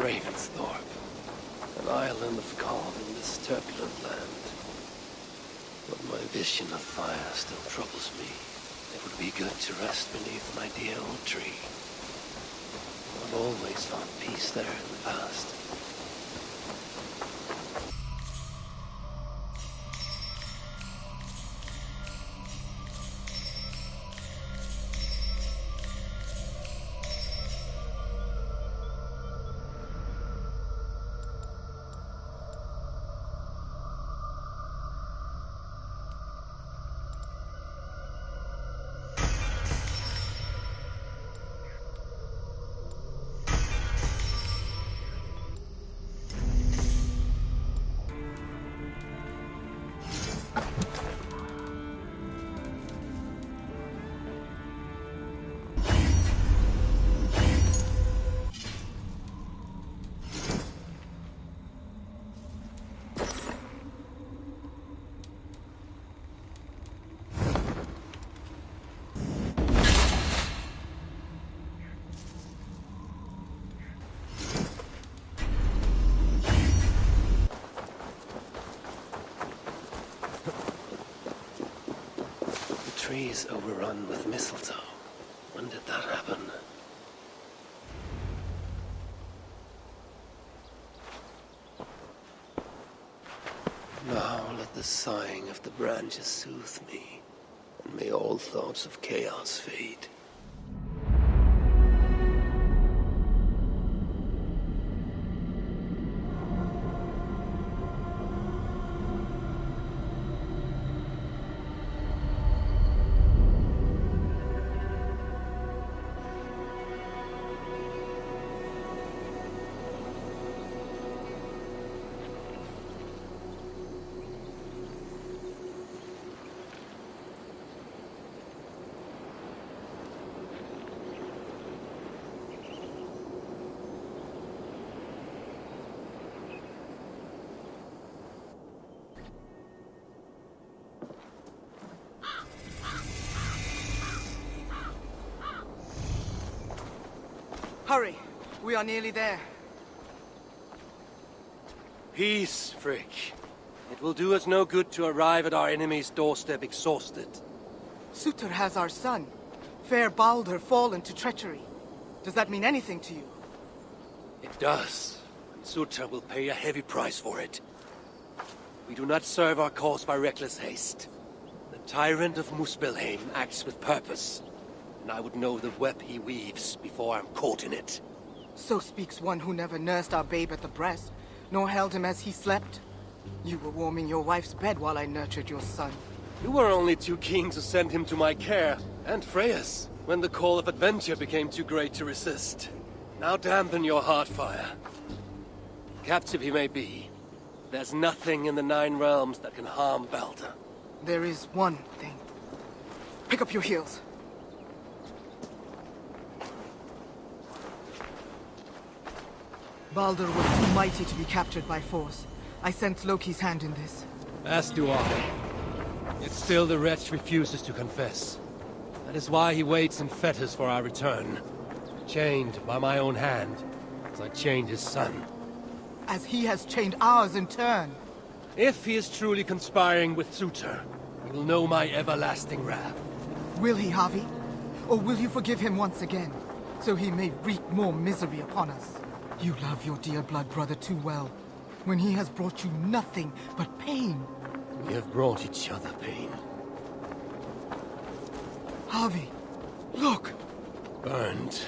an island of calm in this turbulent land. But my vision of fire still troubles me. It would be good to rest beneath my dear old tree. I've always found peace there in the past. Trees overrun with mistletoe. When did that happen? Now let the sighing of the branches soothe me, and may all thoughts of chaos fade. Hurry! We are nearly there. Peace, Frick. It will do us no good to arrive at our enemy's doorstep exhausted. Sutur has our son. Fair Baldur fallen to treachery. Does that mean anything to you? It does. And Sutur will pay a heavy price for it. We do not serve our cause by reckless haste. The tyrant of Muspelheim acts with purpose. And I would know the web he weaves before I'm caught in it. So speaks one who never nursed our babe at the breast, nor held him as he slept. You were warming your wife's bed while I nurtured your son. You were only too keen to send him to my care, and Freya's, when the call of adventure became too great to resist. Now dampen your heart fire. Captive he may be, there's nothing in the Nine Realms that can harm Baldur. There is one thing. Pick up your heels. Baldur was too mighty to be captured by force. I sense Loki's hand in this. As do I. Yet still the wretch refuses to confess. That is why he waits in fetters for our return. Chained by my own hand, as I chained his son. As he has chained ours in turn. If he is truly conspiring with Sutur, he will know my everlasting wrath. Will he, Harvey? Or will you forgive him once again, so he may wreak more misery upon us? You love your dear blood brother too well, when he has brought you nothing but pain. We have brought each other pain. Harvey, look! Burned.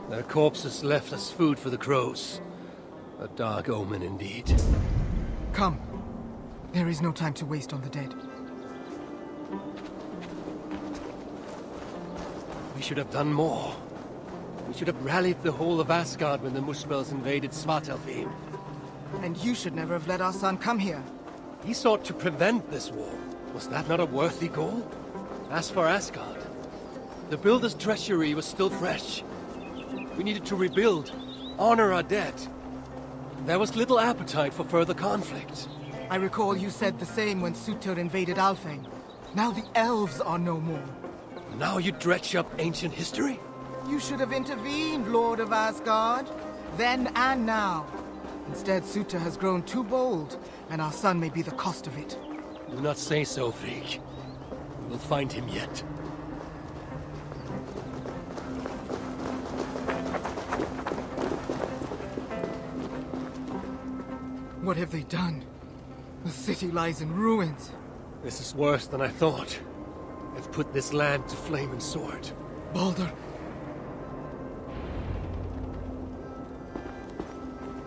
Their corpses left as food for the crows. A dark omen indeed. Come. There is no time to waste on the dead. We should have done more. We should have rallied the whole of Asgard when the Muspels invaded Svartalfheim. And you should never have let our son come here. He sought to prevent this war. Was that not a worthy goal? As for Asgard, the Builder's treachery was still fresh. We needed to rebuild, honor our dead. There was little appetite for further conflict. I recall you said the same when Sutur invaded Alfheim. Now the elves are no more. Now you dredge up ancient history? You should have intervened, Lord of Asgard. then and now. Instead, Suta has grown too bold, and our son may be the cost of it. Do not say so, Freak. We will find him yet. What have they done? The city lies in ruins. This is worse than I thought. They've put this land to flame and sword. Baldur.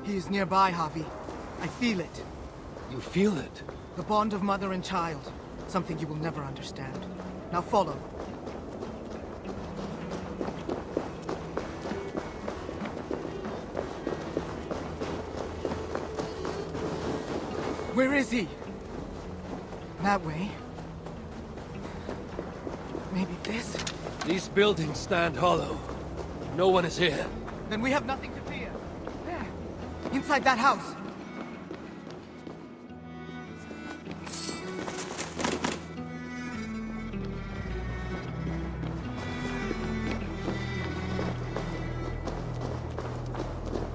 He is nearby, Javi. I feel it. You feel it? The bond of mother and child. Something you will never understand. Now follow. Where is he? That way. Maybe this? These buildings stand hollow. No one is here. Then we have nothing to fear. There. Inside that house.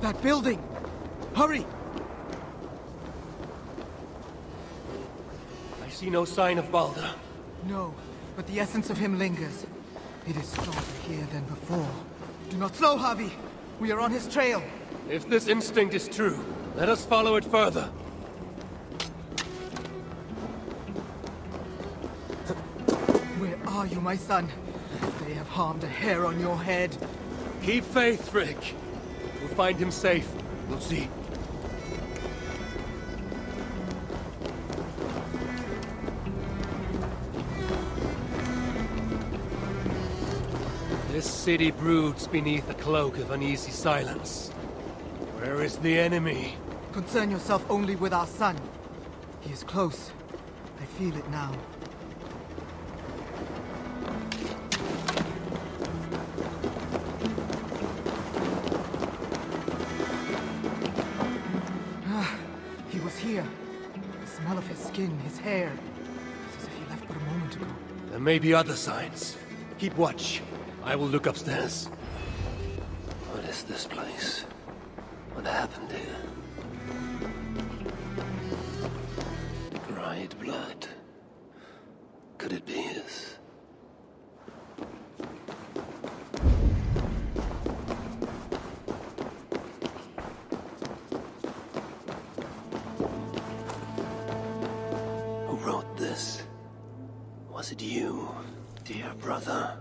That building! Hurry! I see no sign of Baldur. No, but the essence of him lingers. It is stronger here than before. Do not slow, Javi! We are on his trail. If this instinct is true, let us follow it further. Where are you, my son? They have harmed a hair on your head. Keep faith, Frick. We'll find him safe. We'll see. This city broods beneath a cloak of uneasy silence. Where is the enemy? Concern yourself only with our son. He is close. I feel it now. He was here. The smell of his skin, his hair. It's as if he left but a moment ago. There may be other signs. Keep watch. I will look upstairs. What is this place? What happened here? Dried blood. Could it be his? Who wrote this? Was it you, dear brother?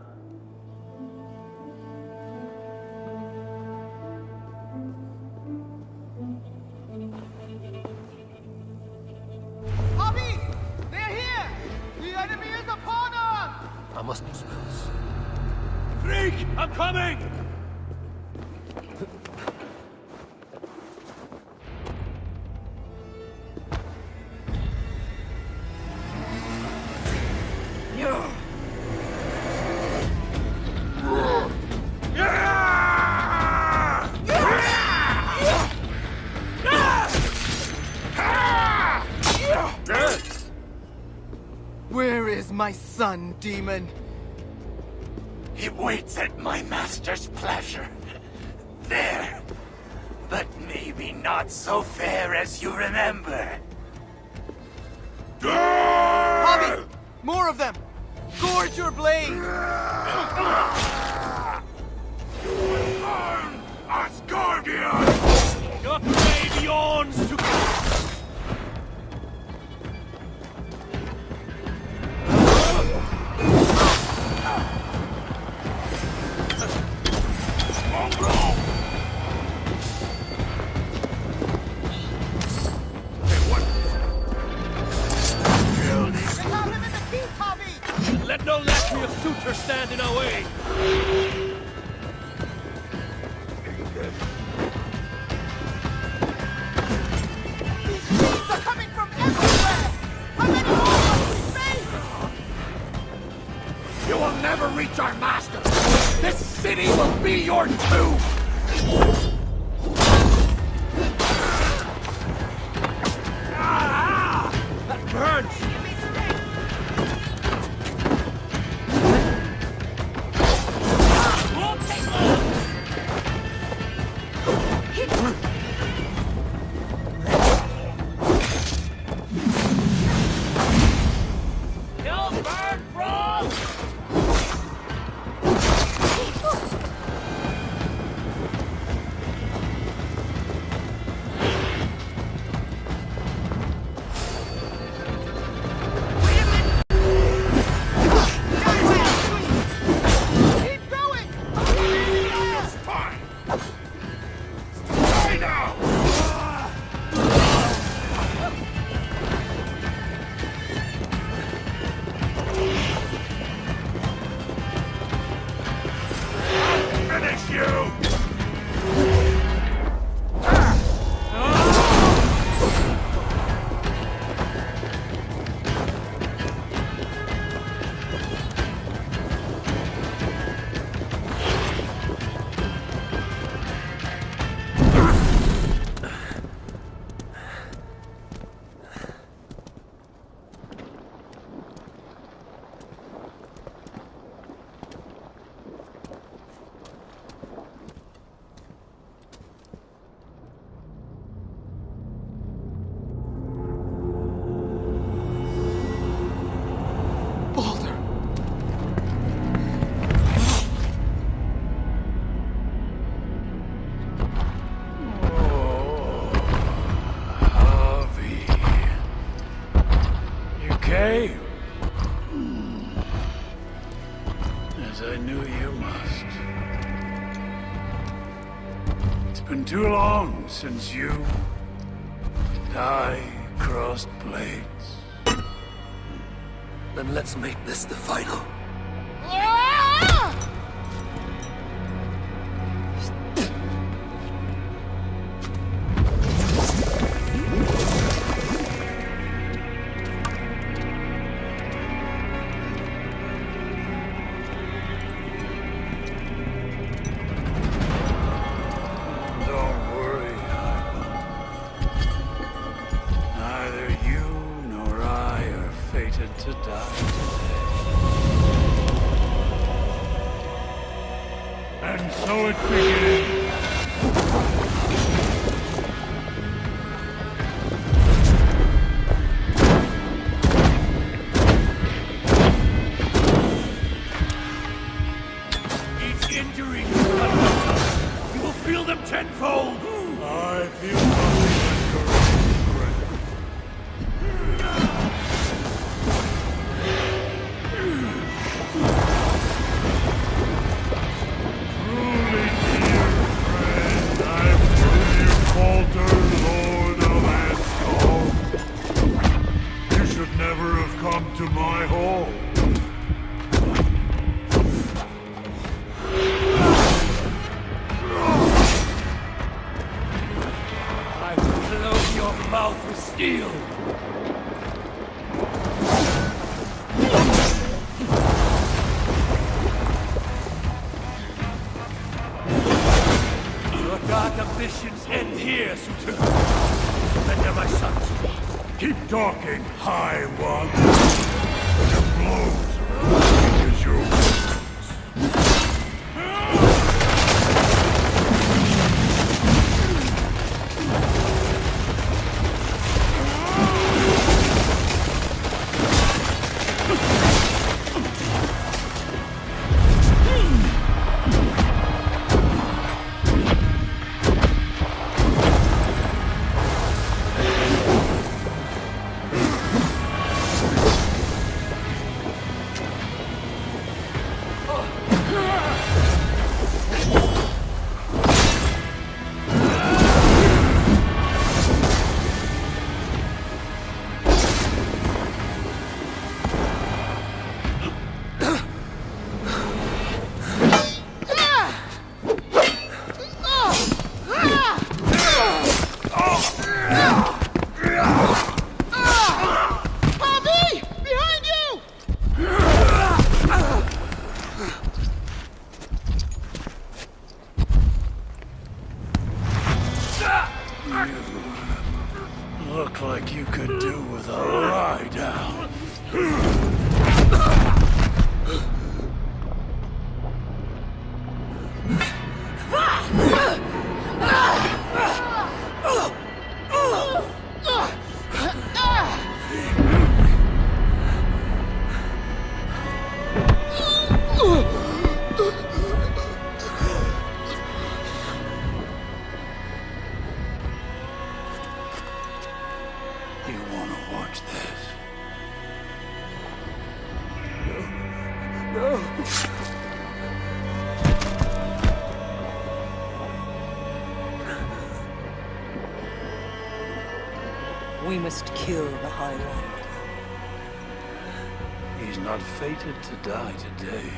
Javi! They're here! The enemy is upon us! I must be close. Freak! I'm coming! Where is my son, demon? He waits at my master's pleasure. There. But maybe not so fair as you remember. Javi! More of them! Gorge your blade! Asgardian! Not brave yawns to... Let no lackey of suitor stand in our way! These beasts are coming from everywhere! How many more must we face? You will never reach our master! This city will be your tomb! That burns! Won't take long! He as I knew you must. It's been too long since you and I crossed blades. Then let's make this the final. To die today. And so it begins. Each injury you will feel them tenfold. I feel nothing but courage. To my hall. I will close your mouth with steel. Your dark ambitions end here, Suitor. Surrender my son to me. Keep talking, High One. Your blows are as weak as your words. Look like you could do with a lie down. You want to watch this? No. We must kill the High One. He's not fated to die today.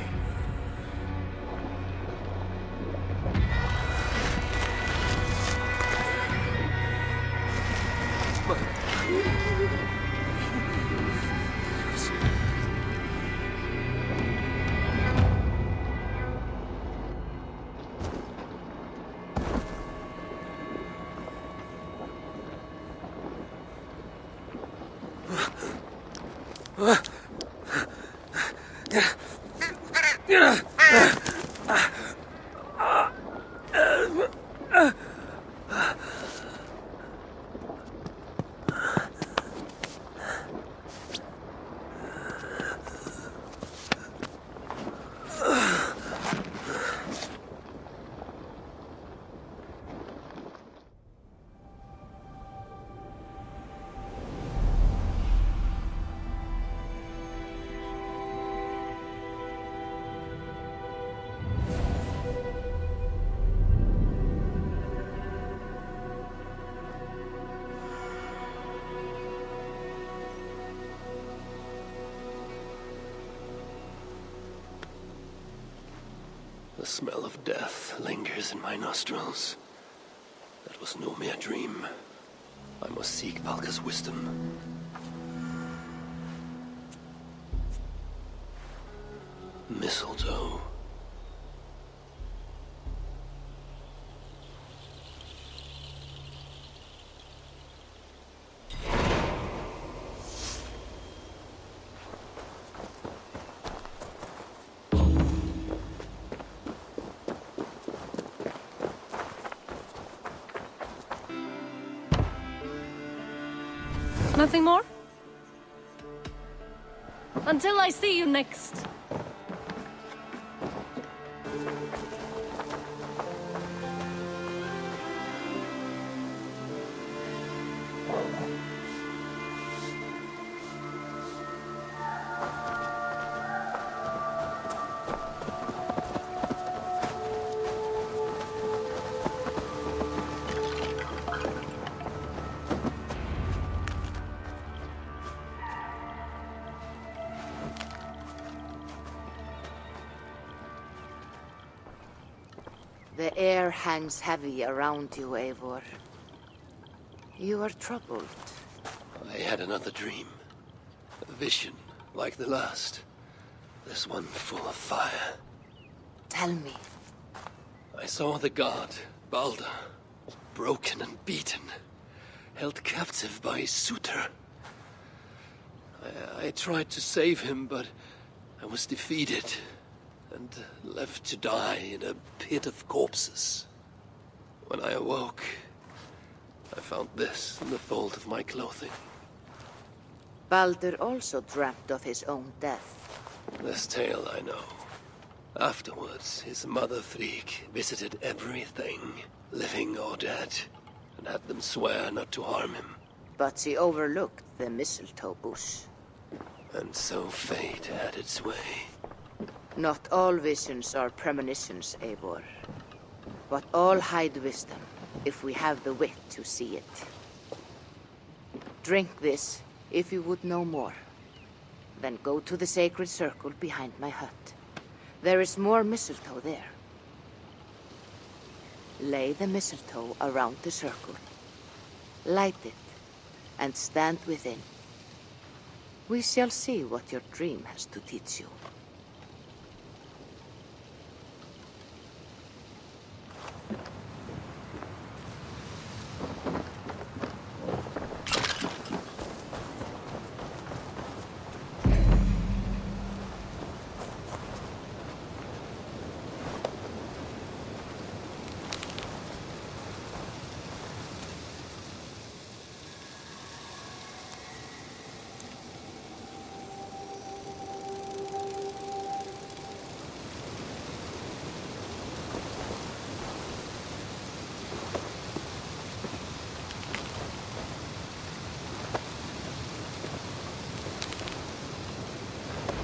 The smell of death lingers in my nostrils. That was no mere dream. I must seek Valka's wisdom. Mistletoe. Nothing more? Until I see you next. The air hangs heavy around you, Eivor. You are troubled. I had another dream. A vision, like the last. This one full of fire. Tell me. I saw the god, Balder, broken and beaten, held captive by his suitor. I tried to save him, but I was defeated and left to die in a pit of corpses. When I awoke, I found this in the fold of my clothing. Balder also dreamt of his own death. This tale I know. Afterwards, his mother Frigg visited everything, living or dead, and had them swear not to harm him. But she overlooked the mistletoe bush. And so fate had its way. Not all visions are premonitions, Eivor. But all hide wisdom, if we have the wit to see it. Drink this, if you would know more. Then go to the sacred circle behind my hut. There is more mistletoe there. Lay the mistletoe around the circle. Light it, and stand within. We shall see what your dream has to teach you.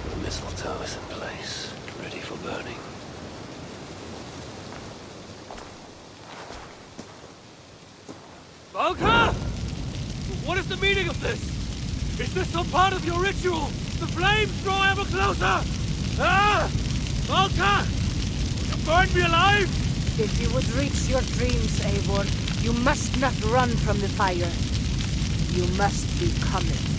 The mistletoe is in place, ready for burning. Valka! What is the meaning of this? Is this some part of your ritual? The flames draw ever closer! Ah! Valka! You burned me alive! If you would reach your dreams, Eivor, you must not run from the fire. You must become it.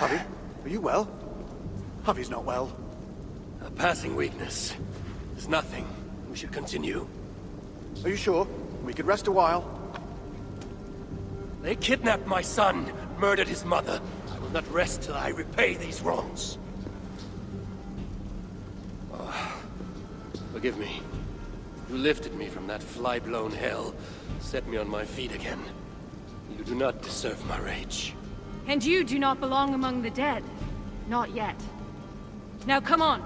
Harvey, are you well? Harvey's not well. A passing weakness. It's nothing. We should continue. Are you sure? We could rest a while. They kidnapped my son, murdered his mother. I will not rest till I repay these wrongs. Oh, forgive me. You lifted me from that fly-blown hell, set me on my feet again. You do not deserve my rage. And you do not belong among the dead. Not yet. Now come on.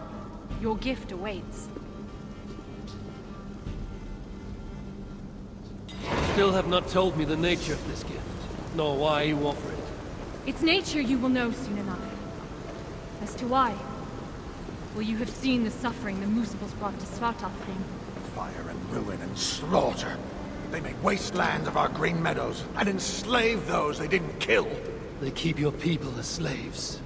Your gift awaits. Still have not told me the nature of this gift, nor why you offer it. Its nature you will know soon enough. As to why, well, you have seen the suffering the Muspels brought to Svartalfheim. Fire and ruin and slaughter. They made wastelands of our green meadows, and enslaved those they didn't kill. They keep your people as slaves.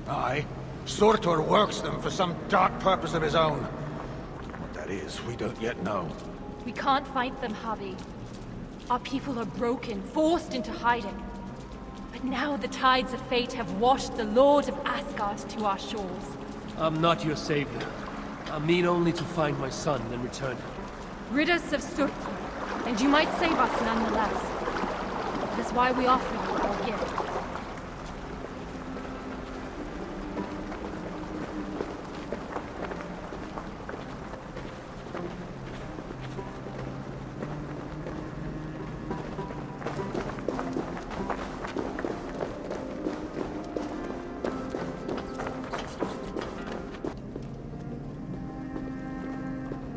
Aye. Surtur works them for some dark purpose of his own. What that is, we don't yet know. We can't fight them, Javi. Our people are broken, forced into hiding. But now the tides of fate have washed the Lord of Asgard to our shores. I'm not your savior. I mean only to find my son and return him. Rid us of Surtur, and you might save us nonetheless. That is why we offer you our gift.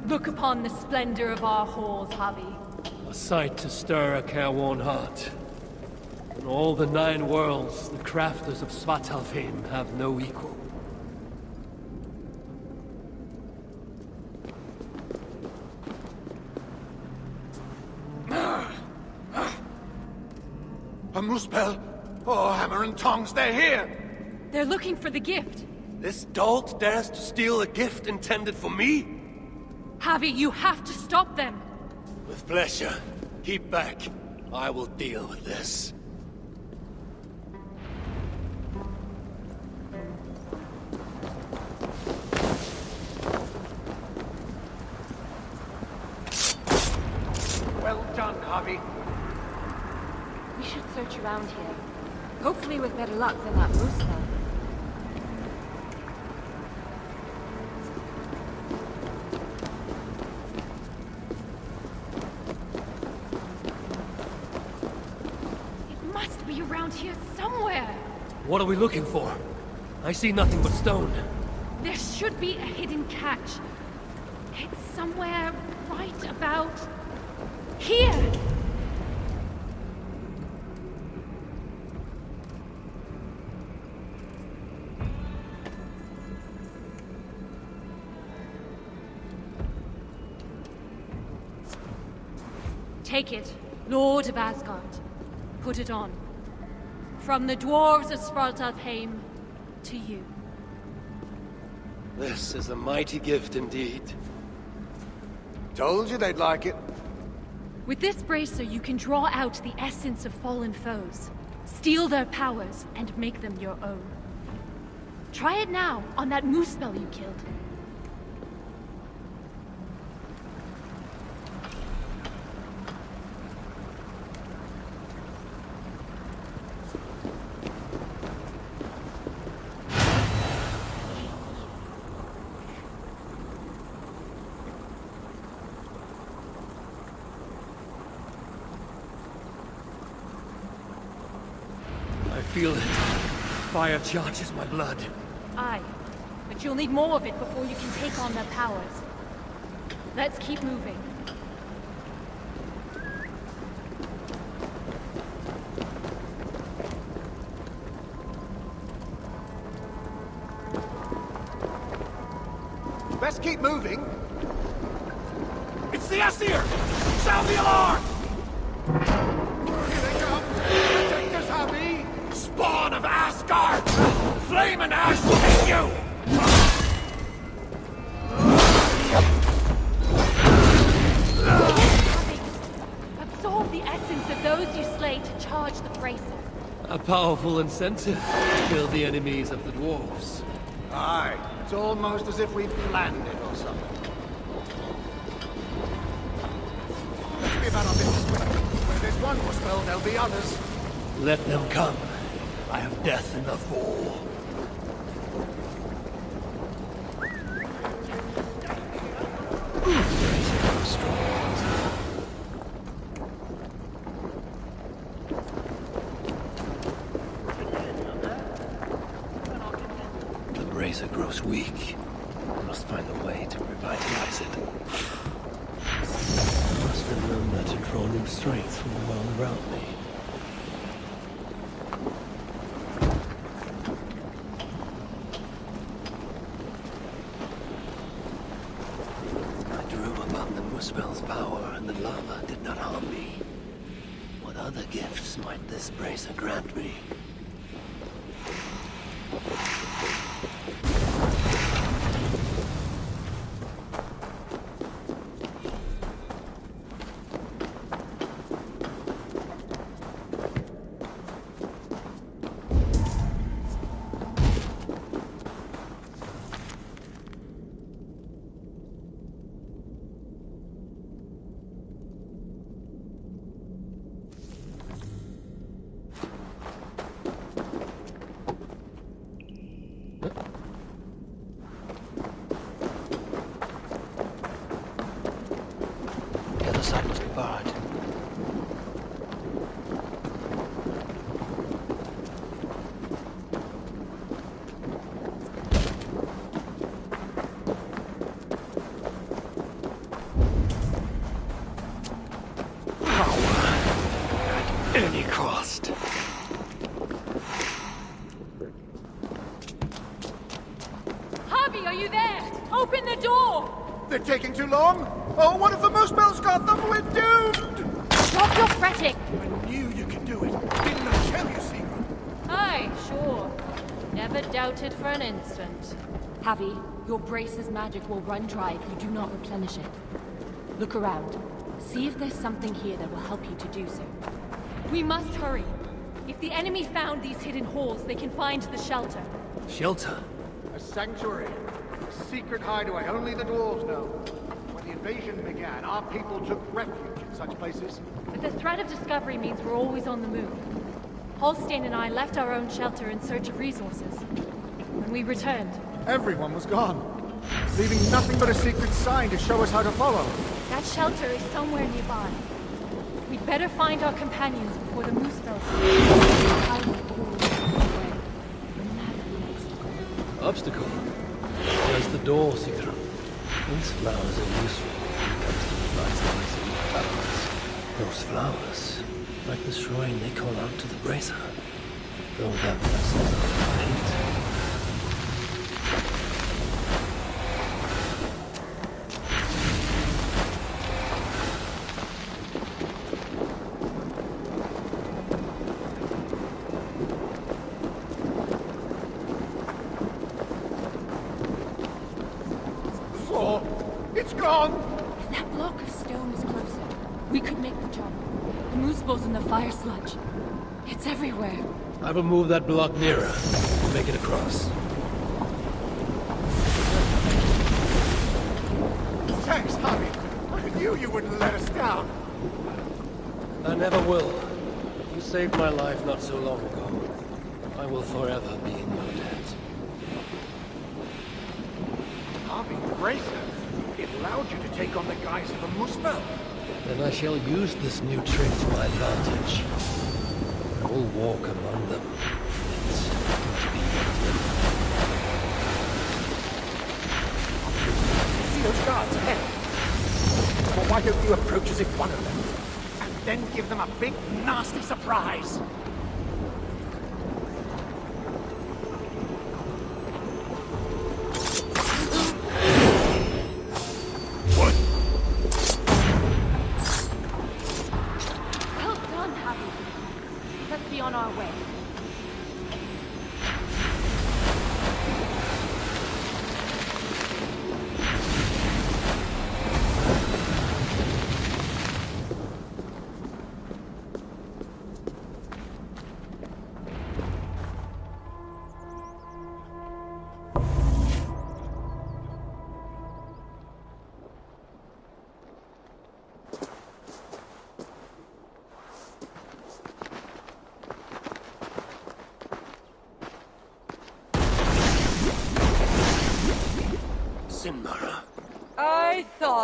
Look upon the splendor of our halls, Javi. A sight to stir a careworn heart. In all the 9 worlds, the crafters of Svartalfheim have no equal. A Muspel? Oh, hammer and tongs, they're here! They're looking for the gift. This dolt dares to steal a gift intended for me? Javi, you have to stop them! With pleasure. Keep back. I will deal with this. Well done, Javi. We should search around here. Hopefully with better luck than that Muspel. It must be around here somewhere. What are we looking for? I see nothing but stone. There should be a hidden catch. It's somewhere right about here. Take it, Lord of Asgard. Put it on. From the dwarves of Svartalfheim to you. This is a mighty gift indeed. Told you they'd like it. With this bracer, you can draw out the essence of fallen foes, steal their powers, and make them your own. Try it now on that Muspel you killed. I feel it. Fire charges my blood. Aye, but you'll need more of it before you can take on their powers. Let's keep moving. Best keep moving. It's the Aesir! Sound the alarm! Here they come! Protect us, Javi! Spawn of Asgard! Flame and ash will hit you! Absorb the essence of those you slay to charge the bracer. A powerful incentive to kill the enemies of the dwarves. Aye, it's almost as if we've planned it or something. Let's be about our business. Where there's one Muspel, there'll be others. Let them come. I have death enough for all. The brazier grows weak. I must find a way to revitalize it. I must remember to draw new strength from the world around me. I drew about the Muspel's power, and the lava did not harm me. What other gifts might this brazier grant me? The other side must be barred. At any cost. Harvey, are you there? Open the door! They're taking too long? Oh, what if the Muspel's got them? We're doomed! Stop your fretting! I knew you could do it. Didn't I tell you, Secret? Aye, sure. Never doubted for an instant. Javi, your brace's magic will run dry if you do not replenish it. Look around. See if there's something here that will help you to do so. We must hurry. If the enemy found these hidden halls, they can find the shelter. Shelter? A sanctuary. A secret hideaway only the dwarves know. When the invasion began, our people took refuge in such places. But the threat of discovery means we're always on the move. Holstein and I left our own shelter in search of resources. When we returned, Everyone was gone, leaving nothing but a secret sign to show us how to follow. that shelter is somewhere nearby. We'd better find our companions before the Muspels. Obstacle? Where's the door, Sigrid? These flowers are useful when it comes to revitalizing flowers. Those flowers, like the shrine they call out to the brazier, though that blessing of hate. It's gone! If that block of stone is closer, we could make the jump. The Muspels in the fire sludge. It's everywhere. I will move that block nearer and make it across. Thanks, Javi. I knew you wouldn't let us down. I never will. You saved my life not so long ago. I will forever be in your debt. Javi, the brazier. It allowed you to take on the guise of a Muspel. Then I shall use this new trick to my advantage. I will walk among them. It's going to be See those guards ahead? Well, why don't you approach as if one of them, and then give them a big, nasty surprise? Well done, Javi. Let's be on our way.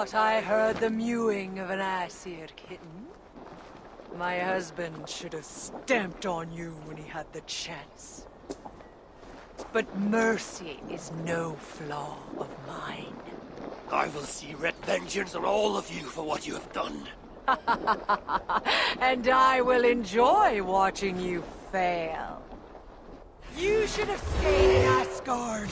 thought I heard the mewing of an Aesir kitten? My husband should have stamped on you when he had the chance. But mercy is no flaw of mine. I will see red vengeance on all of you for what you have done. And I will enjoy watching you fail. You should have stayed in Asgard.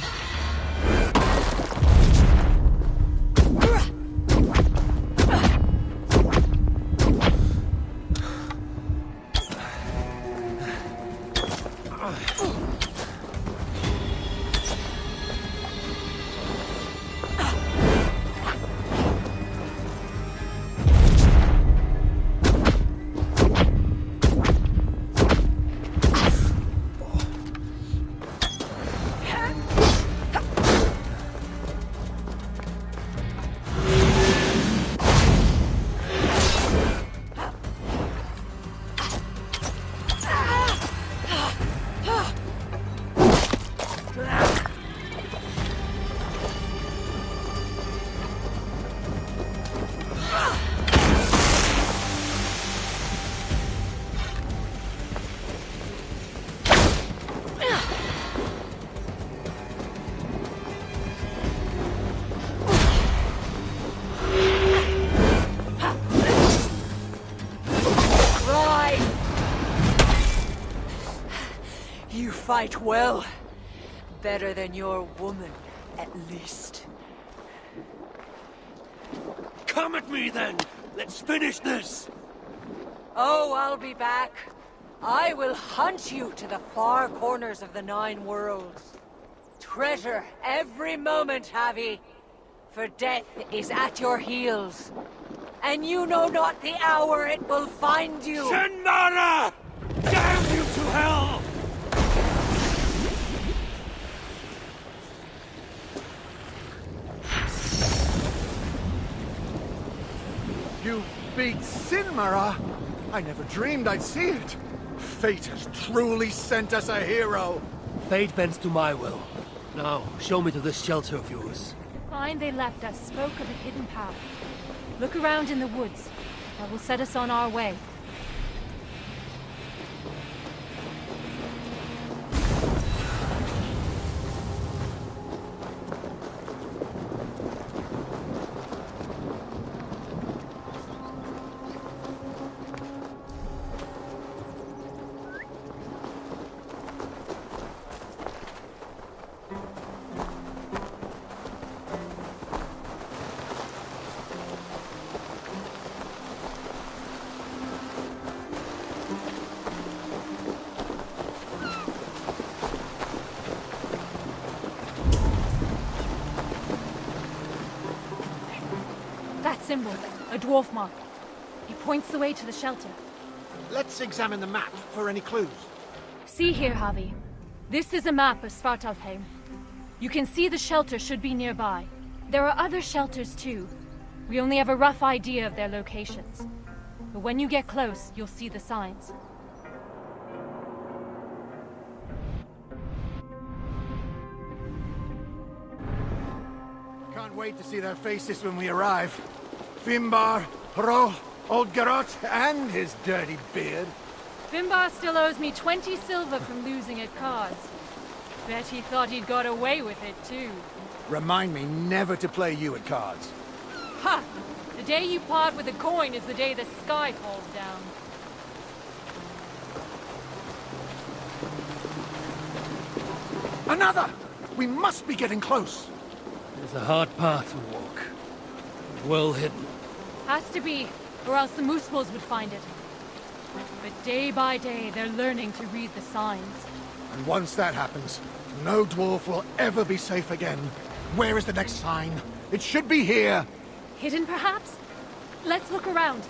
You fight well. Better than your woman, at least. Come at me then! Let's finish this! Oh, I'll be back. I will hunt you to the far corners of the 9 worlds. Treasure every moment, Javi. For death is at your heels. And you know not the hour it will find you. Shenmara! Damn you to hell! You beat Sinmara? I never dreamed I'd see it. Fate has truly sent us a hero. Fate bends to my will. Now, show me to this shelter of yours. The find they left us spoke of a hidden path. Look around in the woods. That will set us on our way. Symbol, a dwarf mark. He points the way to the shelter. Let's examine the map for any clues. See here, Javi. This is a map of Svartalfheim. You can see the shelter should be nearby. There are other shelters too. We only have a rough idea of their locations. But when you get close, you'll see the signs. Can't wait to see their faces when we arrive. Finbar, Hrol, old Garot, and his dirty beard. Finbar still owes me 20 silver from losing at cards. Bet he thought he'd got away with it too. Remind me never to play you at cards. Ha! The day you part with a coin is the day the sky falls down. Another! We must be getting close. It's a hard path to walk. Well hidden. Has to be, or else the moose wolves would find it. But day by day, they're learning to read the signs. And once that happens, no dwarf will ever be safe again. Where is the next sign? It should be here. Hidden, perhaps? Let's look around.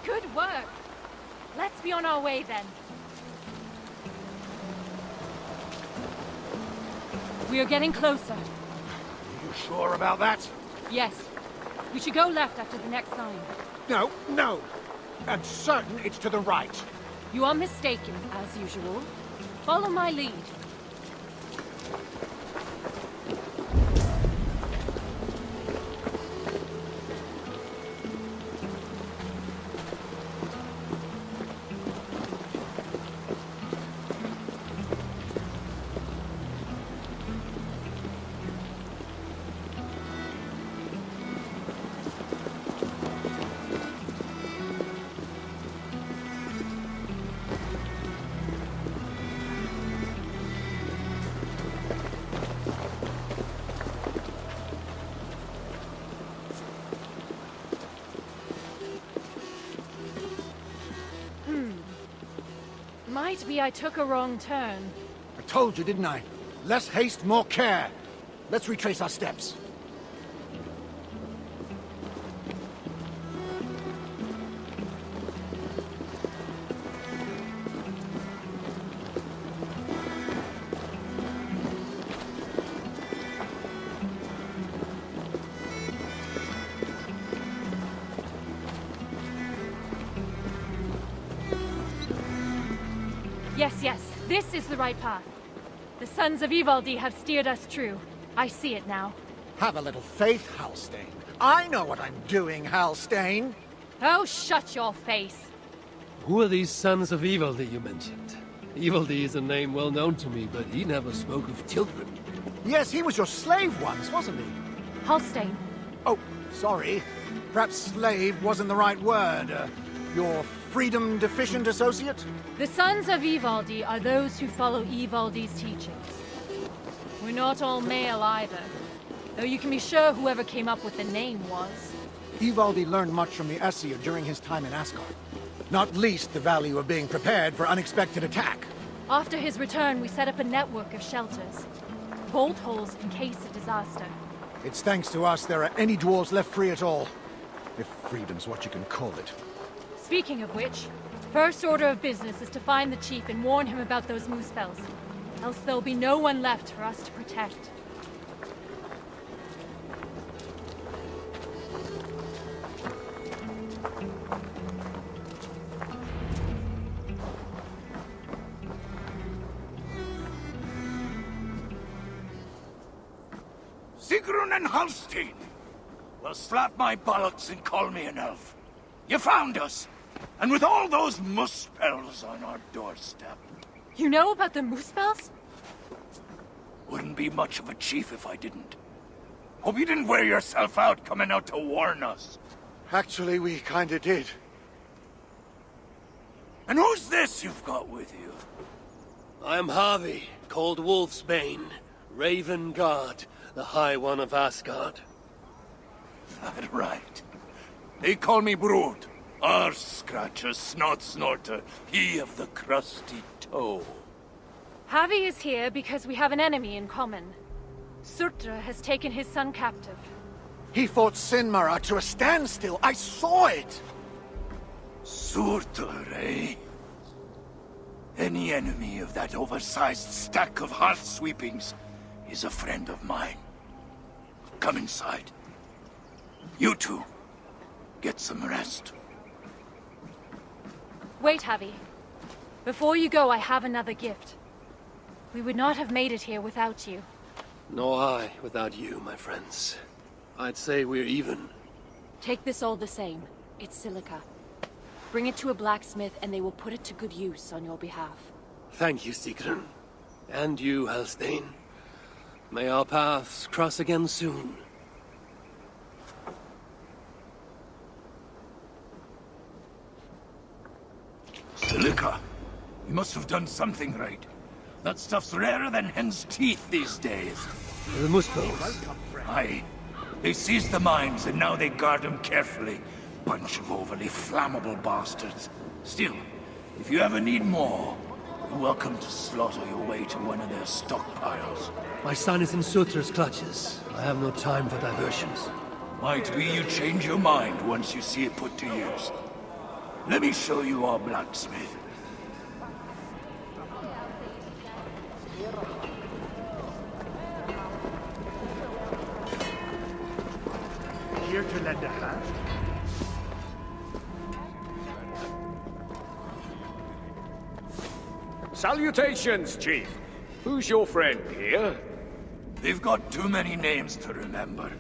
Good work. Let's be on our way then. We are getting closer. Sure about that? Yes. We should go left after the next sign. No, no. I'm certain it's to the right. You are mistaken, as usual. Follow my lead. Might be I took a wrong turn. I told you, didn't I? Less haste, more care. Let's retrace our steps. Yes, this is the right path. The Sons of Ivaldi have steered us true. I see it now. Have a little faith, Halstein. I know what I'm doing, Halstein. Oh, shut your face. Who are these sons of Ivaldi you mentioned? Ivaldi is a name well known to me, but he never spoke of children. Yes, he was your slave once, wasn't he? Halstein. Oh, sorry. Perhaps slave wasn't the right word. Your freedom-deficient associate? The Sons of Ivaldi are those who follow Ivaldi's teachings. We're not all male either, though you can be sure whoever came up with the name was. Ivaldi learned much from the Aesir during his time in Asgard. Not least the value of being prepared for unexpected attack. After his return, we set up a network of shelters. Bolt holes in case of disaster. It's thanks to us there are any dwarves left free at all. If freedom's what you can call it. Speaking of which, first order of business is to find the chief and warn him about those moose spells. Else there'll be no one left for us to protect. Sigrun and Halstein! Well, slap my bollocks and call me an elf. You found us! And with all those moose spells on our doorstep. You know about the moose spells? Wouldn't be much of a chief if I didn't. Hope you didn't wear yourself out coming out to warn us. Actually, we kinda did. And who's this you've got with you? I am Harvey, called Wolfsbane, Raven Guard, the High One of Asgard. That right. They call me Brood. Arse Scratcher, Snot Snorter, he of the crusty toe. Javi is here because we have an enemy in common. Surtra has taken his son captive. He fought Sinmara to a standstill. I saw it! Surtur, eh? Any enemy of that oversized stack of hearth sweepings is a friend of mine. Come inside. You two, get some rest. Wait, Javi. Before you go, I have another gift. We would not have made it here without you. Nor I without you, my friends. I'd say we're even. Take this all the same. It's silica. Bring it to a blacksmith and they will put it to good use on your behalf. Thank you, Sigrun. And you, Halstein. May our paths cross again soon. Silica. You must have done something right. That stuff's rarer than hen's teeth these days. The Muspels. Aye. They seized the mines and now they guard them carefully. Bunch of overly flammable bastards. Still, if you ever need more, you're welcome to slaughter your way to one of their stockpiles. My son is in Sutra's clutches. I have no time for diversions. Might be you change your mind once you see it put to use. Let me show you our blacksmith. here to lend a hand. Salutations, Chief. Who's your friend here? They've got too many names to remember.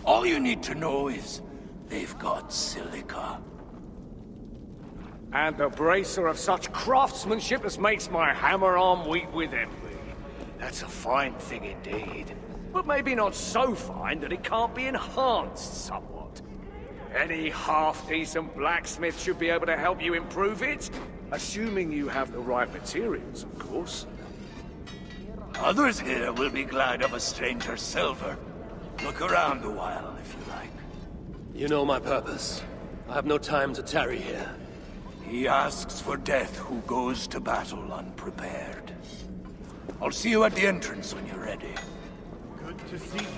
All you need to know is they've got silica. And the bracer of such craftsmanship as makes my hammer arm weep with envy. That's a fine thing indeed. But maybe not so fine that it can't be enhanced somewhat. Any half-decent blacksmith should be able to help you improve it. Assuming you have the right materials, of course. Others here will be glad of a stranger's silver. Look around a while, if you like. You know my purpose. I have no time to tarry here. He asks for death who goes to battle unprepared. I'll see you at the entrance when you're ready. Good to see you.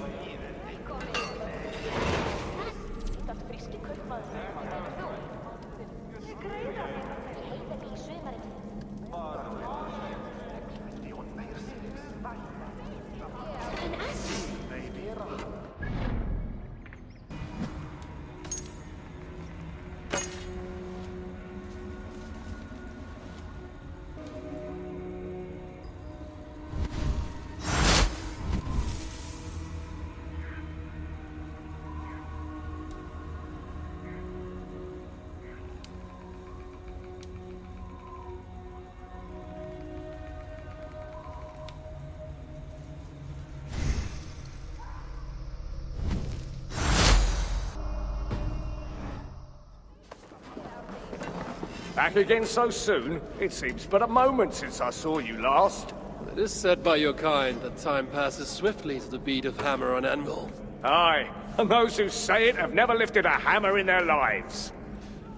Back again so soon? It seems but a moment since I saw you last. It is said by your kind that time passes swiftly to the beat of hammer and anvil. Aye, and those who say it have never lifted a hammer in their lives.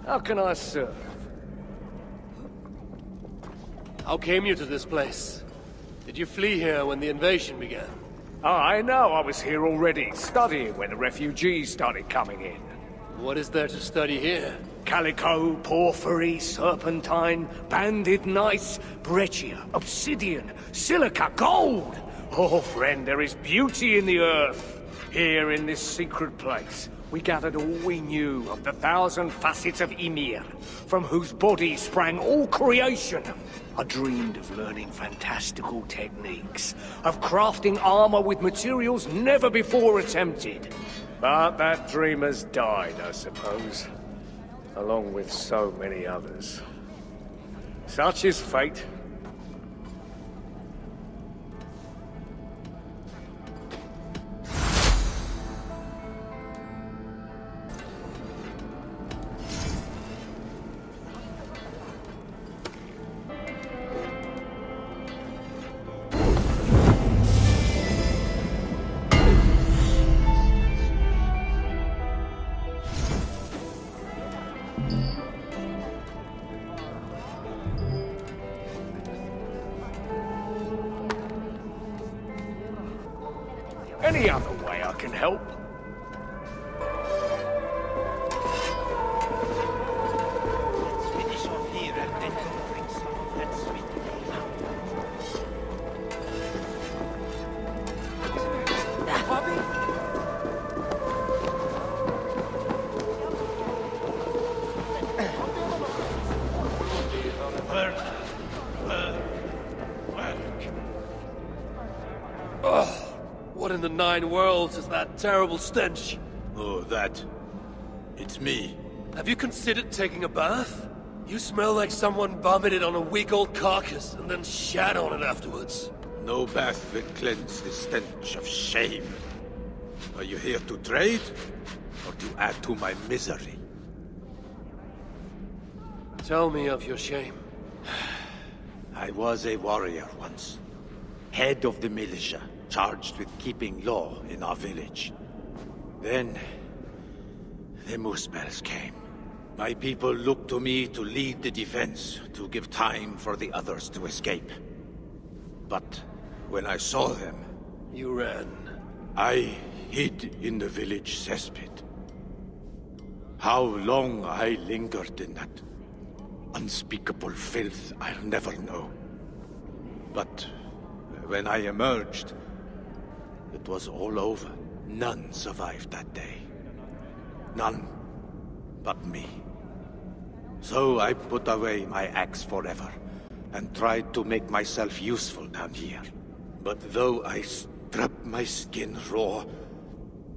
How can I serve? How came you to this place? Did you flee here when the invasion began? I know I was here already, studying when the refugees started coming in. What is there to study here? Calico, porphyry, serpentine, banded gneiss, breccia, obsidian, silica, gold! Oh, friend, there is beauty in the earth. Here in this secret place, we gathered all we knew of the 1,000 facets of Ymir, from whose body sprang all creation. I dreamed of learning fantastical techniques, of crafting armor with materials never before attempted. But that dream has died, I suppose. Along with so many others. Such is fate. Any other way I can help? What in the 9 worlds is that terrible stench? Oh, that. It's me. Have you considered taking a bath? You smell like someone vomited on a week-old carcass and then shat on it afterwards. No bath will cleanse the stench of shame. Are you here to trade, or to add to my misery? Tell me of your shame. I was a warrior once. Head of the militia, charged with keeping law in our village. Then, the Muspels came. My people looked to me to lead the defense, to give time for the others to escape. But when I saw them... You ran. I hid in the village cesspit. How long I lingered in that unspeakable filth, I'll never know. But when I emerged, it was all over. None survived that day. None but me. So I put away my axe forever, and tried to make myself useful down here. But though I strip my skin raw,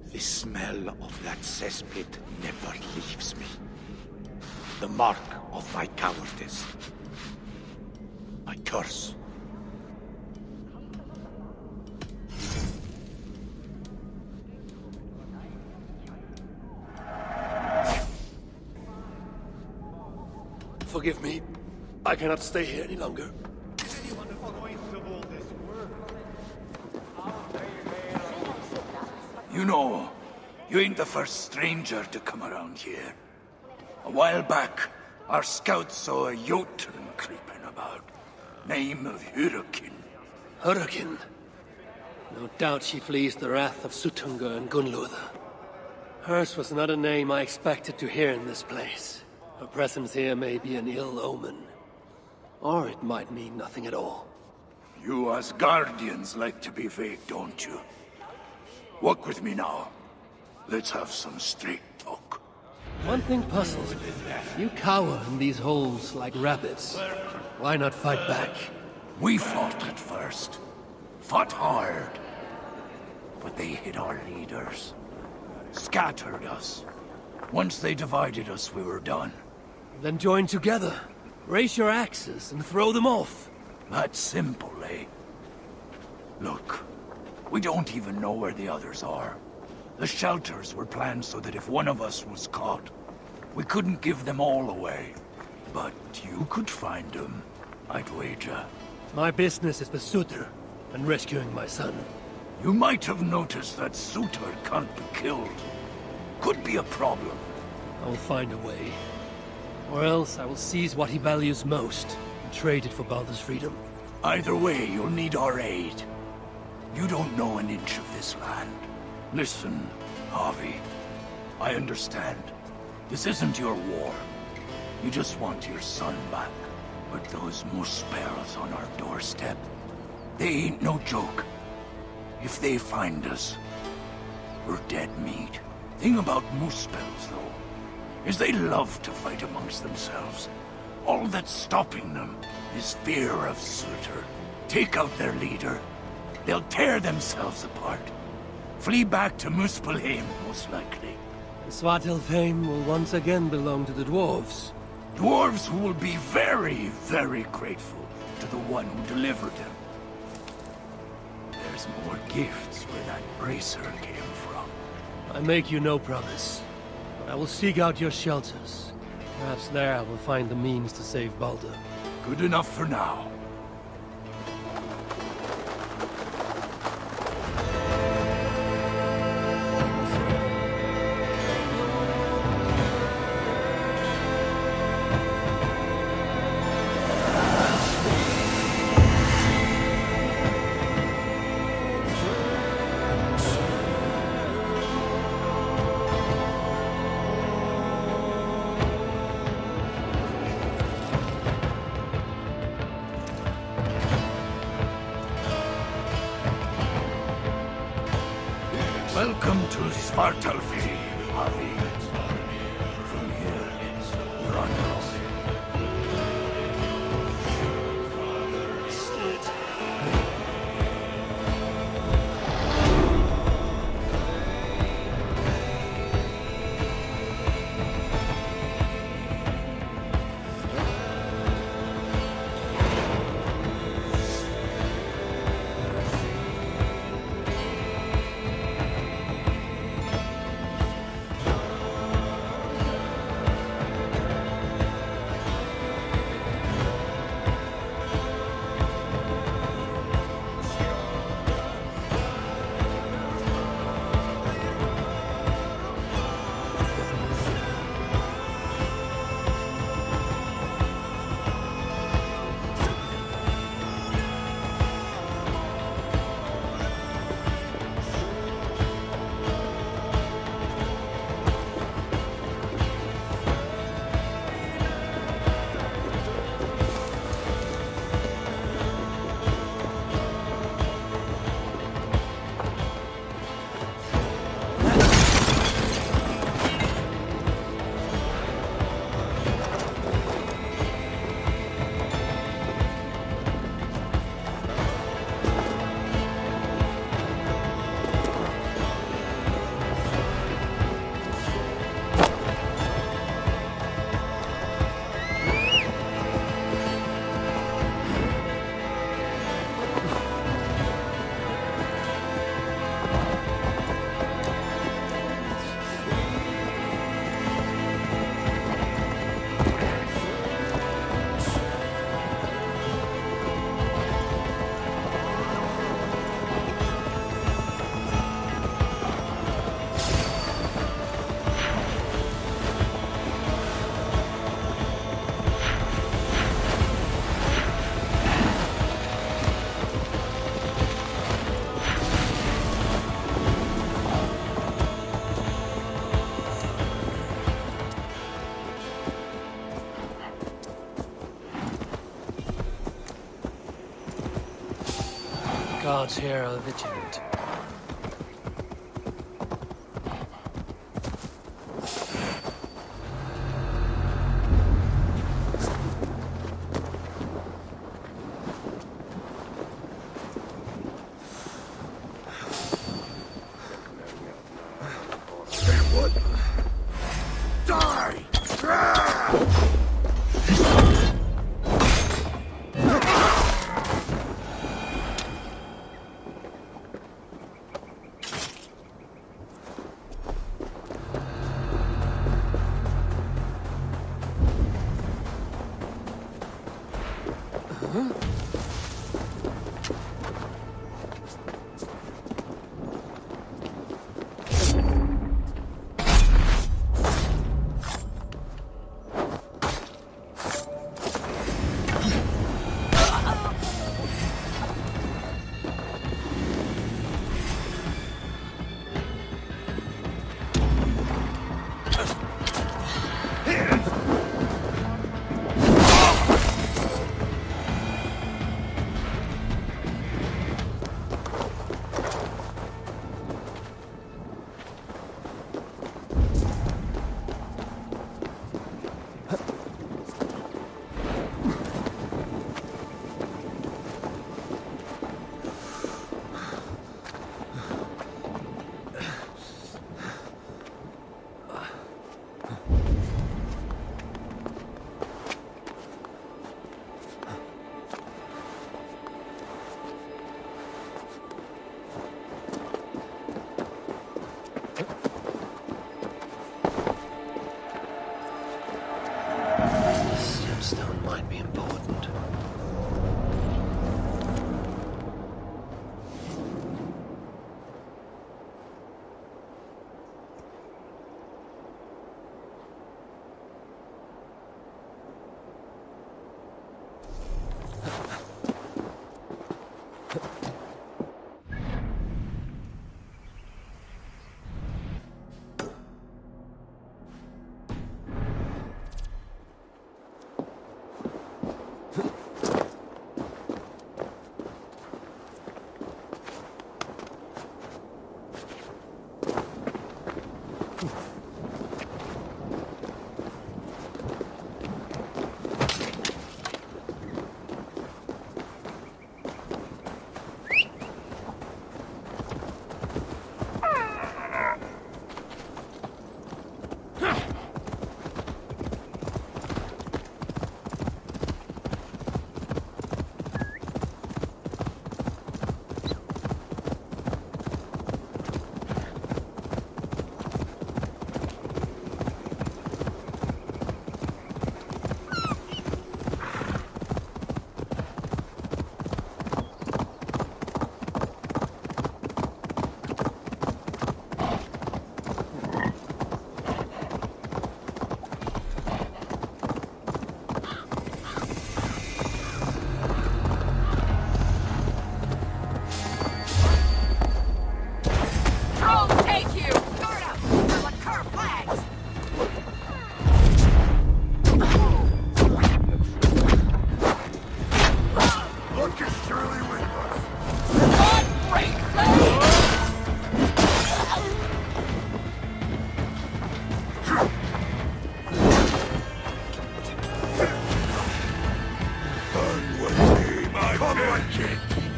the smell of that cesspit never leaves me. The mark of my cowardice. My curse. Forgive me. I cannot stay here any longer. You know, you ain't the first stranger to come around here. A while back, our scouts saw a Jotun creeping about. Name of Hurricane. Hurricane. No doubt she flees the wrath of Sutunga and Gunluther. Hers was not a name I expected to hear in this place. Her presence here may be an ill omen. Or it might mean nothing at all. You as guardians like to be vague, don't you? Walk with me now. Let's have some straight talk. One thing puzzles me. You cower in these holes like rabbits. Why not fight back? We fought at first. Fought hard. But they hit our leaders. Scattered us. Once they divided us, we were done. Then join together. Raise your axes and throw them off. That's simple, eh? Look, we don't even know where the others are. The shelters were planned so that if one of us was caught, we couldn't give them all away. But you could find them, I'd wager. My business is with Sutter and rescuing my son. You might have noticed that Sutter can't be killed. Could be a problem. I will find a way. Or else I will seize what he values most and trade it for Baldur's freedom. Either way, you'll need our aid. You don't know an inch of this land. Listen, Harvey. I understand. This isn't your war. You just want your son back. But those Muspels on our doorstep, they ain't no joke. If they find us, we're dead meat. Thing about Muspels, though, is they love to fight amongst themselves. All that's stopping them is fear of Sutter. Take out their leader, they'll tear themselves apart. Flee back to Muspelheim, most likely. And Svartalfheim will once again belong to the dwarves. Dwarves who will be very, very grateful to the one who delivered them. There's more gifts where that bracer came from. I make you no promise, but I will seek out your shelters. Perhaps there I will find the means to save Baldur. Good enough for now. Welcome to Svartalfheim, Harvey. From here, you're on your own. Guards here are vigilant. Stone might be important.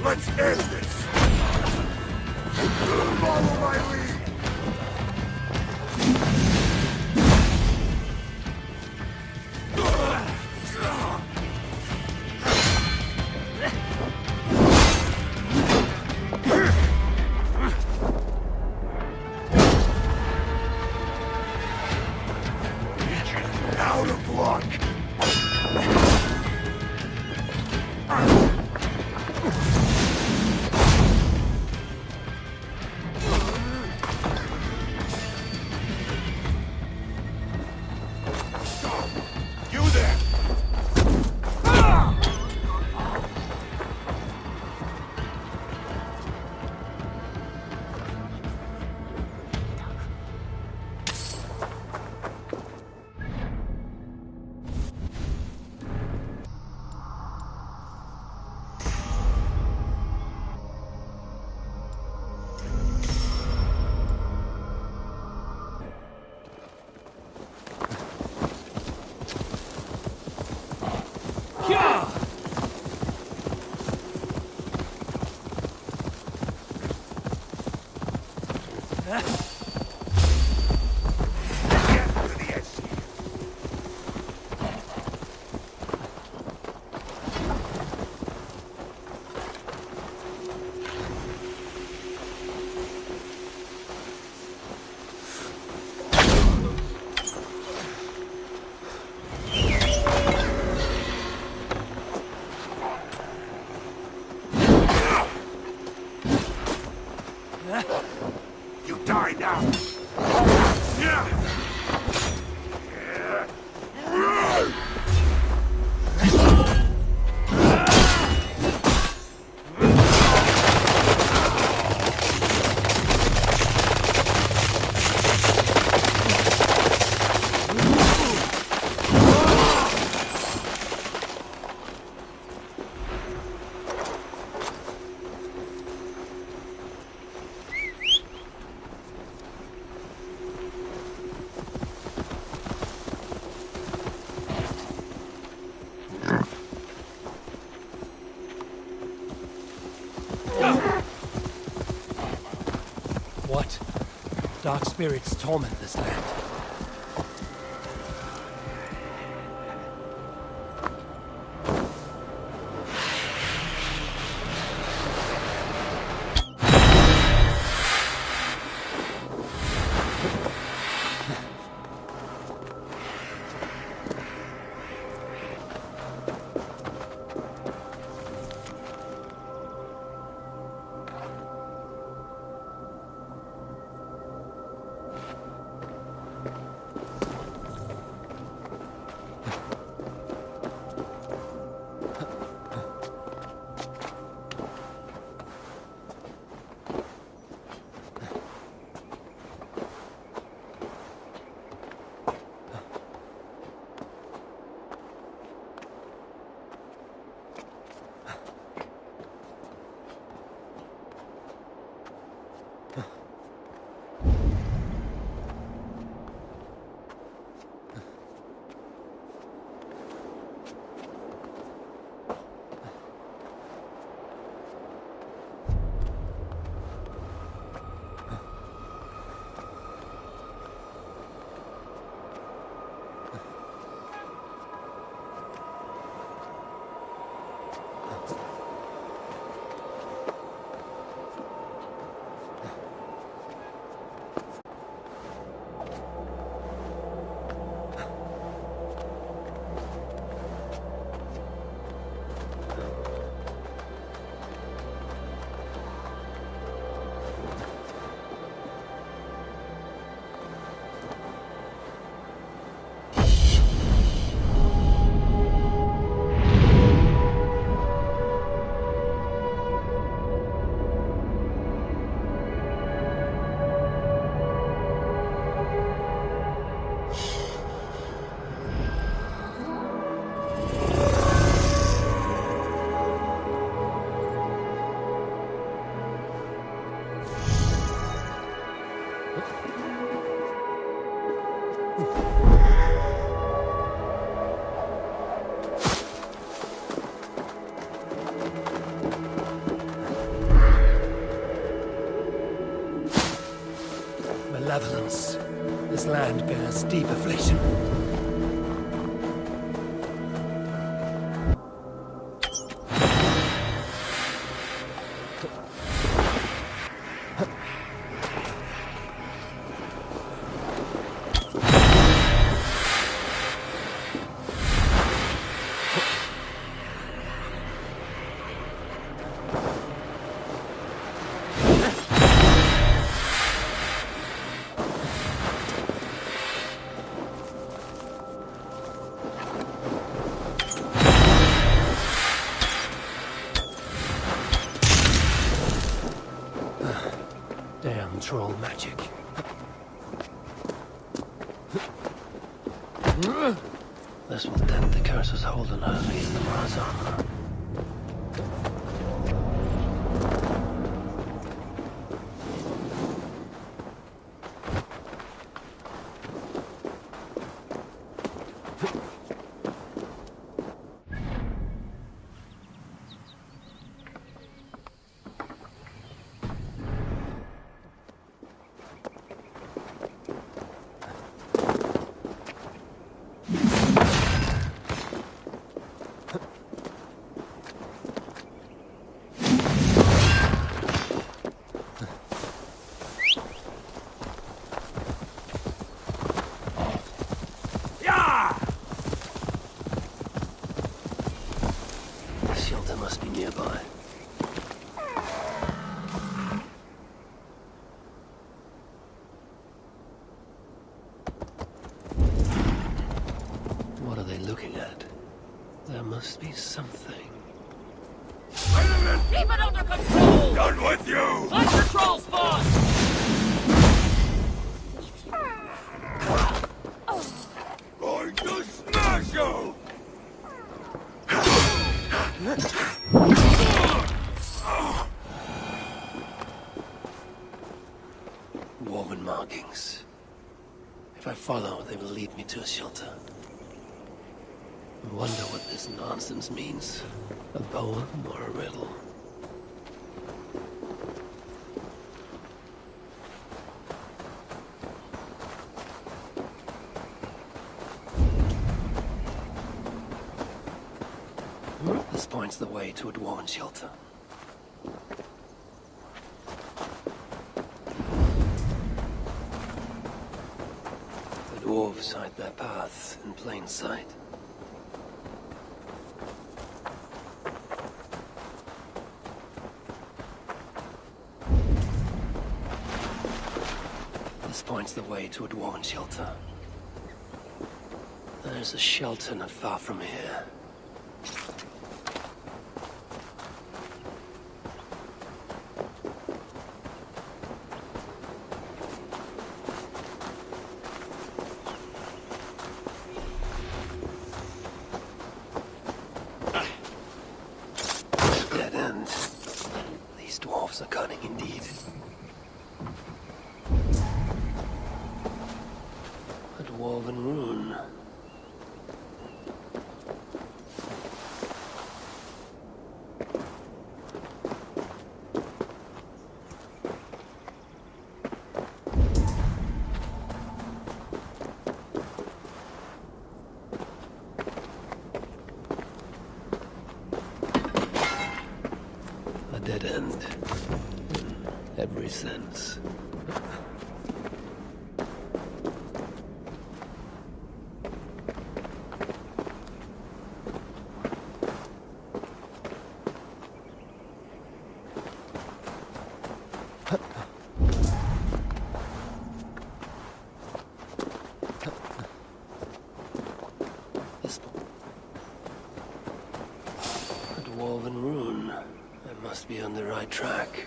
Let's end this! Follow my lead! Out of luck! You there! Dark spirits torment this land. Malevolence. This land bears deep affliction. Damn troll magic. This will dent the curse's hold on Harvey in the Marazon. Must be nearby. What are they looking at? There must be something. Keep it under control! Done with you! On patrol spot! Going to smash you! Woven markings. If I follow, they will lead me to a shelter. I wonder what this nonsense means. A poem or a riddle? This points the way to a dwarven shelter. The dwarves hide their paths in plain sight. This points the way to a dwarven shelter. There's a shelter not far from here. Dead end. These dwarves are cunning indeed. A dwarven rune. A dead end. In every sense. A dwarven rune. I must be on the right track.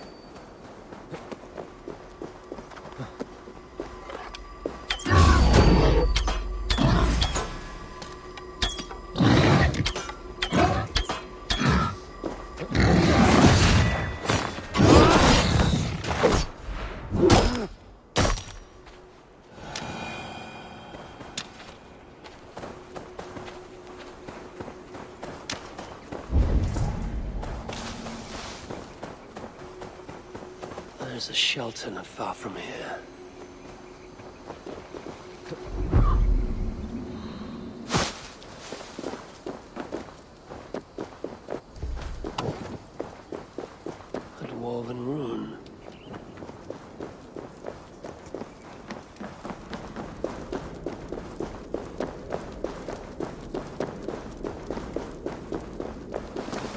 There's a shelter not far from here. A dwarven rune.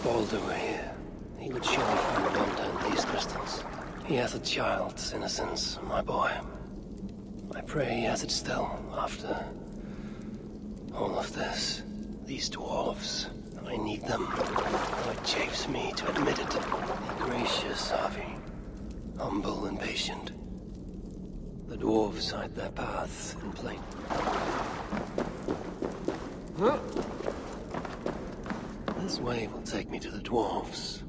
Baldur were here. He would surely find wonder in these crystals. He has a child's innocence, my boy. I pray he has it still, after all of this. These dwarves, I need them. Though it chafes me to admit it. Be gracious, Harvey. Humble and patient. The dwarves hide their paths in plain. Huh? This way will take me to the dwarves.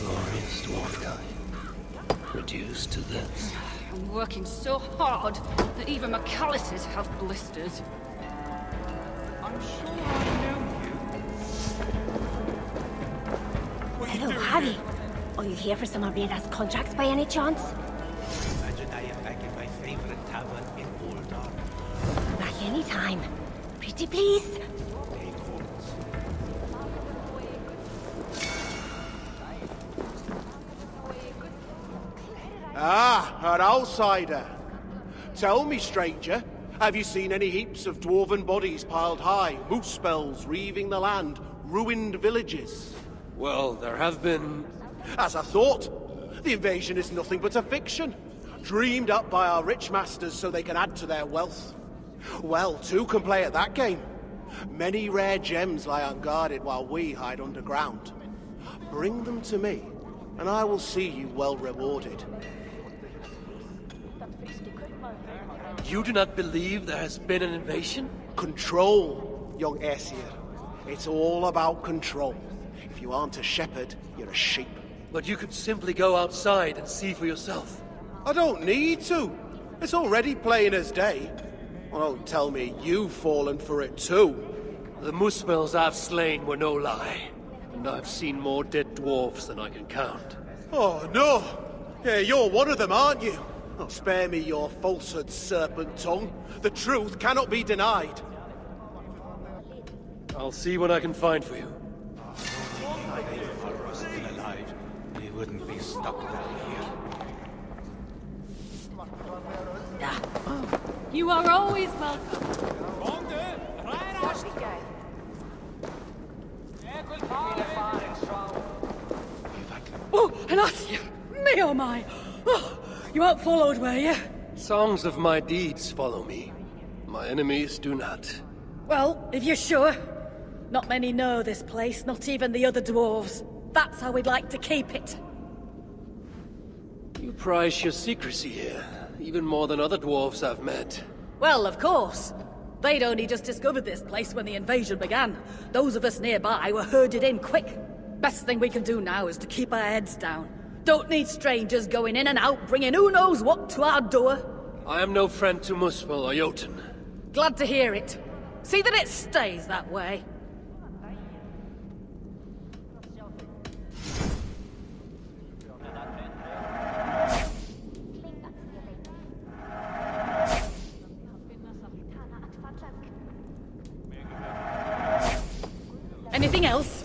Glorious dwarf kind. Reduced to this. I'm working so hard that even McAllister's have blisters. I'm sure I know you. What you Hello, doing Harry. here? Are you here for some of Rena's contracts by any chance? Imagine I am back in my favorite tavern in Old Dark. Back any time. Pretty please. Ah, an outsider. Tell me, stranger, have you seen any heaps of dwarven bodies piled high, moose spells reaving the land, ruined villages? Well, there have been... As I thought, the invasion is nothing but a fiction, dreamed up by our rich masters so they can add to their wealth. Well, two can play at that game. Many rare gems lie unguarded while we hide underground. Bring them to me, and I will see you well rewarded. You do not believe there has been an invasion? Control, young Aesir. It's all about control. If you aren't a shepherd, you're a sheep. But you could simply go outside and see for yourself. I don't need to. It's already plain as day. Well, don't tell me you've fallen for it too. The Muspels I've slain were no lie. And I've seen more dead dwarves than I can count. Oh, no! Yeah, you're one of them, aren't you? Oh, spare me your falsehood, serpent tongue. The truth cannot be denied. I'll see what I can find for you. If I were still alive, we wouldn't be stuck down here. You are always welcome. Oh, Anasia! Me oh my! Oh, you weren't followed, were you? Songs of my deeds follow me. My enemies do not. Well, if you're sure. Not many know this place, not even the other dwarves. That's how we'd like to keep it. You prize your secrecy here, even more than other dwarves I've met. Well, of course. They'd only just discovered this place when the invasion began. Those of us nearby were herded in quick. Best thing we can do now is to keep our heads down. Don't need strangers going in and out, bringing who knows what to our door. I am no friend to Muspel or Jotun. Glad to hear it. See that it stays that way. Anything else?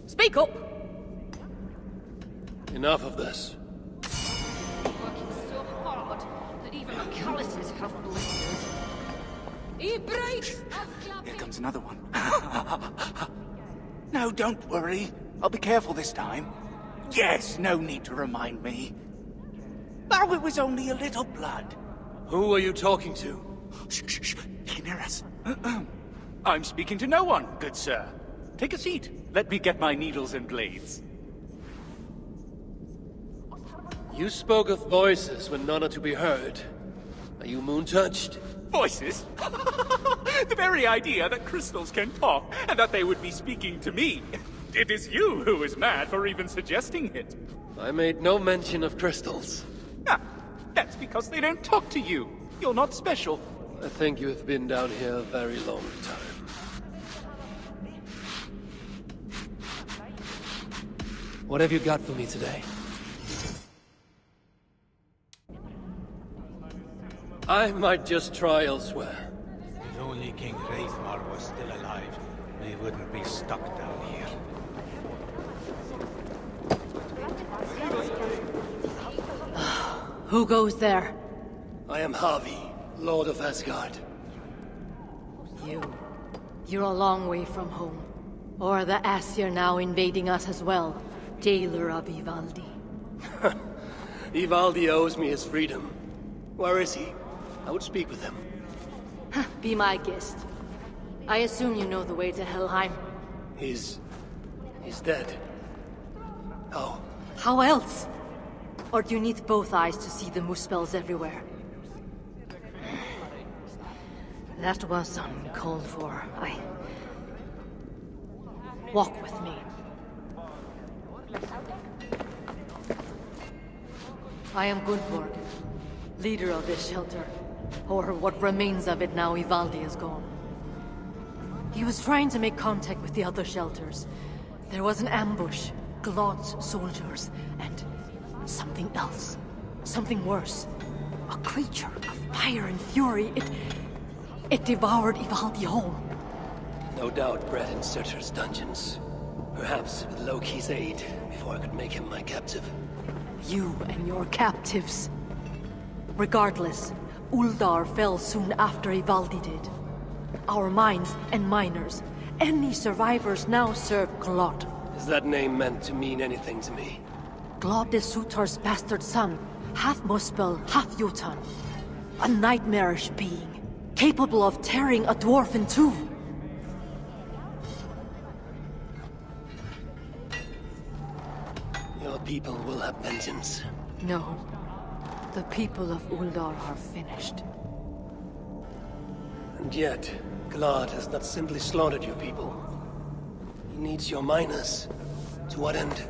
Speak up! Enough of this. Working so hard that even the calluses have blisters. Here comes another one. No, don't worry. I'll be careful this time. Yes, no need to remind me. Oh, it was only a little blood. Who are you talking to? Shh, shh, shh. He can hear us. I'm speaking to no one, good sir. Take a seat. Let me get my needles and blades. You spoke of voices when none are to be heard. Are you moon-touched? Voices? The very idea that crystals can talk, and that they would be speaking to me. It is you who is mad for even suggesting it. I made no mention of crystals. Ah, that's because they don't talk to you. You're not special. I think you have been down here a very long time. What have you got for me today? I might just try elsewhere. If only King Hreithmar was still alive, we wouldn't be stuck down here. Who goes there? I am Harvey, Lord of Asgard. You're a long way from home. Or the Aesir now invading us as well. Jailer of Ivaldi. Ivaldi owes me his freedom. Where is he? I would speak with him. Be my guest. I assume you know the way to Helheim. He's dead. How? How else? Or do you need both eyes to see the Muspels everywhere? That was uncalled for. Walk with me. I am Gudborg, leader of this shelter. Or what remains of it now Ivaldi is gone. He was trying to make contact with the other shelters. There was an ambush, Glod's soldiers, and something else. Something worse. A creature of fire and fury. It devoured Ivaldi whole. No doubt bred in Surtur's dungeons. Perhaps with Loki's aid, before I could make him my captive. You and your captives. Regardless, Uldar fell soon after Ivaldi did. Our mines and miners, any survivors now serve Glod. Is that name meant to mean anything to me? Glod is Surtur's bastard son, half Muspel, half Jotun. A nightmarish being, capable of tearing a dwarf in two. Your people will have vengeance. No. The people of Uldar are finished. And yet, Glod has not simply slaughtered your people. He needs your miners. To what end?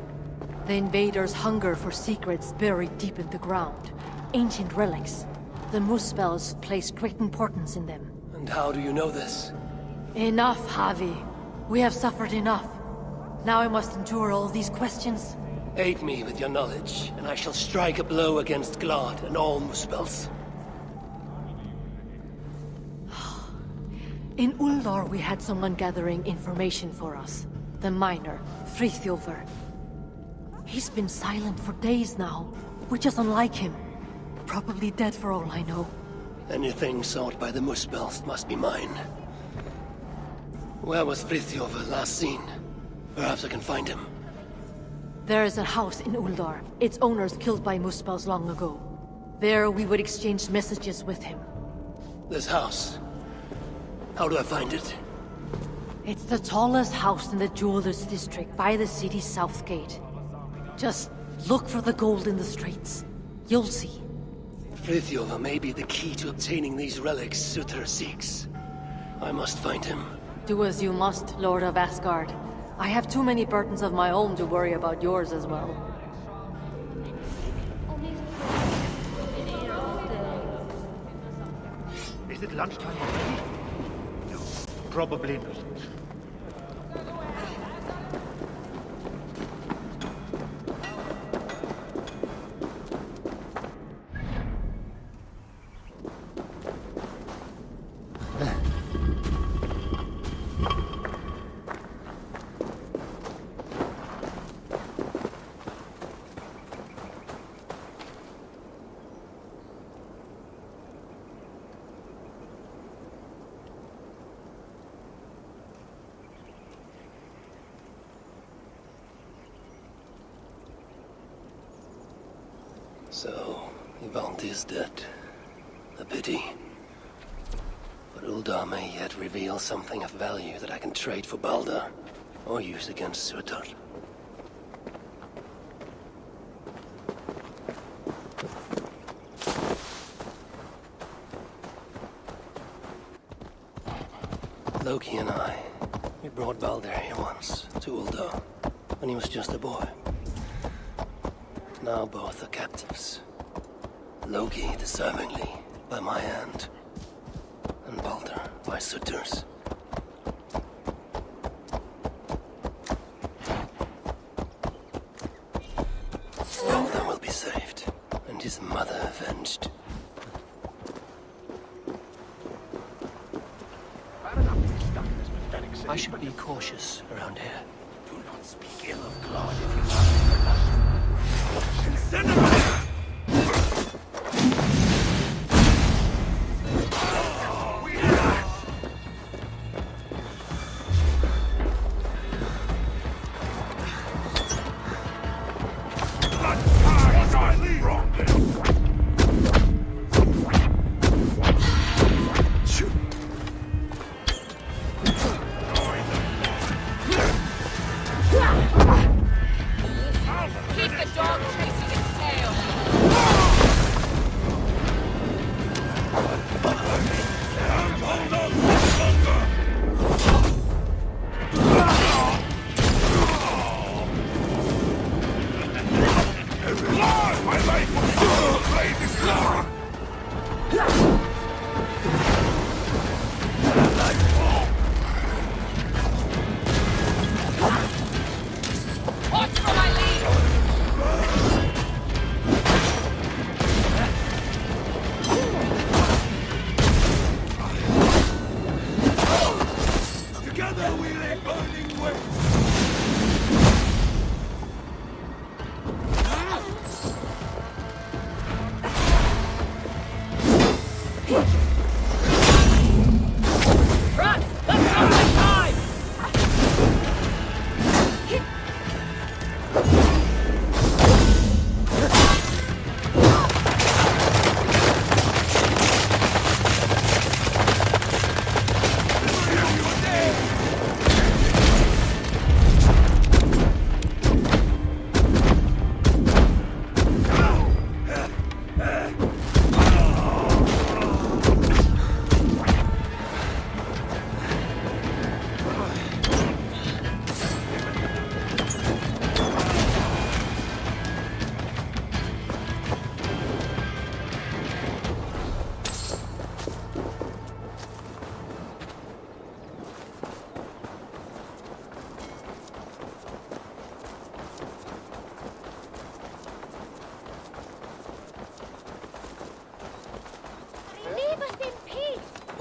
The invaders' hunger for secrets buried deep in the ground. Ancient relics. The Muspels place great importance in them. And how do you know this? Enough, Javi. We have suffered enough. Now I must endure all these questions. Aid me with your knowledge, and I shall strike a blow against Glad and all Muspels. In Uldar, we had someone gathering information for us. The miner, Frithjofr. He's been silent for days now, which is unlike him. Probably dead for all I know. Anything sought by the Muspels must be mine. Where was Frithjofr last seen? Perhaps I can find him. There is a house in Uldar. Its owners killed by Muspels long ago. There we would exchange messages with him. This house. How do I find it? It's the tallest house in the Jewelers District by the city's south gate. Just look for the gold in the streets. You'll see. Frithjofr may be the key to obtaining these relics Surtr seeks. I must find him. Do as you must, Lord of Asgard. I have too many burdens of my own to worry about yours as well. Is it lunchtime already? No, probably not. So, Ivaldi is dead. A pity. But Uldar may yet reveal something of value that I can trade for Baldur, or use against Surtr. Loki and I, we brought Baldur here once, to Uldar, when he was just a boy. Now both are captives. Loki deservingly by my hand, and Baldur by Surtr's. Baldur will be saved, and his mother avenged. I should be cautious around here. Do not speak ill of Claude if you are Incinerate! Keep the dog chasing its tail!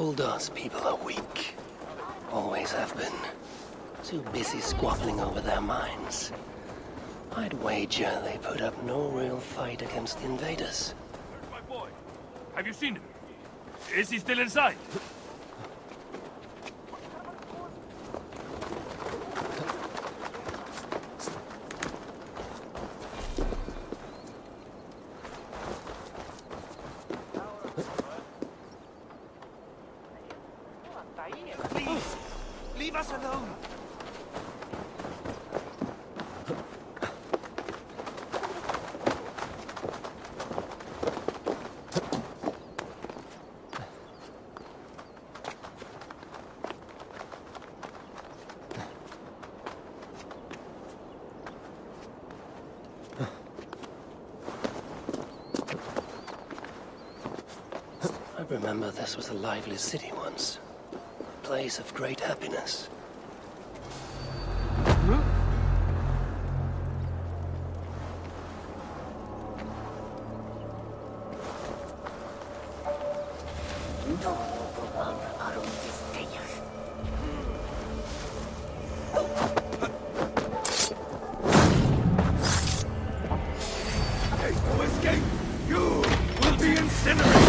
Uldar's people are weak. Always have been. Too busy squabbling over their mines. I'd wager they put up no real fight against the invaders. Where's my boy? Have you seen him? Is he still inside? Please, leave us alone. I remember this was a lively city once. A place of great happiness. There's no escape. You will be incinerated.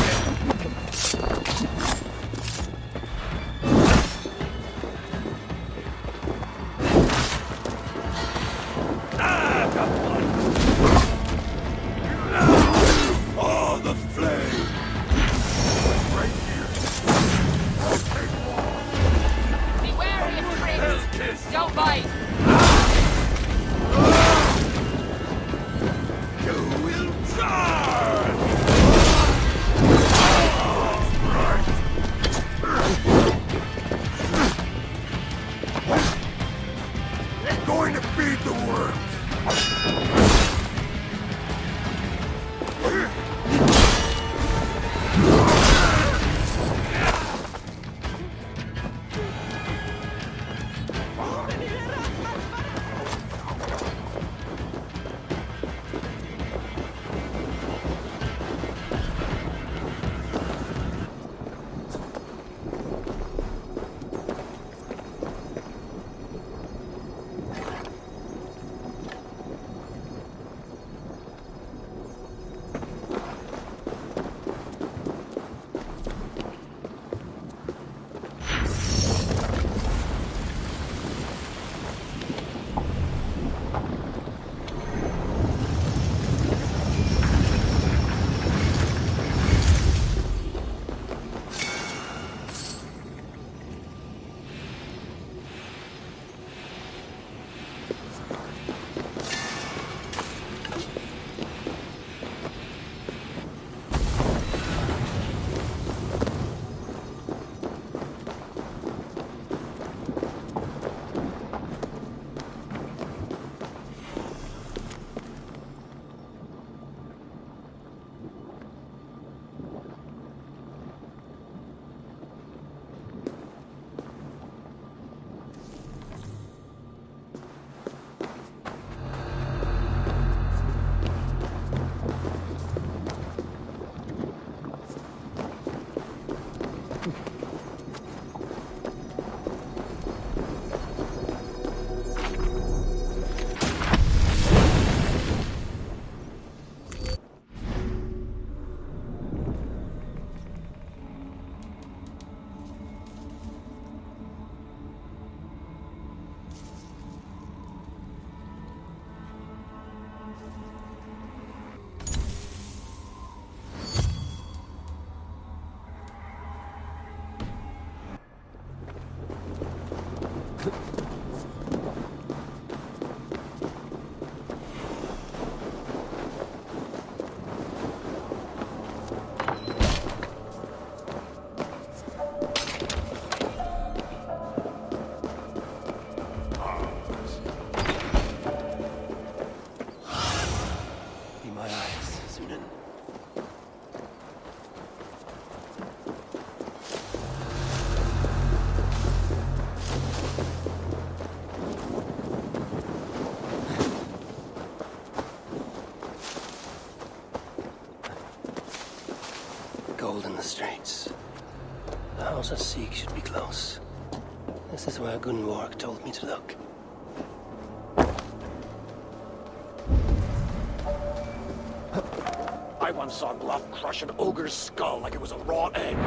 Oh, the flame! Right here. Take one. Be wary of tricks! Don't bite! You will charge! Right. Going to feed the worms. seek should be close. This is where Gunborg told me to look. I once saw Glove crush an ogre's skull like it was a raw egg.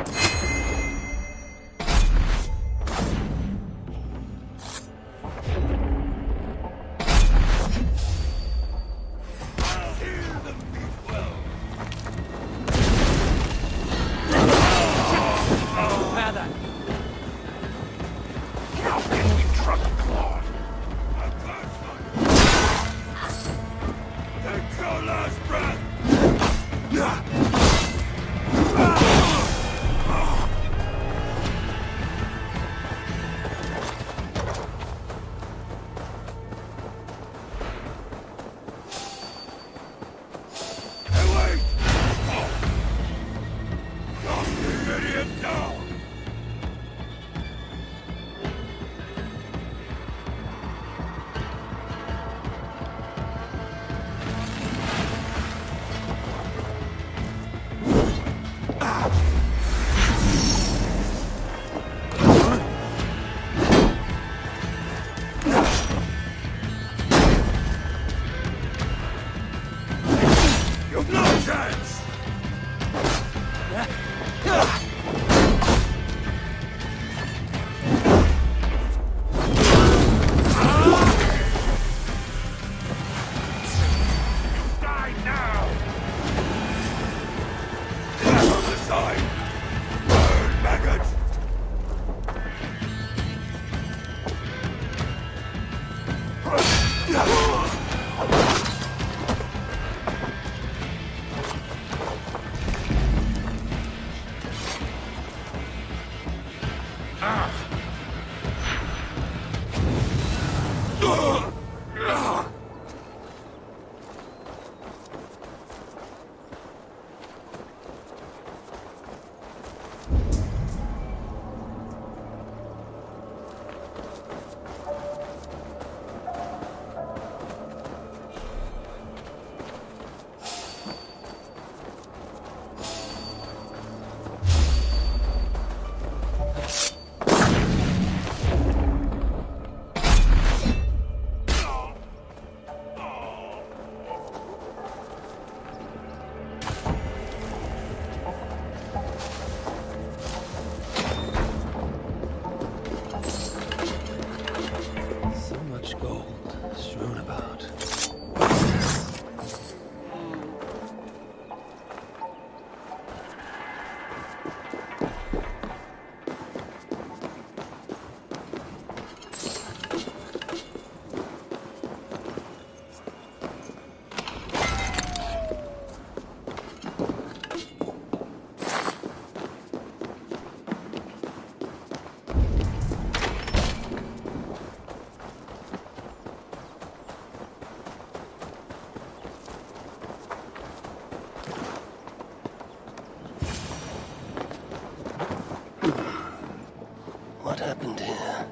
What happened here?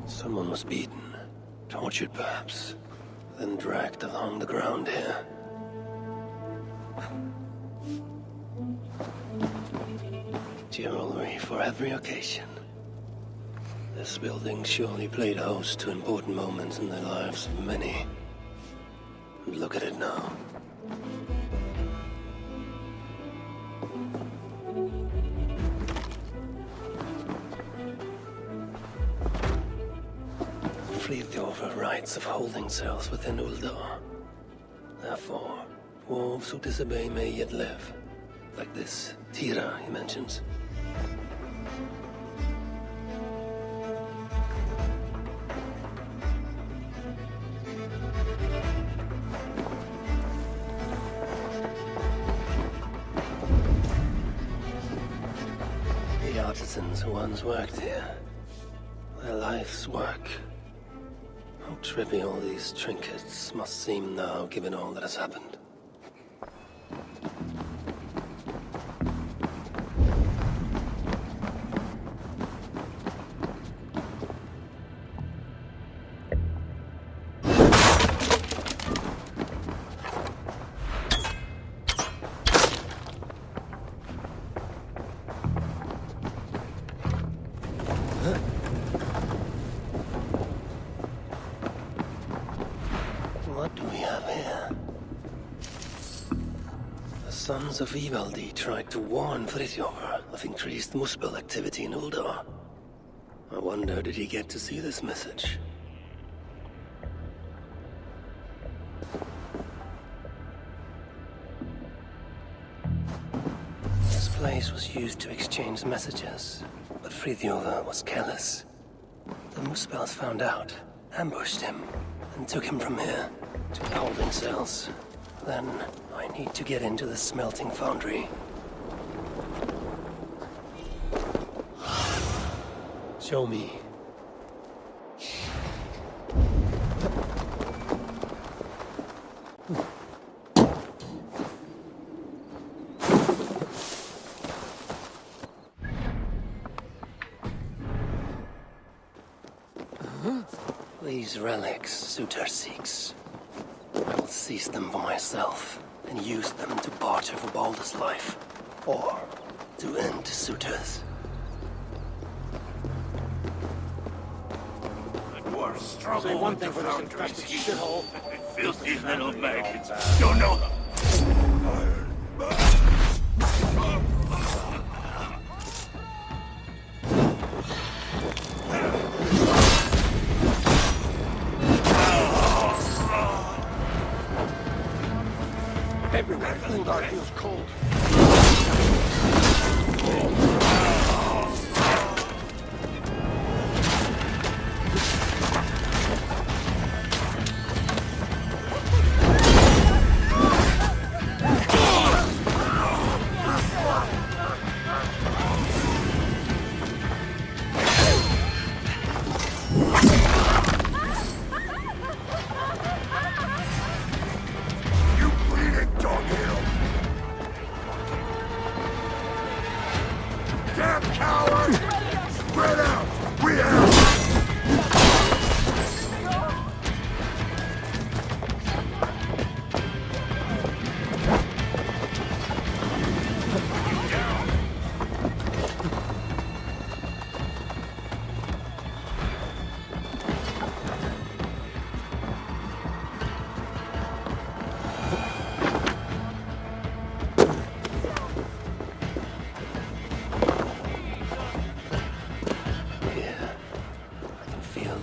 Someone was beaten, tortured perhaps, then dragged along the ground here. Jewelry for every occasion. This building surely played host to important moments in the lives of many. And look at it now. Fleet over rights of holding cells within Uldar. Therefore, wolves who disobey may yet live. Like this Tira he mentions. The artisans who once worked here. Their life's work. How trivial these trinkets must seem now, given all that has happened. Sons of Ivaldi tried to warn Fritjofer of increased Muspel activity in Uldar. I wonder, did he get to see this message? This place was used to exchange messages, but Fritjofer was careless. The Muspels found out, ambushed him, and took him from here to the holding cells. Then I need to get into the smelting foundry. Show me. These relics Suter seeks. I will seize them for myself and use them to barter for Baldur's life, or to end Suter's. Say one thing for this infested shithole. Filthy little maggots. Don't know. Everywhere Uldar feels cold.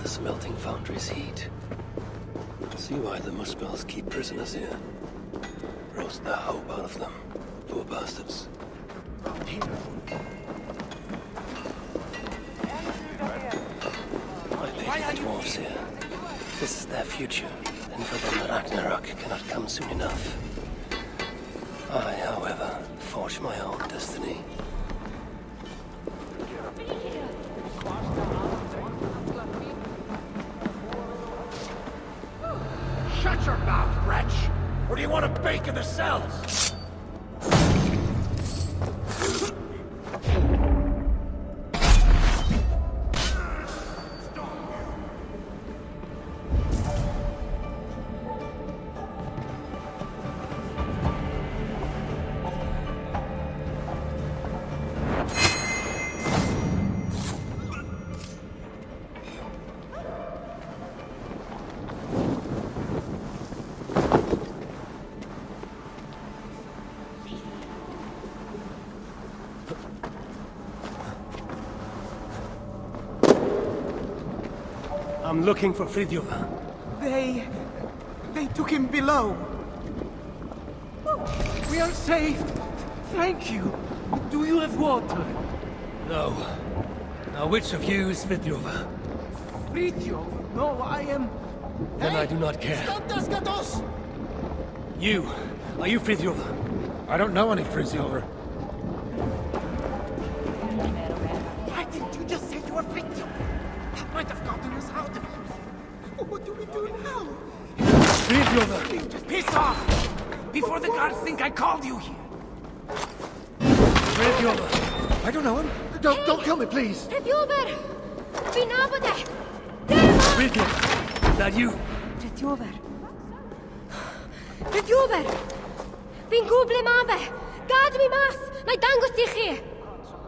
Smelting foundry's heat. I see why the Muspels keep prisoners here. Roast the hope out of them. Poor bastards. I pity the dwarves here. If this is their future, then for them the Ragnarok cannot come soon enough. I, however, forge my own destiny. Shut your mouth, wretch! Or do you want to bake in the cells? I'm looking for Fritjofer. They took him below. We are saved. Thank you. Do you have water? No. Now which of you is Fritjofer? Fritjof? No, I am... Then I do not care. You! Are you Fritjofer? I don't know any Fritjofer. Why didn't you just say you were Fritjof? That might have gotten us out of here. What do we do now? Fritjofer! Just piss off! Before the guards think I called you here. Fritjofer! I don't know him. Don't kill me, please! Fritjofer! Vinabode! Fritjofer! Is that you? Fritjofer! Fritjofer! Vin guble mave! Gad mi mas! Nai dangos dich hier!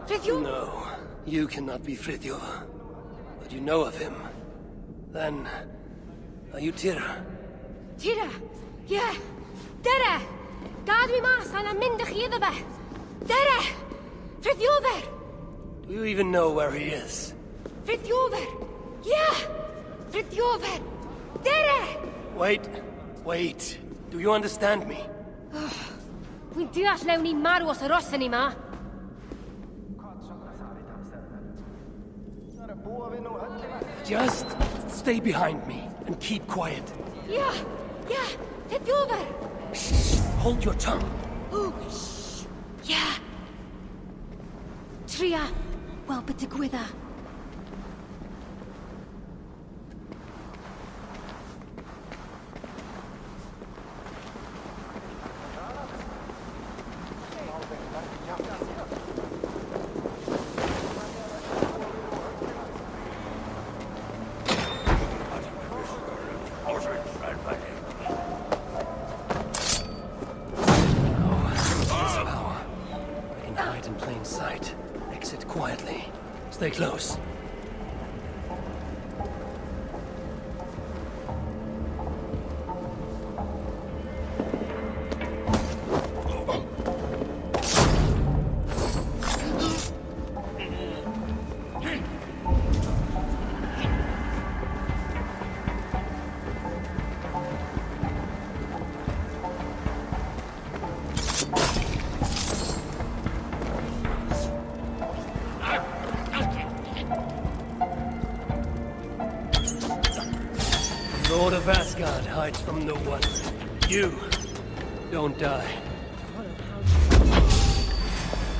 Fritjofer! No, you cannot be Fritjofer. But you know of him. Then, are you Tira? Tira! Yeah! Dere! Gad fi mas, a'n am mynd â chi iddo fe. Dere! Frithiofer! Do you even know where he is? Frithiofer! Yeah! Frithiofer! Dere! Wait. Do you understand me? Wy'n deall lewn ni marw os yr osen ni ma. Just stay behind me and keep quiet. Yeah! Frithiofer! Shh! Hold your tongue. Ooh, shh! Yeah! Tria, wel beth digwydda. Stay close. Lord of Asgard hides from no one. You don't die.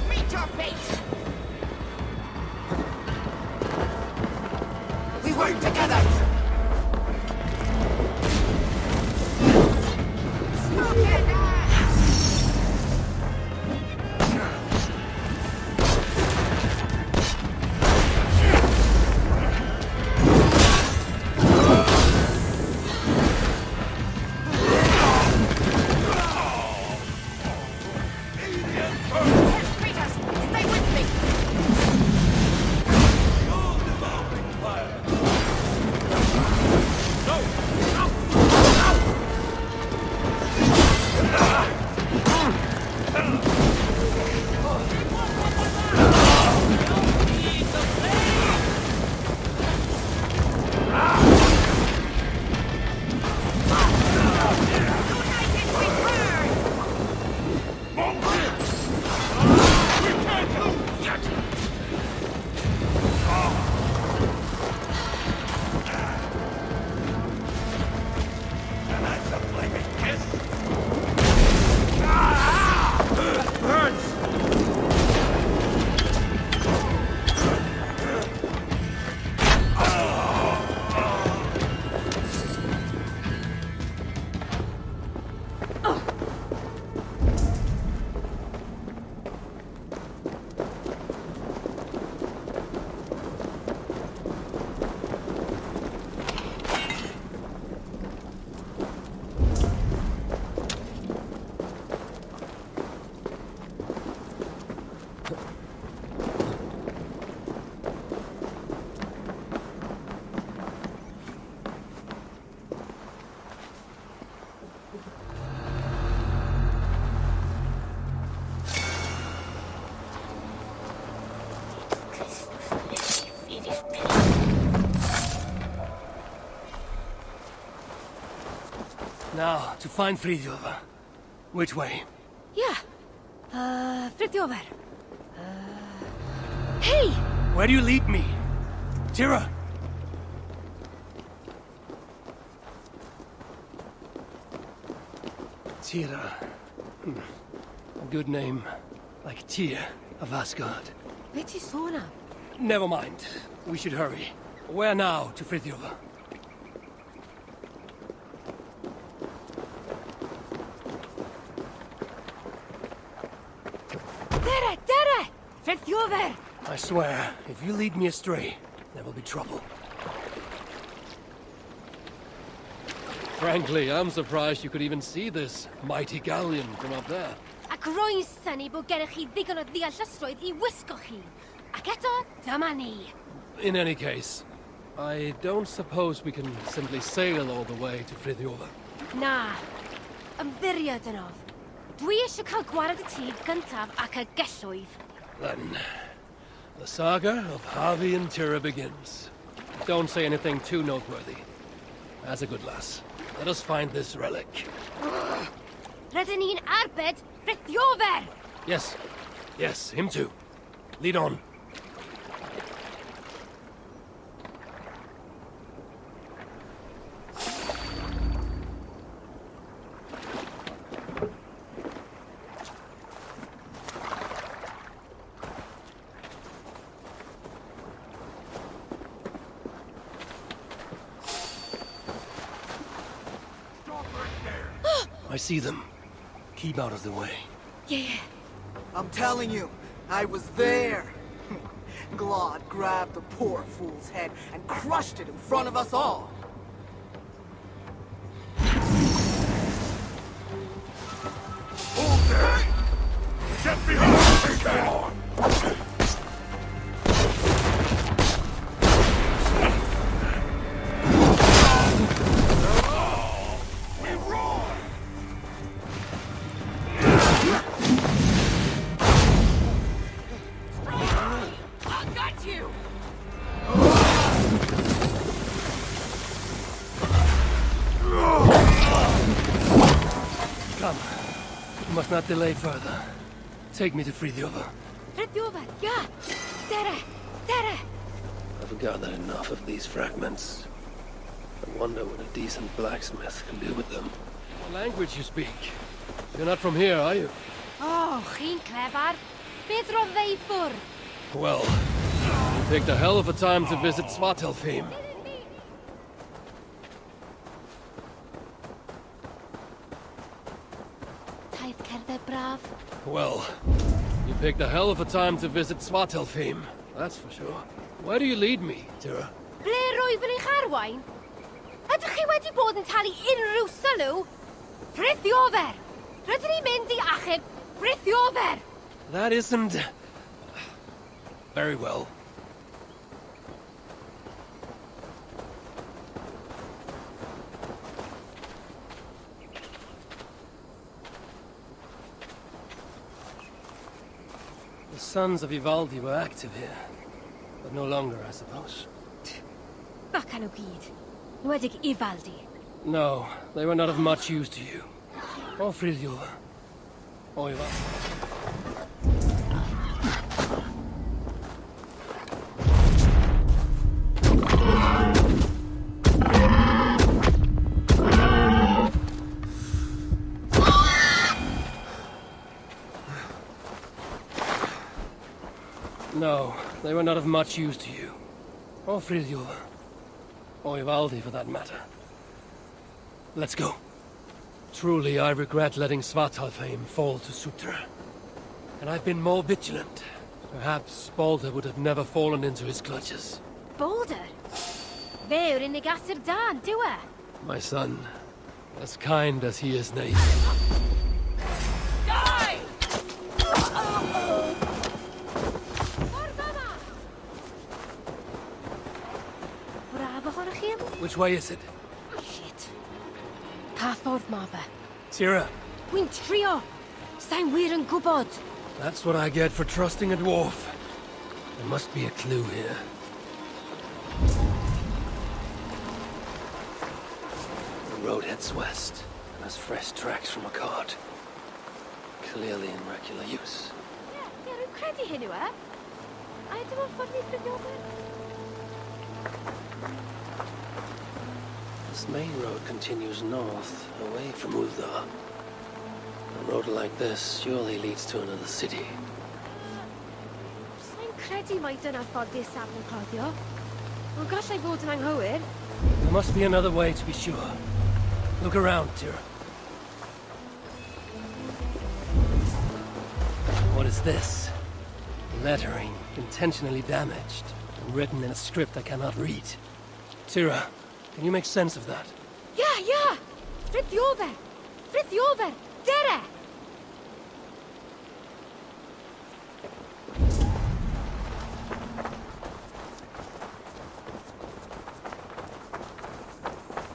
Meet your fate! We work together! Now, to find Frithiofer. Which way? Yeah. Frithiofer. Hey! Where do you lead me? Tira! Tira. A good name. Like Tyr of Asgard. Beth i sôn am? Never mind. We should hurry. Where now to Frithiofer? Dere! Frithiofer! I swear, if you lead me astray, there will be trouble. Frankly, I'm surprised you could even see this mighty galleon from up there. Ac rwy'n syni bod gennych chi ddigon o ddeallusrwydd I wisgo chi. Ac eto, dyma ni. In any case, I don't suppose we can simply sail all the way to Frithiofer. Na. Ymddiried yn of. Dwi eisiau cael gwared y tŷ gyntaf ac y gelwydd. Then, the saga of Harvey and Tira begins. Don't say anything too noteworthy. That's a good lass. Let us find this relic. Rydyn ni'n arbed Frithiofer! Yes. Yes, him too. Lead on. I see them. Keep out of the way. Yeah. I'm telling you, I was there. Glod grabbed the poor fool's head and crushed it in front of us all. Get behind me, I got you! Come. We must not delay further. Take me to Frithiofer. Frithiofer, yeah! Dere! Dere! I've gathered enough of these fragments. I wonder what a decent blacksmith can do with them. What language you speak? You're not from here, are you? Oh, chi'n clever. Beth roedd fe I ffwrdd? Well, you picked a hell of a time to visit Svartalfheim. Taith cerdded braf. Well, you picked a hell of a time to visit Svartalfheim. That's for sure. Where do you lead me, Tira? Ble roedd yn eich arwain? Ydych chi wedi bod yn talu unrhyw sylw? Frithiofer! Rydyn ni'n mynd I achub Frithiofer! That isn't... very well. The sons of Ivaldi were active here, but no longer, I suppose. Bacan o gyd. Nwedig Ivaldi. No, they were not of much use to you. Or Frithiofer. Or Ivaldi. No, they were not of much use to you. Or Frithiofer. Or Ivaldi, for that matter. Let's go. Truly, I regret letting Svartalfheim fall to Sutra. And I've been more vigilant. Perhaps Balder would have never fallen into his clutches. Balder? Fe yw'r unig asur da, yn dyw e? My son, as kind as he is naive. Die! Braf ohonoch chi? Which way is it? Shit. Pa ffordd ma fe? Tira, Dwi'n trio. Sa'n wir yn gwybod. that's what I get for trusting a dwarf. There must be a clue here. The road heads west, and has fresh tracks from a cart. Clearly in regular use. Ie, rwy'n credu hyn yw e. A ydym yn ffordd I Frithiofer? This main road continues north, away from Uldar. A road like this surely leads to another city. Sa'n credu mai dyna ffordd i'r safon cloddio. Ond gallai fod yn anghywir. There must be another way to be sure. Look around, Tira. What is this? Lettering, intentionally damaged, and written in a script I cannot read. Tira, can you make sense of that? Yeah! Frithiofer! Frithiofer! Dere!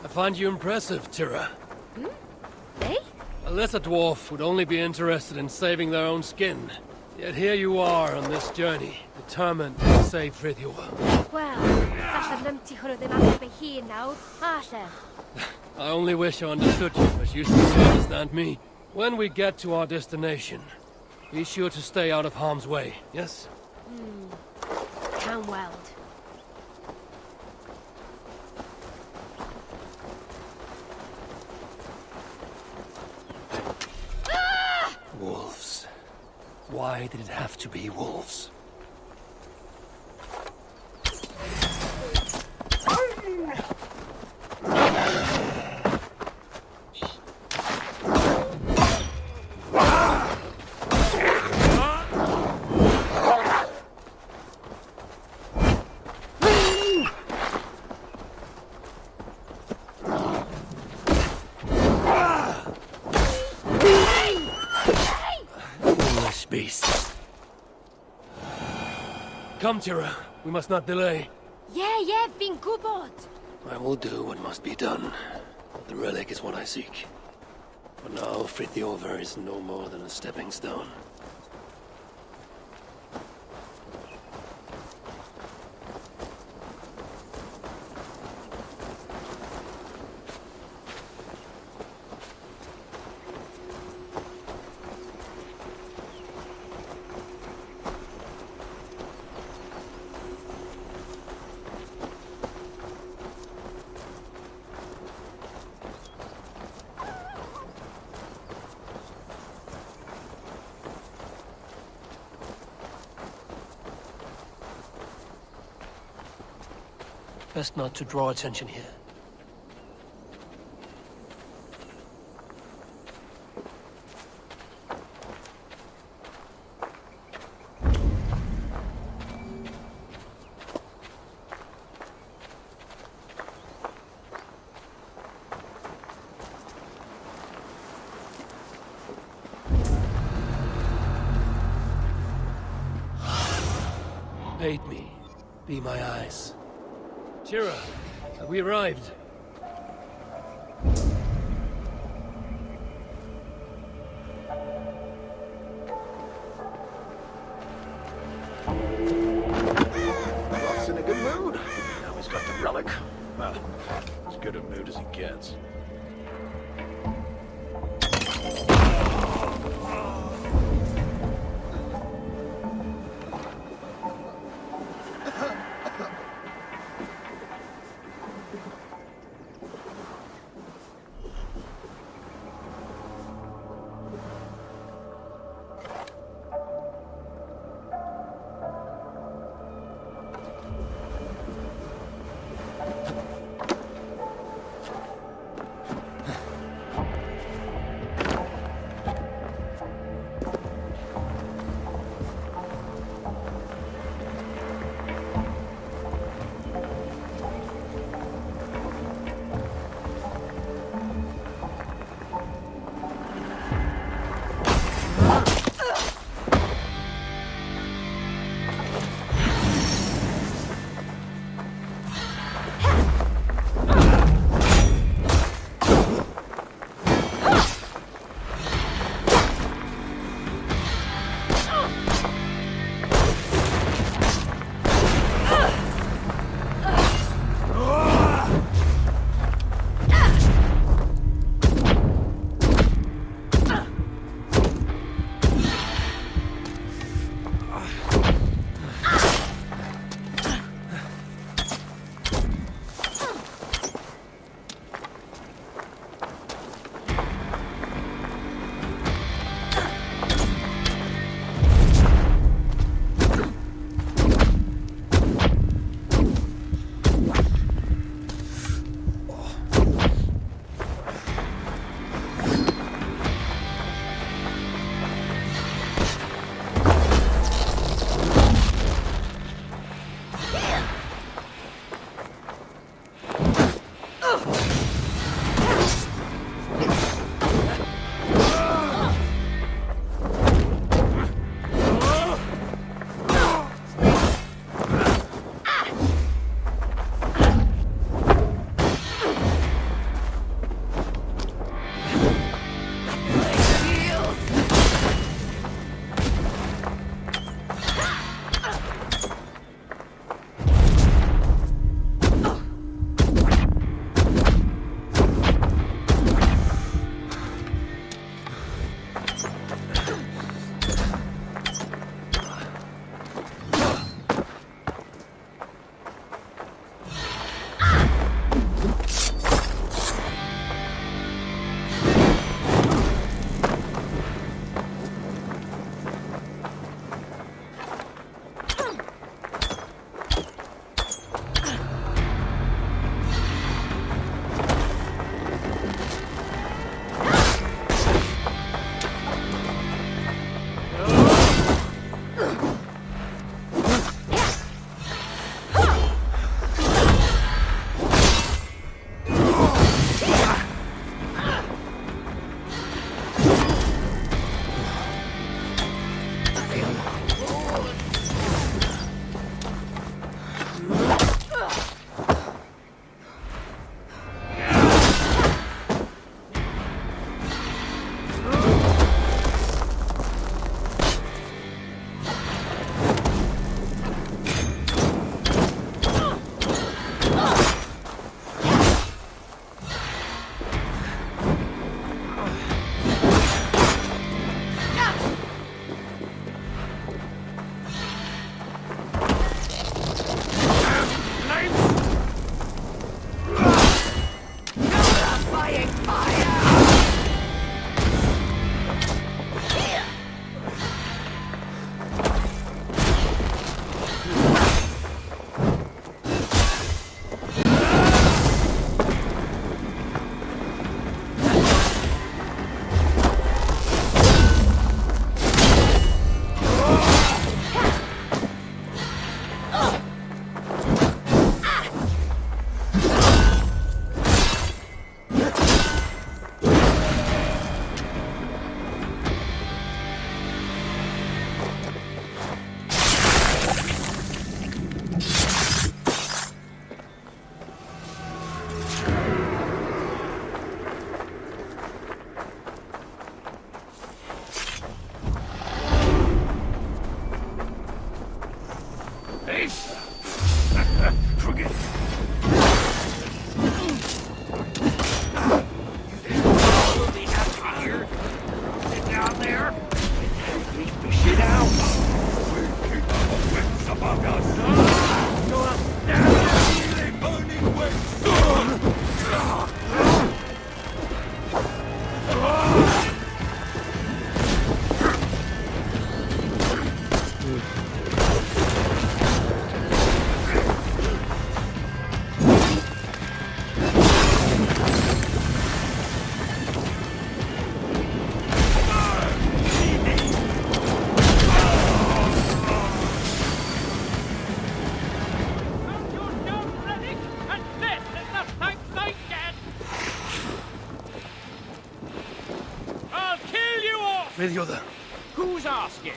I find you impressive, Tira. Hey? A A lesser dwarf would only be interested in saving their own skin. Yet here you are on this journey, determined to save Frithior. Well, falle numpty hwnnw ddim ateb ei hun nawr, falle. I only wish I understood you as you seem to understand me. When we get to our destination, be sure to stay out of harm's way, yes? Can weld. Wolves. Why did it have to be wolves? Beasts. Come, Tira. We must not delay. Yeah, fi'n gwybod. I will do what must be done. The relic is what I seek. For now, Frithiover is no more than a stepping stone. Best not to draw attention here. Aid me. Be my eyes. Tira, have we arrived? Roth's in a good mood. Now he's got the relic. Well, as good a mood as he gets. With you there. Who's asking?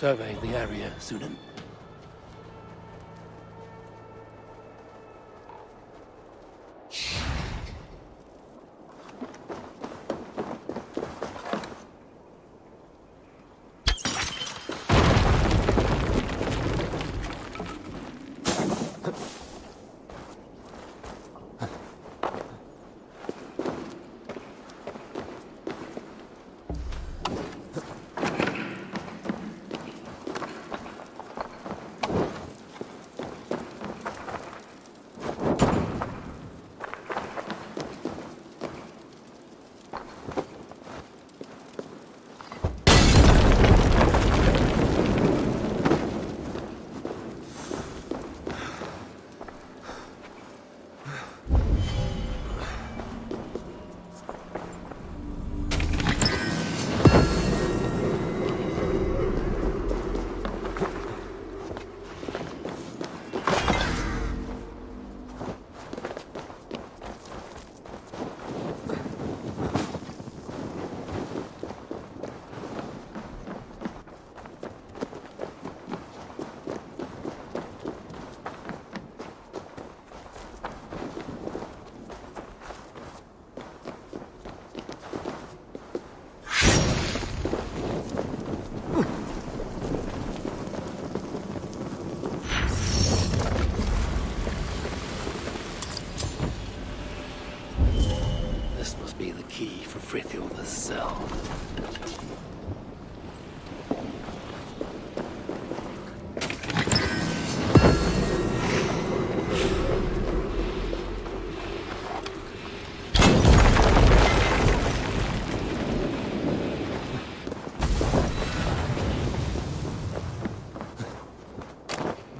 Survey the area, Sunan.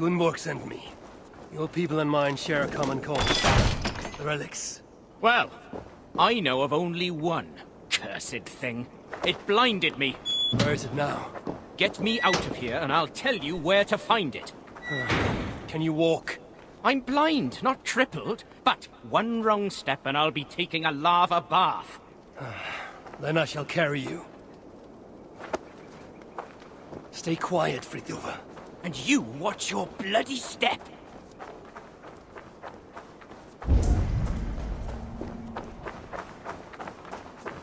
Gunborg sent me. Your people and mine share a common cause. The relics. Well, I know of only one. Cursed thing. It blinded me. Where is it now? Get me out of here and I'll tell you where to find it. Can you walk? I'm blind, not crippled. But one wrong step and I'll be taking a lava bath. Then I shall carry you. Stay quiet, Fridtjof. And you watch your bloody step.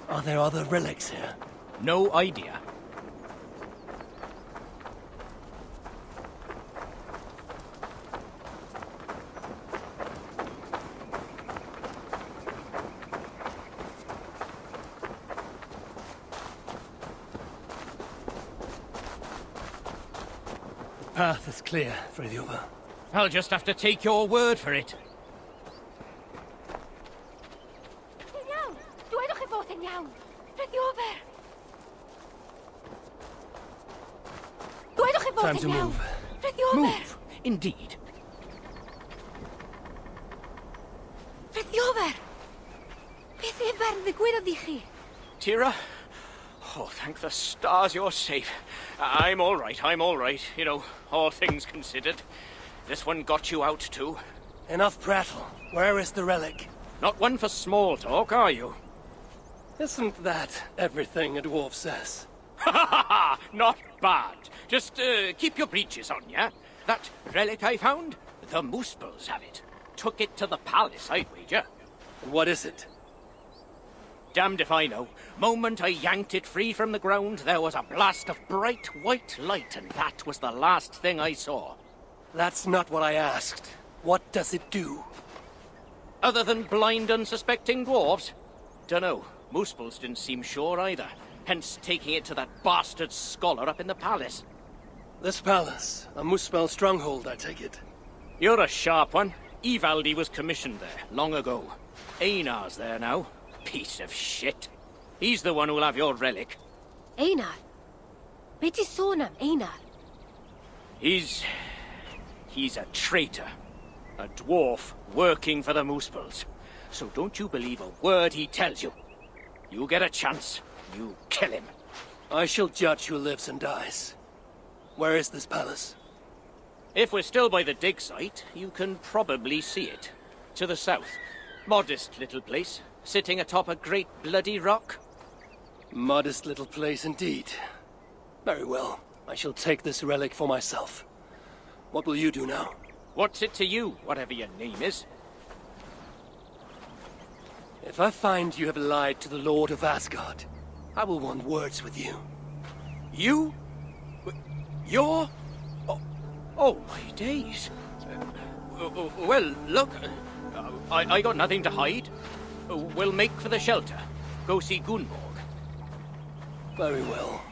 Are there other relics here? No idea. The path is clear, Fridtjof. I'll just have to take your word for it. Yn iawn! Dwedwch chi fod yn iawn! Fridtjof! Dwedwch chi fod Time to yn iawn! move. Fridtjof! Move, indeed. Fridtjof! Beth efer yn ddigwyddodd i chi? Tira? Oh, thank the stars you're safe. I'm all right. You know, all things considered. This one got you out too. Enough prattle. Where is the relic? Not one for small talk, are you? Isn't that everything a dwarf says? Ha ha ha! Not bad. Just keep your breeches on, yeah? That relic I found? The Moospels have it. Took it to the palace, I'd wager. And what is it? Damned if I know. Moment I yanked it free from the ground, there was a blast of bright white light, and that was the last thing I saw. That's not what I asked. What does it do? Other than blind, unsuspecting dwarves? Dunno. Moospels didn't seem sure either. Hence taking it to that bastard scholar up in the palace. This palace, a Muspel stronghold, I take it. You're a sharp one. Ivaldi was commissioned there, long ago. Einar's there now. Piece of shit. He's the one who'll have your relic. Einar? Be ti sôn am Einar? He's a traitor. A dwarf working for the Moospels. So don't you believe a word he tells you. You get a chance, you kill him. I shall judge who lives and dies. Where is this palace? If we're still by the dig site, you can probably see it. To the south. Modest little place, sitting atop a great bloody rock. Modest little place indeed. Very well. I shall take this relic for myself. What will you do now? What's it to you, whatever your name is? If I find you have lied to the Lord of Asgard, I will want words with you. You? You're? Oh my days. Well, look, I got nothing to hide. We'll make for the shelter. Go see Gunborg. Very well.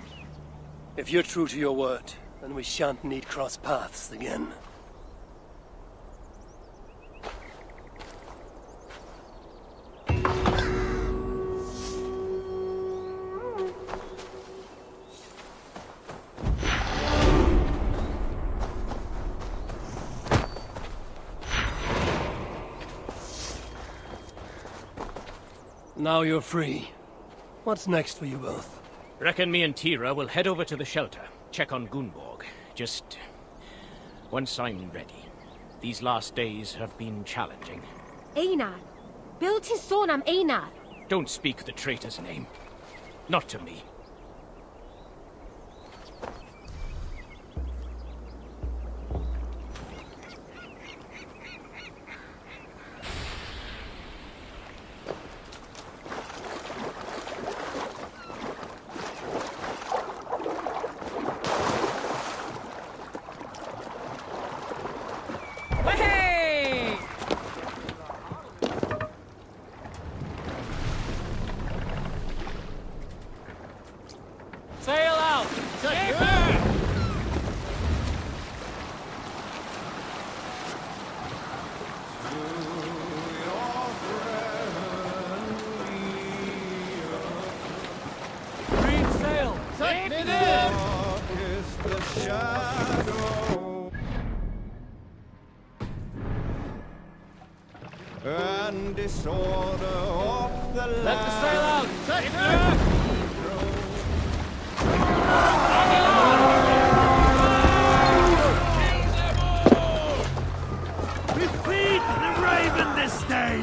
If you're true to your word, then we shan't need cross paths again. Now you're free. What's next for you both? Reckon me and Tira will head over to the shelter, check on Gunborg. Just once I'm ready. These last days have been challenging. Einar? Bil ti'n sôn am Einar? Don't speak the traitor's name. Not to me. Sail out! Green sail! Set me there! and disorder off the land. Let the sail out! Set her! We feed the raven this day!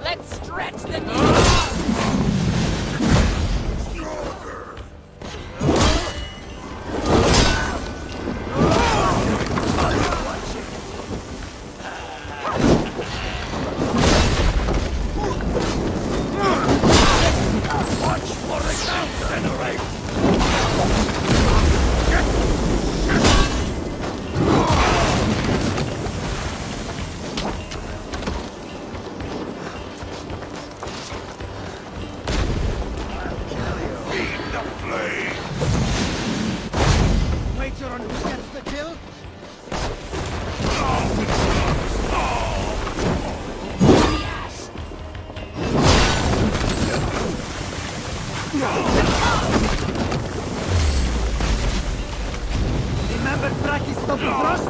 Let's stretch the knee! Wager on who gets the kill? Remember Bracky's double thrust?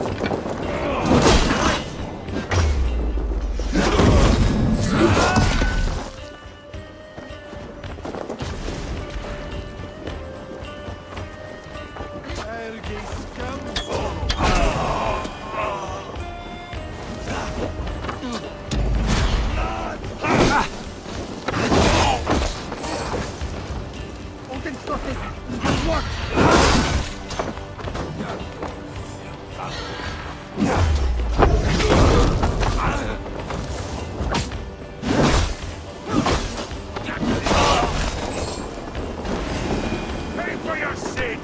Pay for your sin!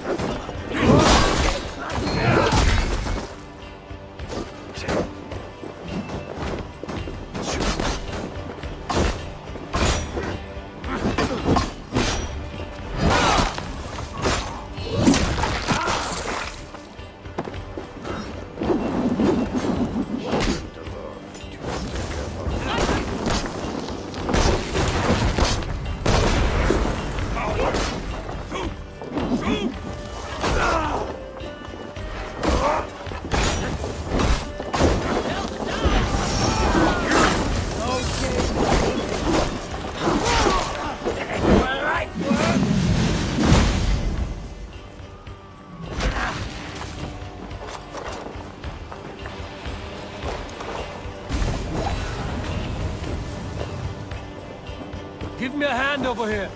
Give me a hand over here.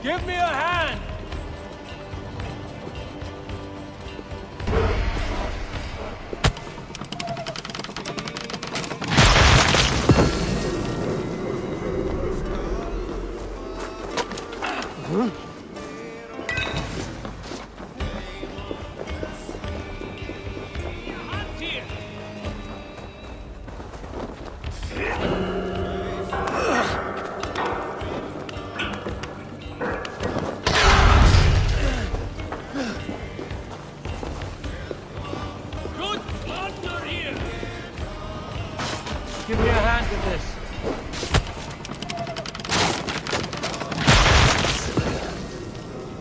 Give me a hand! Give me a hand with this.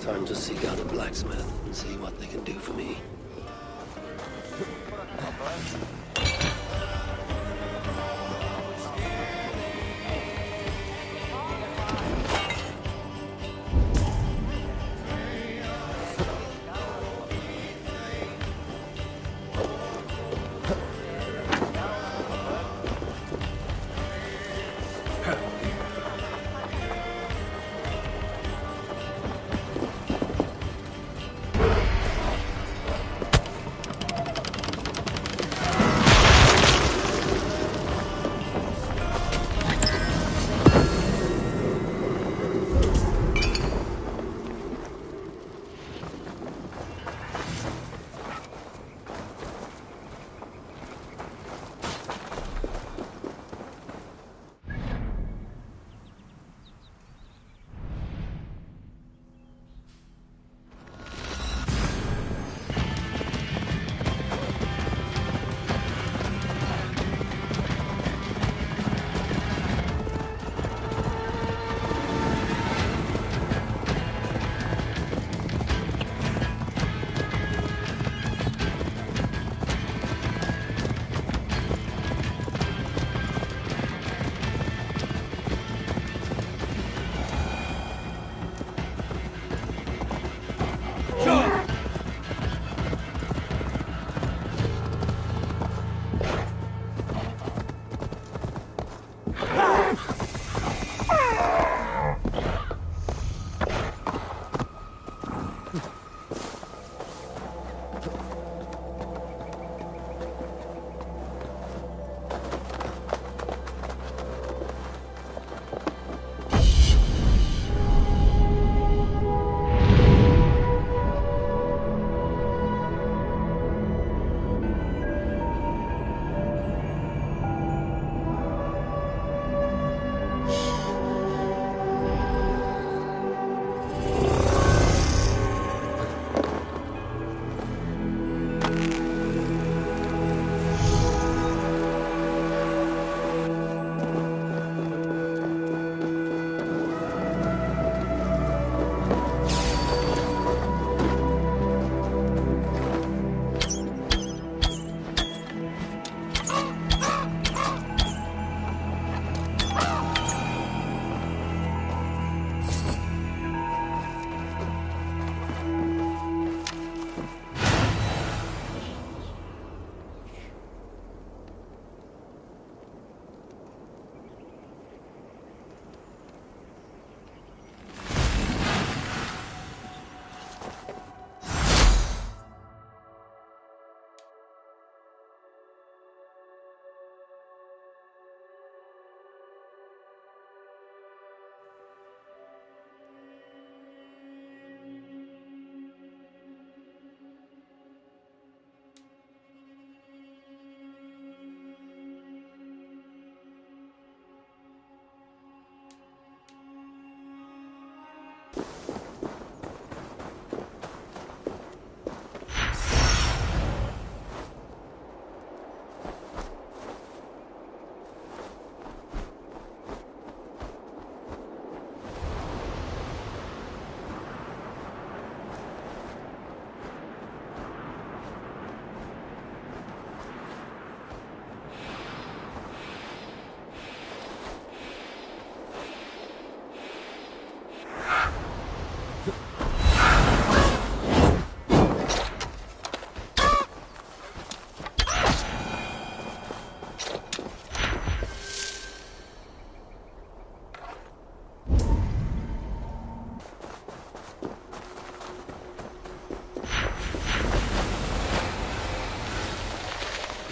Time to seek out a blacksmith and see what they can do for me.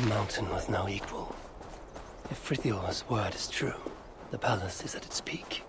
mountain with no equal. If Frithio's word is true, the palace is at its peak.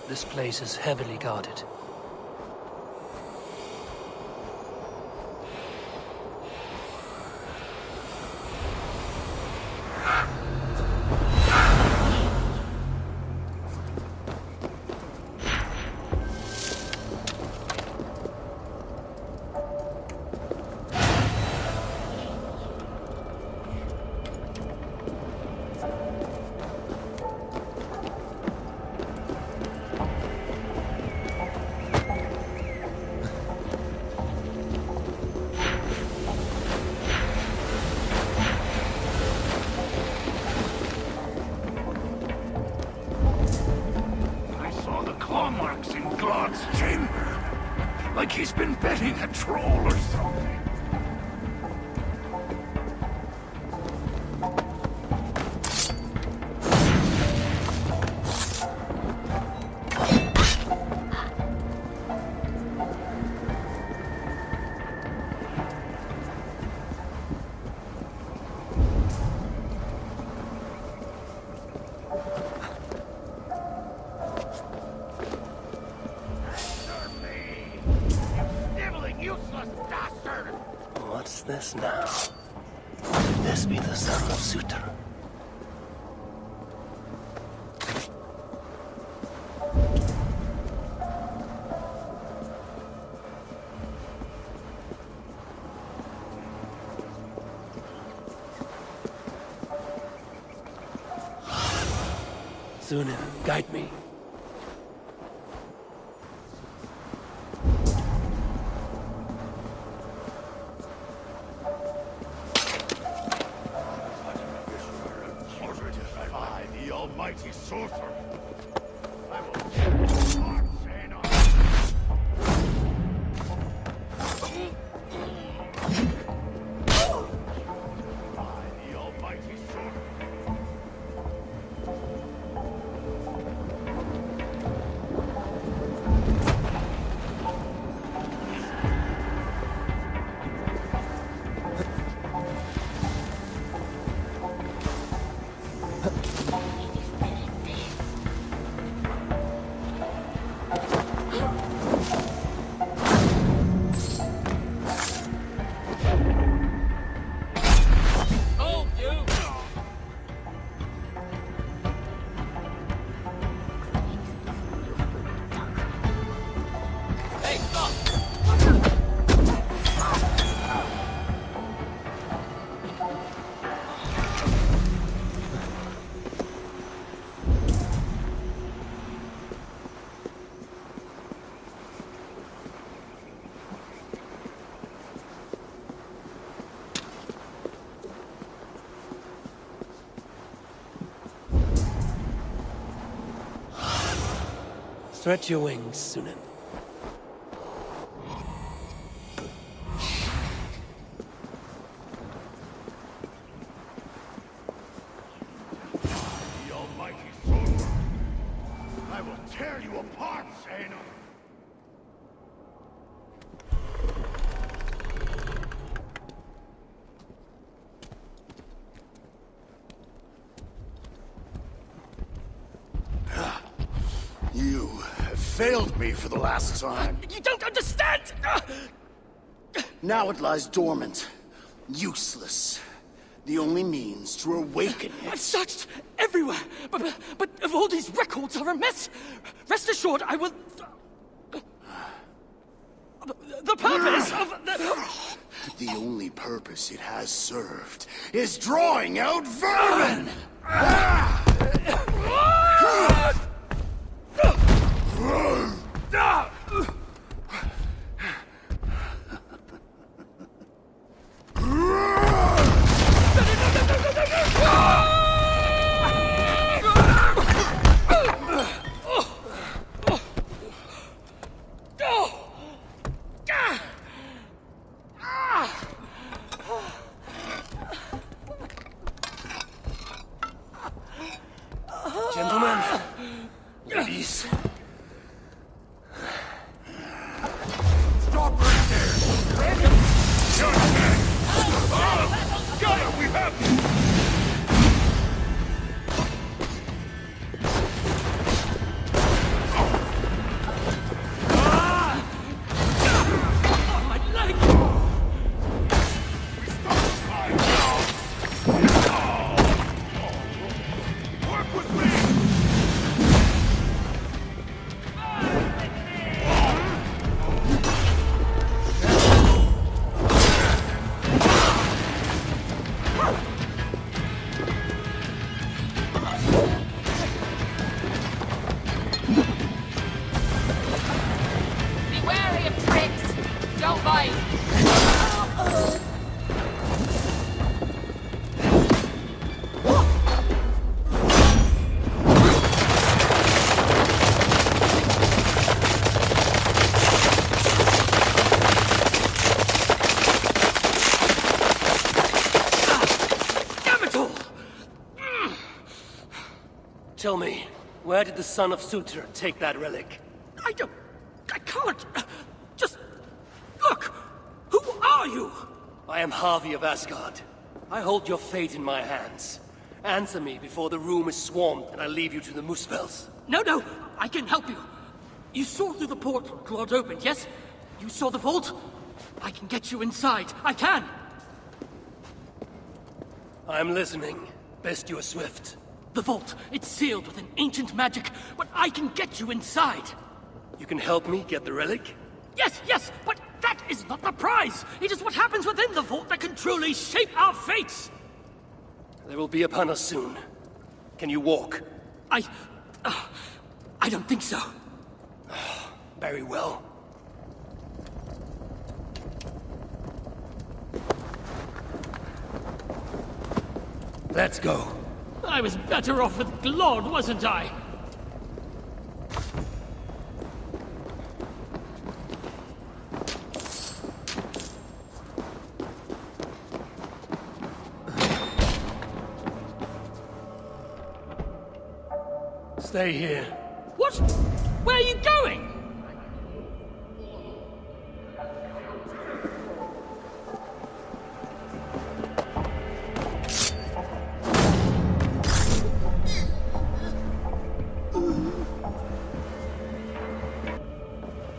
This place is heavily guarded. Like he's been betting a troll or something. What's this now? Could this be the son of Suter? Sunan, guide me. The almighty sorcerer. I will the almighty sorcerer. Stretch your wings, Sunan. The almighty sorcerer. I will tear you apart, Zaina. You have failed me for the last time. You don't understand! Now it lies dormant, useless. The only means to awaken it. I've searched everywhere, but all these records are a mess. Rest assured, I will... The purpose of the... The only purpose it has served is drawing out vermin! Tell me, where did the son of Sutur take that relic? I can't. Just look. Who are you? I am Harvey of Asgard. I hold your fate in my hands. Answer me before the room is swarmed and I leave you to the Muspels. No, I can help you. You saw through the portal Claude opened, yes? You saw the vault? I can get you inside. I can. I'm listening. Best you are swift. The vault, it's sealed with an ancient magic, but I can get you inside. You can help me get the relic? Yes, but that is not the prize. It is what happens within the vault that can truly shape our fates. They will be upon us soon. Can you walk? I don't think so. Very well. Let's go. I was better off with Claude, wasn't I? Stay here. What? Where are you going?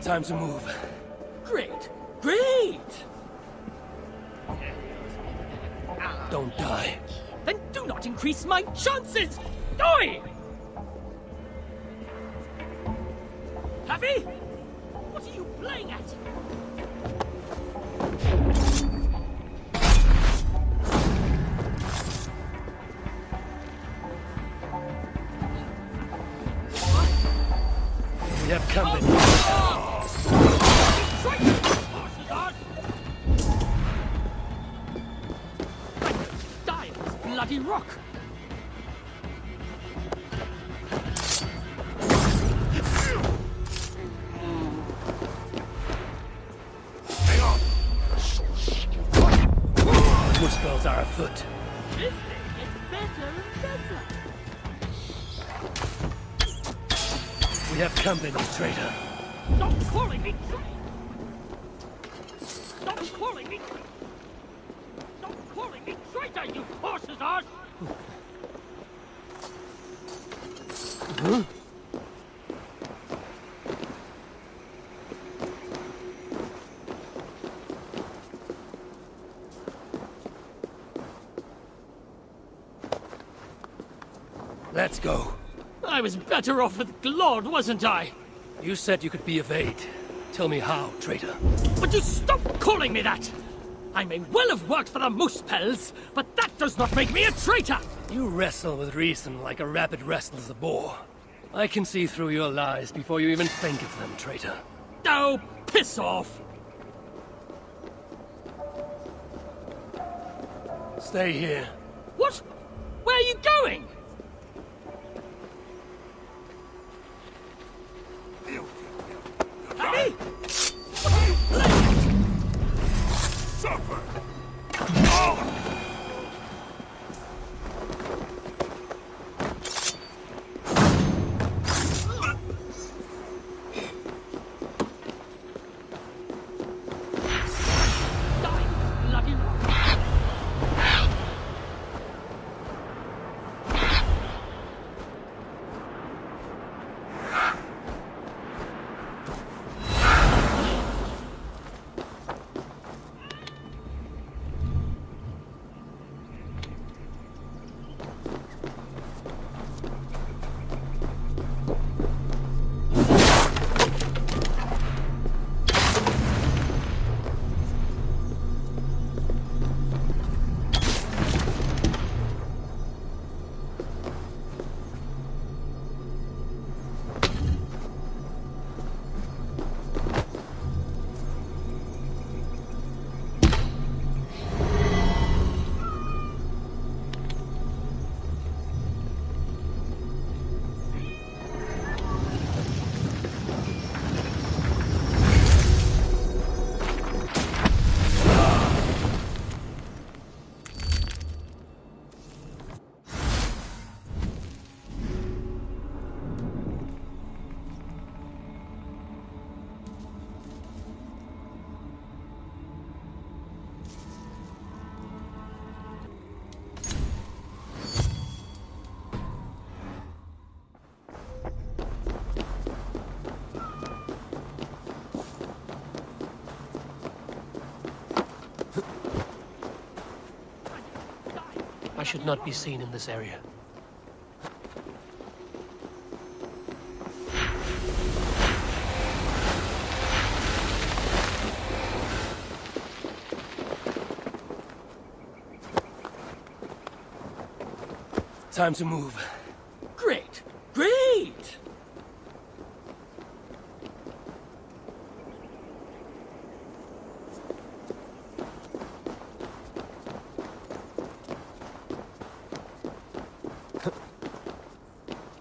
Time to move. Great! Don't die. Then do not increase my chances! Die! Happy? What are you playing at? We have company. Die on this bloody rock! Muspels are afoot. This thing gets better and better. We have company, traitor. Stop calling me traitor! Stop calling me traitor! Stop calling me traitor, you horse's ass! Huh? Let's go. I was better off with Claude, wasn't I? You said you could be of aid. Tell me how, traitor. Would you stop calling me that? I may well have worked for the Muspels, but that does not make me a traitor! You wrestle with reason like a rabbit wrestles a boar. I can see through your lies before you even think of them, traitor. Oh, piss off! Stay here. What? Where are you going? Hey! Suffer! Bloody I should not be seen in this area. Time to move. Great! Great!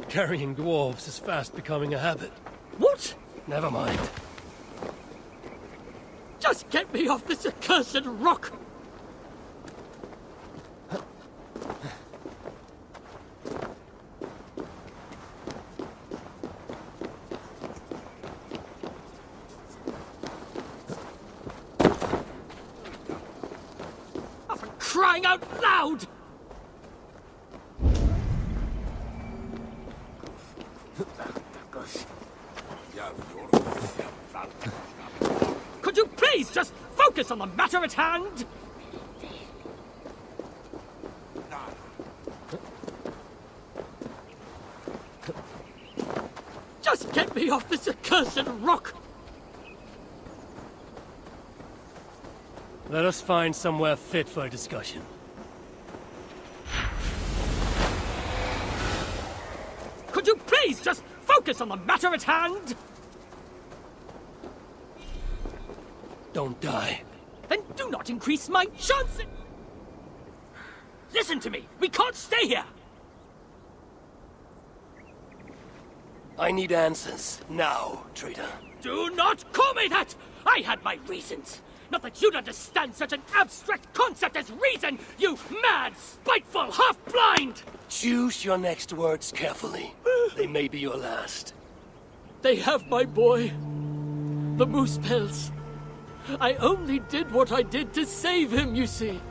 Carrying dwarves is fast becoming a habit. What? Never mind. Just get me off this accursed rock! For crying out loud! Could you please just focus on the matter at hand? Just get me off this accursed rock! Let us find somewhere fit for a discussion. Could you please just focus on the matter at hand? Don't die. Then do not increase my chances! Listen to me! We can't stay here! I need answers. Now, traitor. Do not call me that! I had my reasons! Not that you'd understand such an abstract concept as reason, you mad, spiteful, half-blind! Choose your next words carefully. They may be your last. They have my boy. The moose pelts. I only did what I did to save him, you see.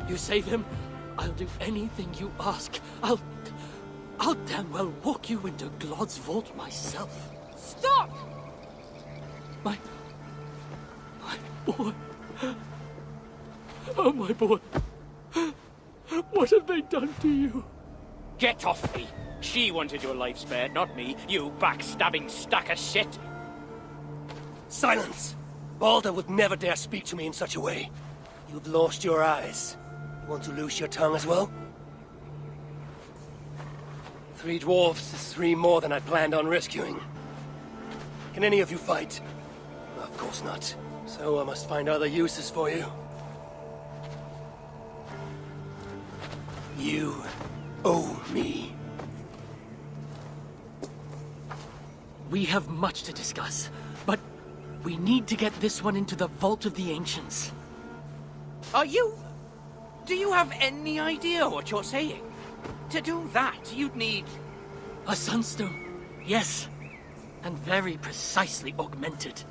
You save him, I'll do anything you ask. I'll damn well walk you into Glod's vault myself. Stop! My boy. Oh, my boy. What have they done to you? Get off me. She wanted your life spared, not me. You backstabbing stack of shit. Silence! Balder would never dare speak to me in such a way. You've lost your eyes. You want to lose your tongue as well? 3 dwarves is 3 more than I planned on rescuing. Can any of you fight? Of course not. So I must find other uses for you. You owe me. We have much to discuss, but we need to get this one into the Vault of the Ancients. Do you have any idea what you're saying? To do that, you'd need... A sunstone, yes. And very precisely augmented.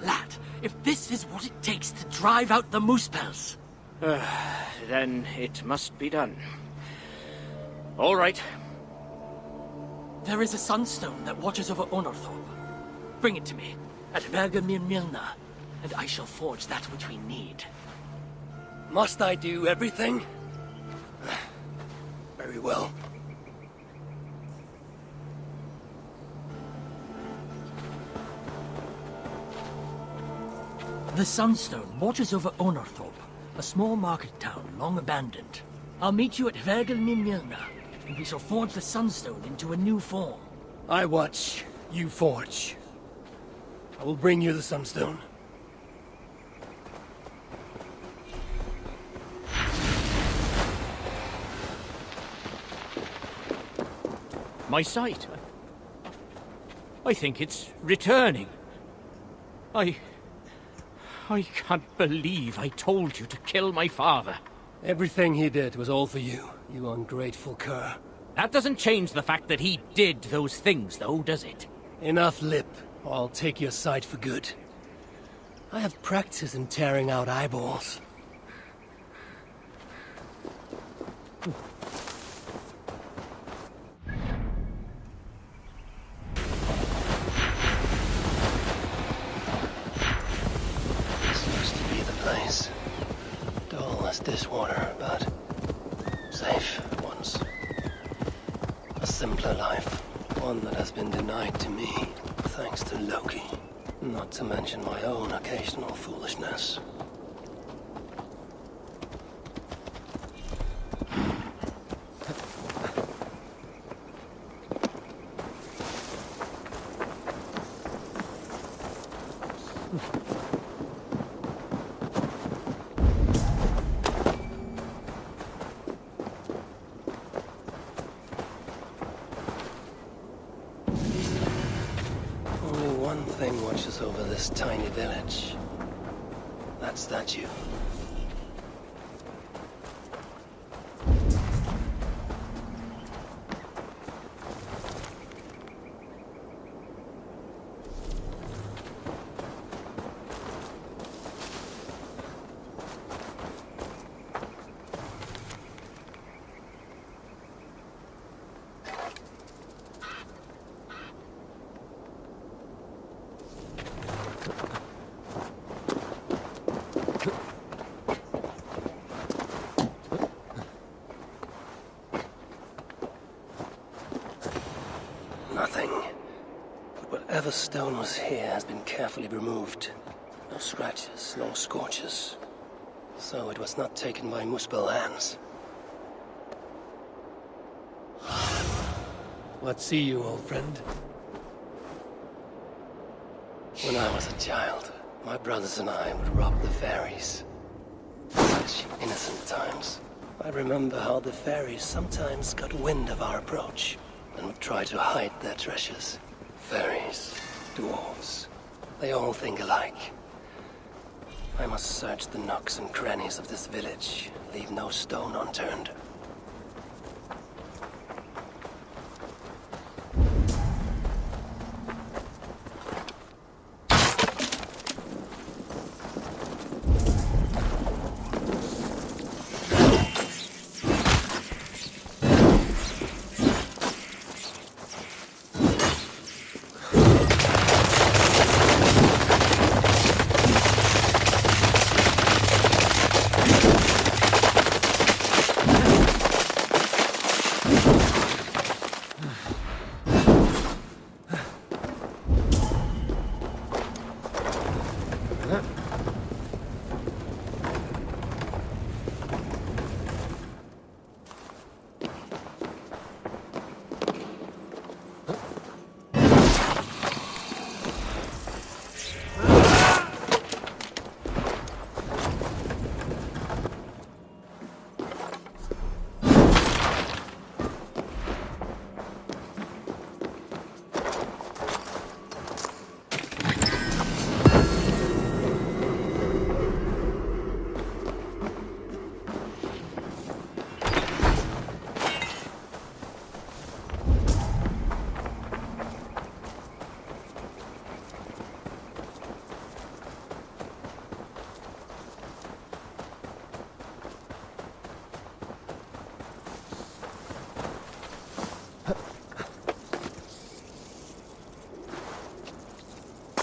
Lad, if this is what it takes to drive out the moose pelts... Then it must be done. All right. There is a sunstone that watches over Onorthorpe. Bring it to me, at Vergamir Milna, and I shall forge that which we need. Must I do everything? Very well. The sunstone watches over Onorthorpe, a small market town long abandoned. I'll meet you at Vergamir Milna, and we shall forge the sunstone into a new form. I watch, you forge. I will bring you the sunstone. My sight. I think it's returning. I can't believe I told you to kill my father. Everything he did was all for you, you ungrateful cur. That doesn't change the fact that he did those things, though, does it? Enough lip, or I'll take your side for good. I have practice in tearing out eyeballs. This used to be the place. Dull as dishwater, but safe ones. A simpler life, one that has been denied to me, thanks to Loki. Not to mention my own occasional foolishness. Only one thing watches over this tiny village. That statue. Nothing. But whatever stone was here has been carefully removed. No scratches, no scorches. So it was not taken by Muspel hands. What see you, old friend? When I was a child, my brothers and I would rob the fairies. Such innocent times. I remember how the fairies sometimes got wind of our approach and would try to hide their treasures. Fairies, dwarves, they all think alike. I must search the nooks and crannies of this village, leave no stone unturned.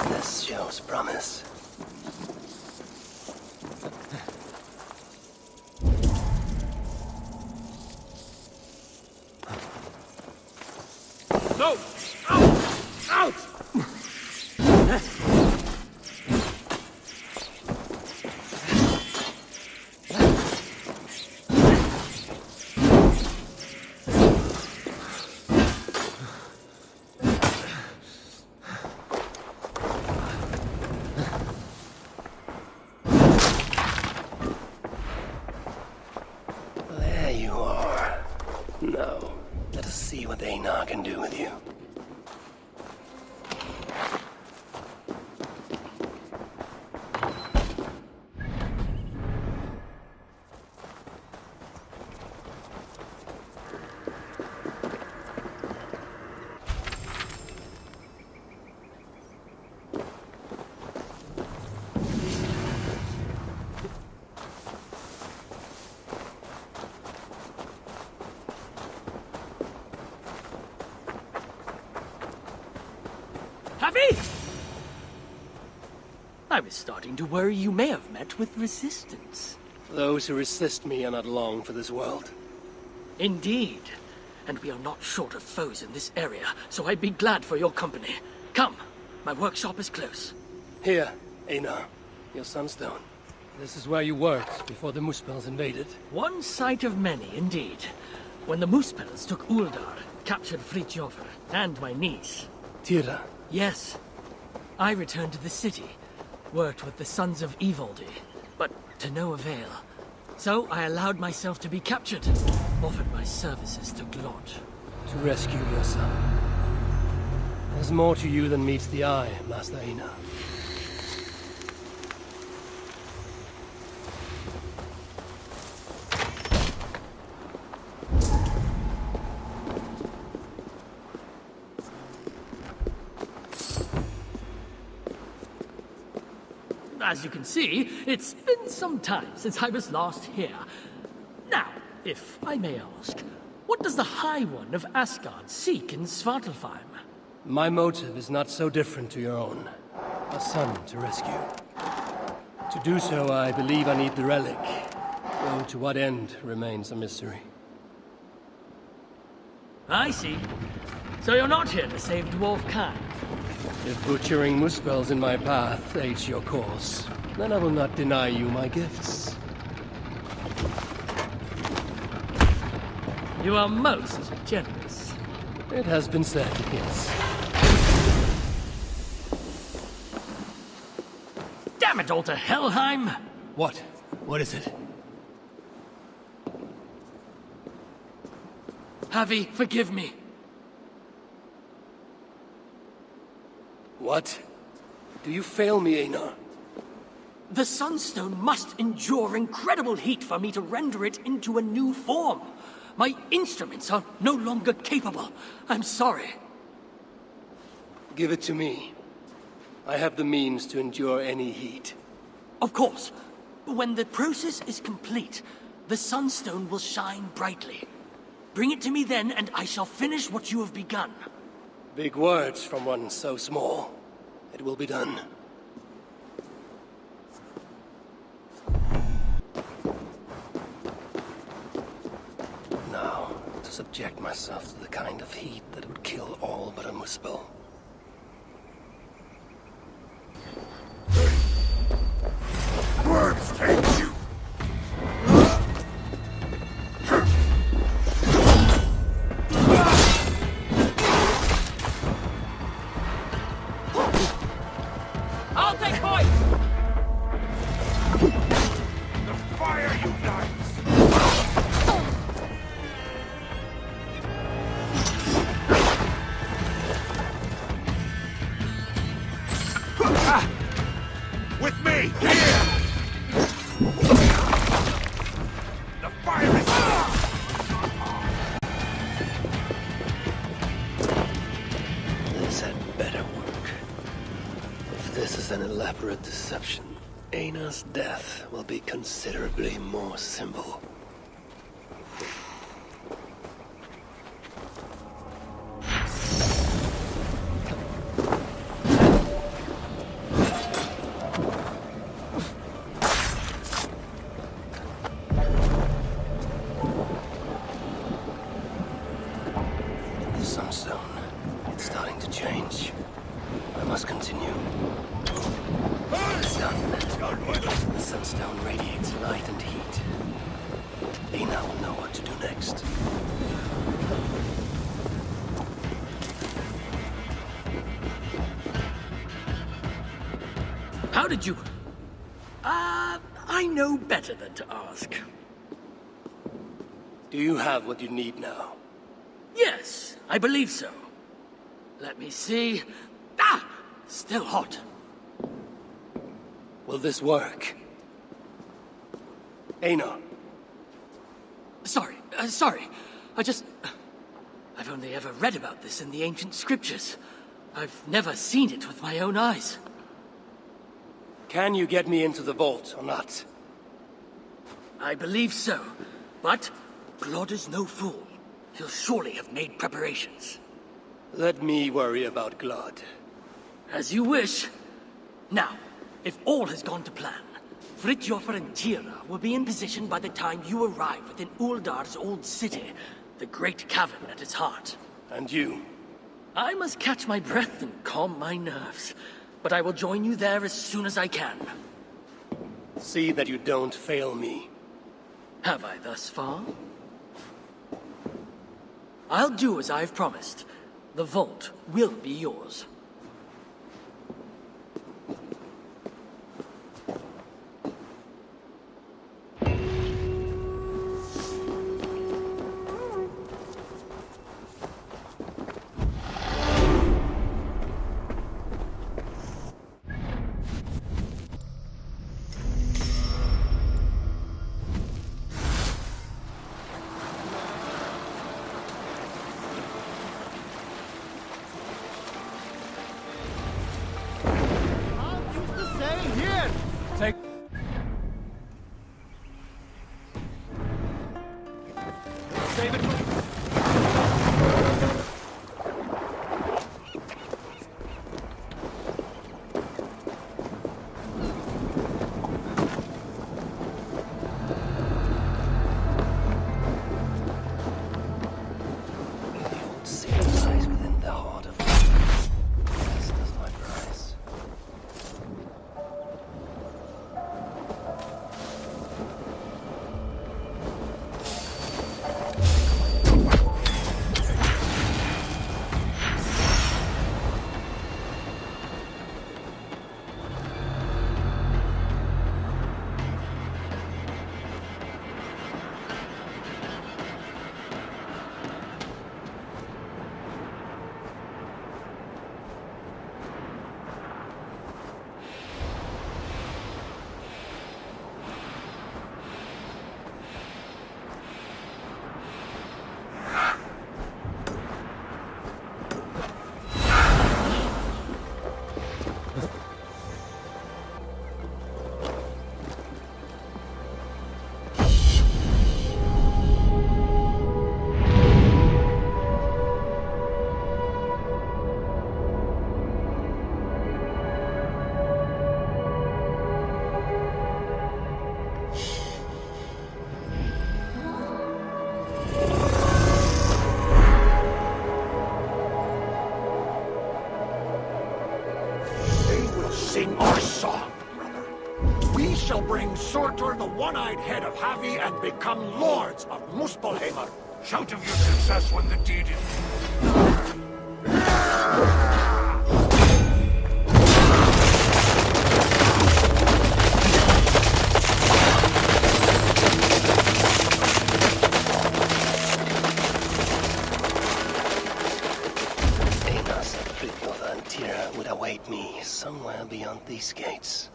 This shows promise. No! Out! Out! There you are. Now, let us see what Einar can do with you. Happy? I was starting to worry you may have met with resistance. Those who resist me are not long for this world. Indeed. And we are not short of foes in this area, so I'd be glad for your company. Come, my workshop is close. Here, Einar, your sunstone. This is where you worked before the Muspels invaded. One sight of many, indeed. When the Muspels took Uldar, captured Fritjofr, and my niece. Tira? Yes. I returned to the city, worked with the Sons of Evaldi, but to no avail. So I allowed myself to be captured, offered my services to Glod. To rescue your son. There's more to you than meets the eye, Master Einar. As you can see, it's been some time since I was last here. Now, if I may ask, what does the High One of Asgard seek in Svartalfheim? My motive is not so different to your own. A son to rescue. To do so, I believe I need the relic. Though to what end remains a mystery. I see. So you're not here to save dwarf kind. If butchering Muspels in my path aids your cause, then I will not deny you my gifts. You are most generous. It has been said, yes. Damn it all to Helheim! What? What is it? Javi, forgive me. What? Do you fail me, Einar? The Sunstone must endure incredible heat for me to render it into a new form. My instruments are no longer capable. I'm sorry. Give it to me. I have the means to endure any heat. Of course. When the process is complete, the Sunstone will shine brightly. Bring it to me then, and I shall finish what you have begun. Big words from one so small. It will be done. Now, to subject myself to the kind of heat that would kill all but a Muspel. Worms take you! I'll take point! The fire unites! With me! Here! The fire is... This had better work. If this is an elaborate deception, Einar's death will be considerably more simple. The Sunstone. It's starting to change. I must continue. It's done. The Sunstone radiates light and heat. Einar will know what to do next. How did you... I know better than to ask. Do you have what you need now? Yes, I believe so. Let me see. Still hot. Will this work? Einar. Sorry. I've only ever read about this in the ancient scriptures. I've never seen it with my own eyes. Can you get me into the vault or not? I believe so. But Glod is no fool. He'll surely have made preparations. Let me worry about Glod. As you wish. Now, if all has gone to plan, Fritjof and Tira will be in position by the time you arrive within Uldar's old city, the great cavern at its heart. And you? I must catch my breath and calm my nerves, but I will join you there as soon as I can. See that you don't fail me. Have I thus far? I'll do as I've promised. The vault will be yours. Surtur the one-eyed head of Havi and become lords of Muspelheimr. Shout of your success when the deed is... Anos and Fritjof and Tira would await me somewhere beyond these gates.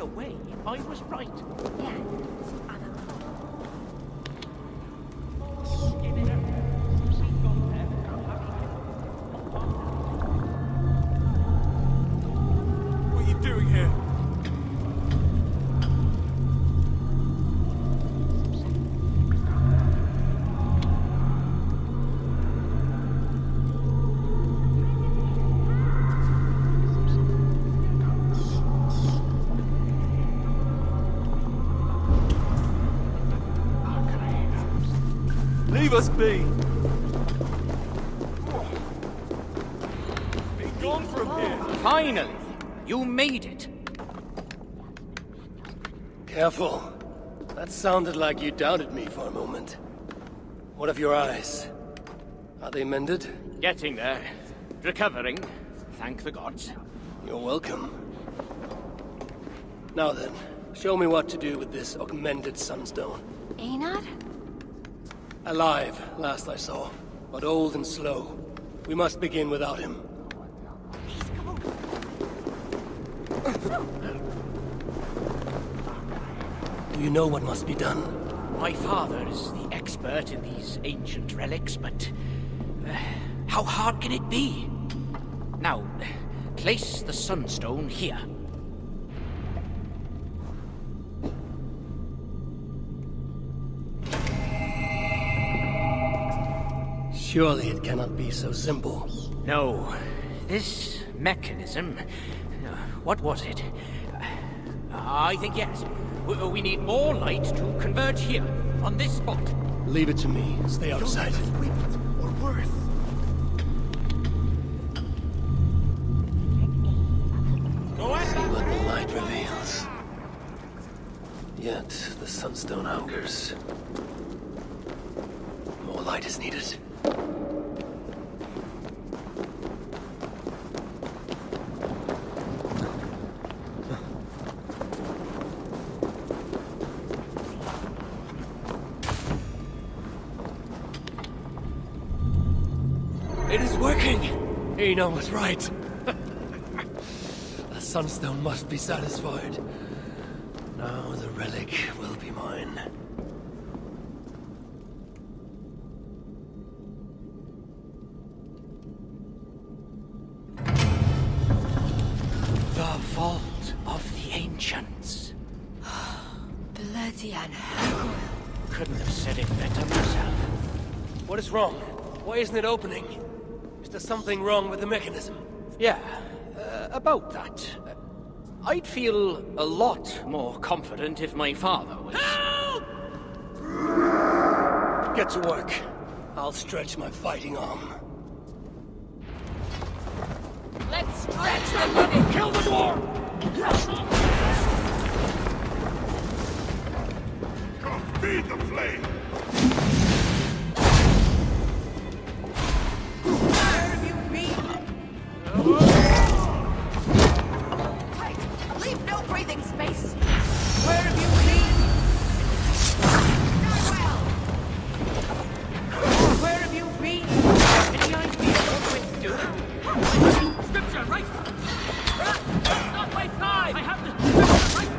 a way, I was right. Yeah. What are you doing here? Leave us be! Be gone from here! Finally! You made it! Careful. That sounded like you doubted me for a moment. What of your eyes? Are they mended? Getting there. Recovering. Thank the gods. You're welcome. Now then, show me what to do with this augmented sunstone. Einad? Alive, last I saw, but old and slow. We must begin without him. Do you know what must be done? My father is the expert in these ancient relics, but... how hard can it be? Now, place the sunstone here. Surely it cannot be so simple. No. This mechanism... what was it? I think yes. We need more light to converge here, on this spot. Leave it to me. Stay out of sight. Or worse. See what the light reveals. Yet, the sunstone hungers. More light is needed. It is working! Eno was right. The sunstone must be satisfied. Now the relic will be mine. The vault of the ancients. Bloody Anhagoil. Couldn't have said it better myself. What is wrong? Why isn't it opening? Is there something wrong with the mechanism? Yeah, about that. I'd feel a lot more confident if my father was... Help! Get to work. I'll stretch my fighting arm. Let's stretch the living! Kill the dwarf! Come feed the flame! Where have you been? Tight! Leave no breathing space! Where have you been? Not well! Where have you been? Any idea what we're doing? Scripture, right? Not my side! I have the scripture, right?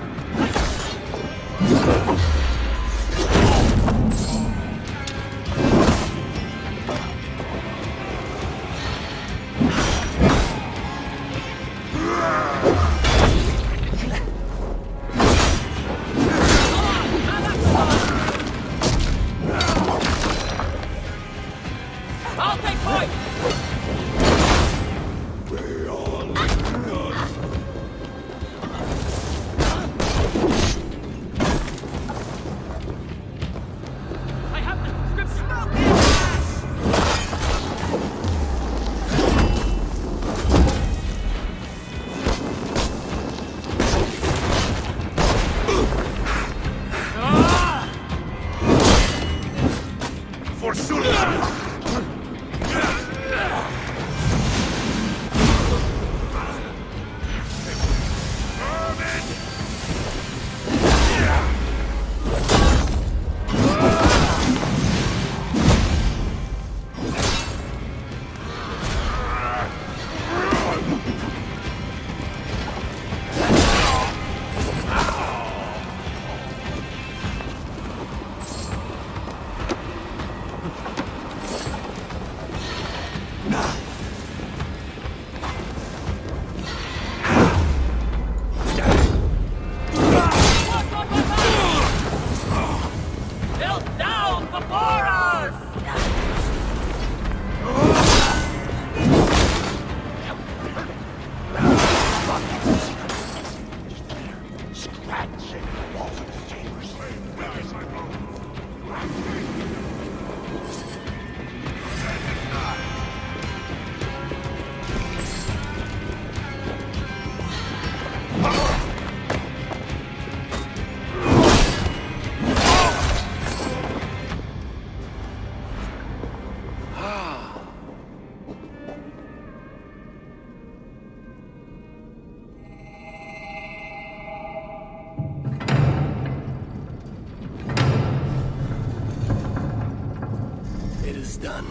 done.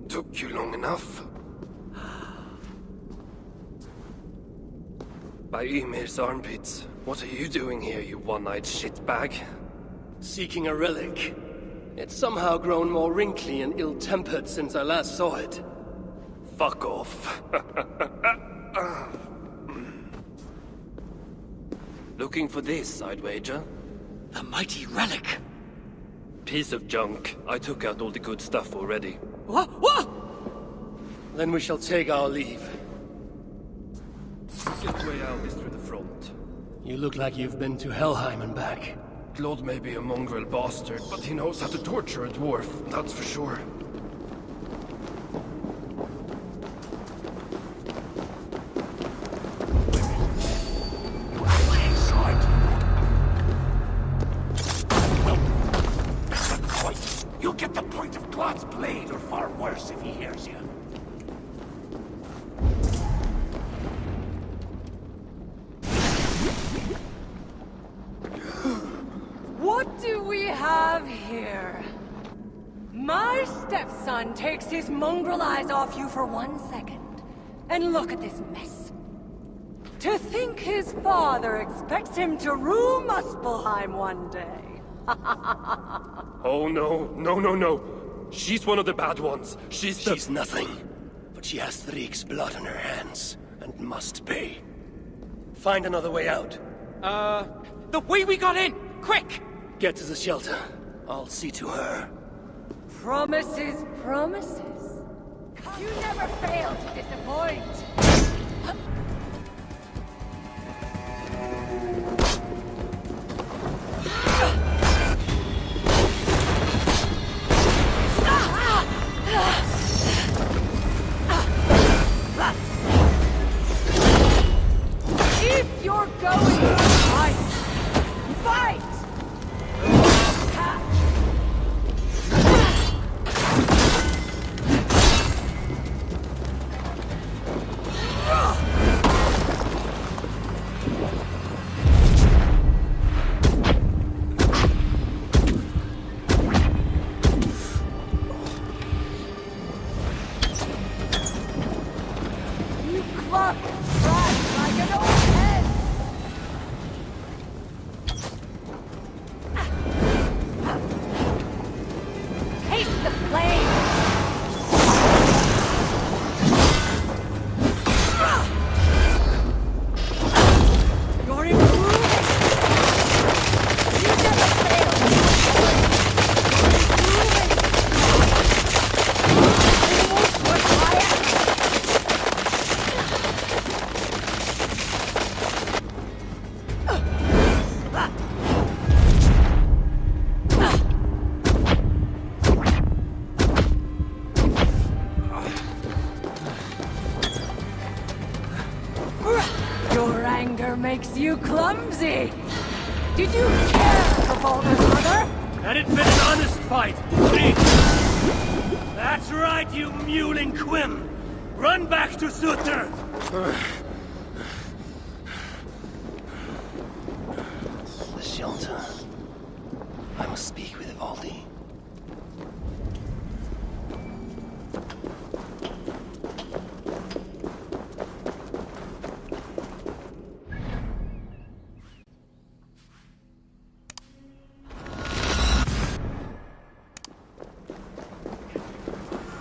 Took you long enough. By Ymir's armpits, what are you doing here, you one-eyed shitbag? Seeking a relic. It's somehow grown more wrinkly and ill-tempered since I last saw it. Fuck off. Looking for this, I'd wager. The mighty relic! Piece of junk. I took out all the good stuff already. What? What? Then we shall take our leave. Quickest way out is through the front. You look like you've been to Helheim and back. Claude may be a mongrel bastard, but he knows how to torture a dwarf, that's for sure. You'll get the point of Claude's blade, or far worse if he hears you. What do we have here? My stepson takes his mongrel eyes off you for 1 second. And look at this mess. To think his father expects him to rule Muspelheim one day. Oh no, no. She's one of the bad ones. She's nothing. But she has Thrieg's blood on her hands, and must pay. Find another way out. The way we got in! Quick! Get to the shelter. I'll see to her. Promises, promises. You never fail to disappoint. If you're going to fight, fight! You cluck and trash like an old hen! Taste the flame! You're improving! You never fail! Your anger makes you clumsy! Did you care for Baldur's mother? Had it been an honest fight, that's right, you mewling quim! Run back to Sutter! The shelter. I must speak with Ivaldi.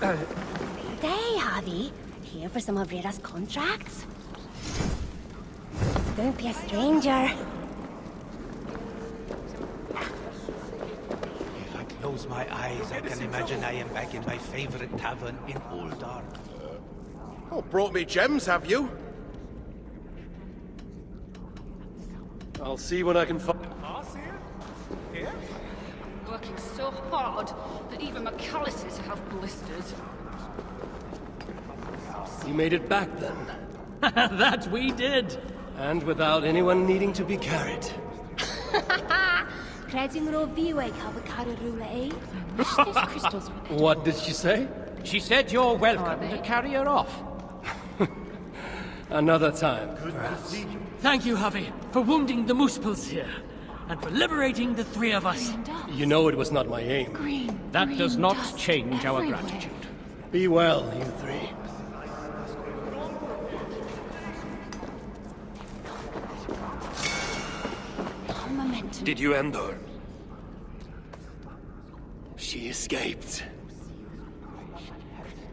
Good day, Harvey. Here for some of Rita's contracts? Don't be a stranger. If I close my eyes, I can imagine I am back in my favorite tavern in Uldar. Oh, brought me gems, have you? I'll see what I can find. Working so hard that even McAllister's have blisters. You made it back then. That we did! And without anyone needing to be carried. Credu ro fiwe cael rhywle, eh? Wish those crystals were edible. What did she say? She said you're welcome to carry her off. Another time, perhaps. Thank you, Javi, for wounding the Muspels here, and for liberating the three of us. You know it was not my aim. That does not change our gratitude. Be well, you three. Did you end her? She escaped.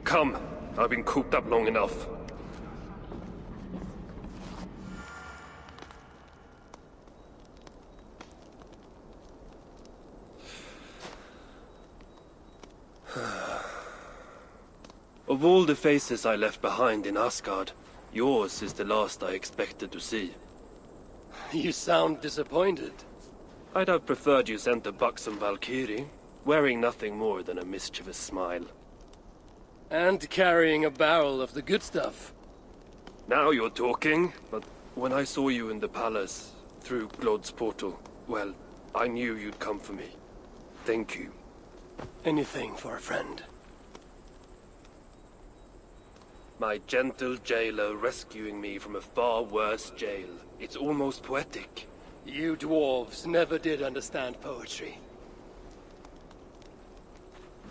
Come. I've been cooped up long enough. Of all the faces I left behind in Asgard, yours is the last I expected to see. You sound disappointed. I'd have preferred you sent a buxom Valkyrie, wearing nothing more than a mischievous smile. And carrying a barrel of the good stuff. Now you're talking, but when I saw you in the palace, through Glod's portal, well, I knew you'd come for me. Thank you. Anything for a friend. My gentle jailer rescuing me from a far worse jail. It's almost poetic. You dwarves never did understand poetry.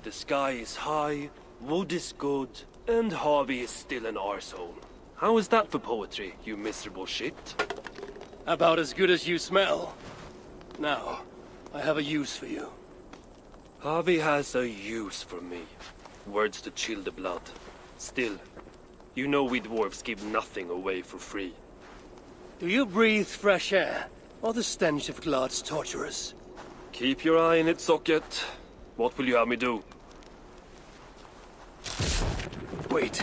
The sky is high, wood is good, and Harvey is still an arsehole. How is that for poetry, you miserable shit? About as good as you smell. Now, I have a use for you. Harvey has a use for me. Words to chill the blood. Still, you know we dwarves give nothing away for free. Do you breathe fresh air, or the stench of Glad's torturers? Keep your eye in its socket. What will you have me do? Wait.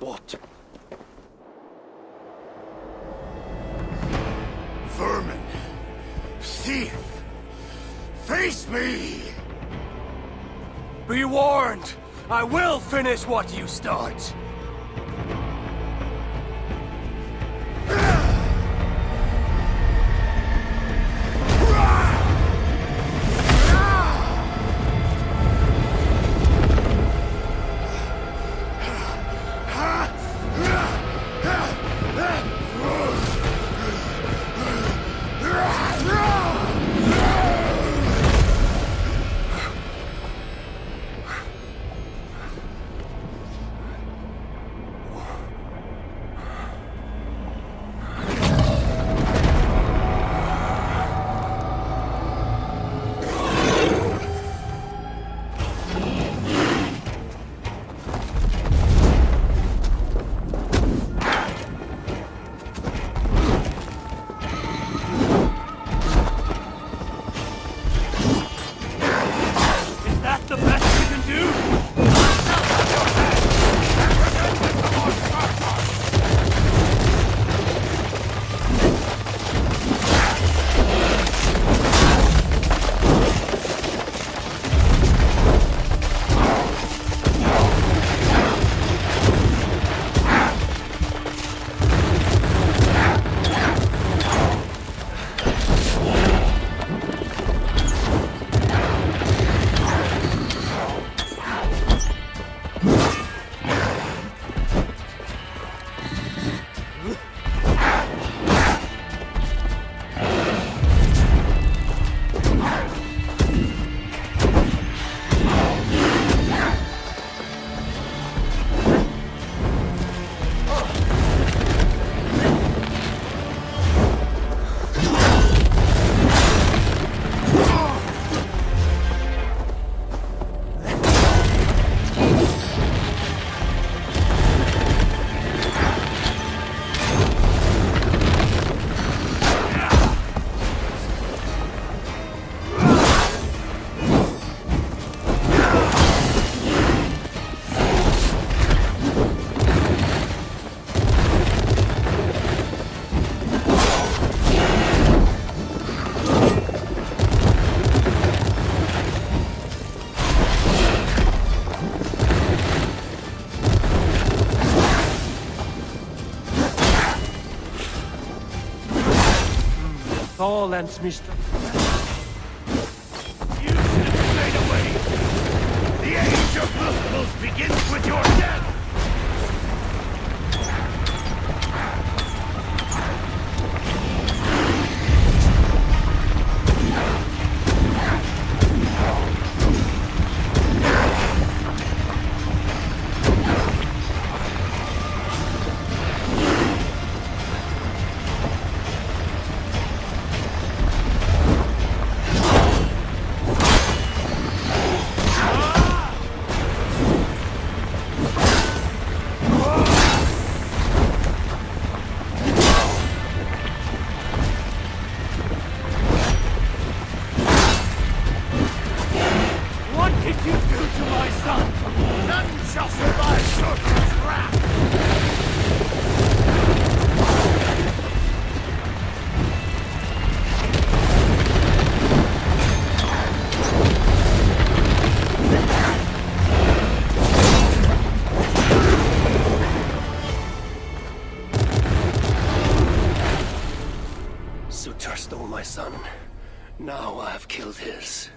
What? Vermin. Thief. Face me! Be warned! I will finish what you start! Thorlands, Mr. You should have stayed away. The age of Muspels begins with your death. stole my son. Now I have killed his.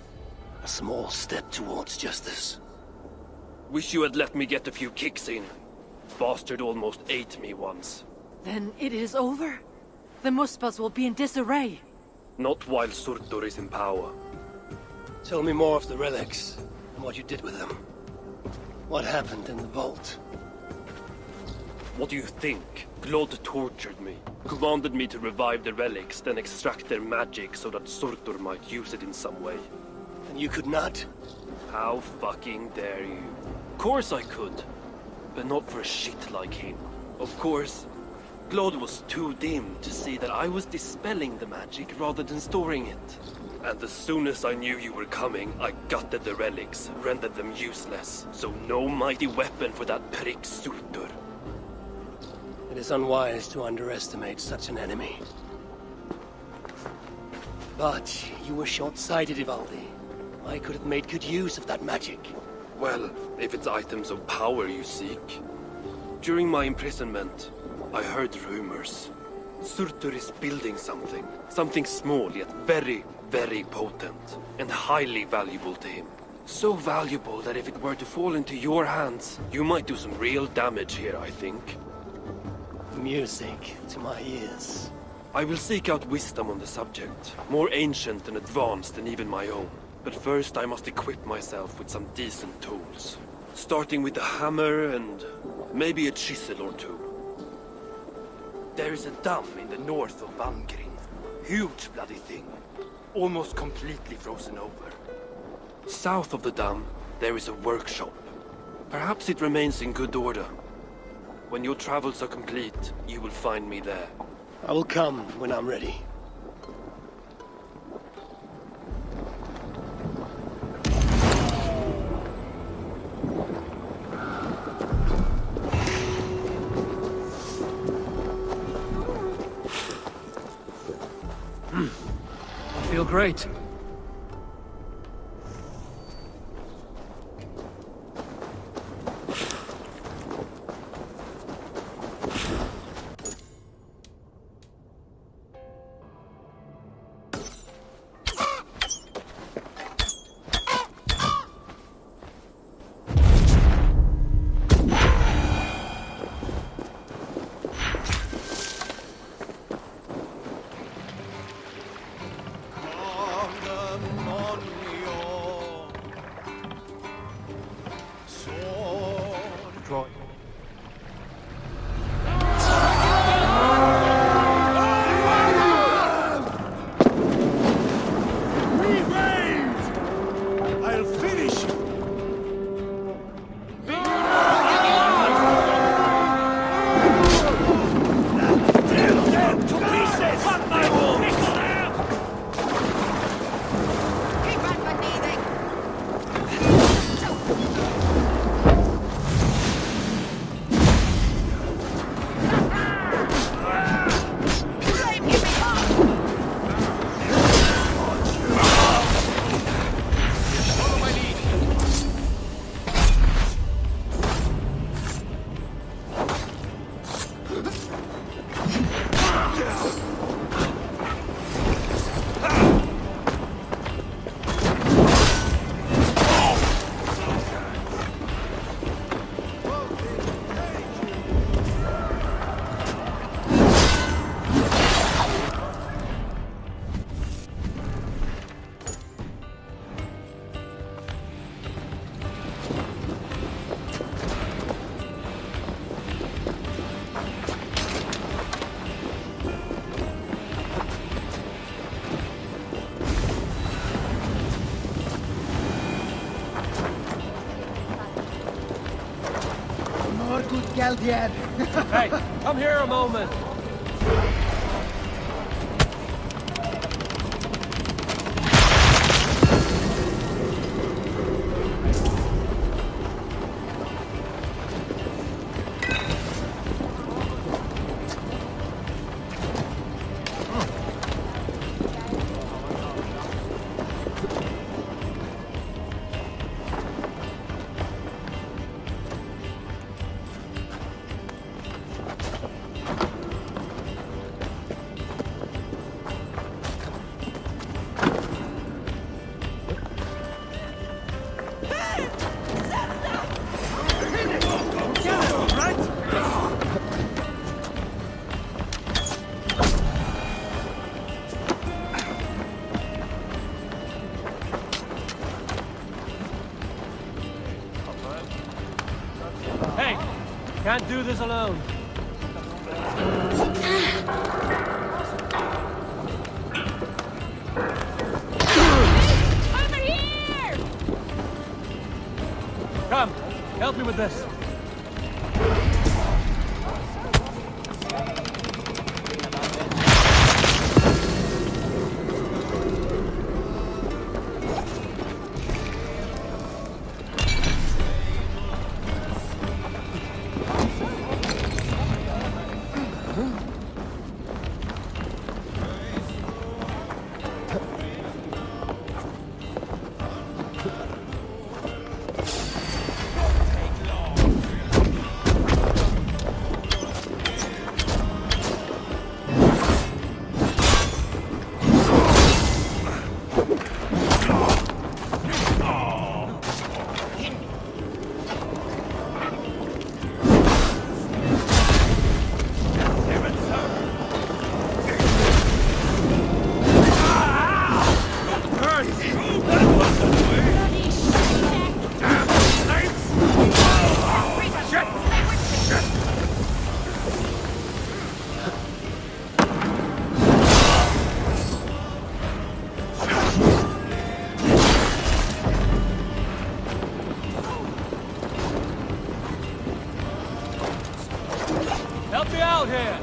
A small step towards justice. Wish you had let me get a few kicks in. Bastard almost ate me once. Then it is over? The Muspels will be in disarray. Not while Surtur is in power. Tell me more of the relics, and what you did with them. What happened in the vault? What do you think? Glod tortured me. Commanded me to revive the relics, then extract their magic so that Surtur might use it in some way. And you could not? How fucking dare you? Of course I could. But not for a shit like him. Of course, Glod was too dim to see that I was dispelling the magic rather than storing it. And as soon as I knew you were coming, I gutted the relics, rendered them useless. So no mighty weapon for that prick Surtur. It is unwise to underestimate such an enemy. But you were short-sighted, Ivaldi. I could have made good use of that magic. Well, if it's items of power you seek. During my imprisonment, I heard rumors. Surtur is building something. Something small, yet very, very potent. And highly valuable to him. So valuable that if it were to fall into your hands, you might do some real damage here, I think. Music to my ears. I will seek out wisdom on the subject. More ancient and advanced than even my own. But first I must equip myself with some decent tools. Starting with a hammer and maybe a chisel or two. There is a dam in the north of Vangrin. Huge bloody thing. Almost completely frozen over. South of the dam, there is a workshop. Perhaps it remains in good order. When your travels are complete, you will find me there. I will come when I'm ready. I feel great. Hey, come here a moment. Can't do this alone. Over here! Come, help me with this. Help me out here!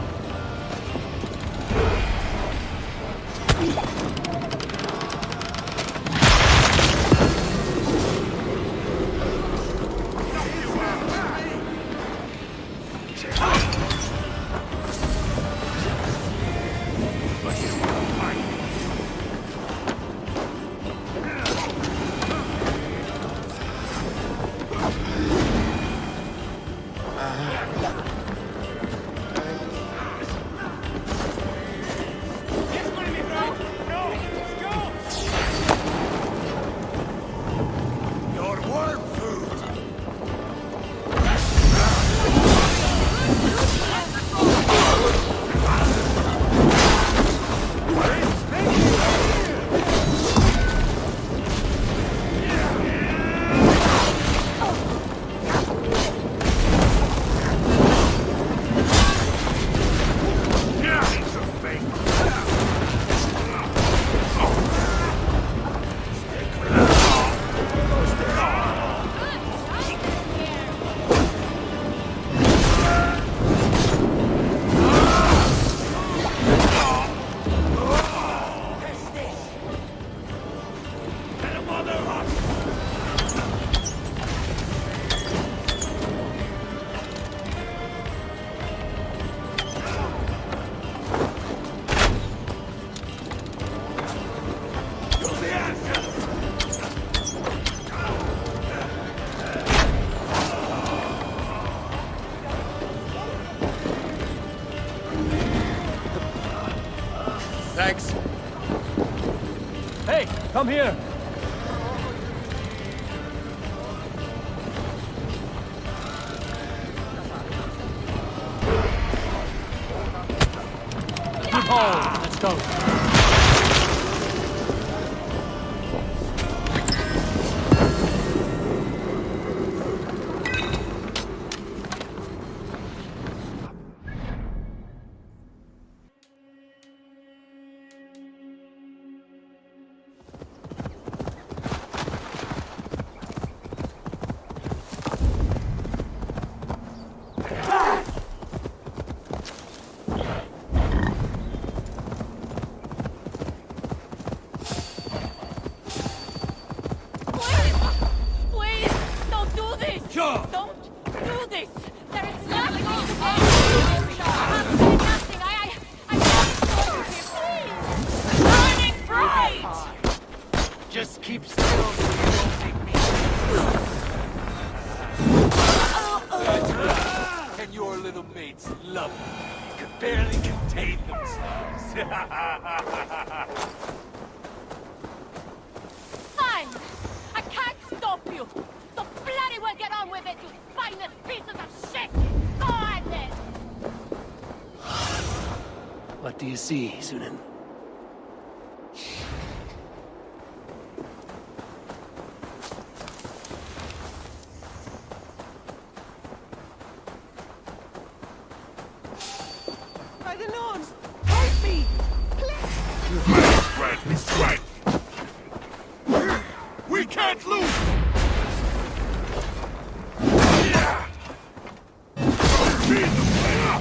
Thanks. Hey, come here! Good haul! Let's go! Just keep still so you don't make me. And your little mates love you. Could barely contain themselves. Fine! I can't stop you! So bloody well get on with it, you spineless pieces of shit! Go on then! What do you see, Sunan? Strength, strength! We can't lose! Be the player!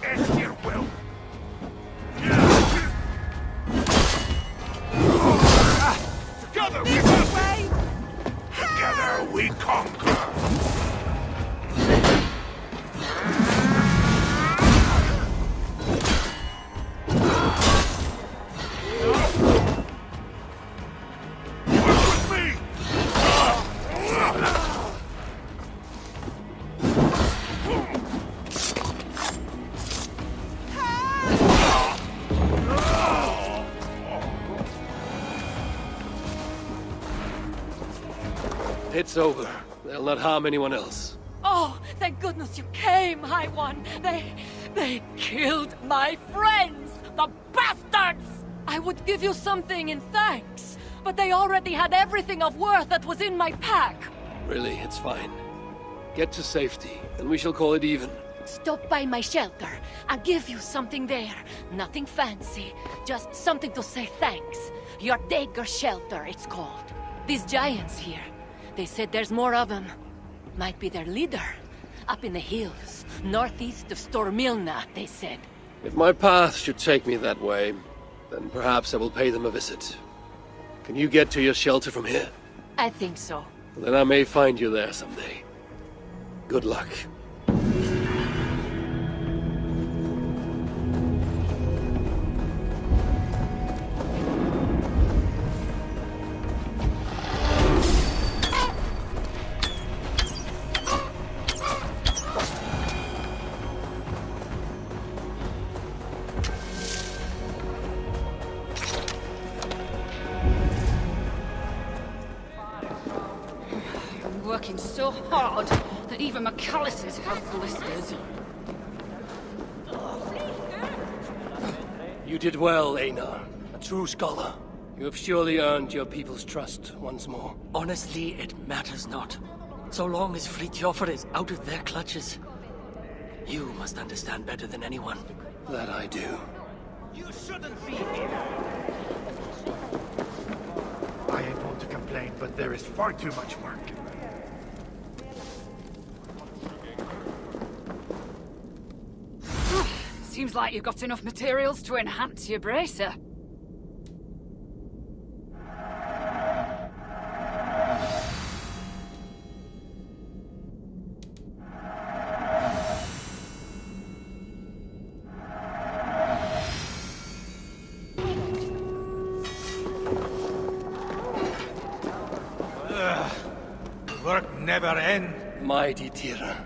It's your will! Together we win! Together we conquer! It's over. They'll not harm anyone else. Oh, thank goodness you came, High One. They killed my friends, the bastards! I would give you something in thanks, but they already had everything of worth that was in my pack. Really, it's fine. Get to safety, and we shall call it even. Stop by my shelter. I'll give you something there. Nothing fancy, just something to say thanks. Your dagger shelter, it's called. These giants here, they said there's more of them. Might be their leader. Up in the hills, northeast of Stormilna, they said. If my path should take me that way, then perhaps I will pay them a visit. Can you get to your shelter from here? I think so. Then I may find you there someday. Good luck. Working so hard that even McAllister's have blisters. You did well, Einar. A true scholar. You have surely earned your people's trust once more. Honestly, it matters not. So long as Fritjofr is out of their clutches. You must understand better than anyone. That I do. You shouldn't be here! I ain't one to complain, but there is far too much work. Seems like you've got enough materials to enhance your bracer. Work never ends. Mighty Tira,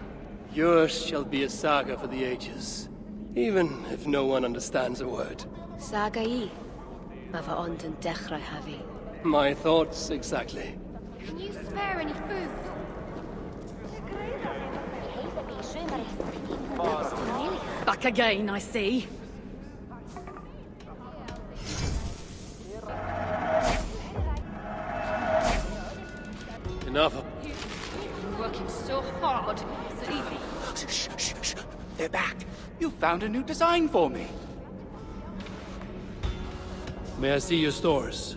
yours shall be a saga for the ages. Even if no one understands a word. Saga I. Mava Ondon Dechrau Havi. My thoughts exactly. Can you spare any food? Back again, I see. Enough. You've been working so hard that even... Shh, shh, shh. They're back. You found a new design for me. May I see your stores?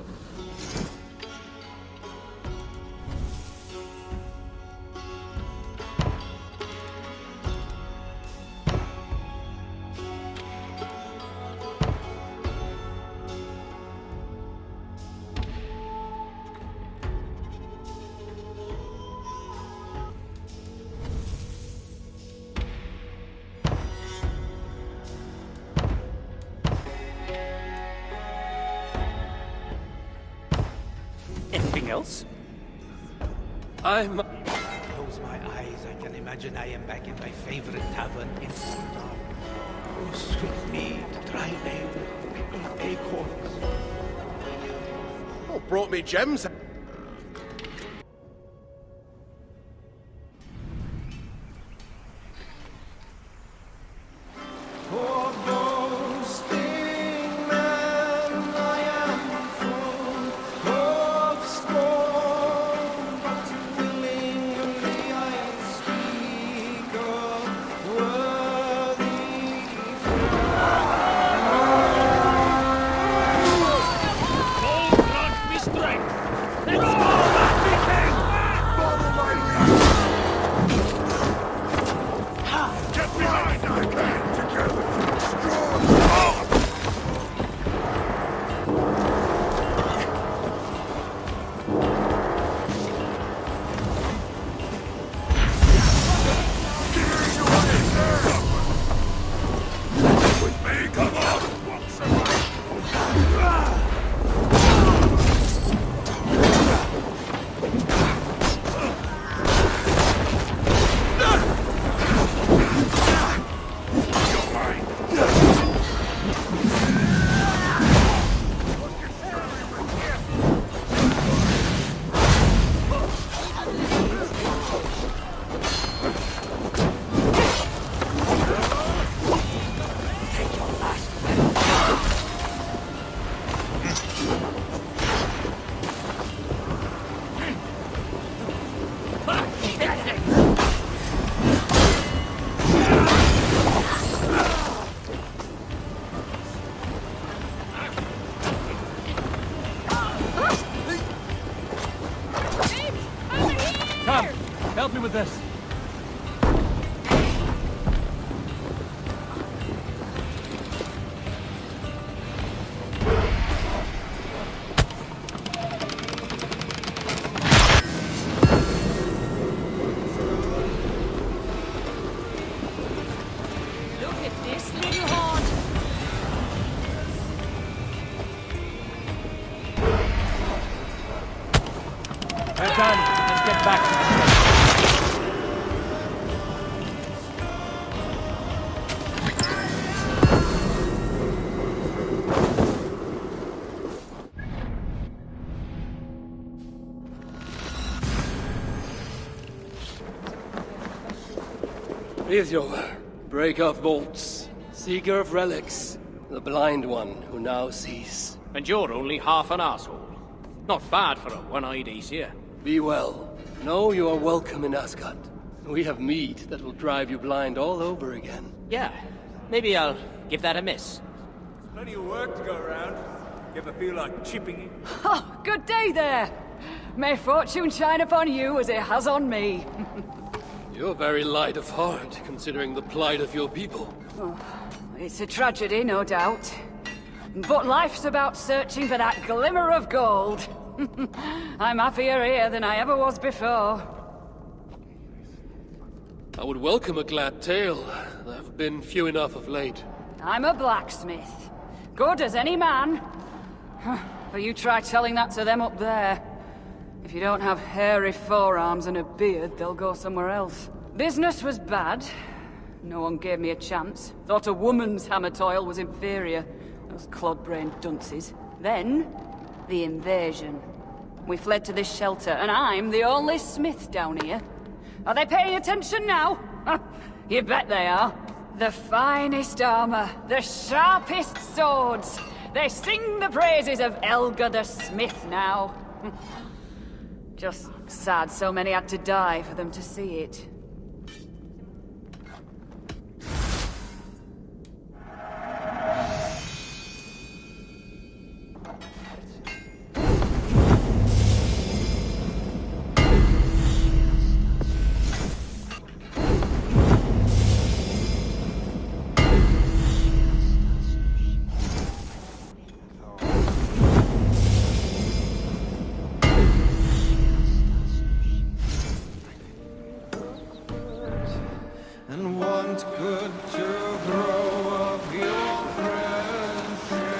Anything else? Close my eyes, I can imagine I am back in my favorite tavern in Sundar. Oh, sweet mead, dry ale, pickled acorns. Oh, brought me gems. me with this. Look at this little horn. We're done. Let's get back to the ship. Ithiel, break of bolts, seeker of relics, the blind one who now sees. And you're only half an asshole. Not bad for a one-eyed Aesir. Be well. Know you are welcome in Asgard. We have mead that will drive you blind all over again. Yeah, maybe I'll give that a miss. Plenty of work to go around. You ever feel like chipping in? Oh, good day there. May fortune shine upon you as it has on me. You're very light of heart, considering the plight of your people. Oh, it's a tragedy, no doubt. But life's about searching for that glimmer of gold. I'm happier here than I ever was before. I would welcome a glad tale. There have been few enough of late. I'm a blacksmith. Good as any man. But you try telling that to them up there. If you don't have hairy forearms and a beard, they'll go somewhere else. Business was bad. No one gave me a chance. Thought a woman's hammer toil was inferior. Those clod-brained dunces. Then, the invasion. We fled to this shelter, and I'm the only smith down here. Are they paying attention now? You bet they are. The finest armor, the sharpest swords. They sing the praises of Elgar the Smith now. Just sad so many had to die for them to see it. And want good to grow of your friendship.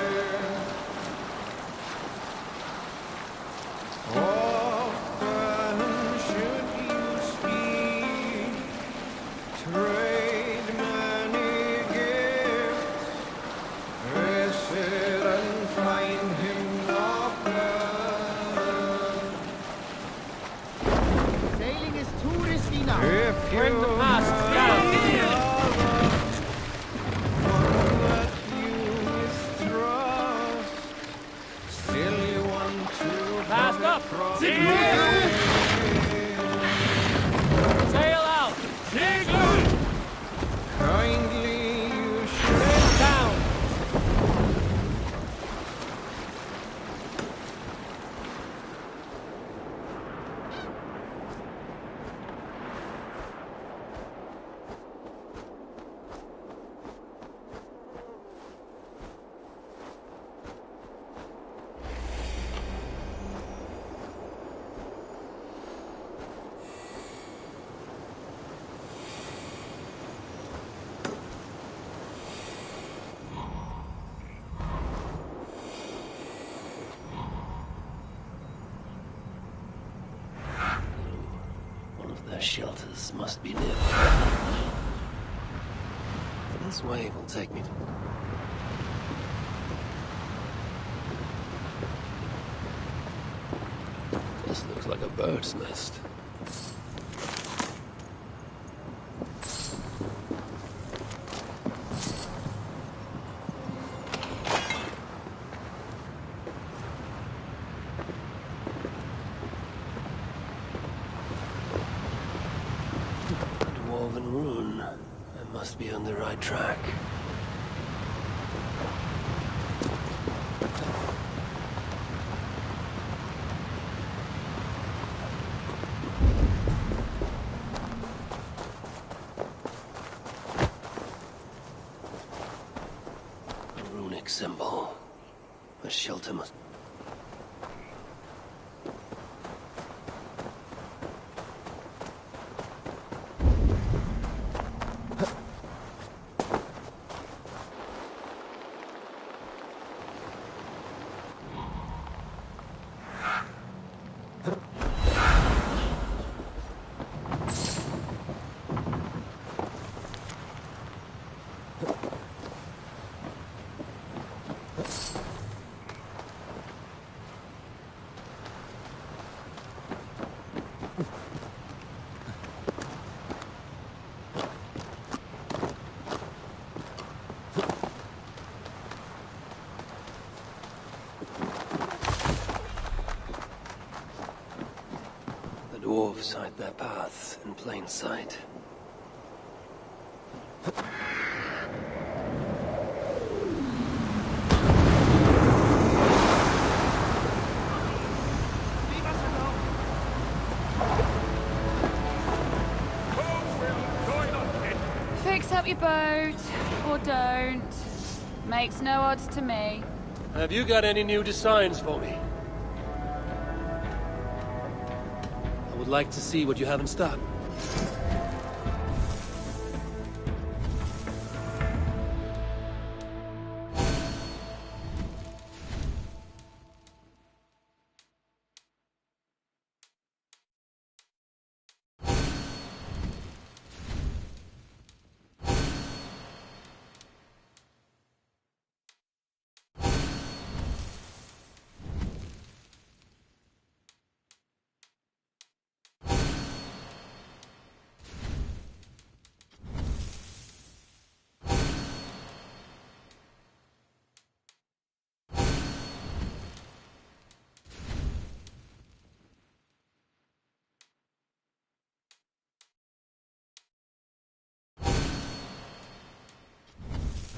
Often should you speak, trade many gifts, visit and find him not there. Sailing is too risky now. If We're in the past. Fast up! Sail out! Kindly you should Sail down! Their shelters must be near. This way will take me to... This looks like a bird's nest. Rune. I must be on the right track. A shelter must... Dwarves hide their paths in plain sight. Fix up your boat, or don't. Makes no odds to me. Have you got any new designs for me? I would like to see what you have in stock.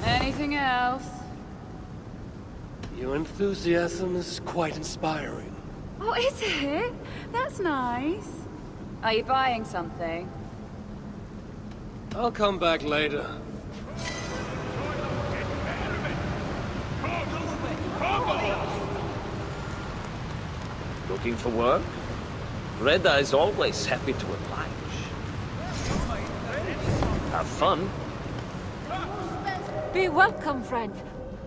Anything else? Your enthusiasm is quite inspiring. Oh, is it? That's nice. Are you buying something? I'll come back later. Looking for work? Red Eye's always happy to oblige. Have fun. Be welcome, friend.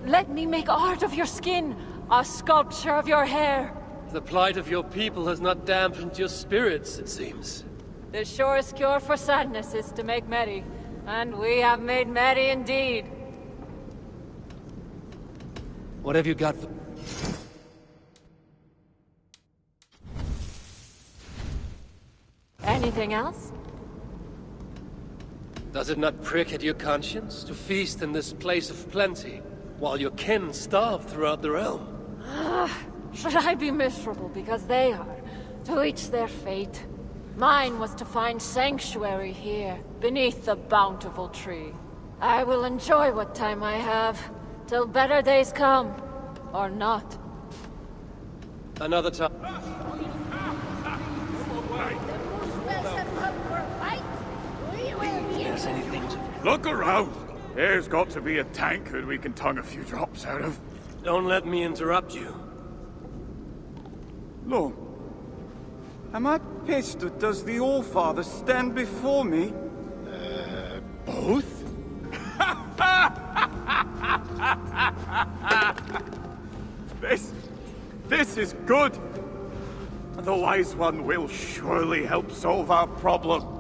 Let me make art of your skin, a sculpture of your hair. The plight of your people has not dampened your spirits, it seems. The surest cure for sadness is to make merry, and we have made merry indeed. What have you got for... Anything else? Does it not prick at your conscience to feast in this place of plenty, while your kin starve throughout the realm? Should I be miserable because they are? To each their fate. Mine was to find sanctuary here, beneath the bountiful tree. I will enjoy what time I have, till better days come, or not. Another time. There's anything to... Look around! There's got to be a tankard we can tongue a few drops out of. Don't let me interrupt you. Lord, am I pissed or does the All-Father stand before me? Both? This is good! The Wise One will surely help solve our problem.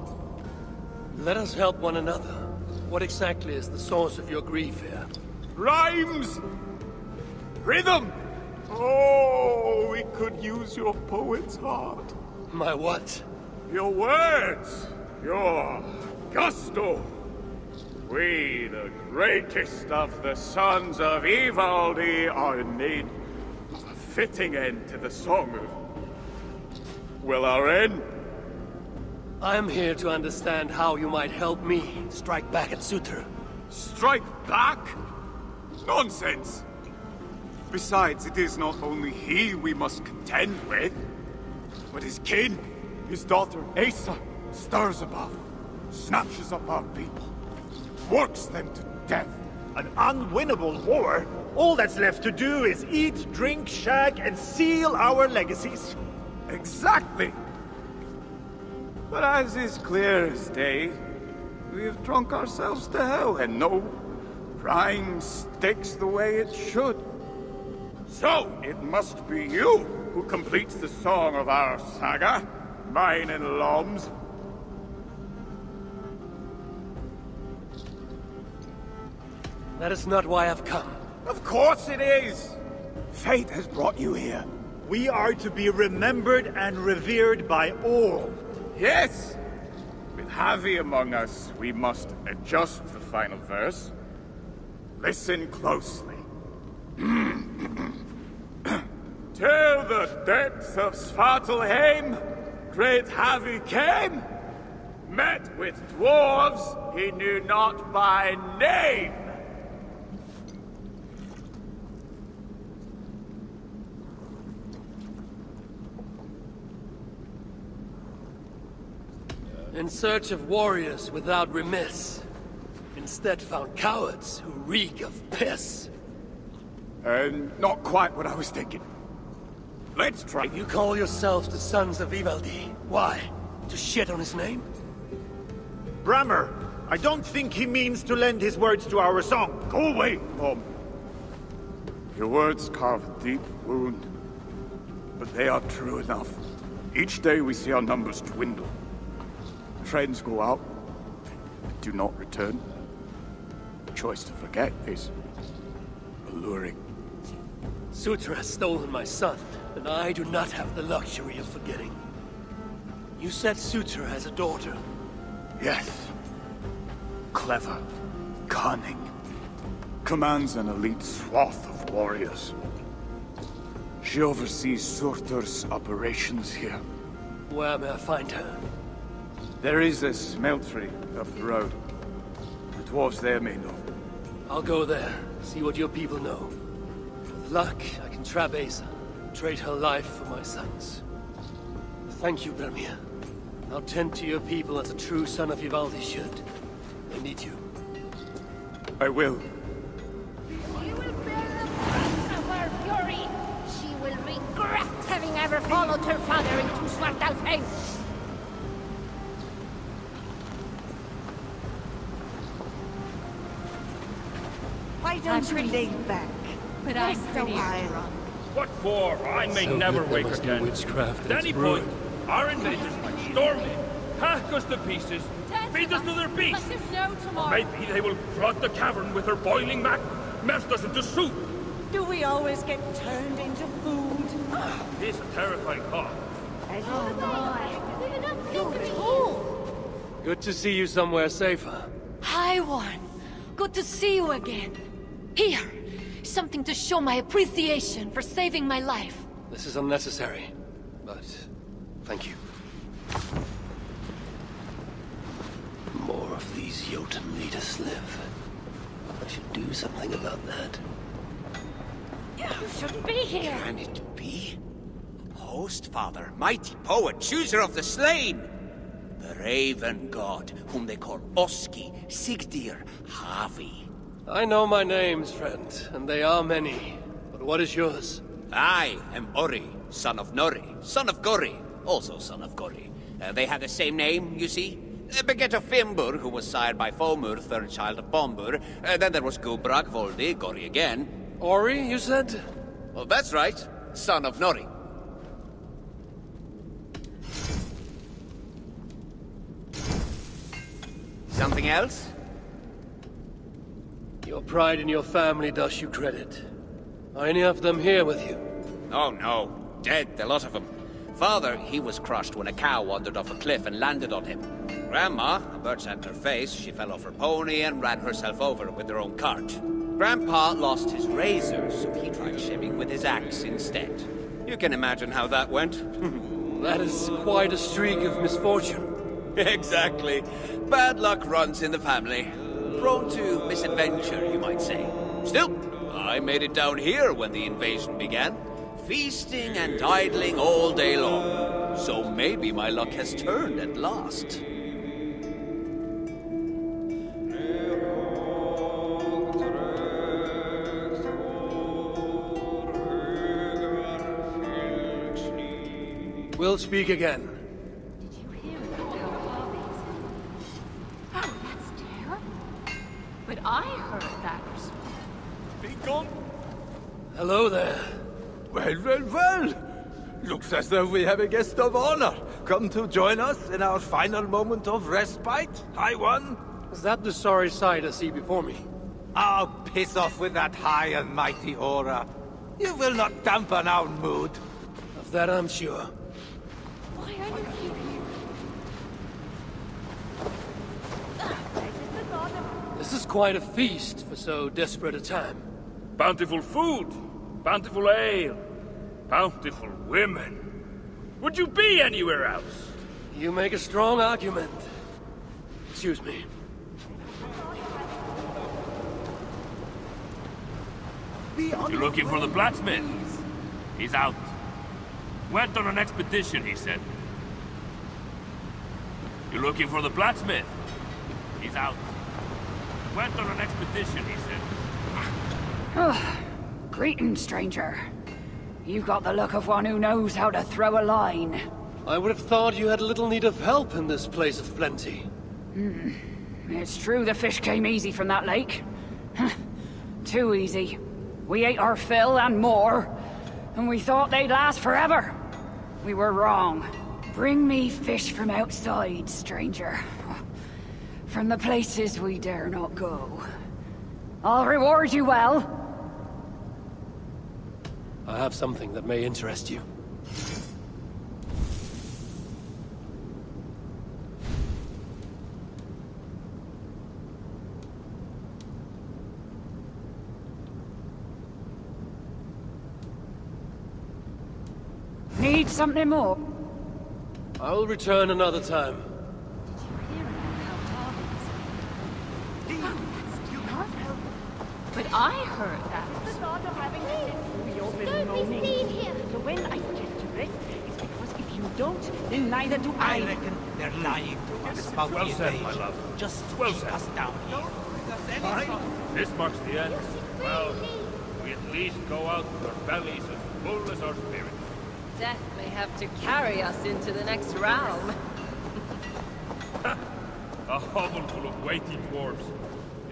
Let us help one another. What exactly is the source of your grief here? Rhymes! Rhythm! Oh, we could use your poet's heart. My what? Your words! Your gusto! We, the greatest of the sons of Ivaldi, are in need of a fitting end to the song of... well, our end. I am here to understand how you might help me strike back at Sutra. Strike back? Nonsense! Besides, it is not only he we must contend with, but his kin. His daughter, Asa, stirs above, snatches up our people, works them to death, An unwinnable war? All that's left to do is eat, drink, shag, and seal our legacies. Exactly. But as is clear as day, we have drunk ourselves to hell, and no prime sticks the way it should. So, it must be you who completes the song of our saga, mine and Lom's. That is not why I've come. Of course it is! Fate has brought you here. We are to be remembered and revered by all. Yes! With Javi among us, we must adjust the final verse. Listen closely. Till the depths of Svartalheim, great Javi came, met with dwarves he knew not by name. In search of warriors without remiss. Instead found cowards who reek of piss. Not quite what I was thinking. Let's try. You call yourselves the Sons of Ivaldi. Why? To shit on his name? Brammer, I don't think he means to lend his words to our song. Go away, Mom. Your words carve a deep wound. But they are true enough. Each day we see our numbers dwindle. Friends go out, but do not return. The choice to forget is alluring. Sutra has stolen my son, and I do not have the luxury of forgetting. You said Sutra has a daughter. Yes. Clever, cunning. Commands an elite swath of warriors. She oversees Surtur's operations here. Where may I find her? There is a smeltery up the road. The dwarves there may know. I'll go there, see what your people know. With luck, I can trap Asa, trade her life for my son's. Thank you, Bermir. I'll tend to your people as a true son of Ivaldi should. They need you. I will. She will bear the brunt of her fury. She will regret having ever followed her father into Svartalfheim. Why don't you lay back? But I'm Rest a prettier. while. What for? I may never wake again. Witchcraft At any point, our invaders might storm in, hack us to pieces, feed us to their beasts. Let us know tomorrow. Maybe they will flood the cavern with their boiling magma, melt us into soup. Do we always get turned into food? It is a terrifying thought. Good to see you somewhere safer. Hi, Warren. Good to see you again. Here, something to show my appreciation for saving my life. This is unnecessary, but thank you. More of these Jotun leaders live. I should do something about that. You shouldn't be here. Can it be? Host Father, mighty poet, chooser of the slain. The Raven God, whom they call Oski, Sigdir, Havi. I know my names, friend, and they are many. But what is yours? I am Ori, son of Nori, son of Gori, also son of Gori. They had the same name, you see. Beget of Fimbur, who was sired by Fomur, third child of Bombur. Then there was Gubrak, Voldi, Gori again. Ori, you said? Well, that's right, son of Nori. Something else? Your pride in your family does you credit. Are any of them here with you? Oh no, dead, the lot of them. Father, he was crushed when a cow wandered off a cliff and landed on him. Grandma, a bird at her face, she fell off her pony and ran herself over with her own cart. Grandpa lost his razor, so he tried shaving with his axe instead. You can imagine how that went. That is quite a streak of misfortune. Exactly. Bad luck runs in the family. Prone to misadventure, you might say. Still, I made it down here when the invasion began. Feasting and idling all day long. So maybe my luck has turned at last. We'll speak again. Did you hear about how Harvey's? Oh, that's terrible. But I heard that. Be gone. Hello there. Well, well, well! Looks as though we have a guest of honor come to join us in our final moment of respite, High One. Is that the sorry sight I see before me? Oh, piss off with that high and mighty horror. You will not dampen our mood. Of that I'm sure. Why are you here? This is quite a feast for so desperate a time. Bountiful food, bountiful ale, bountiful women. Would you be anywhere else? You make a strong argument. Excuse me. You're looking for the blacksmith? He's out. Went on an expedition, he said. You're looking for the blacksmith? He's out. Went on an expedition, he said. Greetings, stranger. You've got the look of one who knows how to throw a line. I would have thought you had little need of help in this place of plenty. It's true the fish came easy from that lake. Too easy. We ate our fill and more, and we thought they'd last forever. We were wrong. Bring me fish from outside, stranger. From the places we dare not go. I'll reward you well. I have something that may interest you. Need something more? I'll return another time. But I heard that. Don't be seen here. So when I get to rest, it's because if you don't, then neither do I. I reckon they're lying to us about Well the said, invasion. my love. Just Well keep said. us down here. Fine. This marks the end. Well, we at least go out with our bellies as full as our spirits. Death may have to carry us into the next realm. A hovel full of weighty dwarves.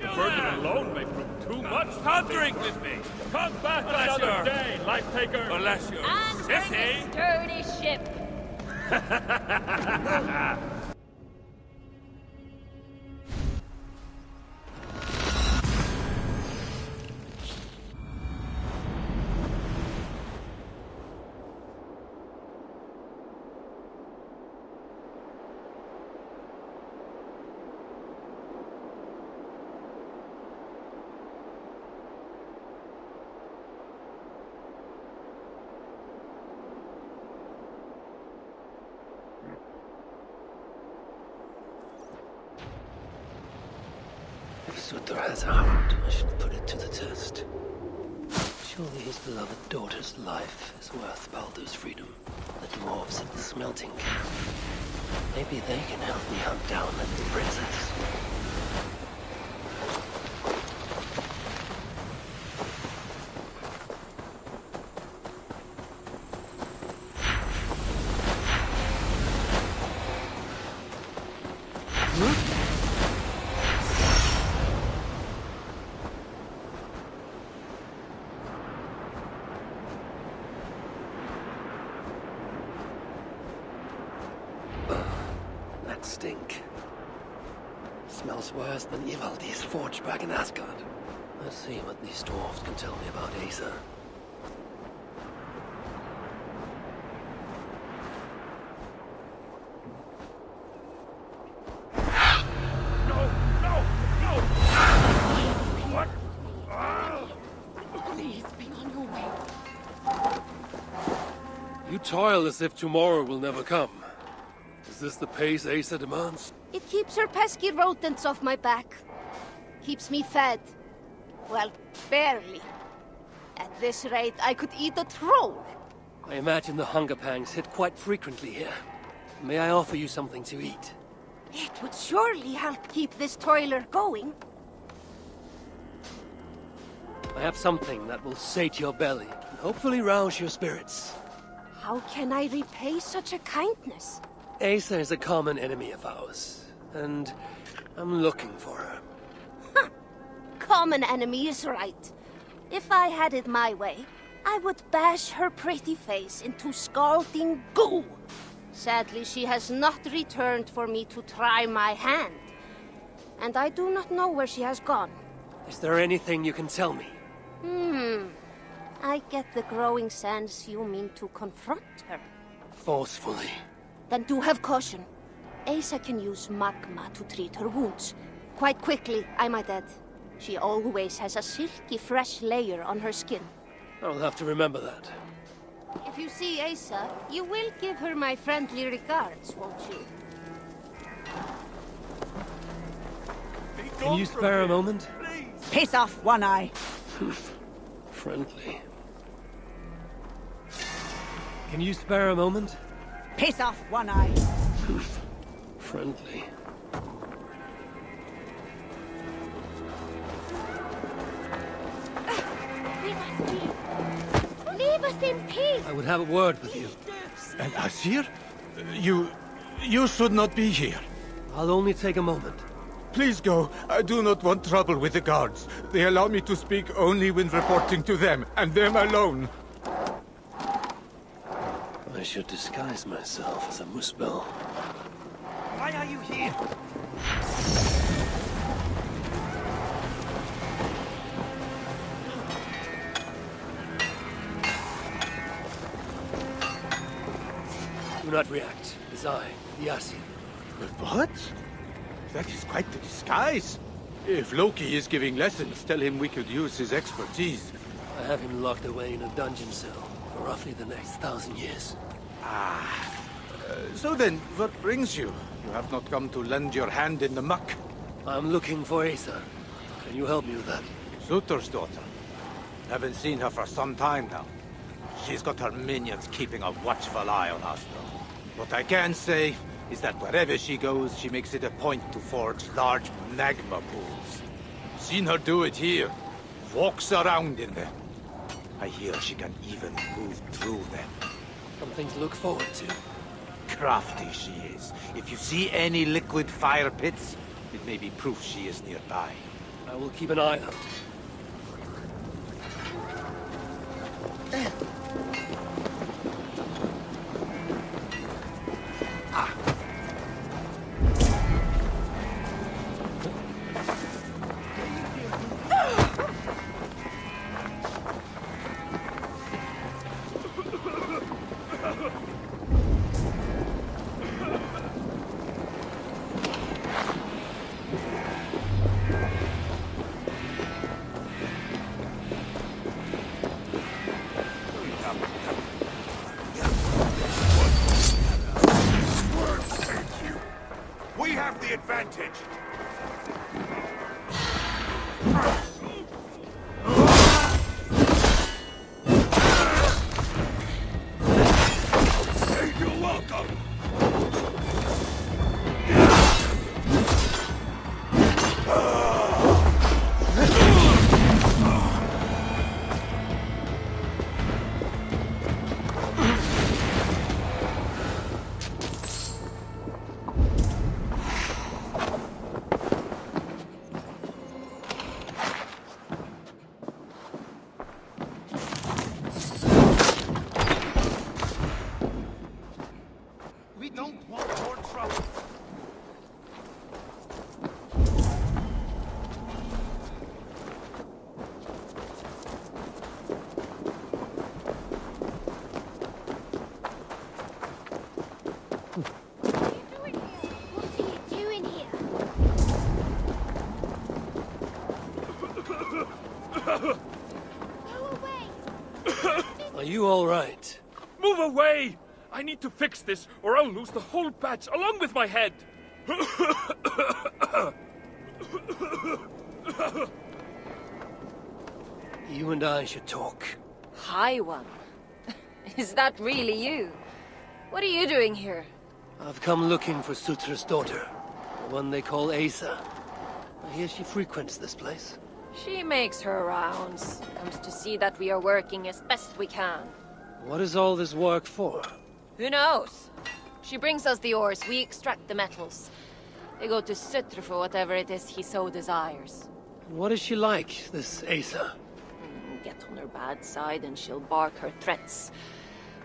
The burden alone may prove too much. Come drink with me. Come back another day, life taker. Unless you're And bring a sturdy ship. If Sutter has a heart, I should put it to the test. Surely his beloved daughter's life is worth Baldur's freedom. The dwarves at the smelting camp. Maybe they can help me hunt down that princess. That stink. Smells worse than Ivaldi's forge back in Asgard. Let's see what these dwarves can tell me about Asa. Please be on your way. You toil as if tomorrow will never come. Is this the pace Asa demands? It keeps her pesky rodents off my back. Keeps me fed. Well, barely. At this rate, I could eat a troll. I imagine the hunger pangs hit quite frequently here. May I offer you something to eat? It would surely help keep this toiler going. I have something that will sate your belly and hopefully rouse your spirits. How can I repay such a kindness? Asa is a common enemy of ours, and I'm looking for her. Common enemy is right. If I had it my way, I would bash her pretty face into scalding goo. Sadly, she has not returned for me to try my hand. And I do not know where she has gone. Is there anything you can tell me? I get the growing sense you mean to confront her. Forcefully. Then do have caution. Asa can use magma to treat her wounds. Quite quickly, I might add. She always has a silky fresh layer on her skin. I'll have to remember that. If you see Asa, you will give her my friendly regards, won't you? Can you spare a moment? Piss off, One Eye. Friendly. Can you spare a moment? Piss off, One Eye. Friendly. Leave us in peace! I would have a word with you. And Asir? You should not be here. I'll only take a moment. Please go. I do not want trouble with the guards. They allow me to speak only when reporting to them, and them alone. I should disguise myself as a Muspel. Why are you here? Do not react. It is I, the Asir. But what? That is quite the disguise. If Loki is giving lessons, tell him we could use his expertise. I have him locked away in a dungeon cell for roughly the next 1,000 years. So then, what brings you? You have not come to lend your hand in the muck. I'm looking for Asa. Can you help me with that? Sutur's daughter. Haven't seen her for some time now. She's got her minions keeping a watchful eye on us, though. What I can say is that wherever she goes, she makes it a point to forge large magma pools. Seen her do it here. Walks around in them. I hear she can even move through them. Something to look forward to. Crafty she is. If you see any liquid fire pits, it may be proof she is nearby. I will keep an eye out. We have the advantage. You're welcome. We don't want more trouble. What are you doing here? Go away! Are you all right? Move away! I need to fix this, or I'll lose the whole batch along with my head! You and I should talk. Hi, One. Is that really you? What are you doing here? I've come looking for Sutra's daughter. The one they call Asa. I hear she frequents this place. She makes her rounds. Comes to see that we are working as best we can. What is all this work for? Who knows? She brings us the ores, we extract the metals. They go to Sutra for whatever it is he so desires. What is she like, this Asa? Get on her bad side and she'll bark her threats.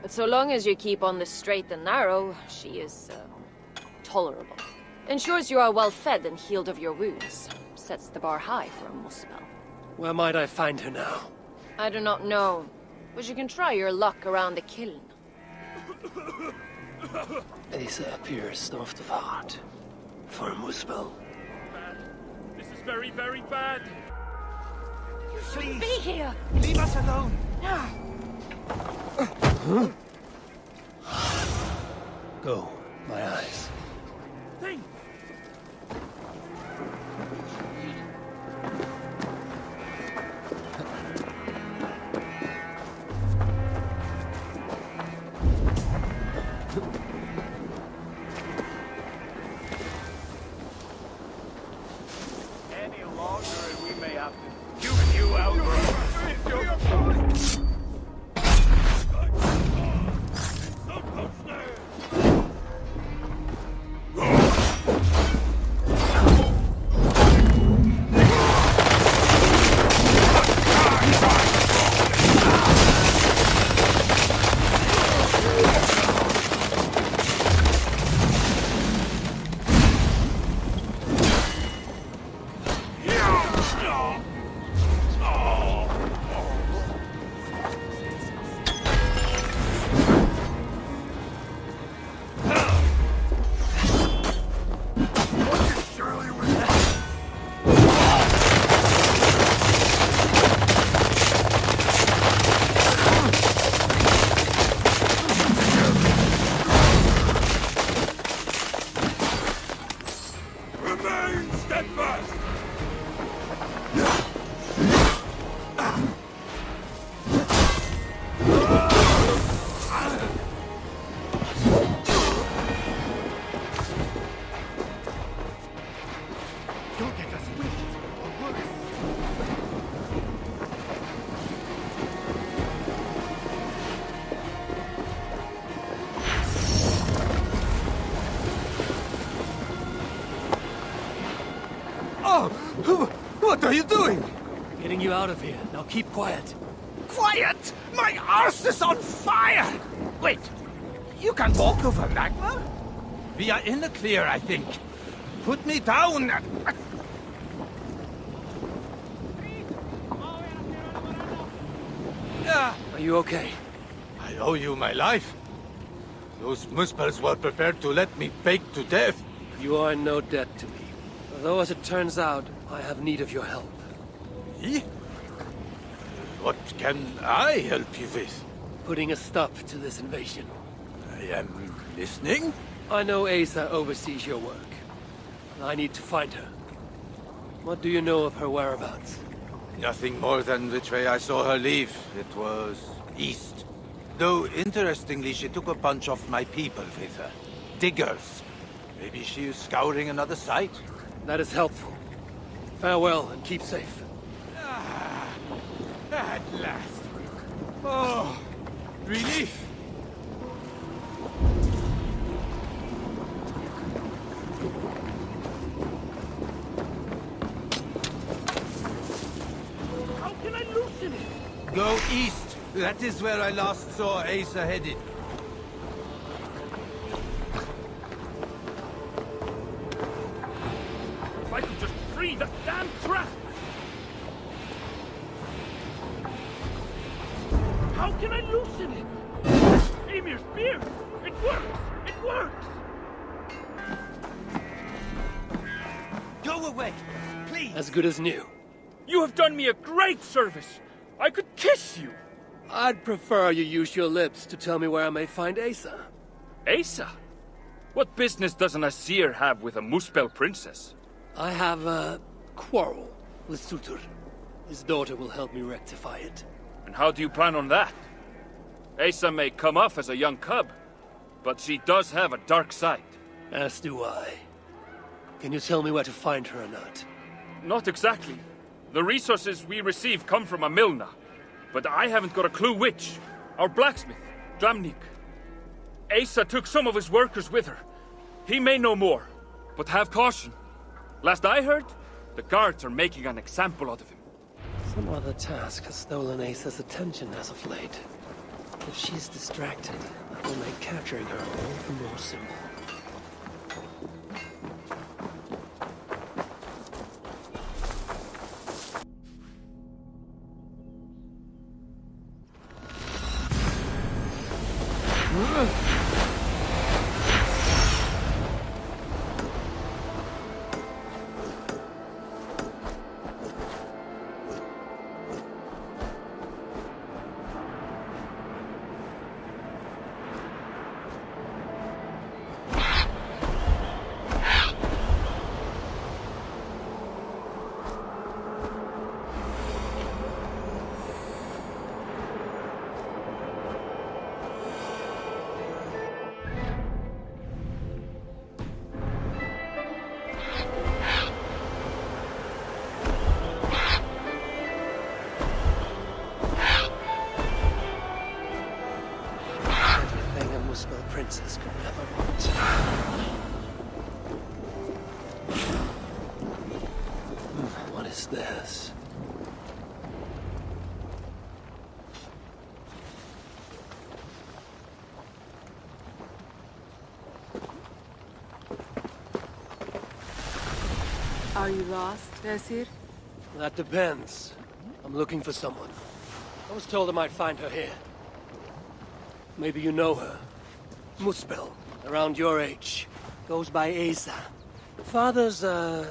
But so long as you keep on the straight and narrow, she is, tolerable. Ensures you are well fed and healed of your wounds. Sets the bar high for a Muspel. Where might I find her now? I do not know, but you can try your luck around the kiln. Asa appears soft of heart. For a Muspel. This is very, very bad. You shouldn't be here. Leave us alone. Go, my eyes. Thing. Any longer and we may have to human you out. Remain steadfast! You'll get us whipped, or worse. Oh! What are you doing? Getting you out of here. Now keep quiet. Quiet! My arse is on fire! Wait, you can walk over magma? We are in the clear, I think. Put me down! Are you okay? I owe you my life. Those Muspels were prepared to let me bake to death. You are in no debt to me. Although, as it turns out, I have need of your help. Me? What can I help you with? Putting a stop to this invasion. I am listening. I know Asa oversees your work. I need to find her. What do you know of her whereabouts? Nothing more than which way I saw her leave. It was east. Though, interestingly, she took a bunch of my people with her. Diggers. Maybe she is scouring another site? That is helpful. Farewell, and keep safe. At last. Oh, relief. How can I loosen it? Go east. That is where I last saw Asa headed. If I could just free that damn trap! How can I loosen it? Emir's spear! It works! It works! Go away, please. As good as new. You have done me a great service! I could kiss you! I'd prefer you use your lips to tell me where I may find Asa. Asa? What business does an Asir have with a Muspel princess? I have a quarrel with Sutur. His daughter will help me rectify it. And how do you plan on that? Asa may come off as a young cub, but she does have a dark side. As do I. Can you tell me where to find her or not? Not exactly. The resources we receive come from a Milna, but I haven't got a clue which. Our blacksmith. Dramnik. Asa took some of his workers with her. He may know more, but have caution. Last I heard, the guards are making an example out of him. Some other task has stolen Asa's attention as of late. If she's distracted, that will make capturing her all the more simple. Princess could never want. What is this? Are you lost, Esir? That depends. I'm looking for someone. I was told I might find her here. Maybe you know her. Muspel, around your age. Goes by Asa. Father's, how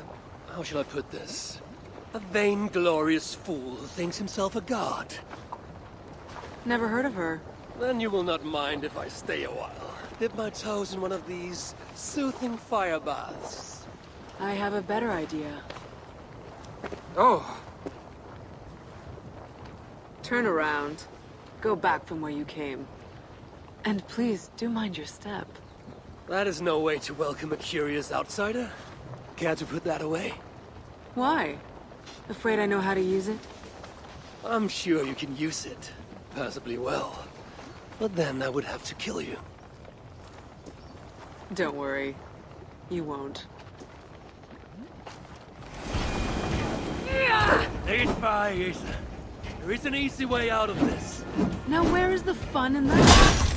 shall I put this? A vainglorious fool who thinks himself a god. Never heard of her. Then you will not mind if I stay a while. Dip my toes in one of these soothing fire baths. I have a better idea. Oh. Turn around. Go back from where you came. And please, do mind your step. That is no way to welcome a curious outsider. Care to put that away? Why? Afraid I know how to use it? I'm sure you can use it. Passably well. But then I would have to kill you. Don't worry. You won't. Ain't by, Asa. There is an easy way out of this. Now where is the fun in that?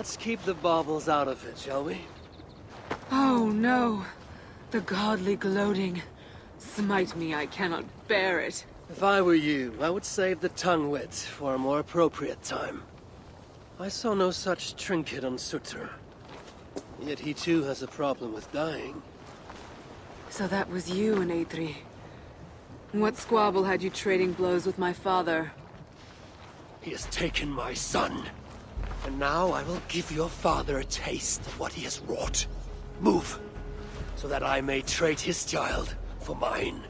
Let's keep the baubles out of it, shall we? Oh no. The godly gloating. Smite me, I cannot bear it. If I were you, I would save the tongue wit for a more appropriate time. I saw no such trinket on Sutter. Yet he too has a problem with dying. So that was you and Eitri. What squabble had you trading blows with my father? He has taken my son. And now I will give your father a taste of what he has wrought. Move, so that I may trade his child for mine.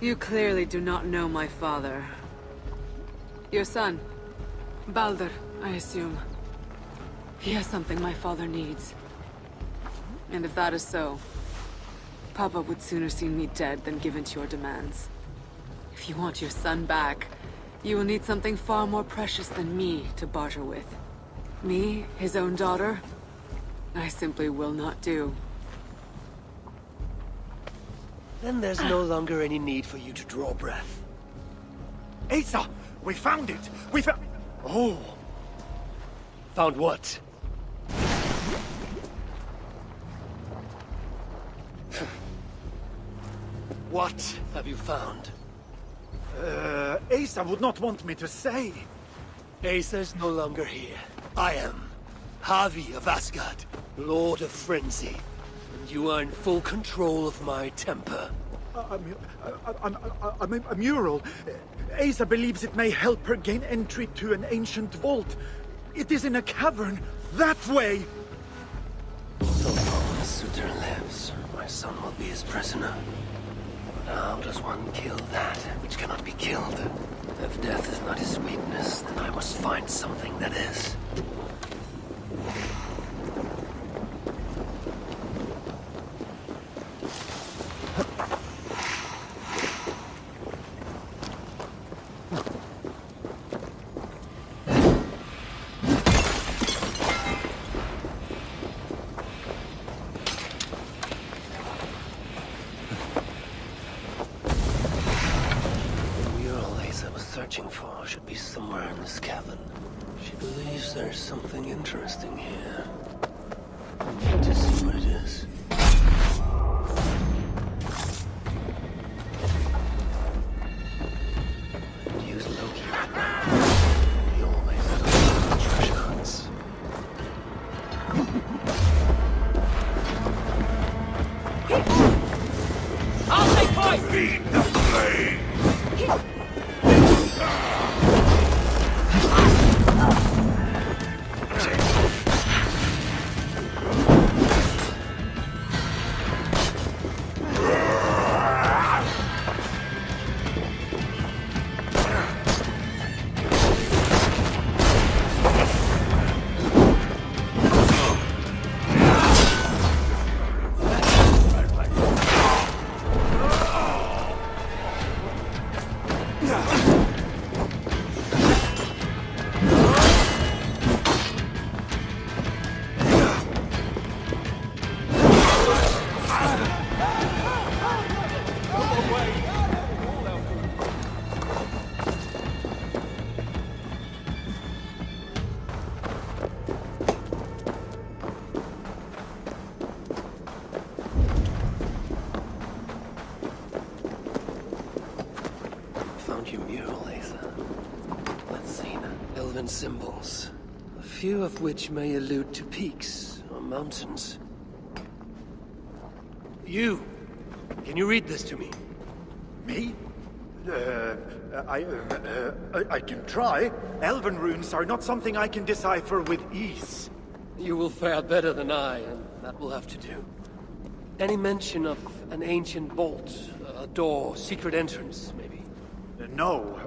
You clearly do not know my father. Your son, Baldur, I assume. He has something my father needs. And if that is so, Papa would sooner see me dead than give in to your demands. If you want your son back, you will need something far more precious than me to barter with. Me, his own daughter? I simply will not do. Then there's no longer any need for you to draw breath. Asa! We found it! We found... Oh! Found what? What have you found? Asa would not want me to say. Asa's no longer here. I am. Havi of Asgard, Lord of Frenzy. And you are in full control of my temper. A mural. Asa believes it may help her gain entry to an ancient vault. It is in a cavern. That way! So long as Sutter lives, my son will be his prisoner. But how does one kill that which cannot be killed? If death is not his weakness, then I must find something that is. For should be somewhere in this cabin. She believes there's something interesting here. I need to see what it is. I could use Loki right now. He always has treasure hunts. I'll take point! Feed the flame! Symbols, a few of which may allude to peaks or mountains. You! Can you read this to me? Me? I can try. Elven runes are not something I can decipher with ease. You will fare better than I, and that will have to do. Any mention of an ancient vault, a door, secret entrance, maybe? No,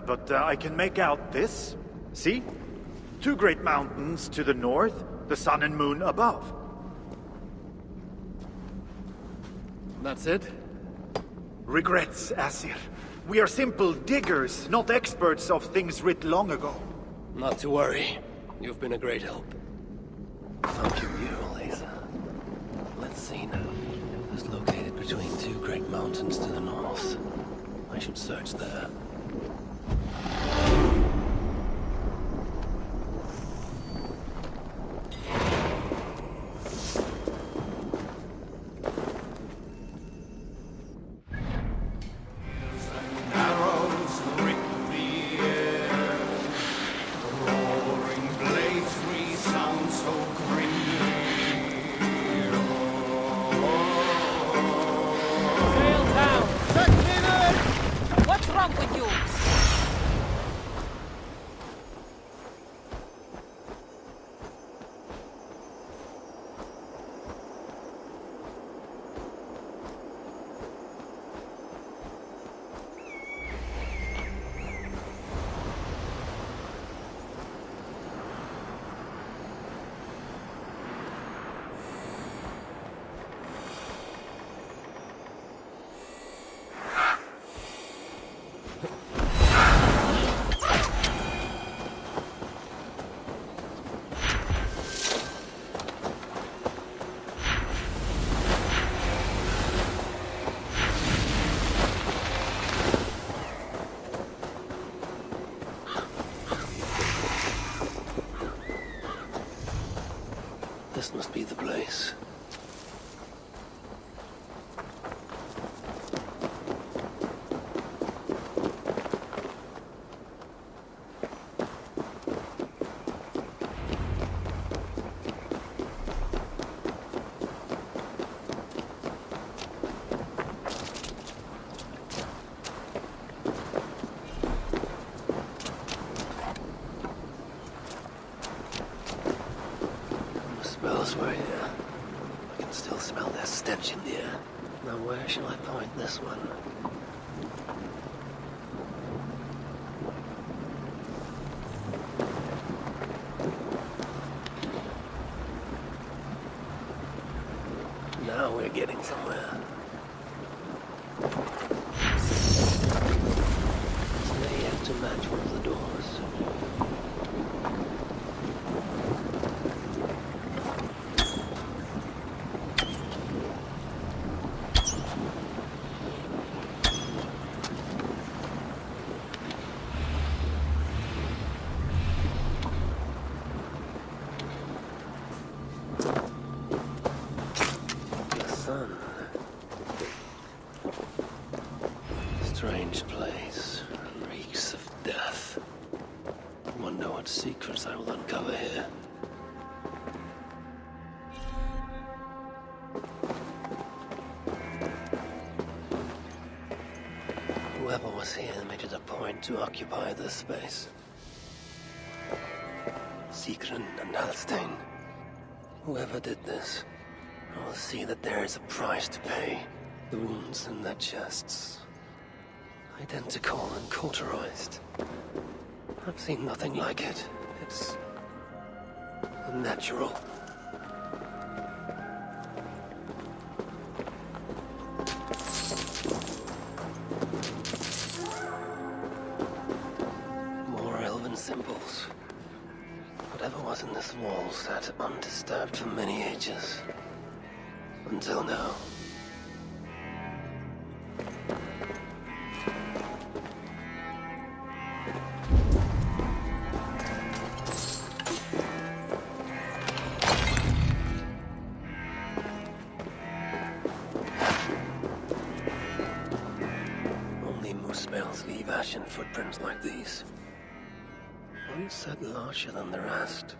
but I can make out this. See? 2 great mountains to the north, the sun and moon above. That's it? Regrets, Asir. We are simple diggers, not experts of things writ long ago. Not to worry. You've been a great help. Found your mural, Asa. Let's see now. It was located between 2 great mountains to the north. I should search there. jump with you! This must be the place. Smells were here. I can still smell their stench in the air. Now where shall I point this one? Now we're getting somewhere. They have to match one of the doors. Strange place. Reeks of death. Wonder what secrets I will uncover here. Whoever was here made it a point to occupy this space. Sigrun and Halstein. Whoever did this, I will see that there is a price to pay. The wounds in their chests. Identical and cauterized. I've seen nothing like it. It's unnatural. More elven symbols. Whatever was in this wall sat undisturbed for many ages. Until now. Leave ashen footprints like these. One set larger than the rest.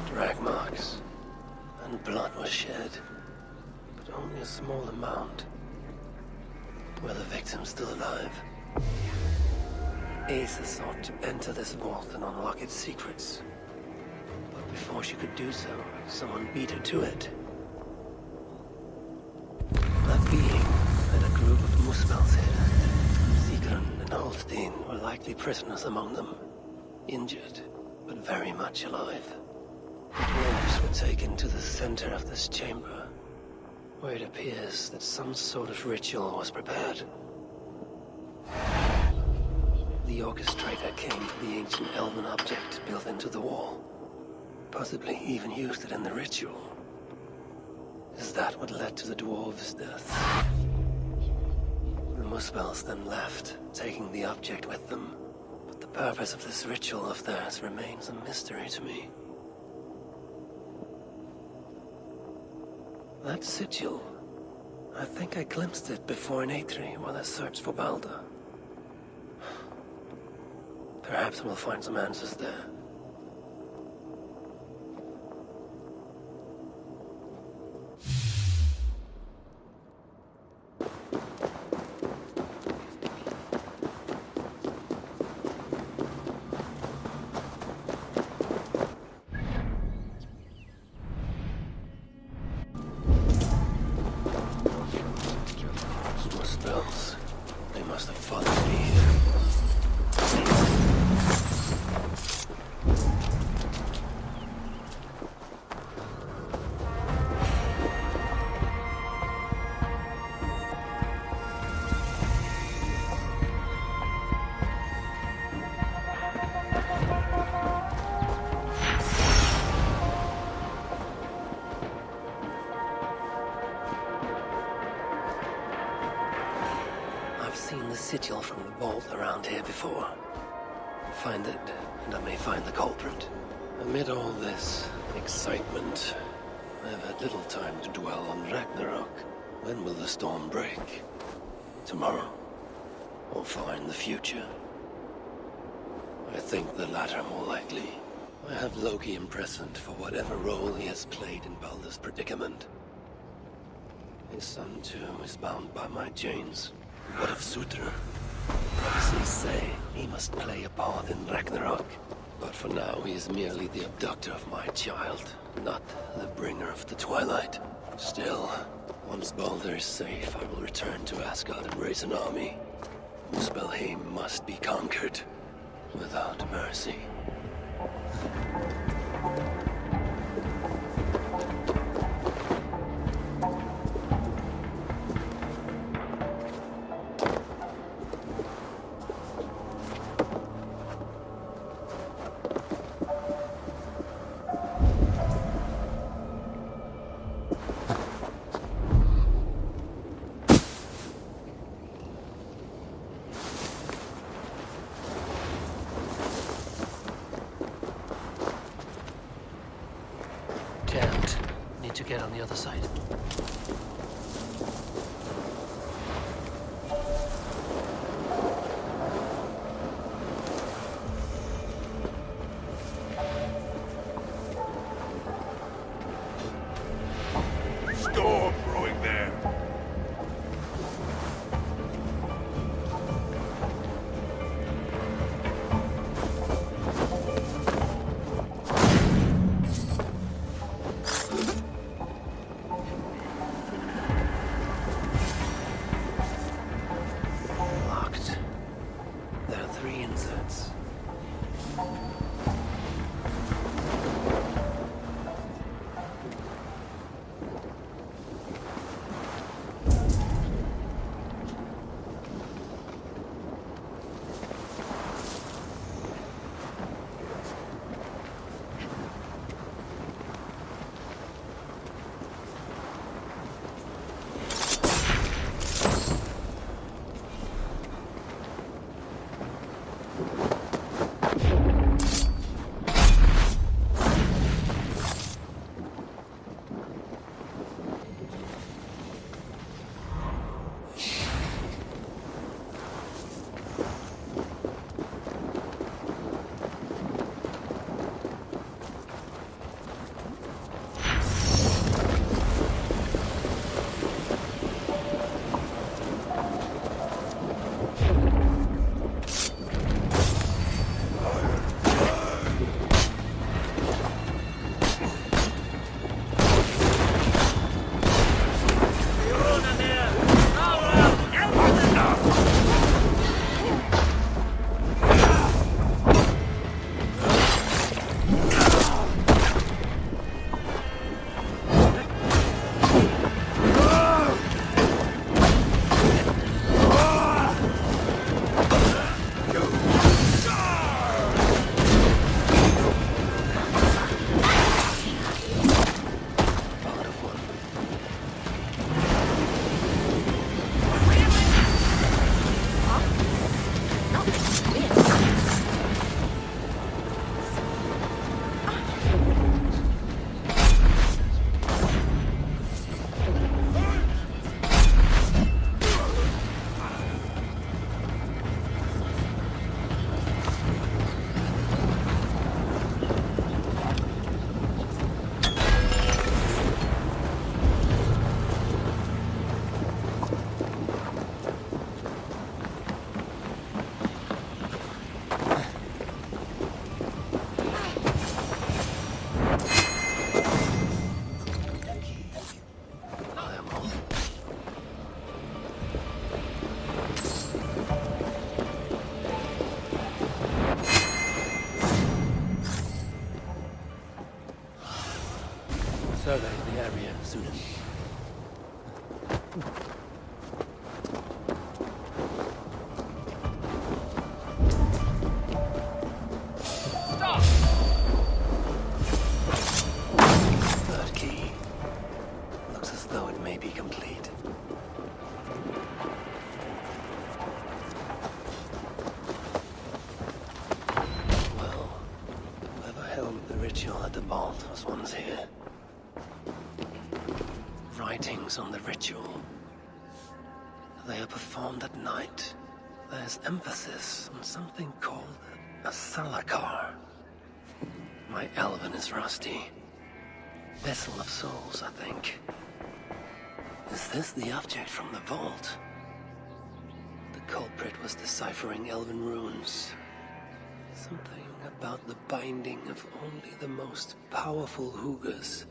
Drag marks. And blood was shed. But only a small amount. Were the victims still alive? Asa sought to enter this vault and unlock its secrets. Before she could do so, someone beat her to it. That being had a group of Muspels here. Sigrun and Holstein were likely prisoners among them. Injured, but very much alive. The dwarves were taken to the center of this chamber, where it appears that some sort of ritual was prepared. The orchestrator came for the ancient elven object built into the wall. Possibly even used it in the ritual. Is that what led to the dwarves' death? The Muspels then left, taking the object with them. But the purpose of this ritual of theirs remains a mystery to me. That sigil. I think I glimpsed it before in Aetri while I searched for Balder. Perhaps we'll find some answers there. from the vault around here before. Find it, and I may find the culprit. Amid all this excitement, I have had little time to dwell on Ragnarok. When will the storm break? Tomorrow? Or far in the future? I think the latter more likely. I have Loki imprisoned for whatever role he has played in Baldur's predicament. His son, too, is bound by my chains. What of Surtr? Prophecies say he must play a part in Ragnarok. But for now, he is merely the abductor of my child, not the bringer of the Twilight. Still, once Baldur is safe, I will return to Asgard and raise an army. Muspelheim must be conquered, without mercy. Can't. Need to get on the other side. Storm brewing there. Locked. There are 3 inserts. Survey the area soon. Third key. Looks as though it may be complete. told the ritual at the vault was once here. Writings on the ritual. They are performed at night. There's emphasis on something called a salakar. My Elven is rusty. Vessel of souls, I think. Is this the object from the vault? The culprit was deciphering Elven runes. Something about the binding of only the most powerful Hoogers.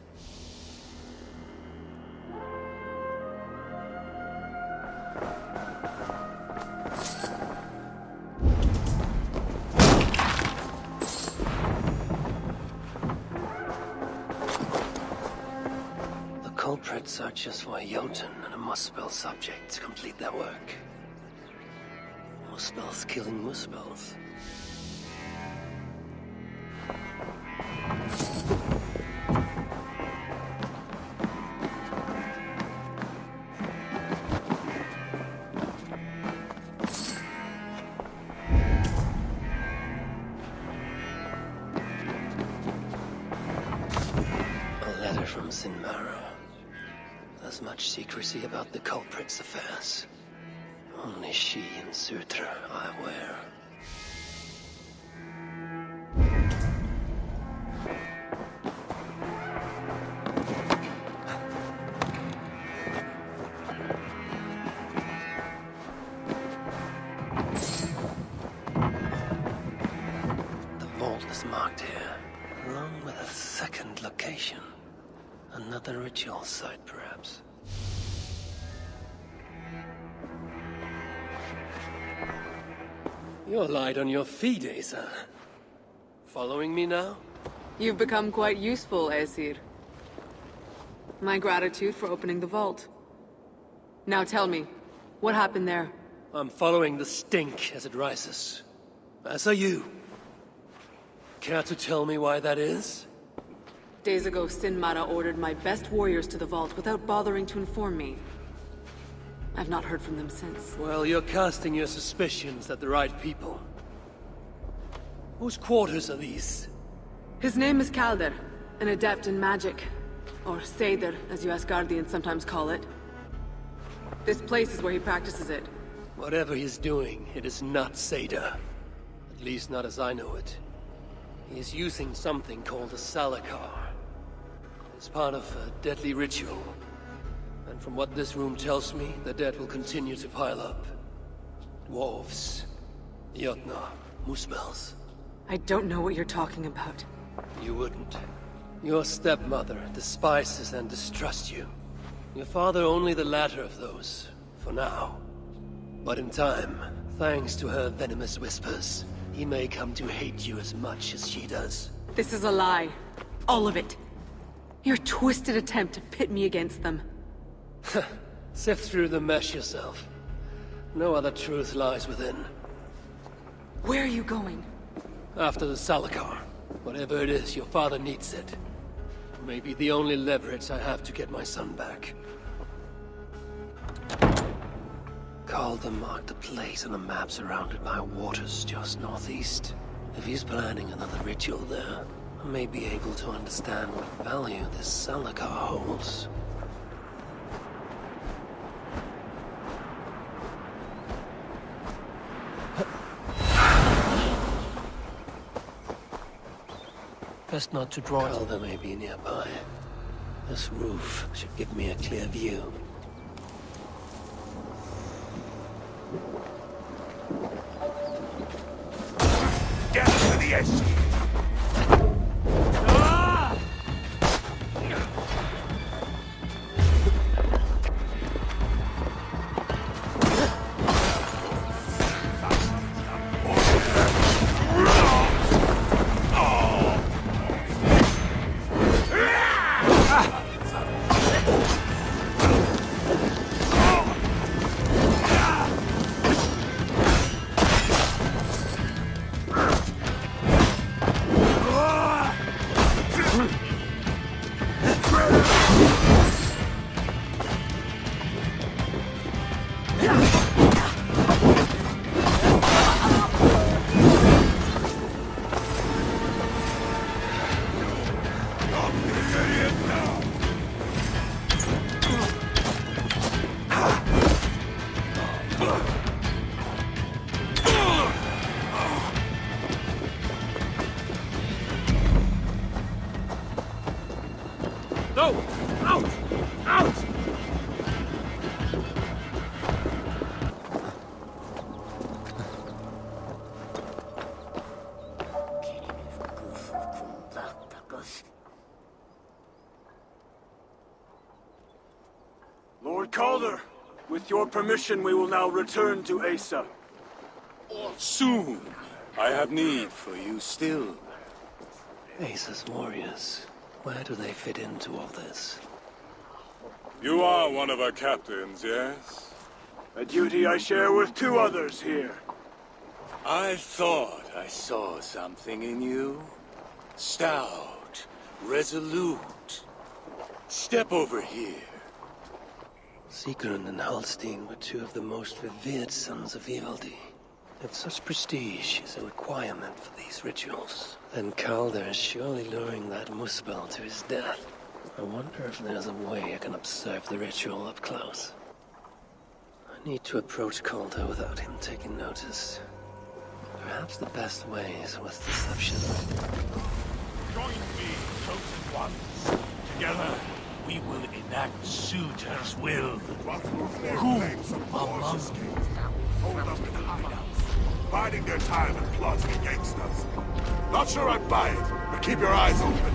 The culprit searches for a Jotun and a Muspel subject to complete their work. Muspels killing Muspels. From Sinmara. There's much secrecy about the culprit's affairs. Only she and Surtr are aware. The vault is marked here, along with a second location. Another ritual site, perhaps. You're light on your feet, Asa. Following me now? You've become quite useful, Aesir. My gratitude for opening the vault. Now tell me, what happened there? I'm following the stink as it rises. As are you. Care to tell me why that is? Days ago, Sinmara ordered my best warriors to the vault without bothering to inform me. I've not heard from them since. Well, you're casting your suspicions at the right people. Whose quarters are these? His name is Kalder, an adept in magic. Or Seidr, as you Asgardians sometimes call it. This place is where he practices it. Whatever he's doing, it is not Seidr. At least not as I know it. He is using something called a salakar. It's part of a deadly ritual. And from what this room tells me, the dead will continue to pile up. Dwarves, Jotnar, Muspels. I don't know what you're talking about. You wouldn't. Your stepmother despises and distrusts you. Your father only the latter of those, for now. But in time, thanks to her venomous whispers, he may come to hate you as much as she does. This is a lie. All of it. Your twisted attempt to pit me against them. Sift through the mesh yourself. No other truth lies within. Where are you going? After the salakar. Whatever it is, your father needs it. It may be the only leverage I have to get my son back. Calder marked a place on a map surrounded by waters just northeast. If he's planning another ritual there, I may be able to understand what value this salakar holds. Best not to draw. Calder may be nearby. This roof should give me a clear view. Get to the edge! No! Out! Out! Lord Calder, with your permission, we will now return to Asa. Soon. I have need for you still. Asa's warriors. Where do they fit into all this? You are one of our captains, yes? A duty I share with 2 others here. I thought I saw something in you. Stout, resolute. Step over here. Sigrun and Halstein were 2 of the most revered sons of Evildy. If such prestige is a requirement for these rituals, then Calder is surely luring that Muspel to his death. I wonder if there's a way I can observe the ritual up close. I need to approach Calder without him taking notice. Perhaps the best way is with deception. Join me, chosen ones. Together, we will enact Suitor's will. Who among hold up in hideouts, biding their time and plotting against us. Not sure I buy it, but keep your eyes open.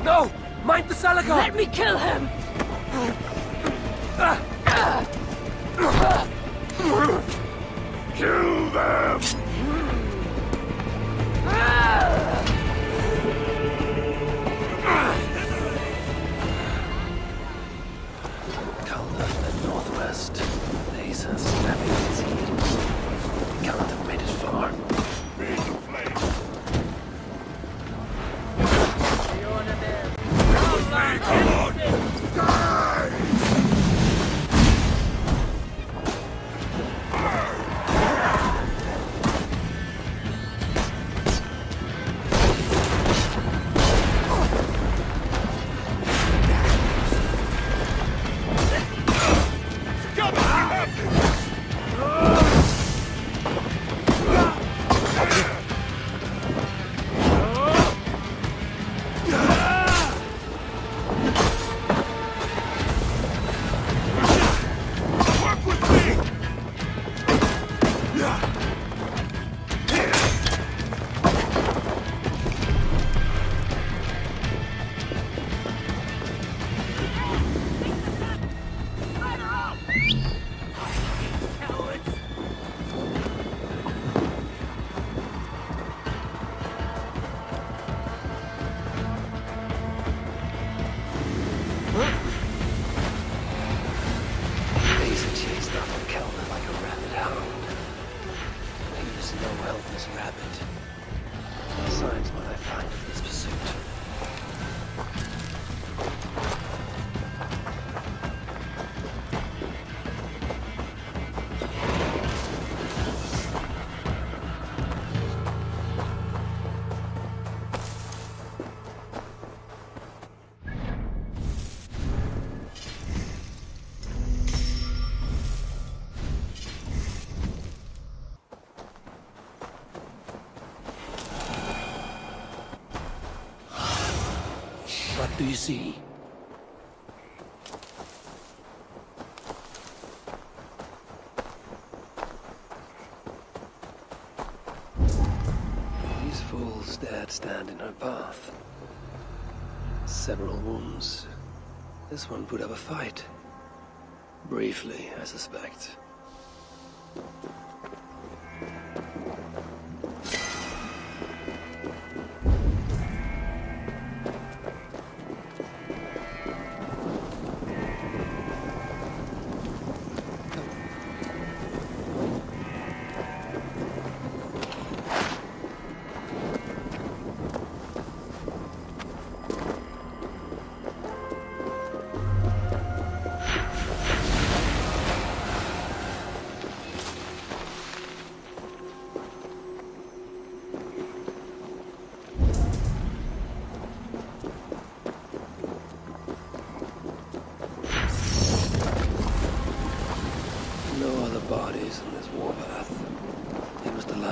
No! Mind the Salagar! Let me kill him! Kill them! Calder fled northwest. Asa snapping his heels. He can't have made it far. What do you see? These fools dared stand in her path. Several wounds. This one put up a fight. Briefly, I suspect.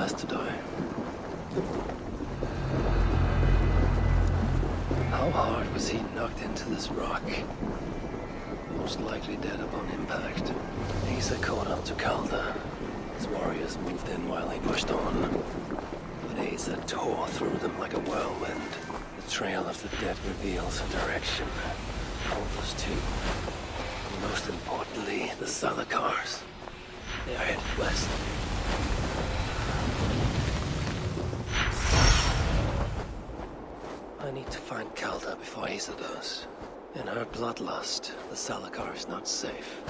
last to die. How hard was he knocked into this rock? Most likely dead upon impact. Asa caught up to Calder. His warriors moved in while he pushed on. But Asa tore through them like a whirlwind. The trail of the dead reveals a direction. Others too. And most importantly, the Salakars. They are headed west. I need to find Calder before Asa does. In her bloodlust, the Salakar is not safe.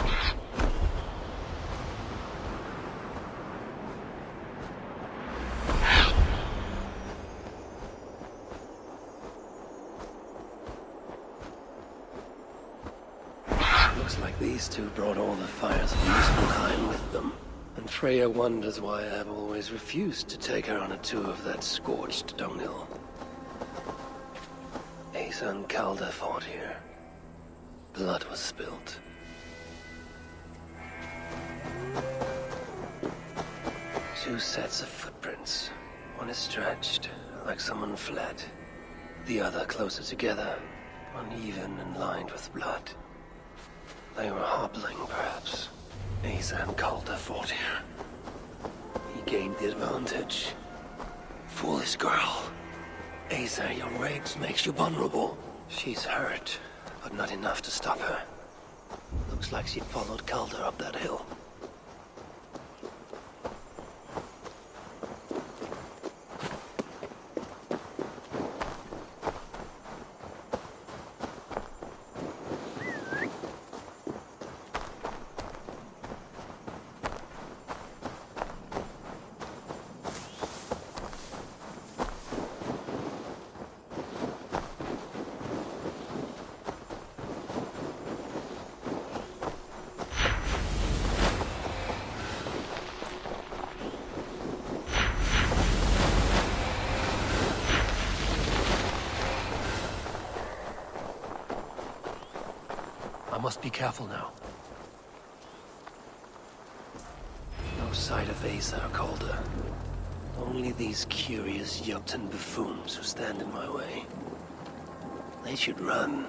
Looks like these two brought all the fires of Muspelheim with them. And Freya wonders why I've always refused to take her on a tour of that scorched dunghill. Asa and Calder fought here. Blood was spilled. Two sets of footprints. One is stretched, like someone fled. The other closer together, uneven and lined with blood. They were hobbling, perhaps. Asa and Calder fought here. He gained the advantage. Foolish girl. Asa, your rage makes you vulnerable. She's hurt, but not enough to stop her. Looks like she followed Calder up that hill. I must be careful now. No sight of Asa or Calder. Only these curious Jotun buffoons who stand in my way. They should run,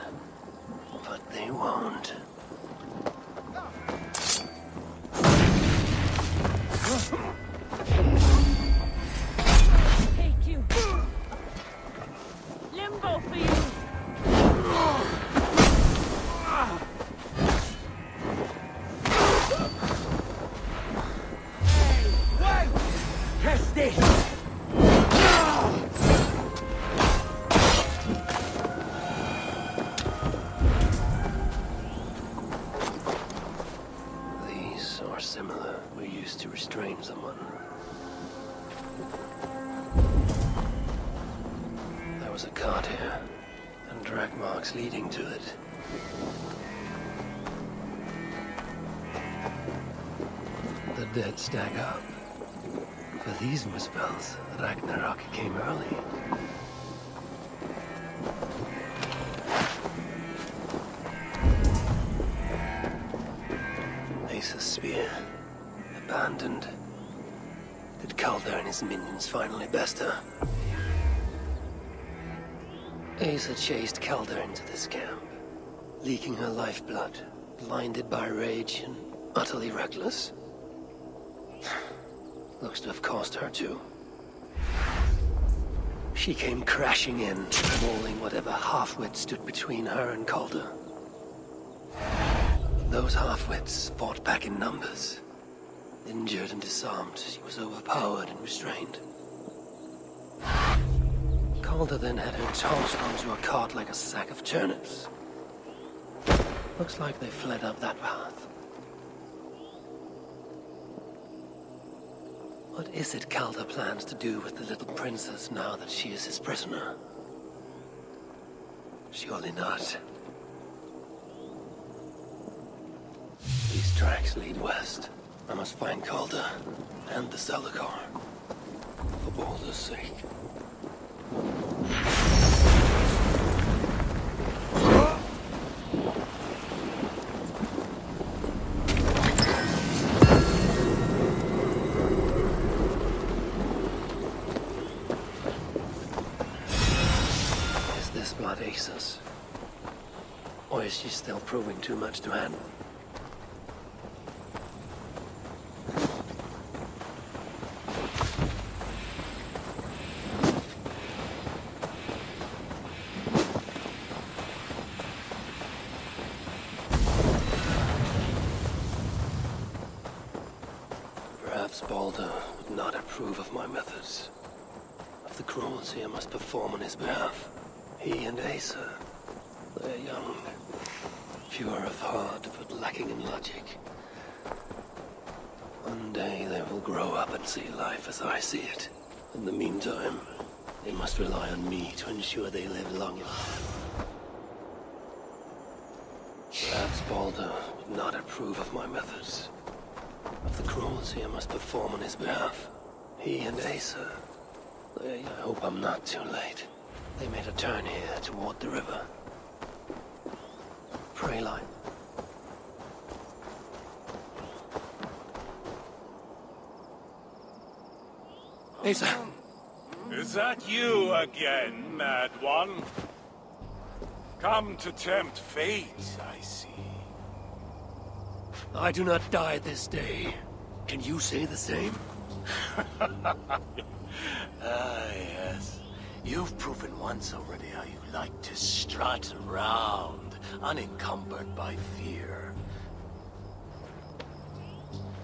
but they won't. Take you. Limbo for you. Catch this! These are similar. We used to restrain someone. There was a cart here, and drag marks leading to it. The dead stack up. For these Muspels, Ragnarok came early. Asa's spear. Abandoned. Did Calder and his minions finally best her? Asa chased Calder into this camp, leaking her lifeblood, blinded by rage and utterly reckless. Looks to have cost her too. She came crashing in, mauling whatever half-wit stood between her and Calder. Those half-wits fought back in numbers. Injured and disarmed, she was overpowered and restrained. Calder then had her tossed onto a cart like a sack of turnips. Looks like they fled up that path. What is it Calder plans to do with the little princess now that she is his prisoner? Surely not. These tracks lead west. I must find Calder and the Salakar. For Baldur's sake. Aces? Or is she still proving too much to handle? Perhaps Balder would not approve of my methods, of the cruelty I must perform on his behalf. He and Asa, they're young, pure of heart, but lacking in logic. One day they will grow up and see life as I see it. In the meantime, they must rely on me to ensure they live long enough. Perhaps Balder would not approve of my methods, of the cruelty I must perform on his behalf. He and Asa, I hope I'm not too late. They made a turn here toward the river. Prey line. Asa! Is that you again, Mad One? Come to tempt fate, I see. I do not die this day. Can you say the same? Yes. You've proven once already how you like to strut around, unencumbered by fear.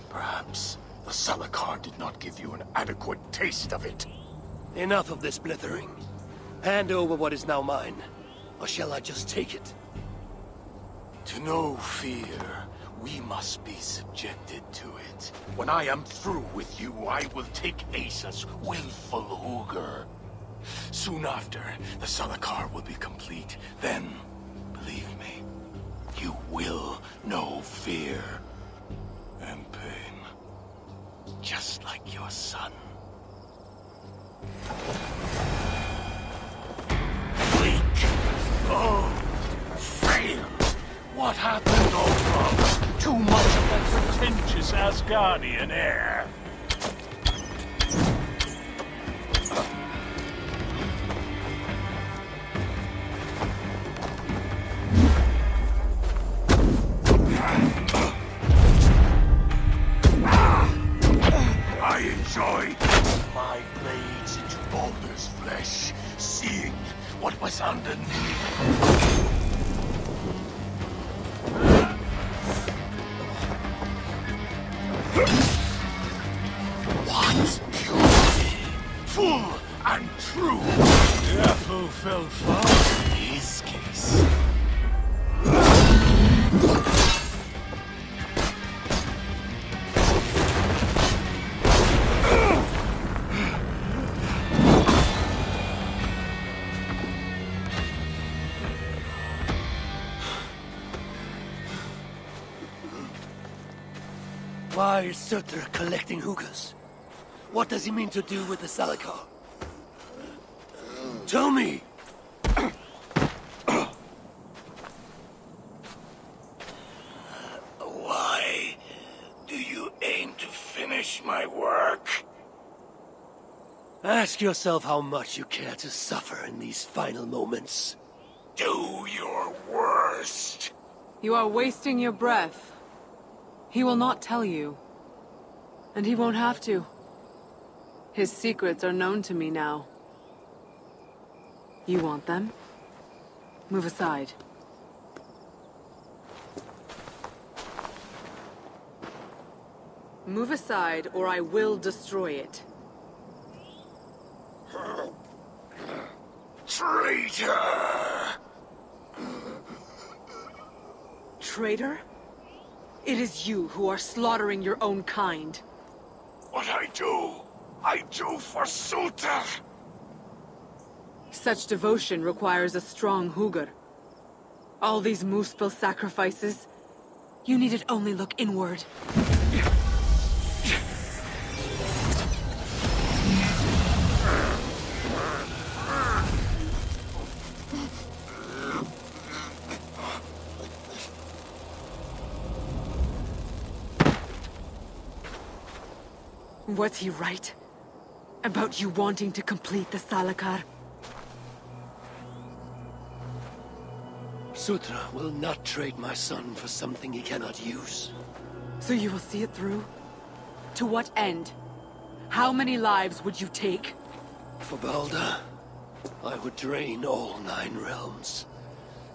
Perhaps the Salakar did not give you an adequate taste of it. Enough of this blithering. Hand over what is now mine, or shall I just take it? To know fear, we must be subjected to it. When I am through with you, I will take Asa's willful Hooger. Soon after, the Salakar will be complete. Then, believe me, you will know fear and pain. Just like your son. Weak. Oh, failed. What happened, Ultron? Too much of that pretentious Asgardian air. I enjoyed my blades into Balder's flesh, seeing what was underneath. What purity! Full and true! Therefore fell fast in his case. Why is Surtur collecting hookahs? What does he mean to do with the Salakar? Tell me! Why do you aim to finish my work? Ask yourself how much you care to suffer in these final moments. Do your worst. You are wasting your breath. He will not tell you. And he won't have to. His secrets are known to me now. You want them? Move aside. Move aside, or I will destroy it. Traitor! Traitor? It is you who are slaughtering your own kind. What I do for Surtur! Such devotion requires a strong Hugr. All these Muspel sacrifices, you needed only look inward. Was he right? About you wanting to complete the Salakar? Sutra will not trade my son for something he cannot use. So you will see it through? To what end? How many lives would you take? For Balder, I would drain all 9 realms.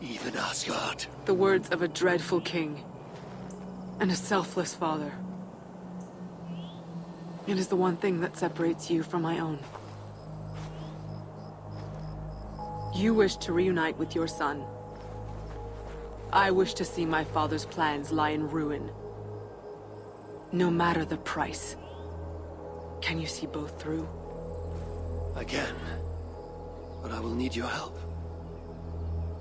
Even Asgard. The words of a dreadful king. And a selfless father. It is the one thing that separates you from my own. You wish to reunite with your son. I wish to see my father's plans lie in ruin. No matter the price. Can you see both through? I can. But I will need your help.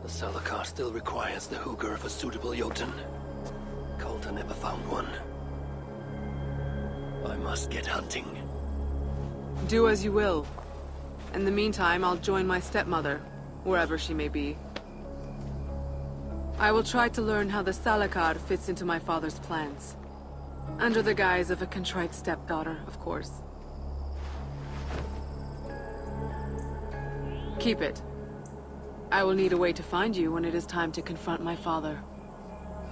The Salakar still requires the hooker of a suitable Jotun. Coulter never found one. I must get hunting. Do as you will. In the meantime, I'll join my stepmother, wherever she may be. I will try to learn how the Salakar fits into my father's plans. Under the guise of a contrite stepdaughter, of course. Keep it. I will need a way to find you when it is time to confront my father.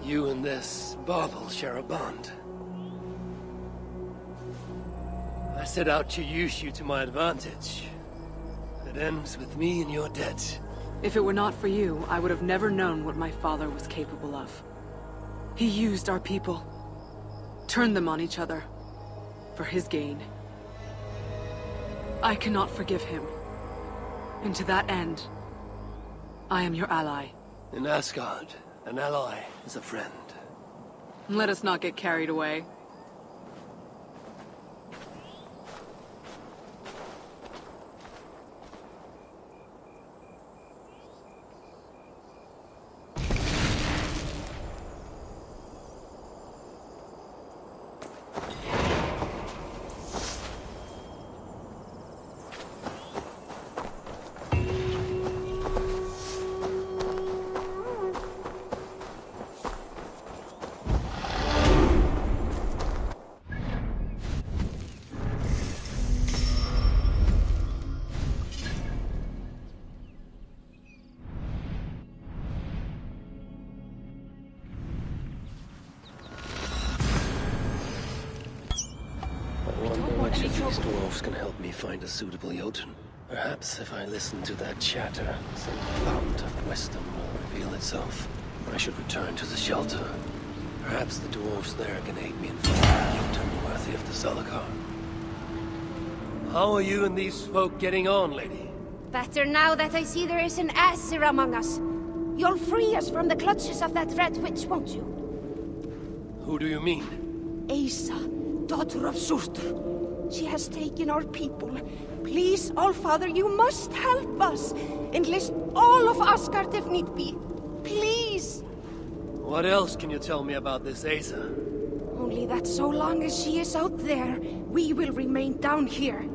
You and this bauble share a bond. I set out to use you to my advantage. It ends with me in your debt. If it were not for you, I would have never known what my father was capable of. He used our people. Turned them on each other. For his gain. I cannot forgive him. And to that end, I am your ally. In Asgard, an ally is a friend. Let us not get carried away. Which of these dwarves can help me find a suitable Jotun? Perhaps if I listen to that chatter, some fount of wisdom will reveal itself. I should return to the shelter. Perhaps the dwarves there can aid me in finding a Jotun worthy of the Salakar. How are you and these folk getting on, lady? Better now that I see there is an Aesir among us. You'll free us from the clutches of that red witch, won't you? Who do you mean? Asa, daughter of Surtur. She has taken our people. Please, Allfather, you must help us. Enlist all of Asgard if need be. Please! What else can you tell me about this Asa? Only that so long as she is out there, we will remain down here.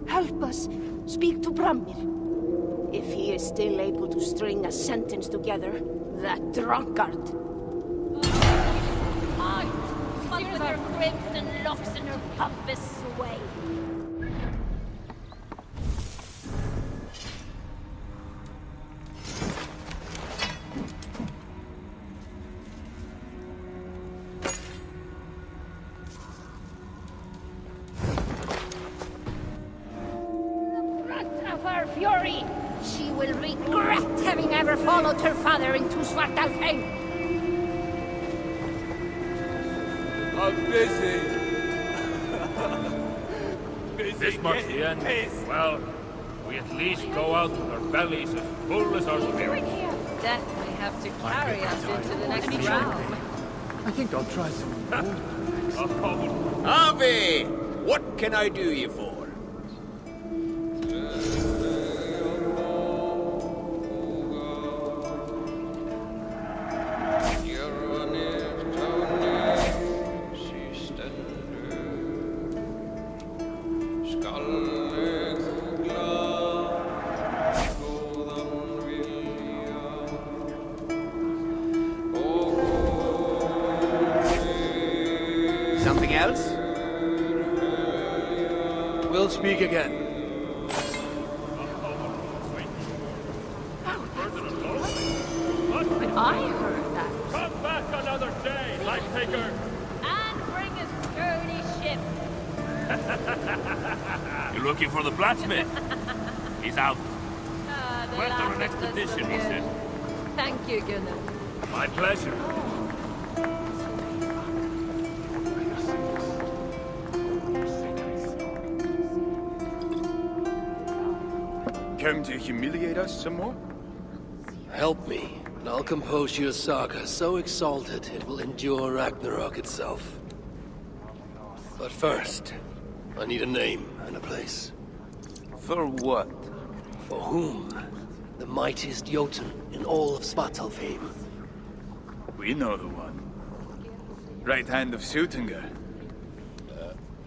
Help us. Speak to Bramir. If he is still able to string a sentence together, that drunkard. With her crimson locks and her pompous sway. The brunt of her fury! She will regret having ever followed her father into Svartalfheim! I'm busy. This marks the end. Well, we at least go out with our bellies as full as our spirits. Death may have to carry us into the next realm. I think I'll try some. Harvey! What can I do you for? Something else? We'll speak again. When I heard that. Come back another day, life taker. And bring us dirty ship. You're looking for the blacksmith? He's out. The Went on an last of us expedition, he again. said. Thank you, Gunnar. My pleasure. Come to humiliate us some more? Help me, and I'll compose your saga so exalted it will endure Ragnarok itself. But first, I need a name and a place. For what? For whom? The mightiest Jotun in all of Svartalfheim. We know the one. Right hand of Suttungr.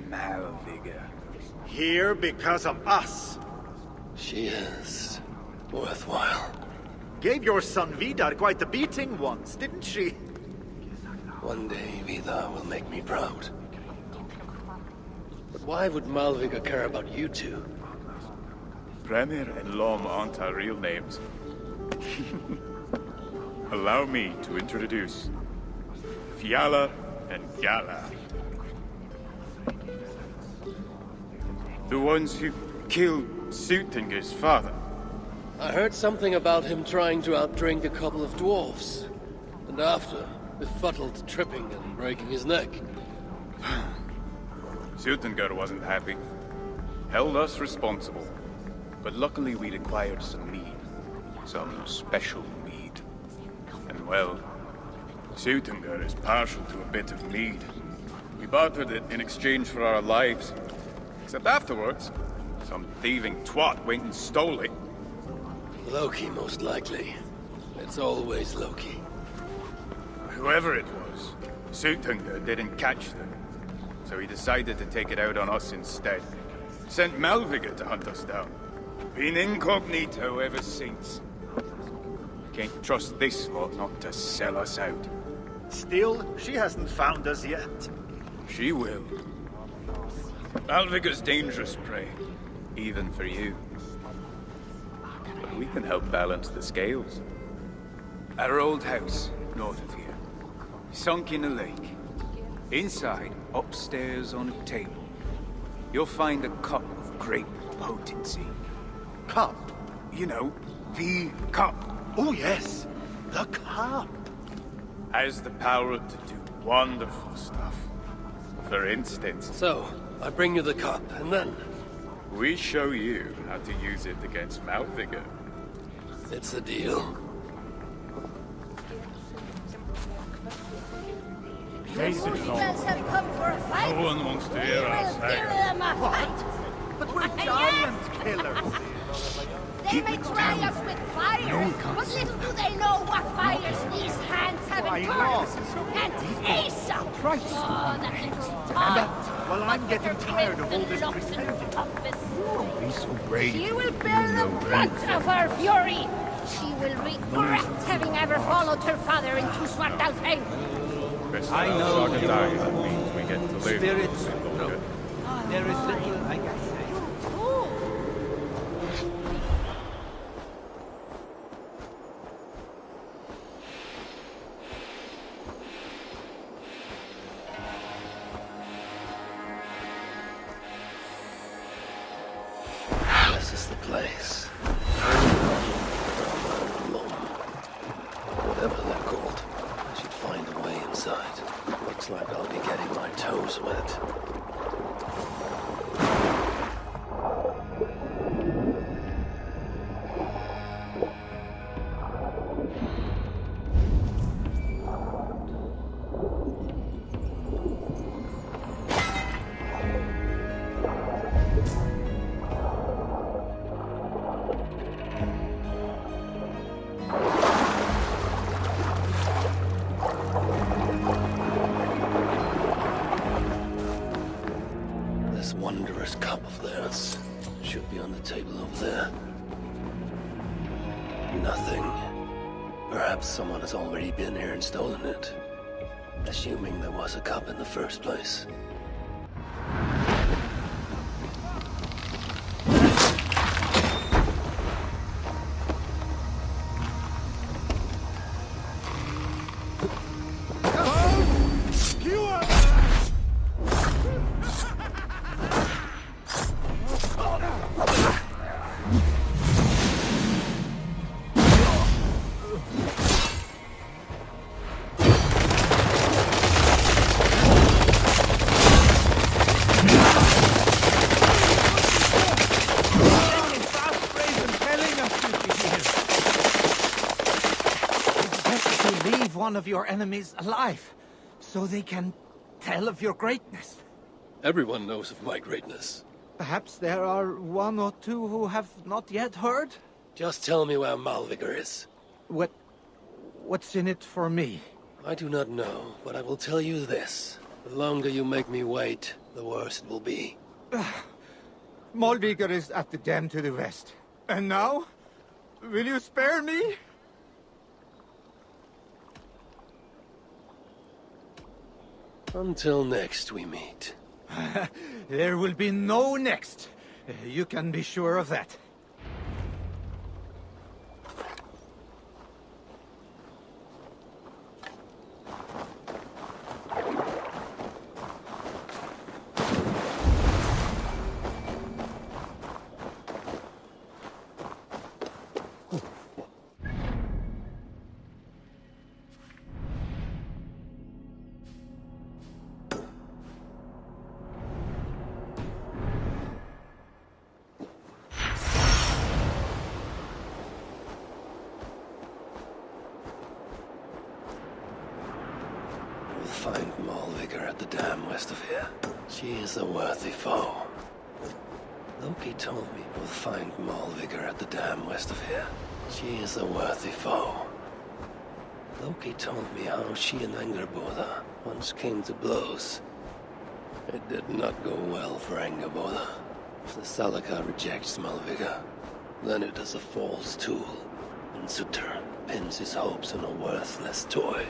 Malviga. Here because of us. She is worthwhile. Gave your son Vidar quite the beating once, didn't she? One day Vidar will make me proud. But why would Malviga care about you two? Premier and Lom aren't our real names. Allow me to introduce Fiala and Gala. The ones who killed Suttungr's father. I heard something about him trying to outdrink a couple of dwarfs. And after, befuddled tripping and breaking his neck. Suttungr wasn't happy. Held us responsible. But luckily we'd acquired some mead. Some special mead. And well, Suttungr is partial to a bit of mead. We bartered it in exchange for our lives. Except afterwards, some thieving twat went and stole it. Loki, most likely. It's always Loki. Whoever it was, Suttungr didn't catch them. So he decided to take it out on us instead. Sent Malviga to hunt us down. Been incognito ever since. Can't trust this lot not to sell us out. Still, she hasn't found us yet. She will. Malviga's dangerous prey, even for you. But we can help balance the scales. At our old house, north of here, sunk in a lake. Inside, upstairs on a table, you'll find a cup of great potency. Cup? You know, the cup. Oh yes, the cup. Has the power to do wonderful stuff. For instance... So, I bring you the cup, and then... we show you how to use it against Malviga. It's a deal. Guys have come for a fight. No one wants to hear us, Give them a fight. But we're giant killers. They may try us with fire, but little do they know what fires these hands have endured. And Asa! Oh, that little tart. Well, I'm getting tired of all this pretending. Don't be so brave. She will bear the brunt of her fury. She will regret having ever followed her father into Svartalfheim. I know that means we get to live. Spirits. There is little I can say. This is the place. Whatever they're called, I should find a way inside. Looks like I'll be getting my toes wet. Wondrous cup of theirs should be on the table over there. Nothing. Perhaps someone has already been here and stolen it. Assuming there was a cup in the first place. one of your enemies alive, so they can tell of your greatness. Everyone knows of my greatness. Perhaps there are one or two who have not yet heard? Just tell me where Malvigor is. What's in it for me? I do not know, but I will tell you this. The longer you make me wait, the worse it will be. Malvigor is at the dam to the west. And now? Will you spare me? Until next we meet. There will be no next. You can be sure of that. Find Malvigor at the dam west of here. She is a worthy foe. Loki told me we'll find Malvigor at the dam west of here. She is a worthy foe. Loki told me how she and Angerboda once came to blows. It did not go well for Angerboda. If the Salaka rejects Malvigor, then it is a false tool, and Sutter pins his hopes on a worthless toy.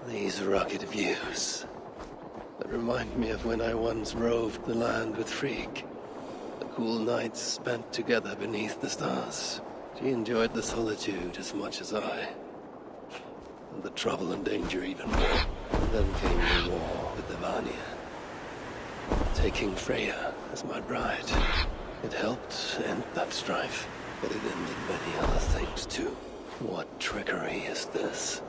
These rugged views. They remind me of when I once roved the land with Frigg. The cool nights spent together beneath the stars. She enjoyed the solitude as much as I. And the trouble and danger even more. And then came the war with the Vanya. Taking Freya as my bride. It helped end that strife, but it ended many other things too. What trickery is this?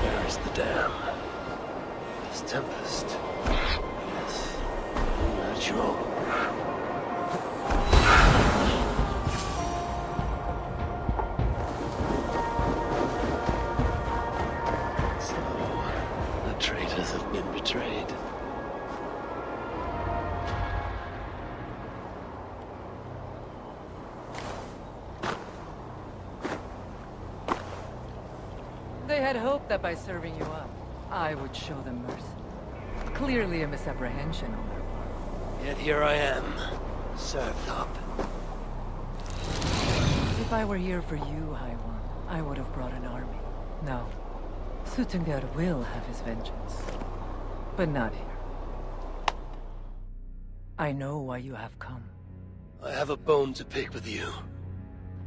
Where is the dam? This tempest. Yes, unnatural. So, the traitors have been betrayed. had hoped that by serving you up, I would show them mercy. Clearly a misapprehension on their part. Yet here I am, served up. If I were here for you, High One, I would have brought an army. No. Suttungr will have his vengeance. But not here. I know why you have come. I have a bone to pick with you.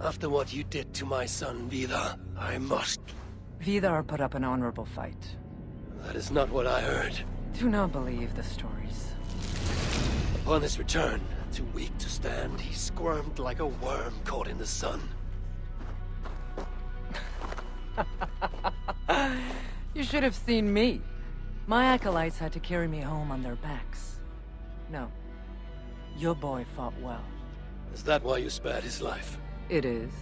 After what you did to my son, Vidar, I must... Vidar put up an honorable fight. That is not what I heard. Do not believe the stories. Upon his return, too weak to stand, he squirmed like a worm caught in the sun. You should have seen me. My acolytes had to carry me home on their backs. No. Your boy fought well. Is that why you spared his life? It is.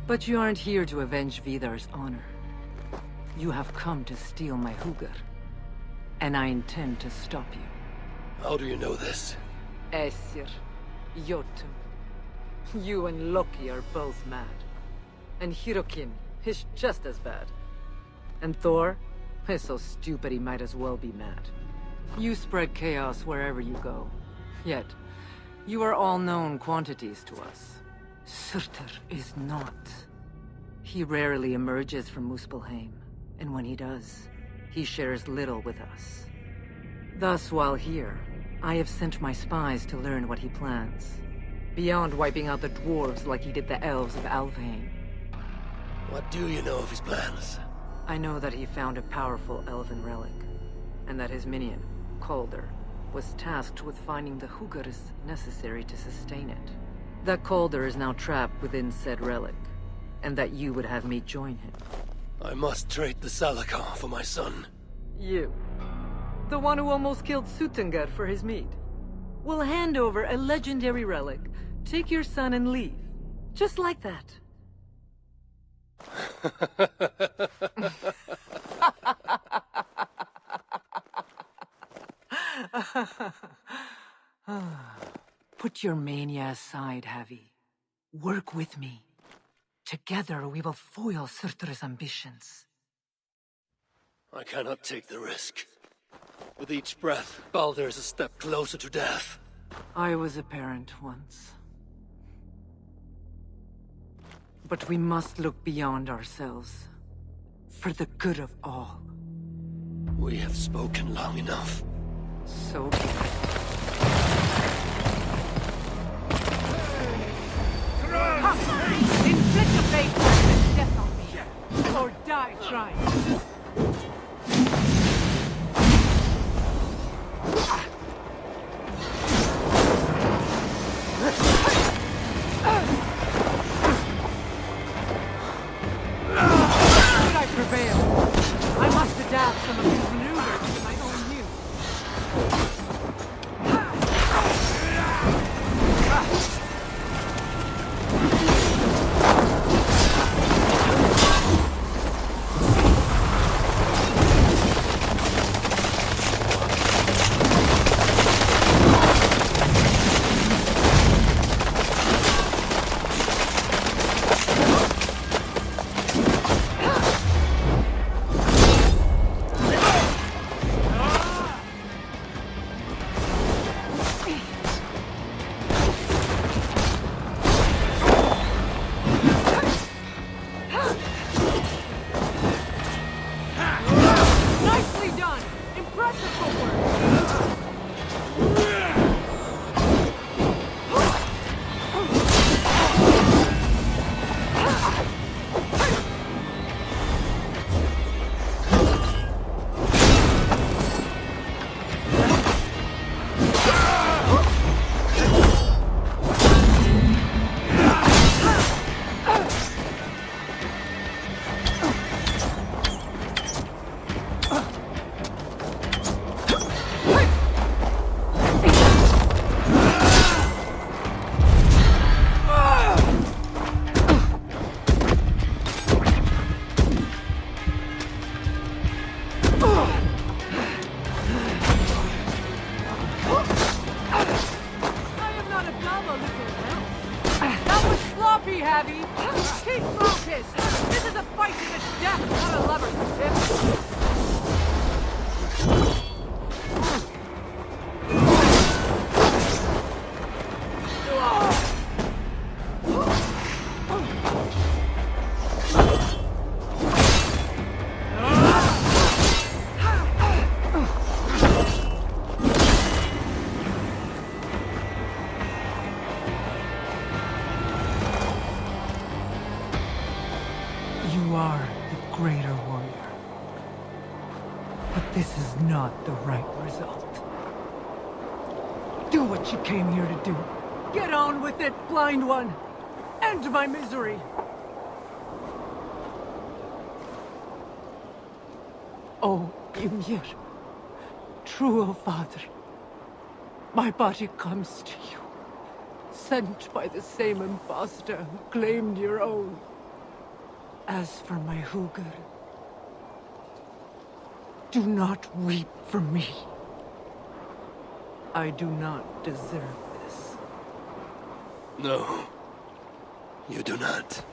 But you aren't here to avenge Vidar's honor. You have come to steal my Hugr. And I intend to stop you. How do you know this? Aesir, Jotun. You and Loki are both mad. And Hirokin is just as bad. And Thor is so stupid he might as well be mad. You spread chaos wherever you go. Yet, you are all known quantities to us. Surtur is not. He rarely emerges from Muspelheim, and when he does, he shares little with us. Thus, while here, I have sent my spies to learn what he plans. Beyond wiping out the dwarves like he did the elves of Alfheim. What do you know of his plans? I know that he found a powerful elven relic, and that his minion, Calder, was tasked with finding the Hugrs necessary to sustain it. That Calder is now trapped within said relic, and that you would have me join him. I must trade the Salakar for my son. You. The one who almost killed Suttungr for his meat. Will hand over a legendary relic, take your son and leave. Just like that. Put your mania aside, Havi. Work with me. Together we will foil Surtur's ambitions. I cannot take the risk. With each breath, Baldur is a step closer to death. I was a parent once. But we must look beyond ourselves. For the good of all. We have spoken long enough. So be it. Inflict a fate and death on me. Or die trying. Should I prevail, I must adapt some of these maneuvers to my own use. Steady, Abby! Keep focused! This is a fight to the death, not a lover's tip! You are the greater warrior. But this is not the right result. Do what you came here to do. Get on with it, blind one! End my misery! Oh, Ymir. True, O Father. My body comes to you. Sent by the same impostor who claimed your own. As for my Hugr, do not weep for me. I do not deserve this. No, you do not.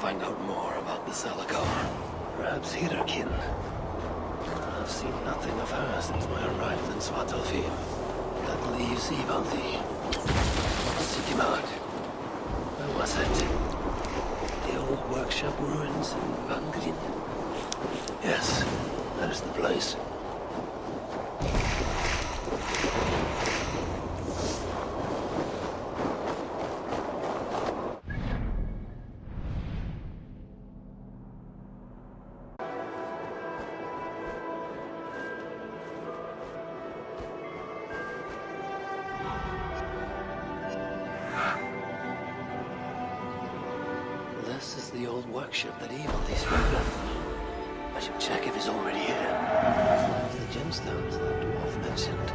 Find out more about the Salakar. Perhaps Hirakin. I've seen nothing of her since my arrival in Svartalfheim. That leaves Ivaldi. Seek him out. Where was it? The old workshop ruins in Vangrin. Yes, that is the place. This is the old workshop that Ivaldi spoke of. I should check if he's already here. The gemstones that Dwarf mentioned.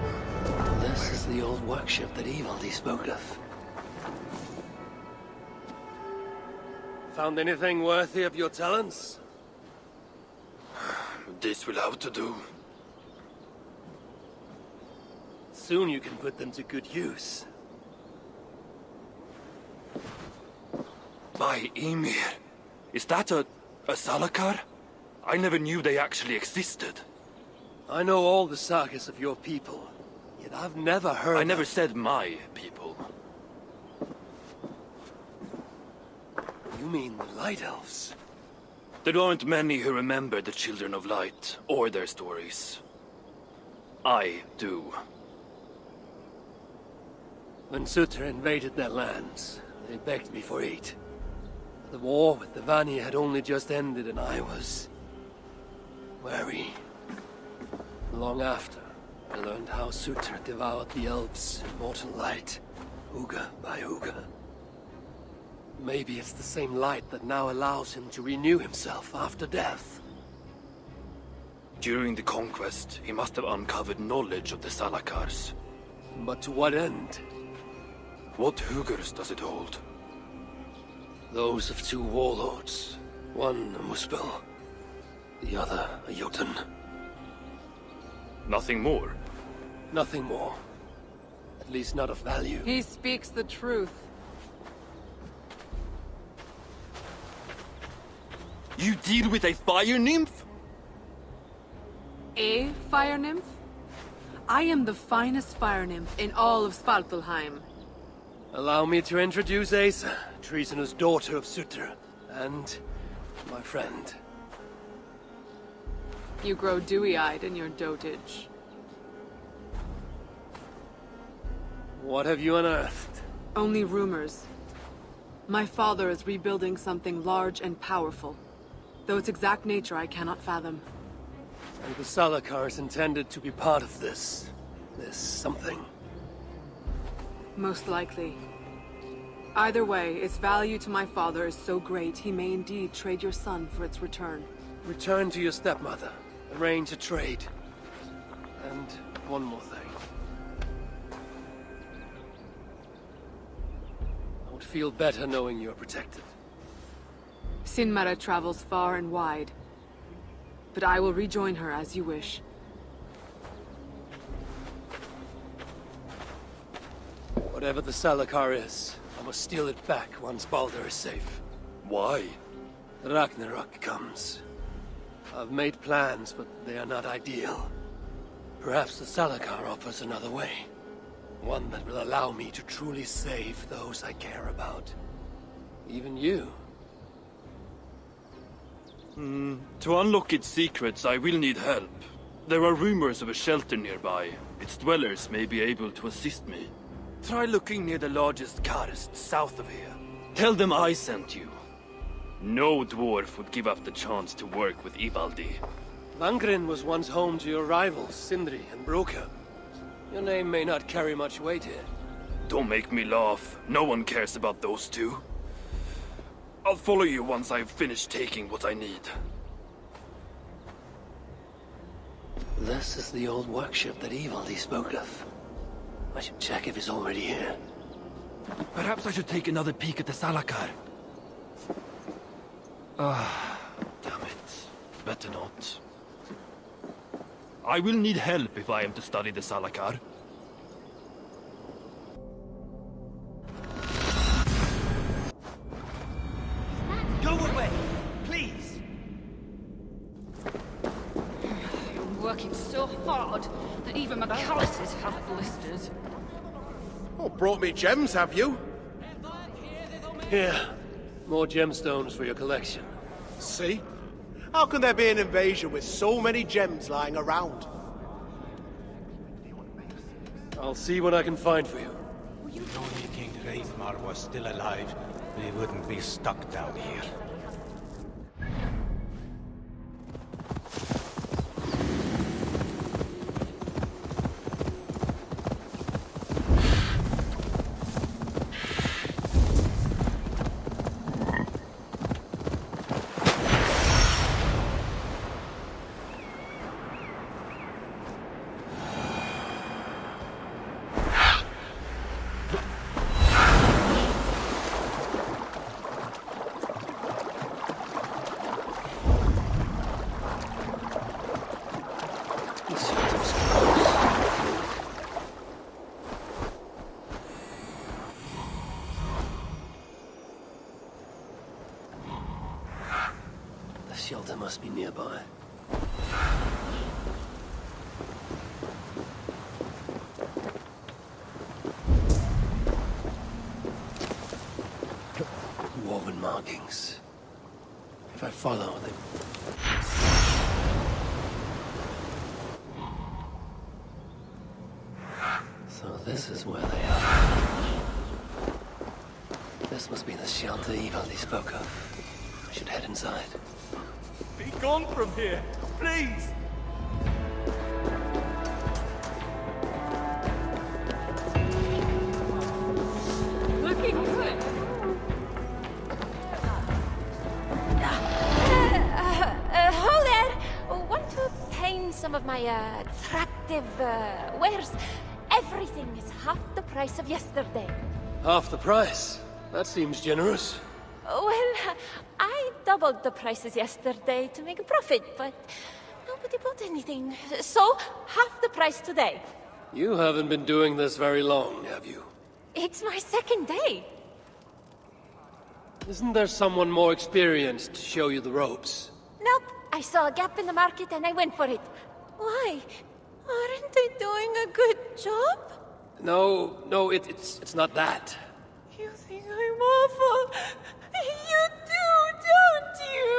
This is the old workshop that Ivaldi spoke of. Found anything worthy of your talents? This will have to do. Soon you can put them to good use. By Ymir. Is that a Salakar? I never knew they actually existed. I know all the sagas of your people, yet I've never heard I never said my people. You mean the Light Elves? There aren't many who remember the Children of Light, or their stories. I do. When Sutter invaded their lands, they begged me for aid. The war with the Vani had only just ended and I was wary. Long after, I learned how Sutter devoured the elves' immortal light, Uga by Uga. Maybe it's the same light that now allows him to renew himself after death. During the conquest, he must have uncovered knowledge of the Salakars. But to what end? What Hugrs does it hold? Those of two warlords. One a Muspel, the other a Jotun. Nothing more? Nothing more. At least not of value. He speaks the truth. You deal with a fire nymph? A fire nymph? I am the finest fire nymph in all of Svartalfheim. Allow me to introduce Asa, treasonous daughter of Sutter, and my friend. You grow dewy-eyed in your dotage. What have you unearthed? Only rumors. My father is rebuilding something large and powerful, though its exact nature I cannot fathom. And the Salakar is intended to be part of this something. Most likely. Either way, its value to my father is so great he may indeed trade your son for its return. Return to your stepmother. Arrange a trade. And one more thing. I would feel better knowing you're protected. Sinmara travels far and wide. But I will rejoin her as you wish. Whatever the Salakar is, I must steal it back once Baldur is safe. Why? Ragnarok comes. I've made plans, but they are not ideal. Perhaps the Salakar offers another way. One that will allow me to truly save those I care about. Even you. To unlock its secrets, I will need help. There are rumors of a shelter nearby. Its dwellers may be able to assist me. Try looking near the largest karst south of here. Tell them I sent you. No dwarf would give up the chance to work with Ivaldi. Langren was once home to your rivals, Sindri and Broka. Your name may not carry much weight here. Don't make me laugh. No one cares about those two. I'll follow you once I've finished taking what I need. This is the old workshop that Ivaldi spoke of. I should check if he's already here. Perhaps I should take another peek at the Salakar. Damn it. Better not. I will need help if I am to study the Salakar. Go away, please! I'm working so hard that even my calluses have blisters. Oh, brought me gems, have you? Here. More gemstones for your collection. See? How can there be an invasion with so many gems lying around? I'll see what I can find for you. If only King Hreithmar was still alive, we wouldn't be stuck down here. The shelter must be nearby. Woven markings. If I follow them. So this is where they are. This must be the shelter Ivaldi spoke of. I should head inside. Be gone from here, please! Looking good. Hold there! Want to paint some of my attractive wares? Everything is half the price of yesterday. Half the price? That seems generous. Well, I doubled the prices yesterday to make a profit, but nobody bought anything. So, half the price today. You haven't been doing this very long, have you? It's my second day. Isn't there someone more experienced to show you the ropes? Nope. I saw a gap in the market and I went for it. Why? Aren't they doing a good job? No, it's not that. You think I'm awful? You do, don't you?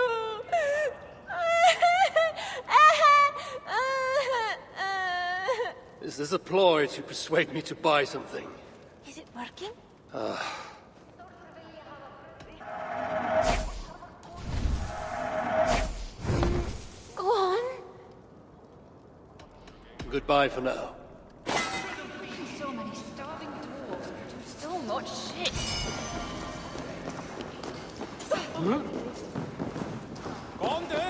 Is this a ploy to persuade me to buy something? Is it working? Go on. Goodbye for now. So many starving dwarves produce so much shit. Gonde,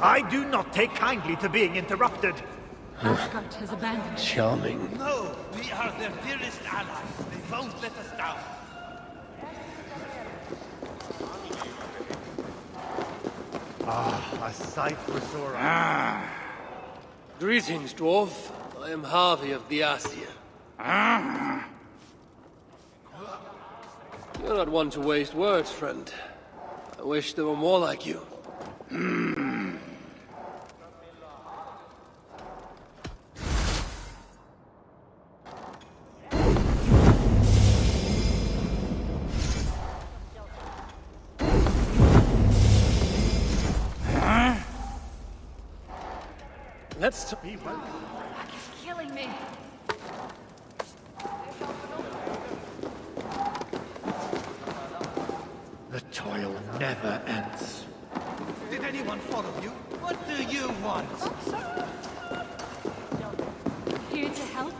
I do not take kindly to being interrupted. Asgard has abandoned us. Charming. No, we are their dearest allies. They won't let us down. A sight for sore eyes. Greetings, dwarf. I am Harvey of the Aesir. You're not one to waste words, friend. I wish there were more like you. Let's be well. It's killing me. The toil never ends. Did anyone follow you? What do you want? Here to help?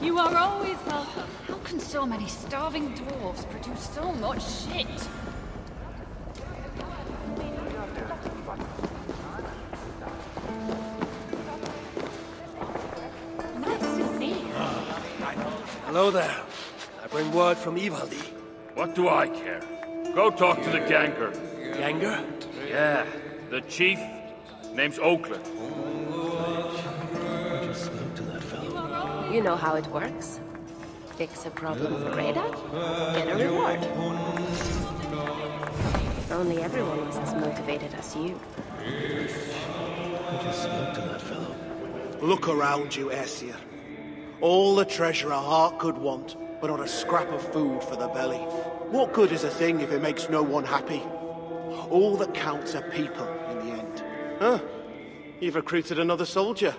You are always welcome. How can so many starving dwarves produce so much shit? Nice to see you. Hello there. I bring word from Ivaldi. What do I care? Go talk to the Ganger. Ganger? Yeah, the chief. Name's Oakland. I just spoke to that fellow. You know how it works. Fix a problem with Greta, get a reward. If only everyone was as motivated as you. I just spoke to that fellow. Look around you, Aesir. All the treasure a heart could want, but not a scrap of food for the belly. What good is a thing if it makes no one happy? All that counts are people in the end. Huh? You've recruited another soldier.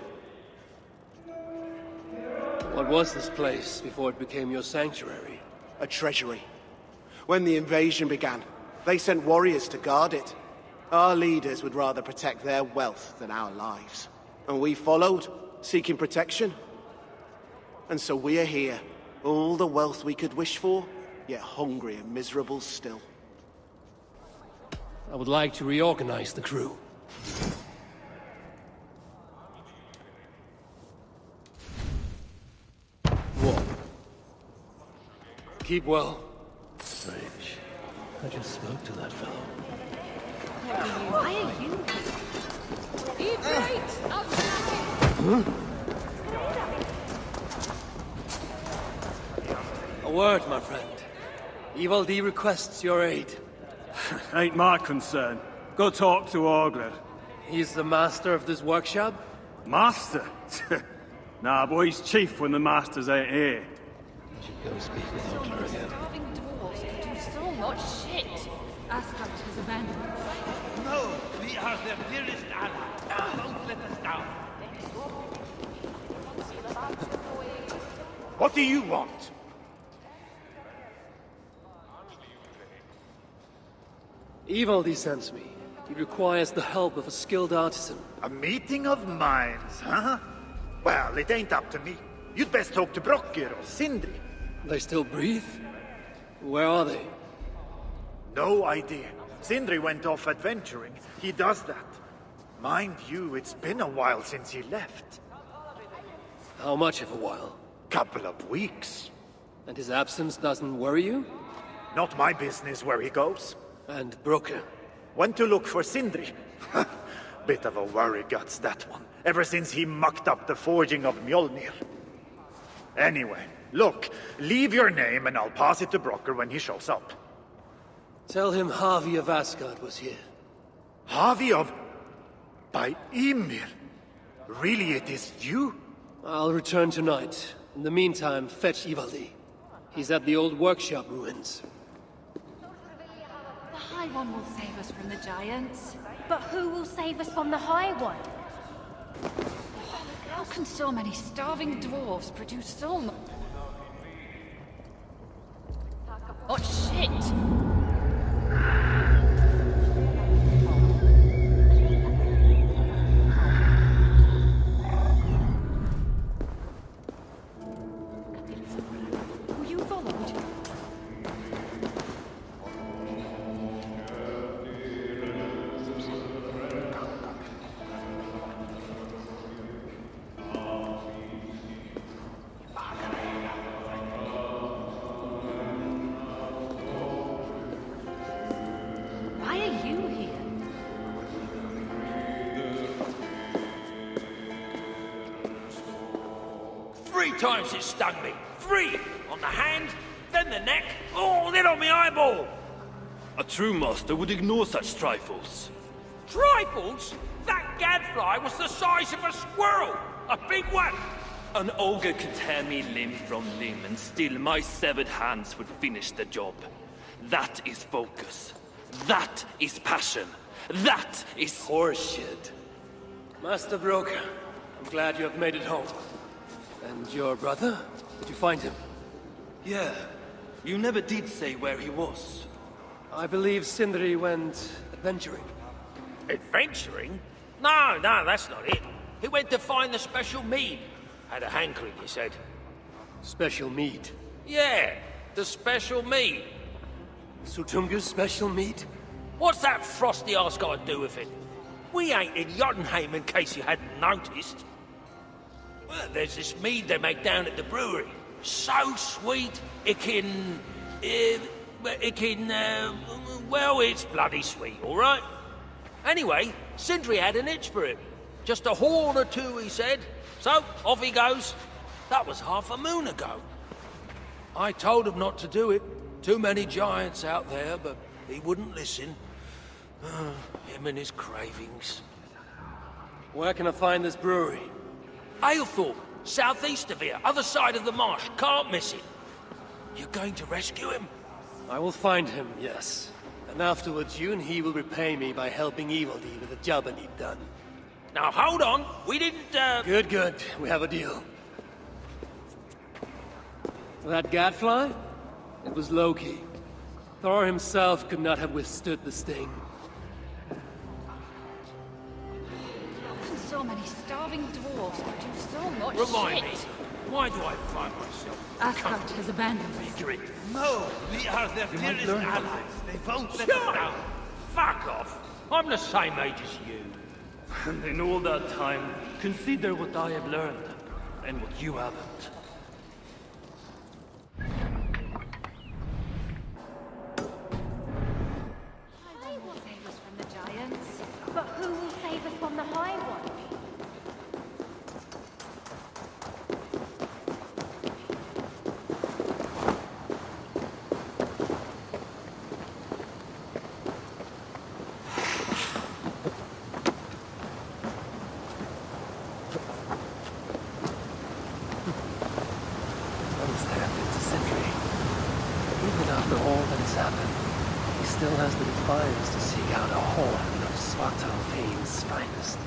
What was this place before it became your sanctuary? A treasury. When the invasion began, they sent warriors to guard it. Our leaders would rather protect their wealth than our lives. And we followed, seeking protection. And so we are here, all the wealth we could wish for, yet hungry and miserable still. I would like to reorganize the crew. War. Keep well. Strange. I just spoke to that fellow. Why are you here? Eat right! Huh? A word, my friend. Ivaldi requests your aid. Ain't my concern. Go talk to Ogler. He's the master of this workshop? Master? Nah, boy, he's chief when the masters ain't here. I should go speak with Ogler again. Starving dwarves can do so much shit. Asgard has abandoned us. No, we are their dearest allies. They won't let us down. What do you want? Ivaldi sends me. He requires the help of a skilled artisan. A meeting of minds, huh? Well, it ain't up to me. You'd best talk to Brokkr or Sindri. They still breathe? Where are they? No idea. Sindri went off adventuring. He does that. Mind you, it's been a while since he left. How much of a while? Couple of weeks. And his absence doesn't worry you? Not my business where he goes. And Brokkr? Went to look for Sindri. Bit of a worry guts, that one. Ever since he mucked up the forging of Mjolnir. Anyway, look, leave your name and I'll pass it to Brokkr when he shows up. Tell him Harvey of Asgard was here. Harvey of... by Ymir? Really, it is you? I'll return tonight. In the meantime, fetch Ivaldi. He's at the old workshop ruins. The High One will save us from the giants. But who will save us from the High One? How can so many starving dwarves produce so much shit? Were you followed? 3 times it stung me. 3! On the hand, then the neck, oh, then on my eyeball! A true master would ignore such trifles. Trifles? That gadfly was the size of a squirrel! A big one! An ogre could tear me limb from limb, and still my severed hands would finish the job. That is focus. That is passion. That is horseshit. Master Broker, I'm glad you have made it home. And your brother? Did you find him? Yeah. You never did say where he was. I believe Sindri went adventuring. Adventuring? No, that's not it. He went to find the special mead. Had a hankering, he said. Special mead? Yeah, the special mead. Sutunga's special mead? What's that frosty arse got to do with it? We ain't in Jotunheim, in case you hadn't noticed. Well, there's this mead they make down at the brewery. So sweet, well, it's bloody sweet, all right? Anyway, Sindri had an itch for it. Just a horn or two, he said. So, off he goes. That was half a moon ago. I told him not to do it. Too many giants out there, but he wouldn't listen. Him and his cravings. Where can I find this brewery? Aylthorpe, southeast of here, other side of the marsh. Can't miss it. You're going to rescue him? I will find him, yes. And afterwards, you and he will repay me by helping Evildee with the job I need done. Now, hold on. We didn't, Good. We have a deal. That gadfly? It was Loki. Thor himself could not have withstood the sting. So many starving dwarves who do so much Remind shit. me, why do I find myself... Asgard has abandoned me. No, we are their dearest allies. They won't let us down. Fuck off. I'm the same age as you. And in all that time, consider what I have learned, and what you haven't. I will save us from the giants. But who will save us from the High One? What has happened to Sindri? Even after all that has happened, he still has the defiance to seek out a horn of Svartalfane's finest.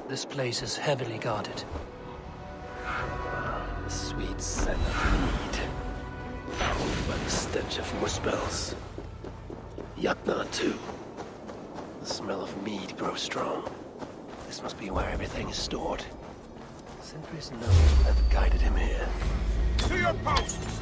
This place is heavily guarded. The sweet scent of mead, fouled by the stench of muspels. Yatna, too. The smell of mead grows strong. This must be where everything is stored. Sindri's nose will have guided him here. To your posts!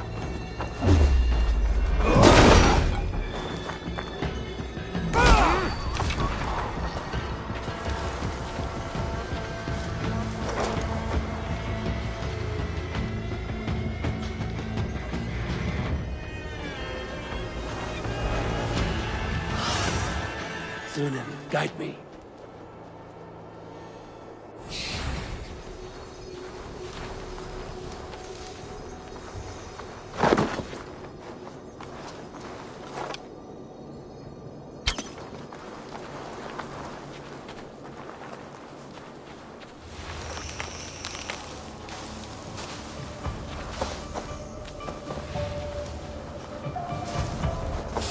Sunan, guide me.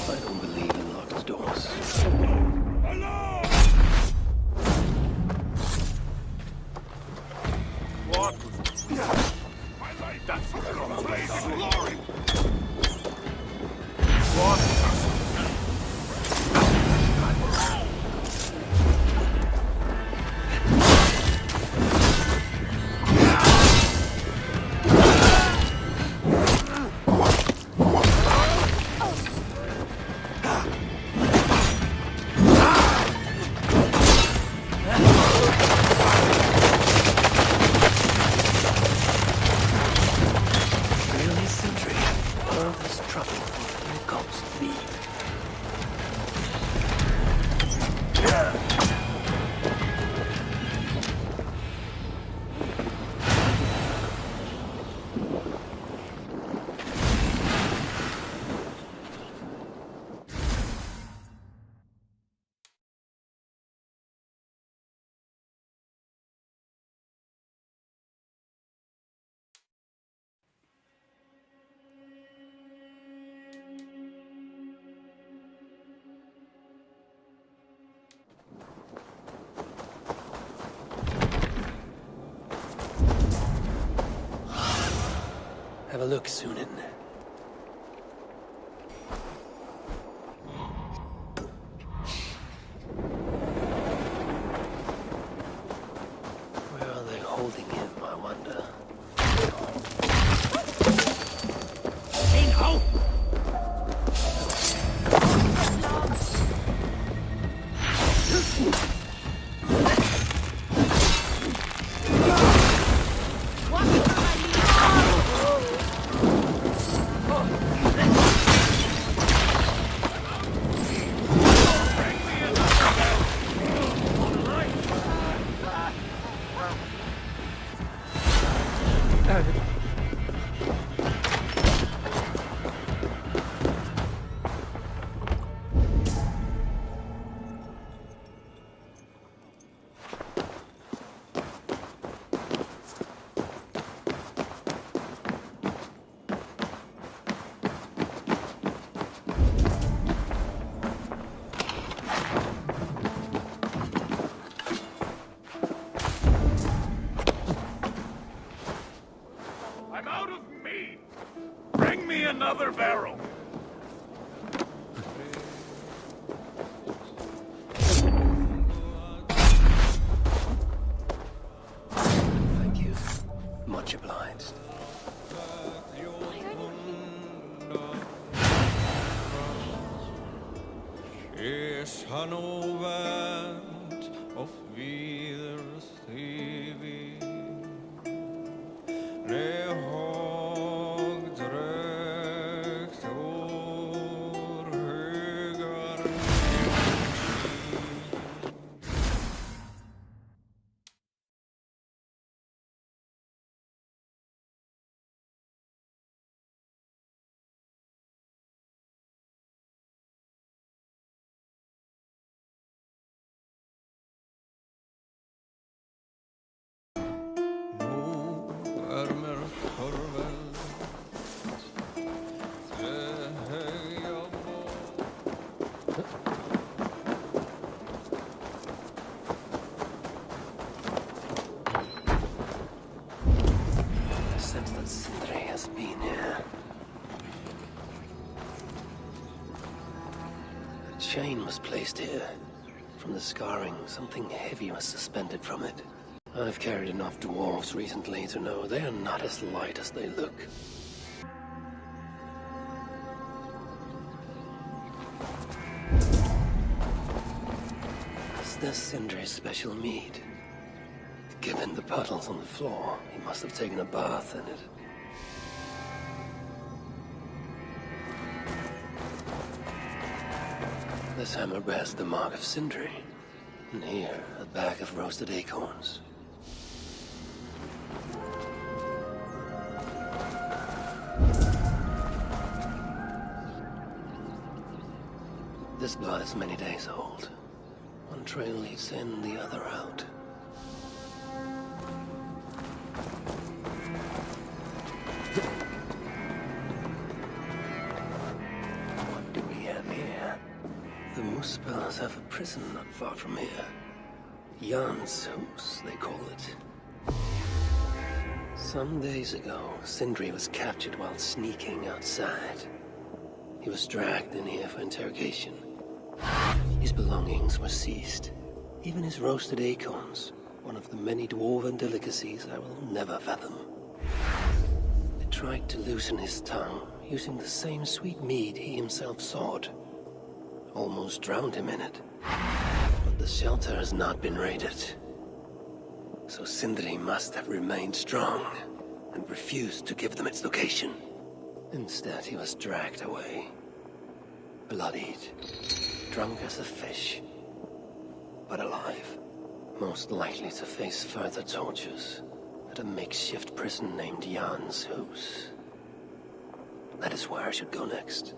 I don't believe in locked doors. What? My life, that's a blazing glory! What? Really, Sindri? All this trouble for here comes mead. Have a look, Sunan. Where are they holding him, I wonder? I'm out of meat! Bring me another barrel! Thank you. Much obliged. Is han ovant of wiedersehen. chain was placed here. From the scarring, something heavy was suspended from it. I've carried enough dwarves recently to know they are not as light as they look. Is this Sindri's special mead? Given the puddles on the floor, he must have taken a bath in it. This hammer bears the mark of Sindri. And here, a bag of roasted acorns. This blood is many days old. One trail leads in, the other out. What do we have here? The Muspels have a prison not far from here. Jan's House, they call it. Some days ago, Sindri was captured while sneaking outside. He was dragged in here for interrogation. His belongings were seized. Even his roasted acorns, one of the many dwarven delicacies I will never fathom. They tried to loosen his tongue, using the same sweet mead he himself sought. Almost drowned him in it. But the shelter has not been raided. So Sindri must have remained strong and refused to give them its location. Instead, he was dragged away. Bloodied. Drunk as a fish. But alive. Most likely to face further tortures at a makeshift prison named Jan's House. That is where I should go next.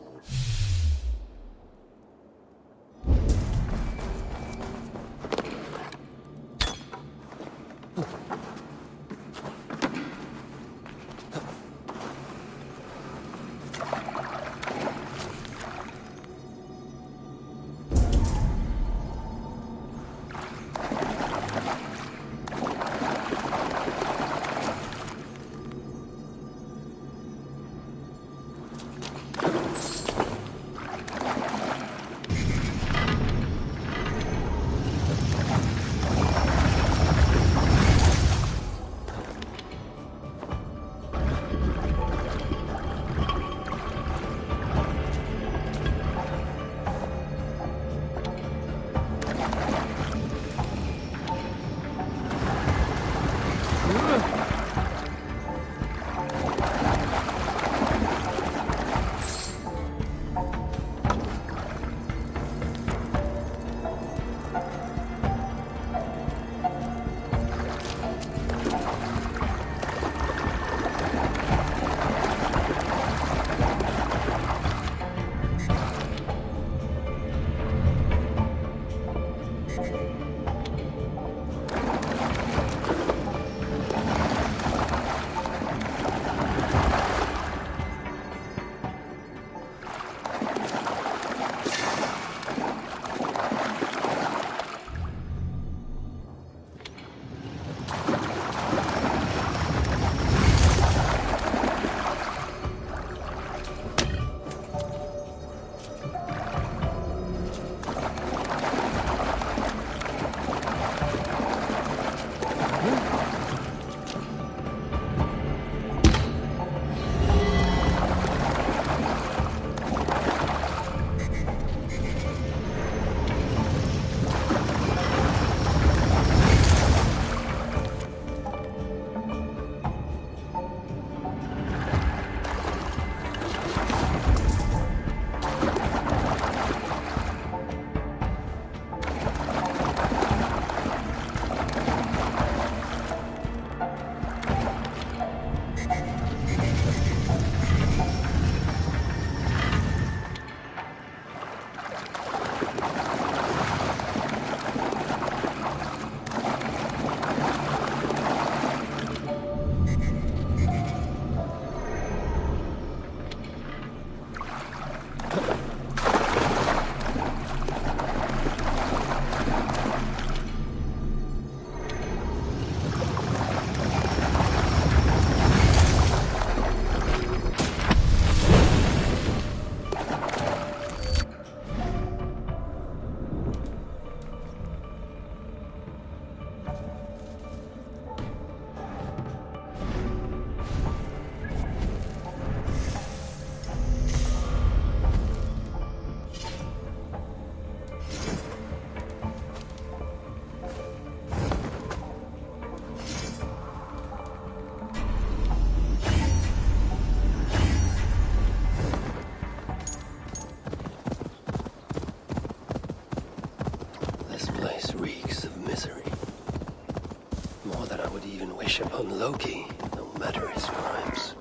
would even wish upon Loki, no matter his crimes.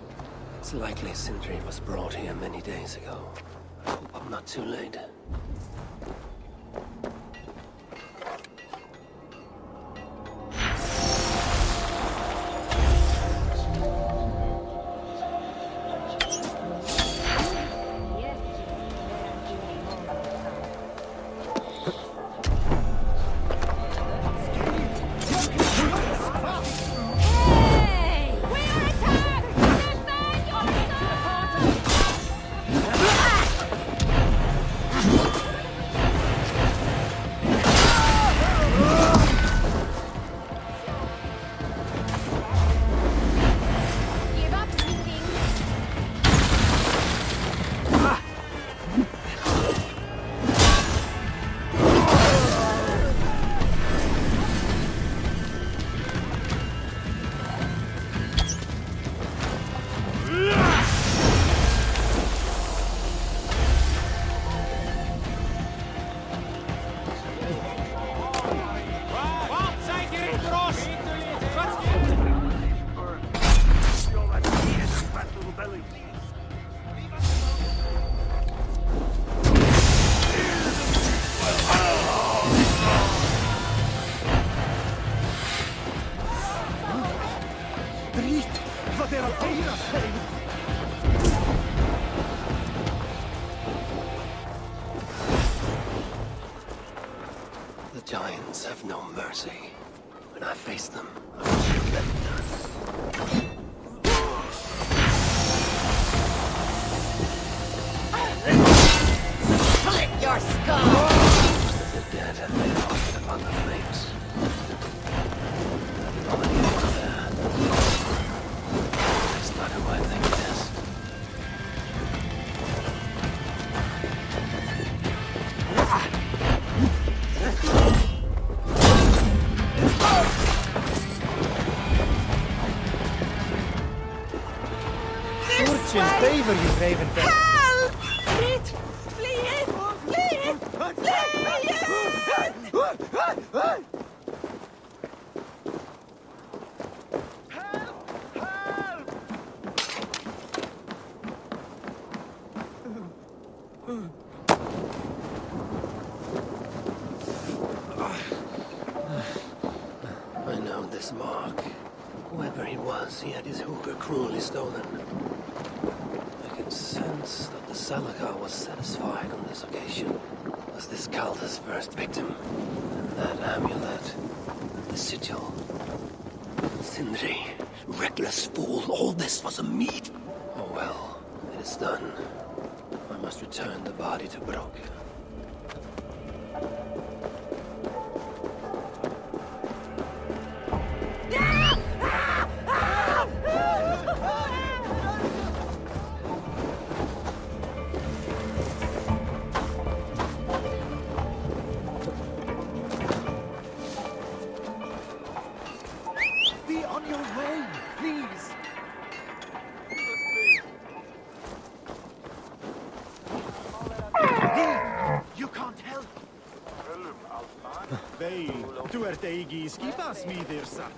It's likely Sindri was brought here many days ago. I hope I'm not too late. The Giants have no mercy. When I face them, I will shoot them down. Split your skull! The dead have been offered upon the flames. Nobody over there. That's not who I think it is. Fortune favor you, Ravenfell. Help! Fleet! Flee! Flee! I know this mark. Whoever he was, he had his hooker cruelly stolen. I can sense that the Salakar was satisfied on this occasion. Was this Calder's first victim? And that amulet, the sigil. Sindri, reckless fool, all this was a meat. Oh well, it is done. I must return the body to Brok. Be on your way, please. You can't help. Vei, du ert eigi skipasmiðir satt.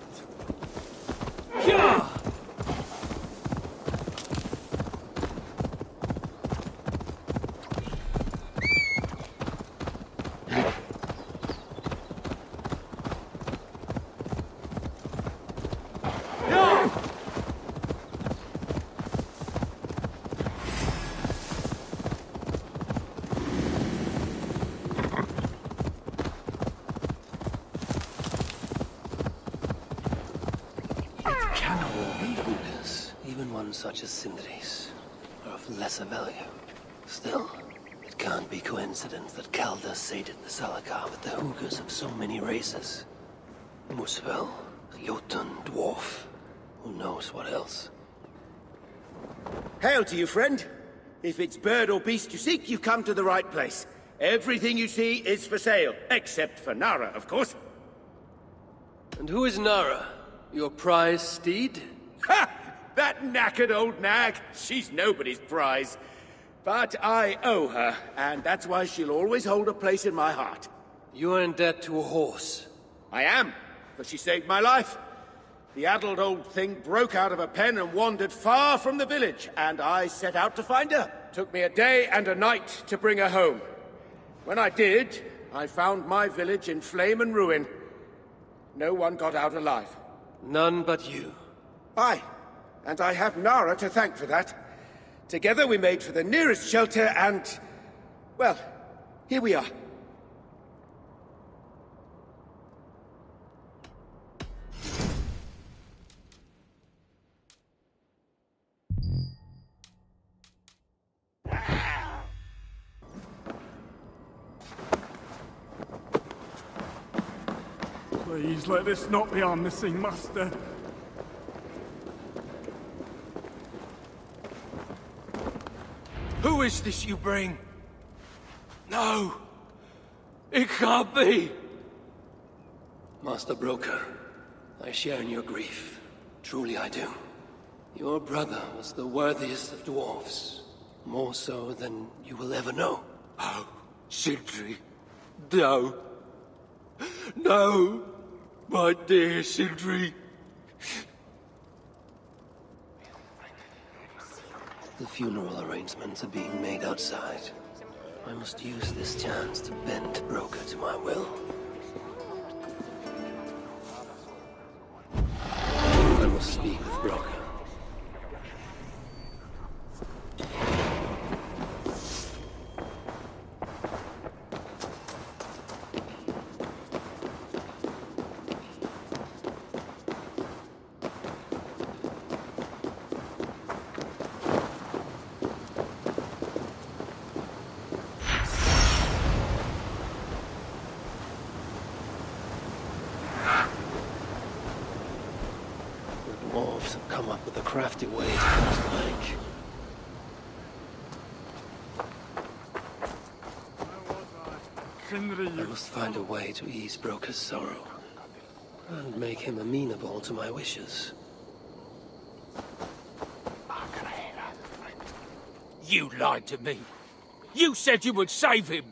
Even one such as Sindri's are of lesser value. Still, it can't be coincidence that Calder sated the Salakar with the hookers of so many races. Muspel, Jotun, Dwarf, who knows what else. Hail to you, friend. If it's bird or beast you seek, you come to the right place. Everything you see is for sale, except for Nara, of course. And who is Nara? Your prize steed? Ha! That knackered old nag. She's nobody's prize. But I owe her, and that's why she'll always hold a place in my heart. You are in debt to a horse. I am, but she saved my life. The addled old thing broke out of a pen and wandered far from the village, and I set out to find her. Took me a day and a night to bring her home. When I did, I found my village in flame and ruin. No one got out alive. None but you. Aye, and I have Nara to thank for that. Together we made for the nearest shelter and... well, here we are. Please let this not be our missing master. Who is this you bring? No! It can't be! Master Broker, I share in your grief. Truly I do. Your brother was the worthiest of dwarves. More so than you will ever know. Oh, Sindri. No. No! My dear Sindri. The funeral arrangements are being made outside. I must use this chance to bend Broker to my will. I must speak with Broker. Dwarves have come up with a crafty way to cross the lake. I must find a way to ease Broker's sorrow, and make him amenable to my wishes. You lied to me. You said you would save him.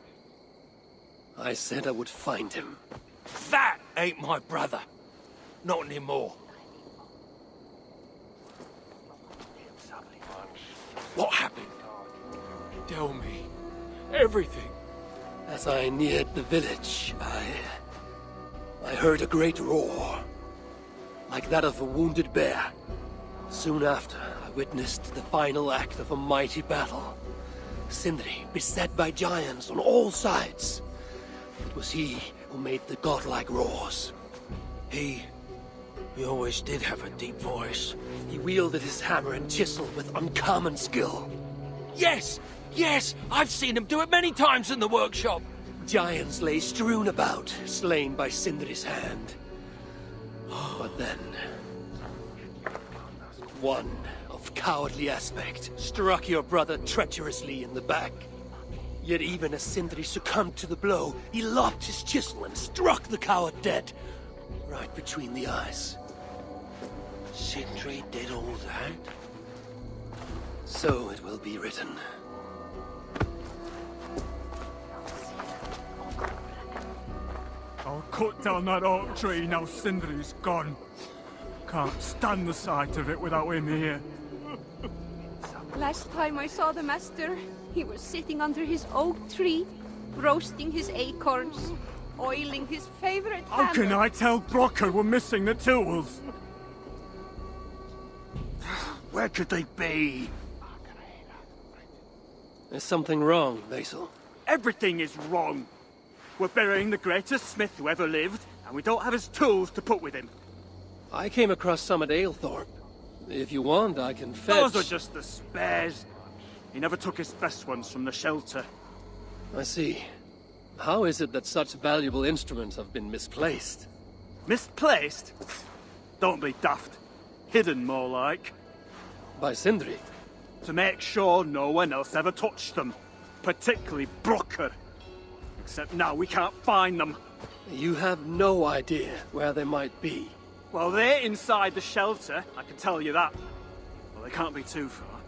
I said I would find him. That ain't my brother. Not anymore. What happened? Tell me. Everything. As I neared the village, I heard a great roar, like that of a wounded bear. Soon after, I witnessed the final act of a mighty battle. Sindri beset by giants on all sides. It was he who made the godlike roars. He always did have a deep voice. He wielded his hammer and chisel with uncommon skill. Yes! Yes! I've seen him do it many times in the workshop! Giants lay strewn about, slain by Sindri's hand. But then... one of cowardly aspect struck your brother treacherously in the back. Yet even as Sindri succumbed to the blow, he lopped his chisel and struck the coward dead, right between the eyes. Sindri did all that? So it will be written. I'll cut down that oak tree now Sindri's gone. Can't stand the sight of it without him here. Last time I saw the master, he was sitting under his oak tree, roasting his acorns, oiling his favorite hammer. How can I tell Brocker we're missing the tools? Where could they be? There's something wrong, Basil. Everything is wrong. We're burying the greatest smith who ever lived, and we don't have his tools to put with him. I came across some at Aylthorpe. If you want, I can fetch... Those are just the spares. He never took his best ones from the shelter. I see. How is it that such valuable instruments have been misplaced? Misplaced? Don't be daft. Hidden, more like. By Sindri? To make sure no one else ever touched them. Particularly Brocker. Except now we can't find them. You have no idea where they might be. Well, they're inside the shelter, I can tell you that. Well, they can't be too far.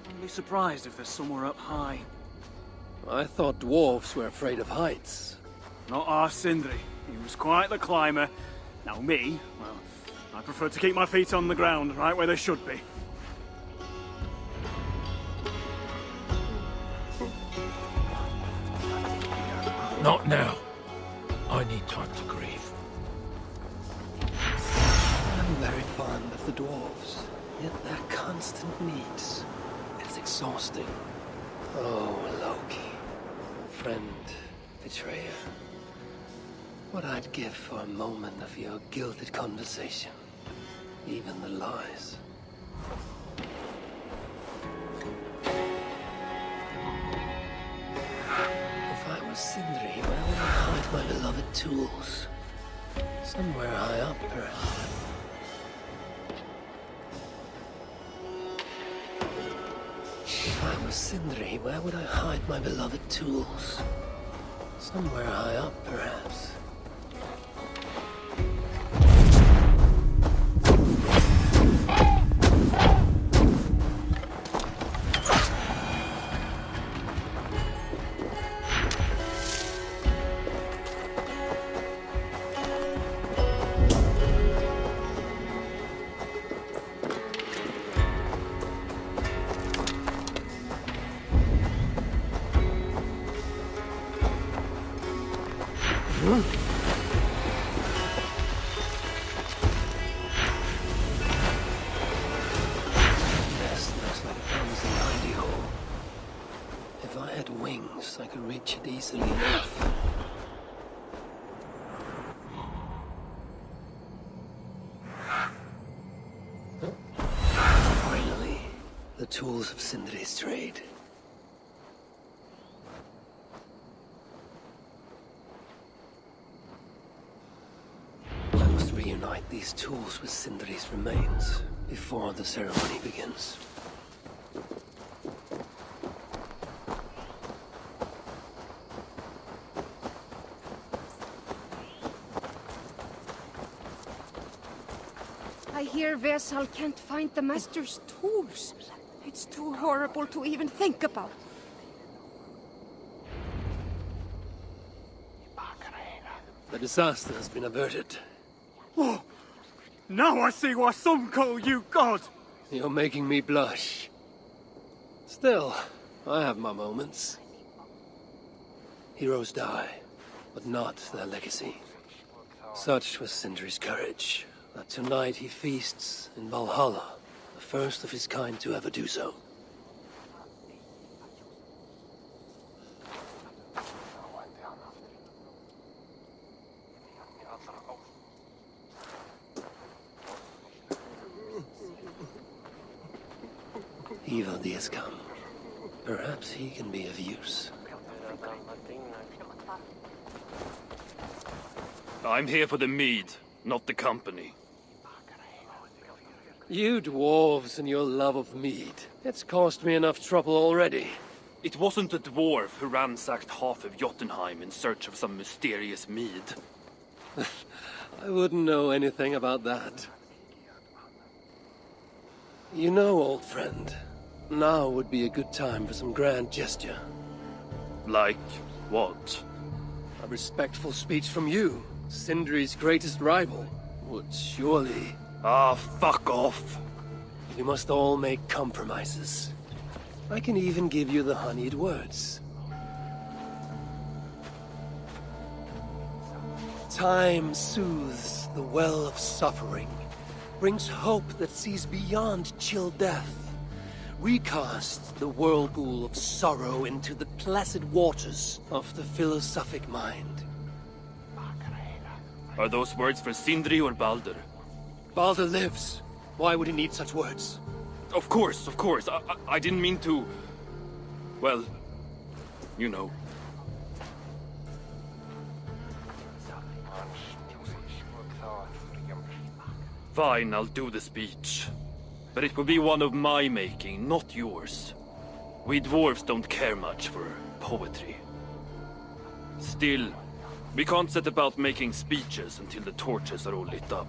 I'd be surprised if they're somewhere up high. I thought dwarves were afraid of heights. Not our Sindri. He was quite the climber. Now me, well, I prefer to keep my feet on the ground, right where they should be. Not now. I need time to grieve. I'm very fond of the dwarves, yet their constant needs is exhausting. Oh, Loki. Friend, betrayer. What I'd give for a moment of your gilded conversation. Even the lies. If I was Sindri, where would I hide my beloved tools? Somewhere high up, perhaps. If I was Sindri, where would I hide my beloved tools? Somewhere high up, perhaps. This looks like a promising hidey hole. If I had wings, I could reach it easily enough. Finally, the tools of Sindri's trade. I must reunite these tools with Sindri's remains before the ceremony begins. I hear Vesal can't find the Master's tools. It's too horrible to even think about. The disaster has been averted. Oh, now I see why some call you God. You're making me blush. Still, I have my moments. Heroes die, but not their legacy. Such was Sindri's courage, that tonight he feasts in Valhalla, the first of his kind to ever do so. Evil has come. Perhaps he can be of use. I'm here for the mead, not the company. You dwarves and your love of mead. It's caused me enough trouble already. It wasn't a dwarf who ransacked half of Jotunheim in search of some mysterious mead. I wouldn't know anything about that. You know, old friend, now would be a good time for some grand gesture. Like what? A respectful speech from you, Sindri's greatest rival, would surely... Ah, fuck off. We must all make compromises. I can even give you the honeyed words. Time soothes the well of suffering, brings hope that sees beyond chill death, recasts the whirlpool of sorrow into the placid waters of the philosophic mind. Are those words for Sindri or Baldur? Baldur lives. Why would he need such words? Of course, of course. I didn't mean to... Well, you know. Fine, I'll do the speech. But it will be one of my making, not yours. We dwarves don't care much for poetry. Still, we can't set about making speeches until the torches are all lit up.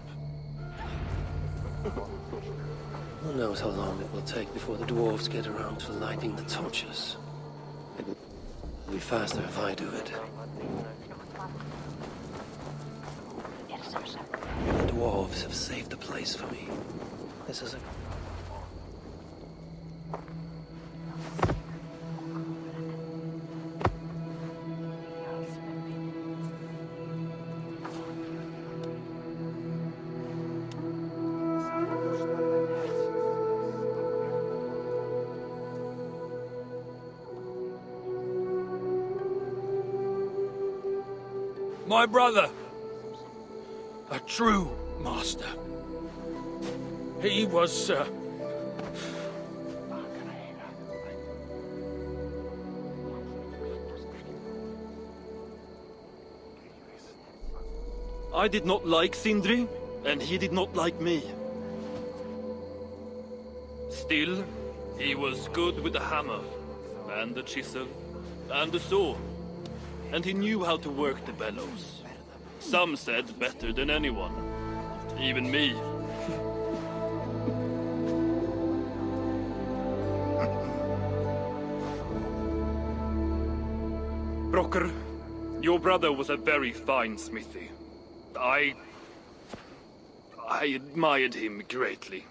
Who knows how long it will take before the dwarves get around to lighting the torches. It will be faster if I do it. The dwarves have saved the place for me. This is a... My brother. A true master. He was, I did not like Sindri, and he did not like me. Still, he was good with the hammer, and the chisel, and the saw. And he knew how to work the bellows. Some said better than anyone. Even me. Brocker, your brother was a very fine smithy. I admired him greatly.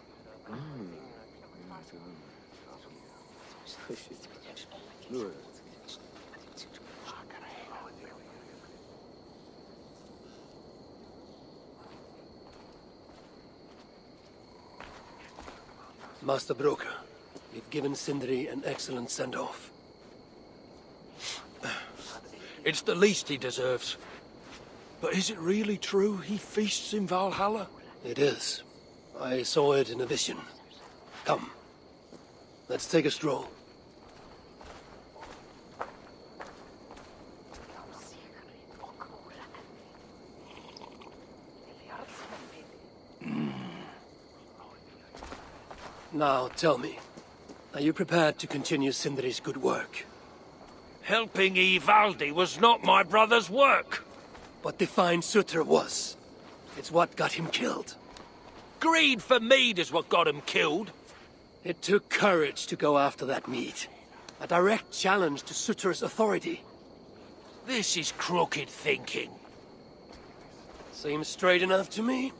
Master Broker, you've given Sindri an excellent send-off. it's the least he deserves. But is it really true he feasts in Valhalla? It is. I saw it in a vision. Come. Let's take a stroll. Now, tell me, are you prepared to continue Sindri's good work? Helping Ivaldi was not my brother's work. But the fine Sutter was. It's what got him killed. Greed for mead is what got him killed. It took courage to go after that mead. A direct challenge to Sutter's authority. This is crooked thinking. Seems straight enough to me.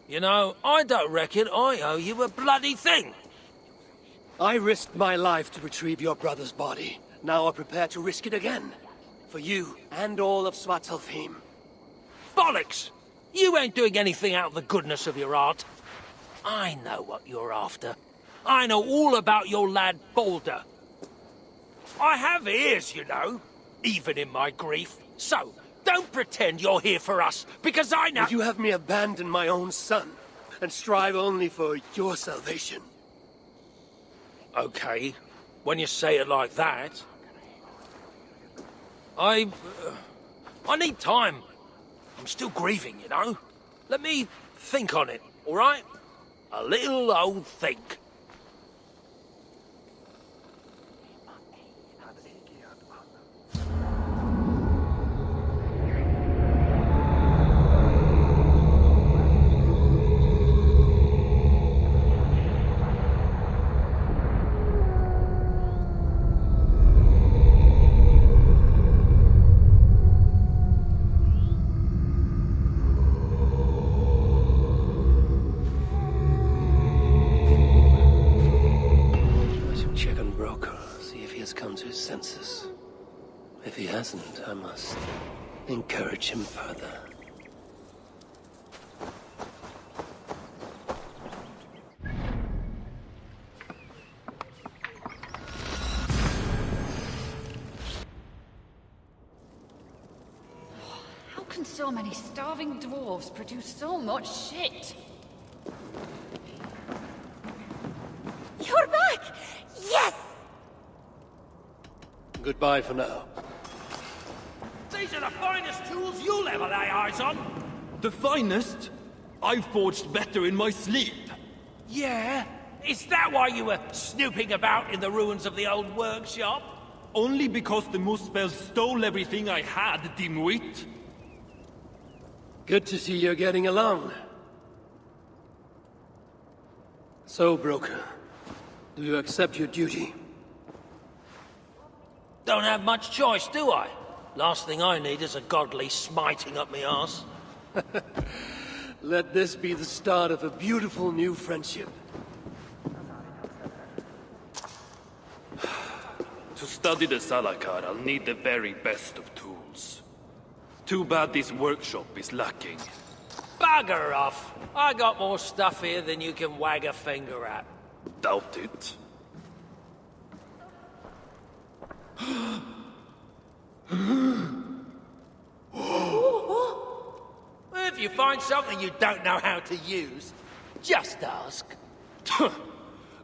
You know, I don't reckon I owe you a bloody thing. I risked my life to retrieve your brother's body. Now I'm prepared to risk it again. For you and all of Svartalfheim. Bollocks! You ain't doing anything out of the goodness of your heart. I know what you're after. I know all about your lad Balder. I have ears, you know, even in my grief. So, don't pretend you're here for us, because I know— Would you have me abandon my own son, and strive only for your salvation? Okay, when you say it like that. I need time. I'm still grieving, you know. Let me think on it, all right? A little old think. Senses. If he hasn't, I must encourage him further. How can so many starving dwarves produce so much shit? You're back! Yes! Goodbye for now. These are the finest tools you'll ever lay eyes on. The finest? I forged better in my sleep. Yeah? Is that why you were snooping about in the ruins of the old workshop? Only because the Muspel stole everything I had, dimwit. Good to see you're getting along. So, Broker, do you accept your duty? Don't have much choice, do I? Last thing I need is a godly smiting up me arse. Let this be the start of a beautiful new friendship. To study the Salakar, I'll need the very best of tools. Too bad this workshop is lacking. Bugger off! I got more stuff here than you can wag a finger at. Doubt it. If you find something you don't know how to use, just ask.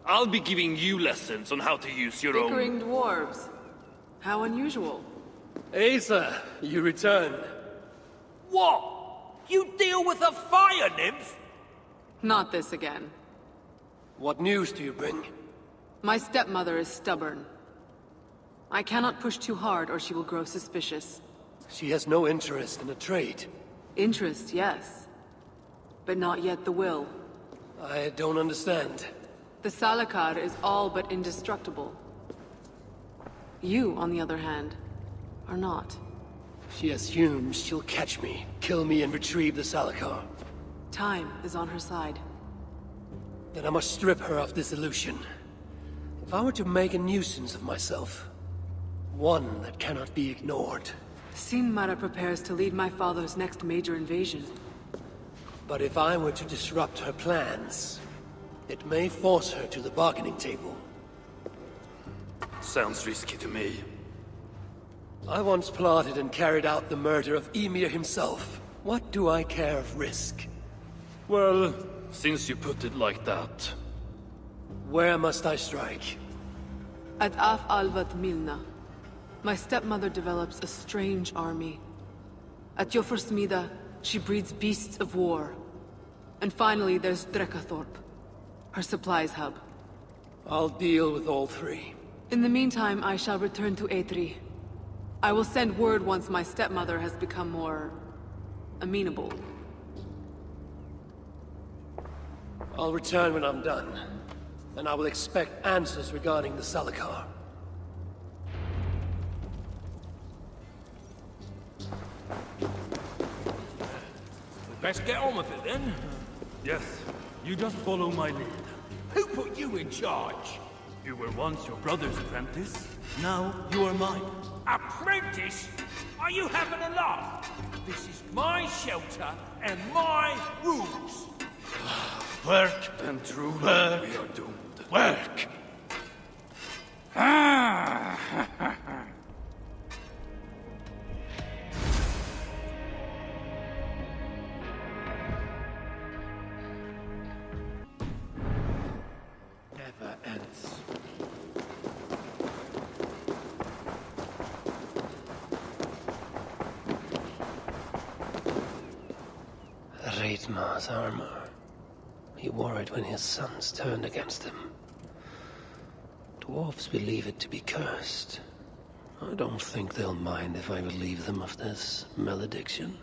I'll be giving you lessons on how to use your own... Bickering dwarves. How unusual. Asa, you return. What? You deal with a fire nymph? Not this again. What news do you bring? My stepmother is stubborn. I cannot push too hard or she will grow suspicious. She has no interest in a trade. Interest, yes. But not yet the will. I don't understand. The Salakar is all but indestructible. You, on the other hand, are not. She assumes she'll catch me, kill me, and retrieve the Salakar. Time is on her side. Then I must strip her of this illusion. If I were to make a nuisance of myself, one that cannot be ignored. Sinmara prepares to lead my father's next major invasion. But if I were to disrupt her plans, it may force her to the bargaining table. Sounds risky to me. I once plotted and carried out the murder of Emir himself. What do I care of risk? Well, since you put it like that... Where must I strike? At Af Alvat Milna, my stepmother develops a strange army. At Jofursmida, she breeds beasts of war. And finally, there's Drekathorp, her supplies hub. I'll deal with all three. In the meantime, I shall return to Aetri. I will send word once my stepmother has become more... amenable. I'll return when I'm done. And I will expect answers regarding the Salakar. Best get on with it then. Yes, you just follow my lead. Who put you in charge? You were once your brother's apprentice. Now you are mine. Apprentice? Are you having a laugh? This is my shelter and my rules. Work. And truly, Work. we are doomed. Work! Never ends. Reitmar's armor. He wore it when his sons turned against him. Dwarves believe it to be cursed. I don't think they'll mind if I relieve them of this malediction.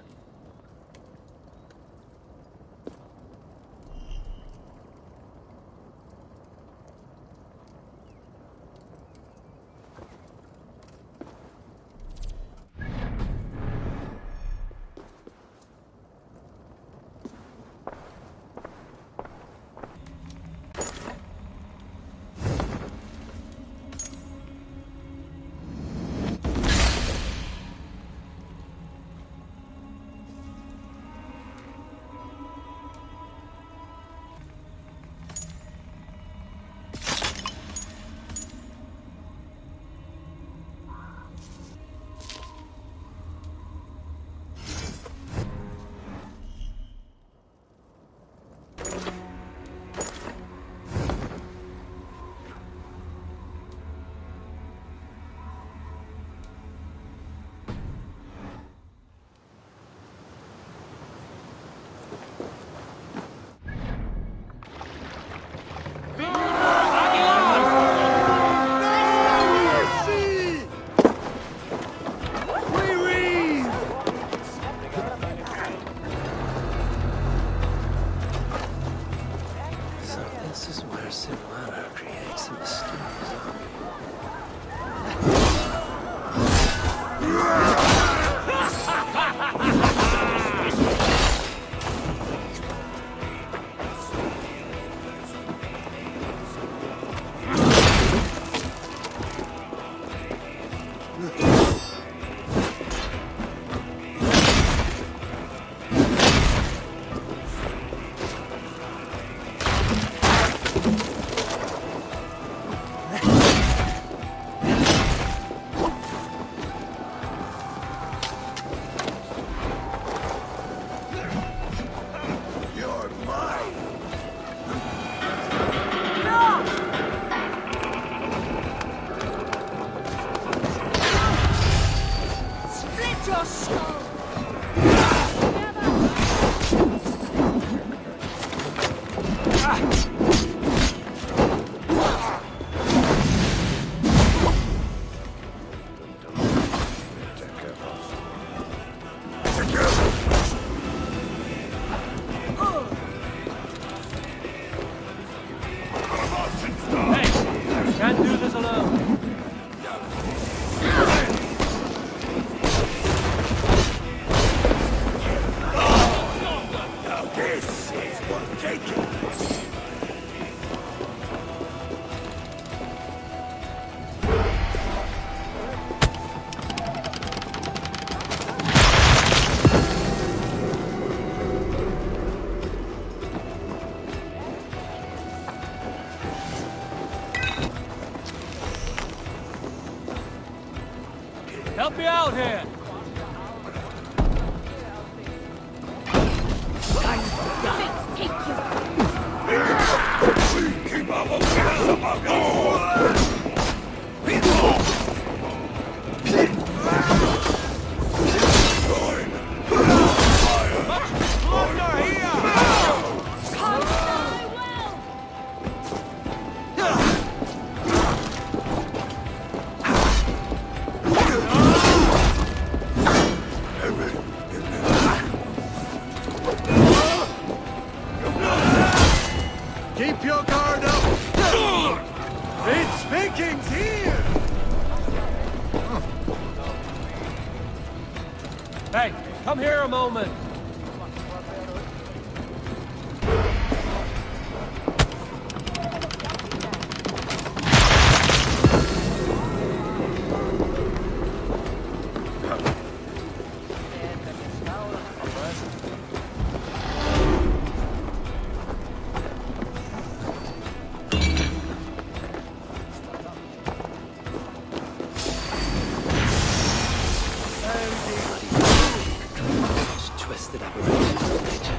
me out here! Keep your guard up! It's Vikings here! Hey, come here a moment! Twisted aberrations of nature.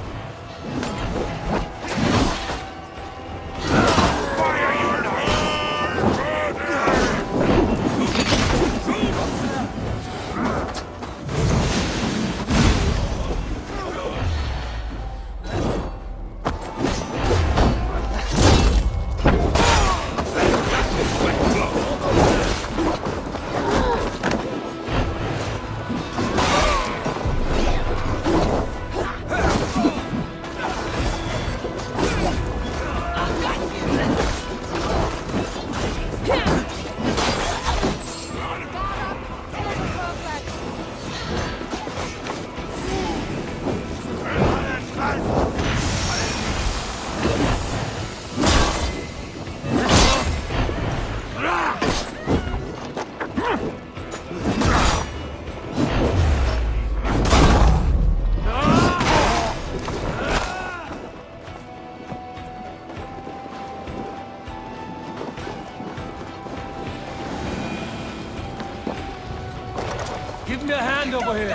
Give me a hand over here!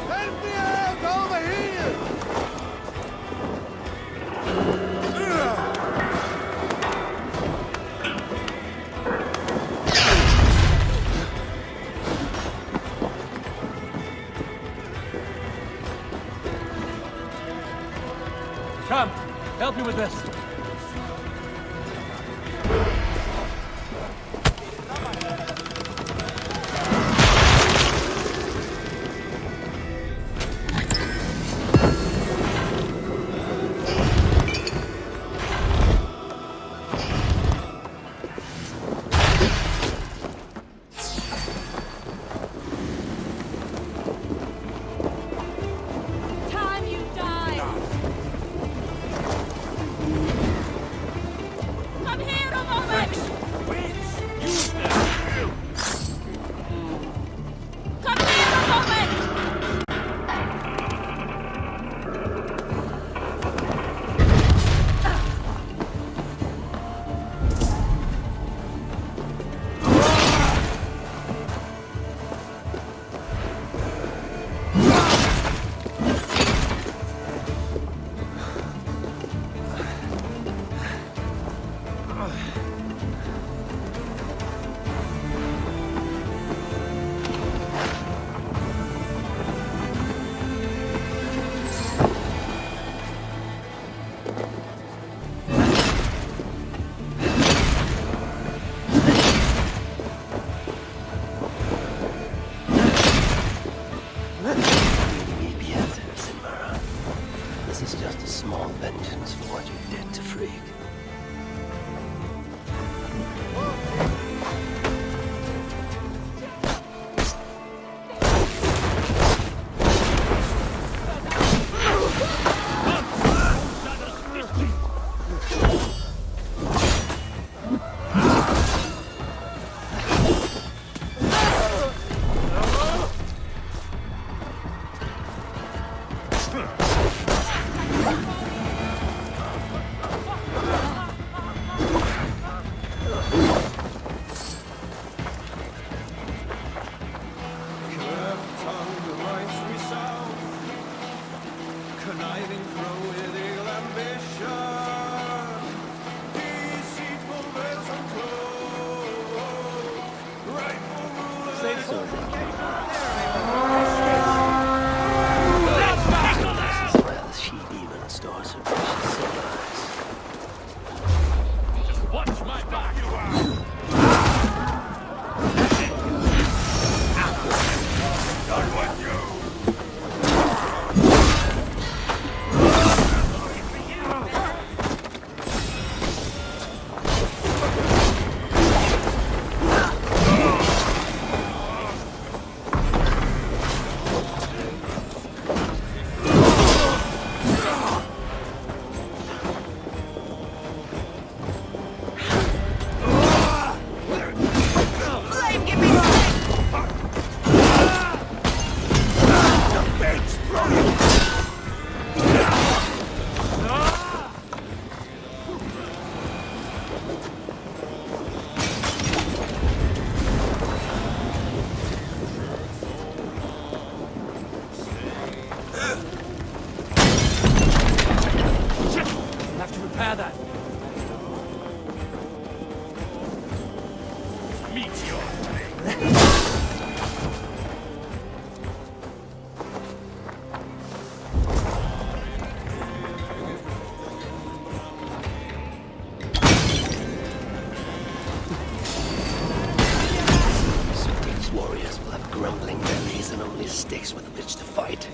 Help me out over here! Come, help me with this. Time you die! Come here a moment! Come here a moment! This is just a small vengeance for what you did to Frigg. conniving crow with eagle ambition. Deceitful veils unclosed, rightful ruler. As well, she even stores her precious supplies. Watch my back, you are! Done with you! Have to repair that. So these warriors will have grumbling bellies and only sticks with which to fight.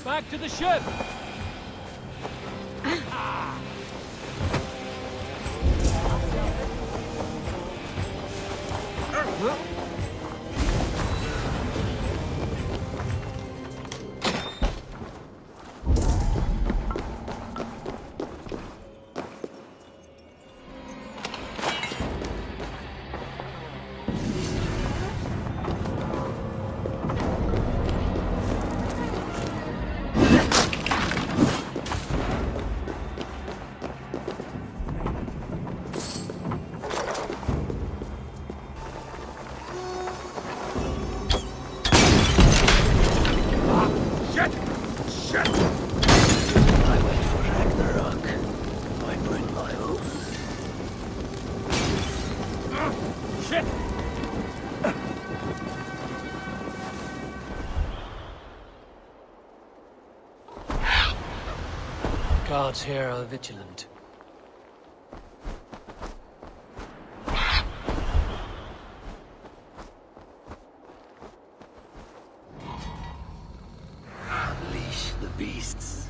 Back to the ship! Guards here are vigilant. Unleash the beasts.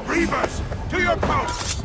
Reavers, to your posts!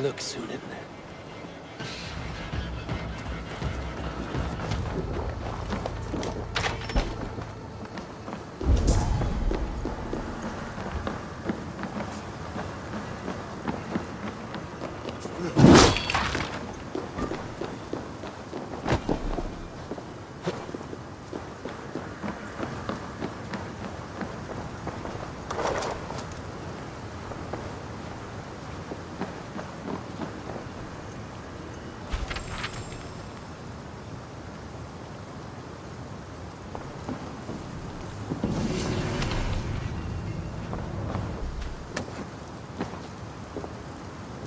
look, Sunin.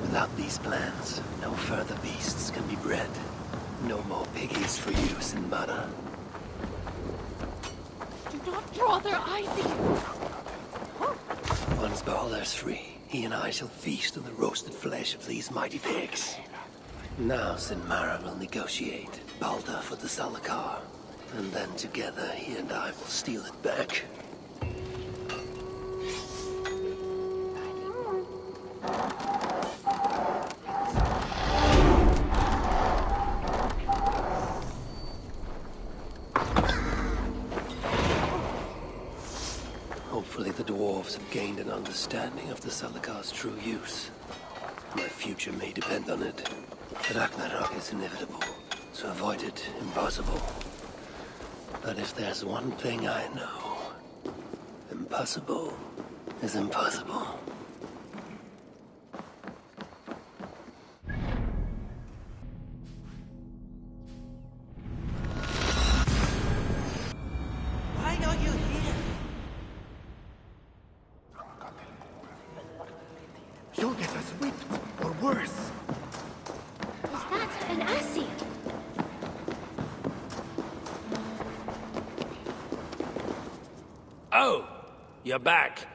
Without these plans, no further beasts can be bred. No more piggies for you, Sinbada. Do not draw their eyes again. Once Balder's free, he and I shall feast on the roasted flesh of these mighty pigs. Now Sinmara will negotiate Balder for the Salakar, and then together he and I will steal it back. Hopefully the dwarves have gained an understanding of the Salakar's true use. My future may depend on it. Ragnarok is inevitable. To avoid it, impossible. But if there's one thing I know, impossible is impossible. Why are you here? You'll get us whipped, or worse. Is that an Asir? Oh, you're back.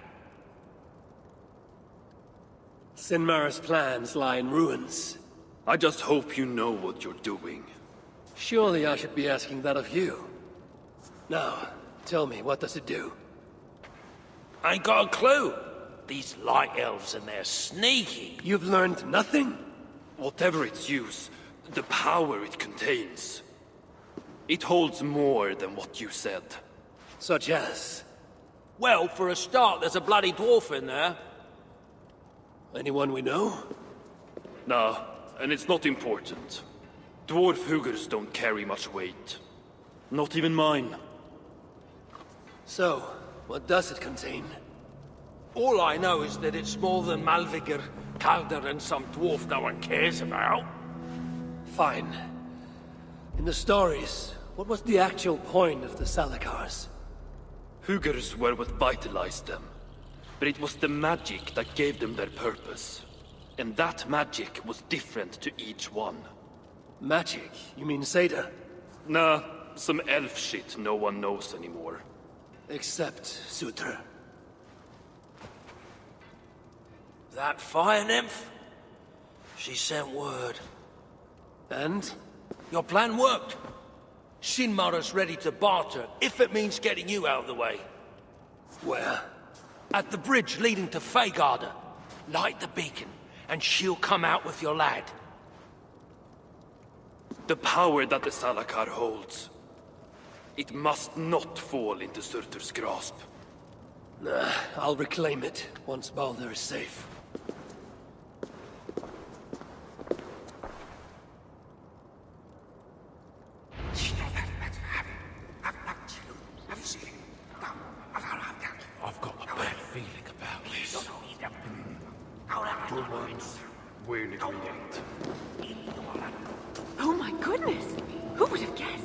Sinmara's plans lie in ruins. I just hope you know what you're doing. Surely I should be asking that of you. Now, tell me, what does it do? I ain't got a clue. These light elves and they're sneaky. You've learned nothing? Whatever its use, the power it contains. It holds more than what you said. Such as? Well, for a start, there's a bloody dwarf in there. Anyone we know? Nah, and it's not important. Dwarf Hugers don't carry much weight. Not even mine. So, what does it contain? All I know is that it's more than Malvigr, Calder, and some dwarf no one cares about. Fine. In the stories, what was the actual point of the Salakars? Hugers were what vitalized them. But it was the magic that gave them their purpose. And that magic was different to each one. Magic? You mean Seder? Nah, some elf shit no one knows anymore. Except Sutra. That fire nymph? She sent word. And? Your plan worked. Sinmara's ready to barter, if it means getting you out of the way. Where? At the bridge leading to Feygarda. Light the beacon, and she'll come out with your lad. The power that the Salakar holds. It must not fall into Surtur's grasp. Nah, I'll reclaim it once Balder is safe. I've got a bad feeling about this. For once, we're in agreement. Oh my goodness! Who would have guessed?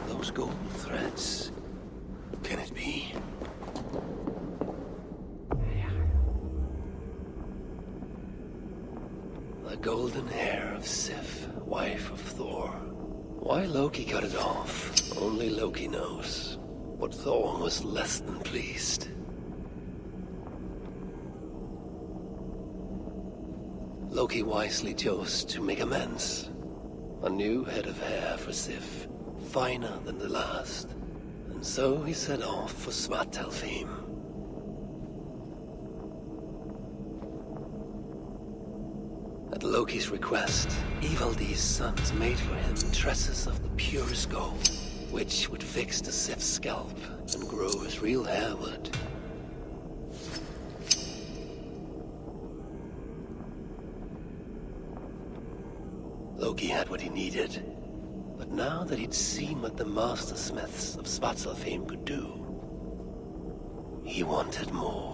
Those golden threads. Can it be? The golden hair of Sif, wife of Thor. Why Loki cut it off? Only Loki knows. But Thor was less than pleased. Loki wisely chose to make amends. A new head of hair for Sif, finer than the last. And so he set off for Svartalfheim. At Loki's request, Evild's sons made for him tresses of the purest gold, which would fix the Sif's scalp and grow his real hair would. Loki had what he needed, but now that he'd seen what the master smiths of Svartalfheim could do, he wanted more.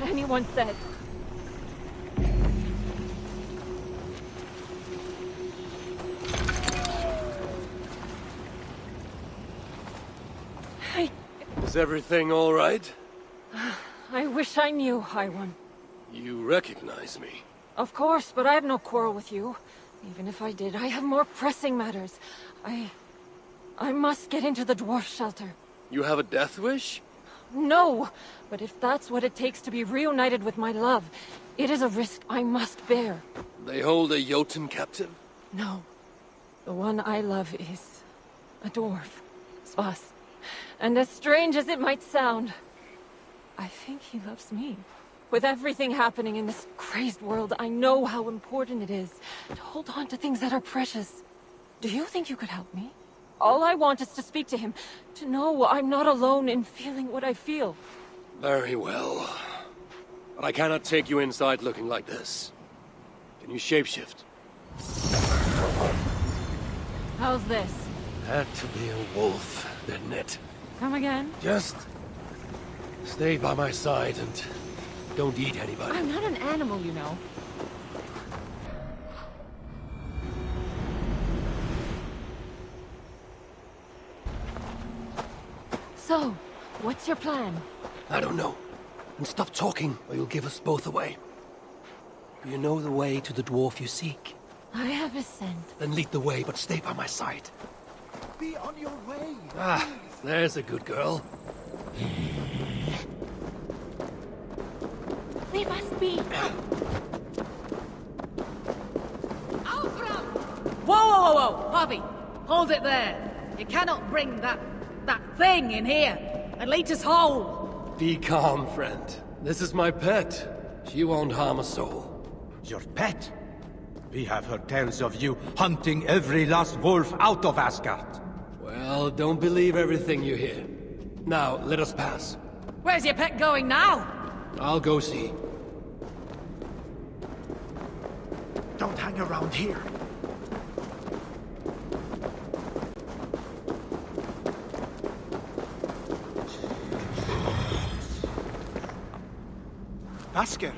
Anyone said. Is everything all right? I wish I knew, High One. You recognize me? Of course, but I have no quarrel with you. Even if I did, I have more pressing matters. I must get into the dwarf shelter. You have a death wish? No, but if that's what it takes to be reunited with my love, it is a risk I must bear. They hold a Jotun captive? No. The one I love is a dwarf. Svas. And as strange as it might sound, I think he loves me. With everything happening in this crazed world, I know how important it is to hold on to things that are precious. Do you think you could help me? All I want is to speak to him, to know I'm not alone in feeling what I feel. Very well. But I cannot take you inside looking like this. Can you shapeshift? How's this? Had to be a wolf, didn't it? Come again? Just stay by my side and don't eat anybody. I'm not an animal, you know. So, what's your plan? I don't know. And stop talking, or you'll give us both away. Do you know the way to the dwarf you seek? I have a scent. Then lead the way, but stay by my side. Be on your way. Ah, there's a good girl. Leave us be. Whoa! Poppy, hold it there. You cannot bring that thing in here and lead us home. Be calm, friend. This is my pet. She won't harm a soul. Your pet? We have heard tales of you hunting every last wolf out of Asgard. Well, don't believe everything you hear. Now, let us pass. Where's your pet going now? I'll go see. Don't hang around here. Vasker,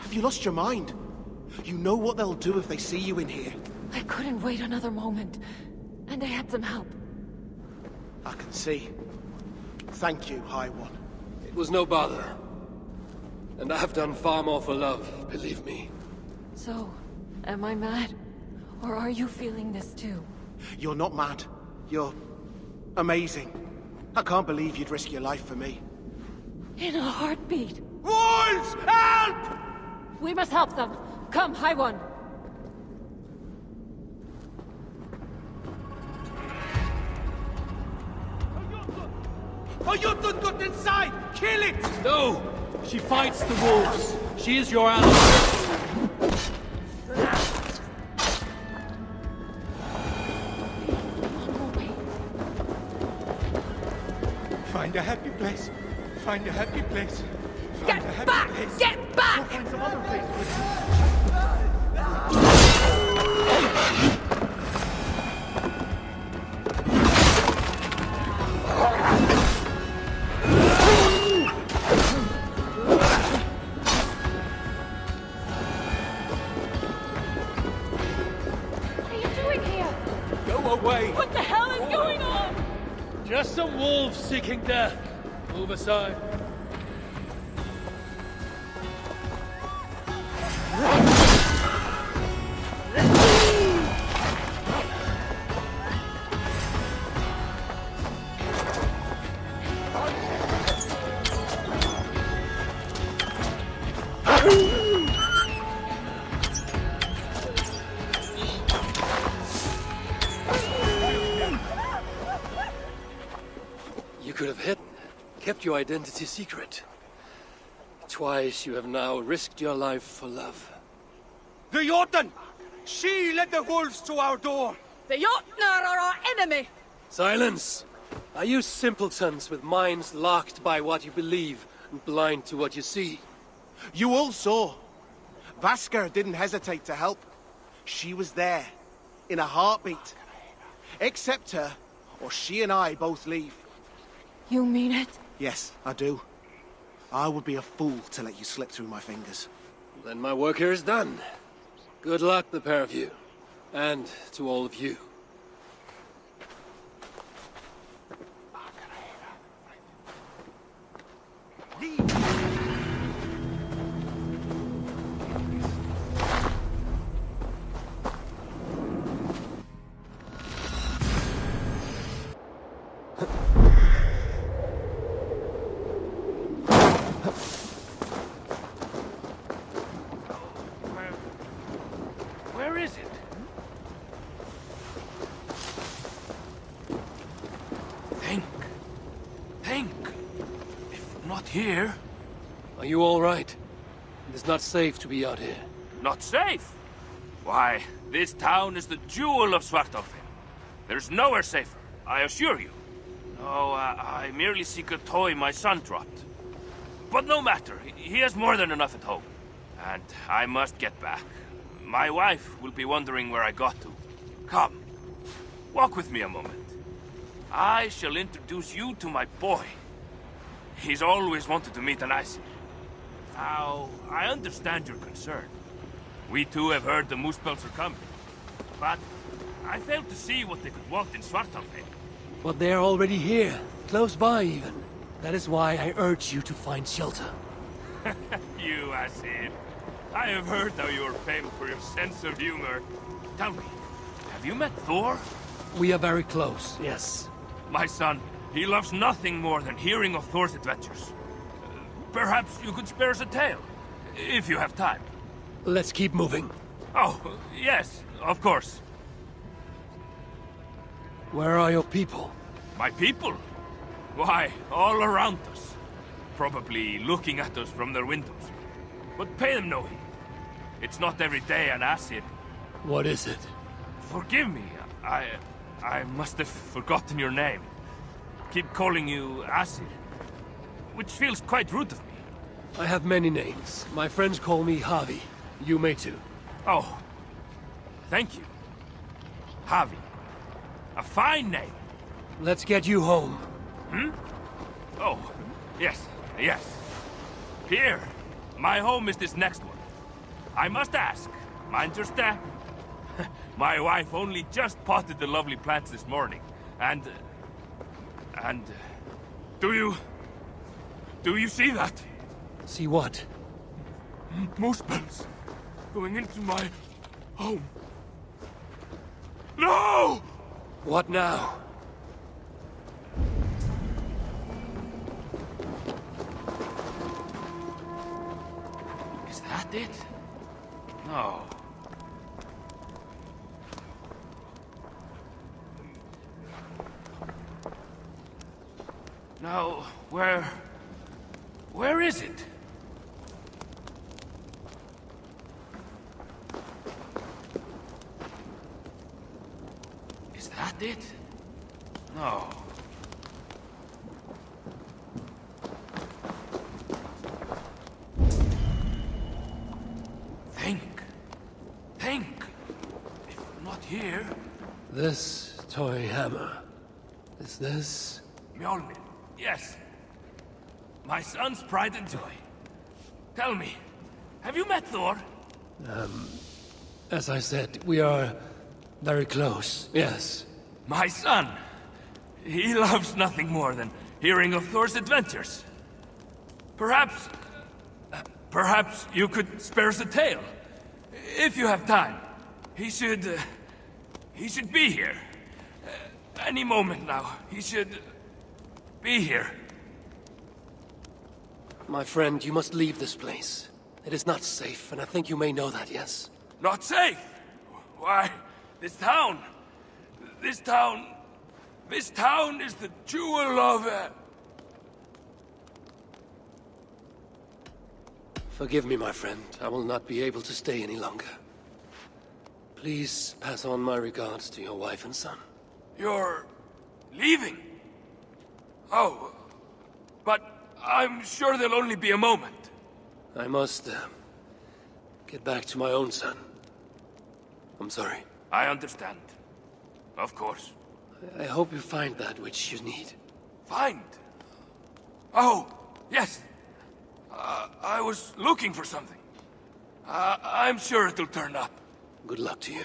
have you lost your mind? You know what they'll do if they see you in here. I couldn't wait another moment. And I had some help. I can see. Thank you, High One. It was no bother. And I have done far more for love, believe me. So, am I mad? Or are you feeling this too? You're not mad. You're amazing. I can't believe you'd risk your life for me. In a heartbeat. Wolves! Help! We must help them. Come, High One. Oh, Jotun got inside! Kill it! No! She fights the wolves. She is your ally. Find a happy place. Find a happy place. Find a happy Back! place. Get back! Go find some other place. What are you doing here? Go away! What the hell is going on? Just some wolves seeking death. Move aside. You could have hidden, kept your identity secret. Twice you have now risked your life for love. The Jotun! She led the wolves to our door! The Jotnar are our enemy! Silence! Are you simpletons with minds locked by what you believe and blind to what you see? You all saw. Vasker didn't hesitate to help. She was there, in a heartbeat. Accept her, or she and I both leave. You mean it? Yes, I do. I would be a fool to let you slip through my fingers. Then my work here is done. Good luck, the pair of you. And to all of you. Where is it? Think. If not here... Are you all right? It is not safe to be out here. Not safe? Why, this town is the jewel of Svartalfheim. There's nowhere safer, I assure you. No, I merely seek a toy my son dropped. But no matter, he has more than enough at home. And I must get back. My wife will be wondering where I got to. Come, walk with me a moment. I shall introduce you to my boy. He's always wanted to meet an Aesir. Now, I understand your concern. We too have heard the Muspels are coming. But I failed to see what they could want in Svartalfheim. But they're already here, close by even. That is why I urge you to find shelter. You Aesir. I have heard how you are famed for your sense of humor. Tell me, have you met Thor? We are very close, yes. My son, he loves nothing more than hearing of Thor's adventures. Perhaps you could spare us a tale, if you have time. Let's keep moving. Oh, yes, of course. Where are your people? My people? Why, all around us. Probably looking at us from their windows. But pay them no heed. It's not every day an Aesir. What is it? Forgive me, I must have forgotten your name. Keep calling you Aesir, which feels quite rude of me. I have many names. My friends call me Javi. You may too. Oh, thank you. Javi. A fine name. Let's get you home. Hmm? Oh, yes, yes. Here, my home is this next one. I must ask, mind your step. My wife only just potted the lovely plants this morning, and... Do you see that? See what? Muspels going into my home. No! What now? Is that it? No. Now, where is it? Is that it? No. Think. If not here... This toy hammer. Is this... Mjolnir, yes. My son's pride and joy. Tell me, have you met Thor? As I said, we are very close, yes. My son. He loves nothing more than hearing of Thor's adventures. Perhaps you could spare us a tale. If you have time. He should be here. Any moment now, he should be here. My friend, you must leave this place. It is not safe, and I think you may know that, yes? Not safe? Why, this town is the jewel of... Forgive me, my friend. I will not be able to stay any longer. Please pass on my regards to your wife and son. You're... leaving? Oh, but I'm sure there'll only be a moment. I must, get back to my own son. I'm sorry. I understand. Of course. I hope you find that which you need. Find? Oh, yes. I was looking for something. I'm sure it'll turn up. Good luck to you.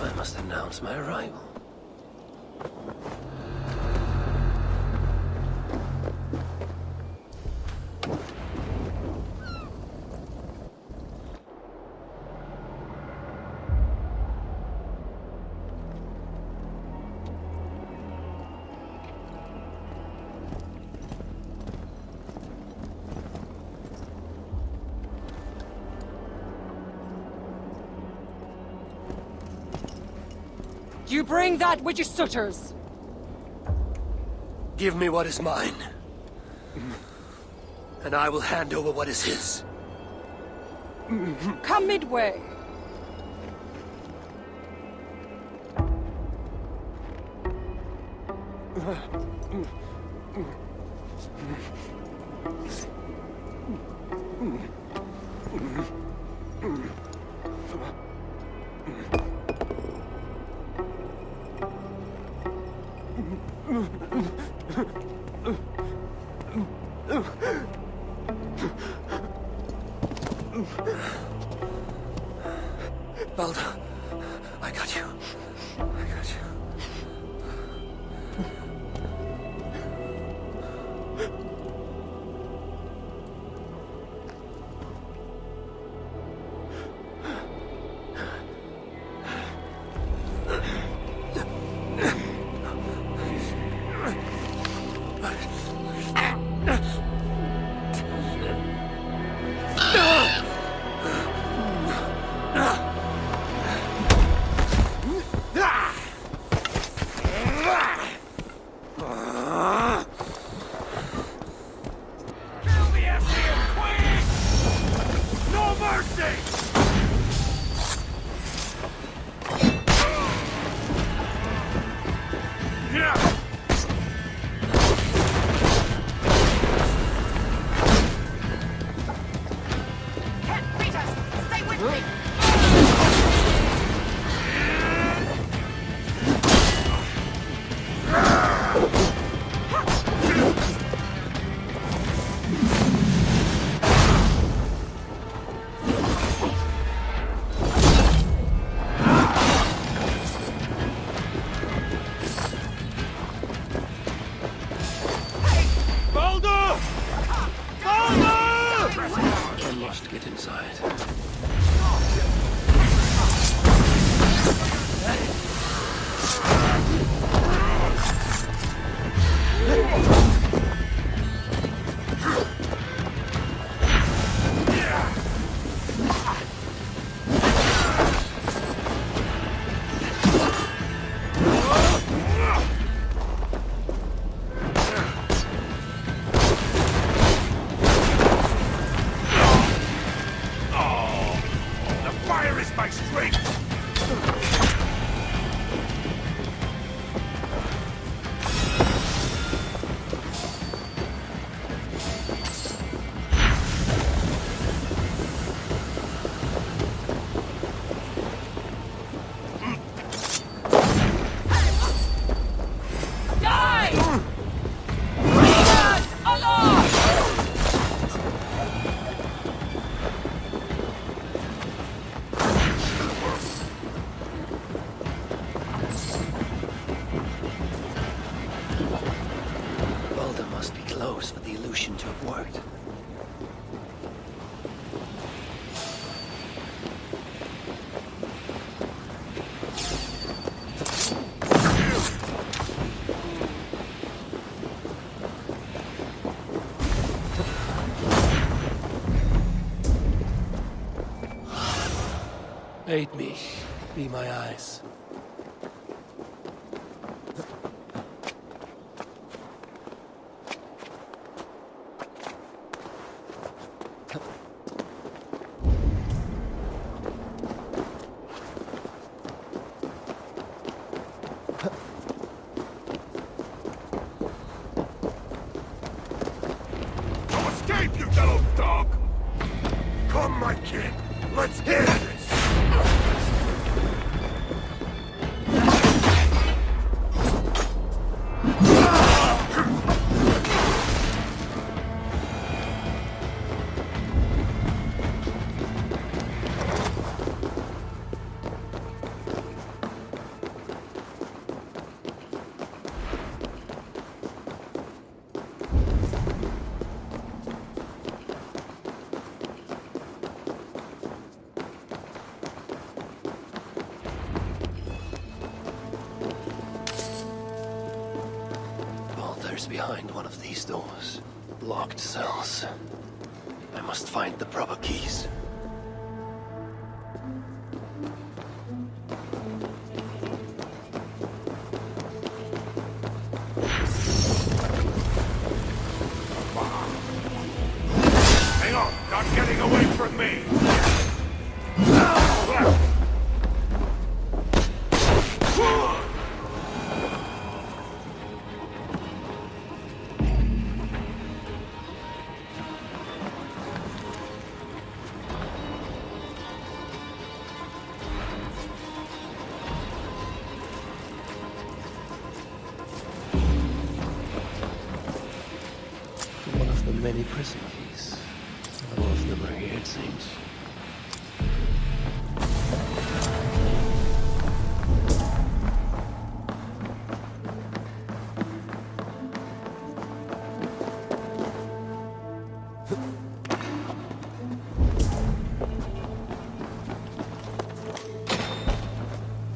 I must announce my arrival. You bring that with your sooters. Give me what is mine. And I will hand over what is his. Come midway. Baldur, I got you. I got you. For the illusion to have worked. Aid me. Be my eyes. Behind one of these doors. Locked cells. I must find the proper keys. many prison keys. All of them are here, it seems.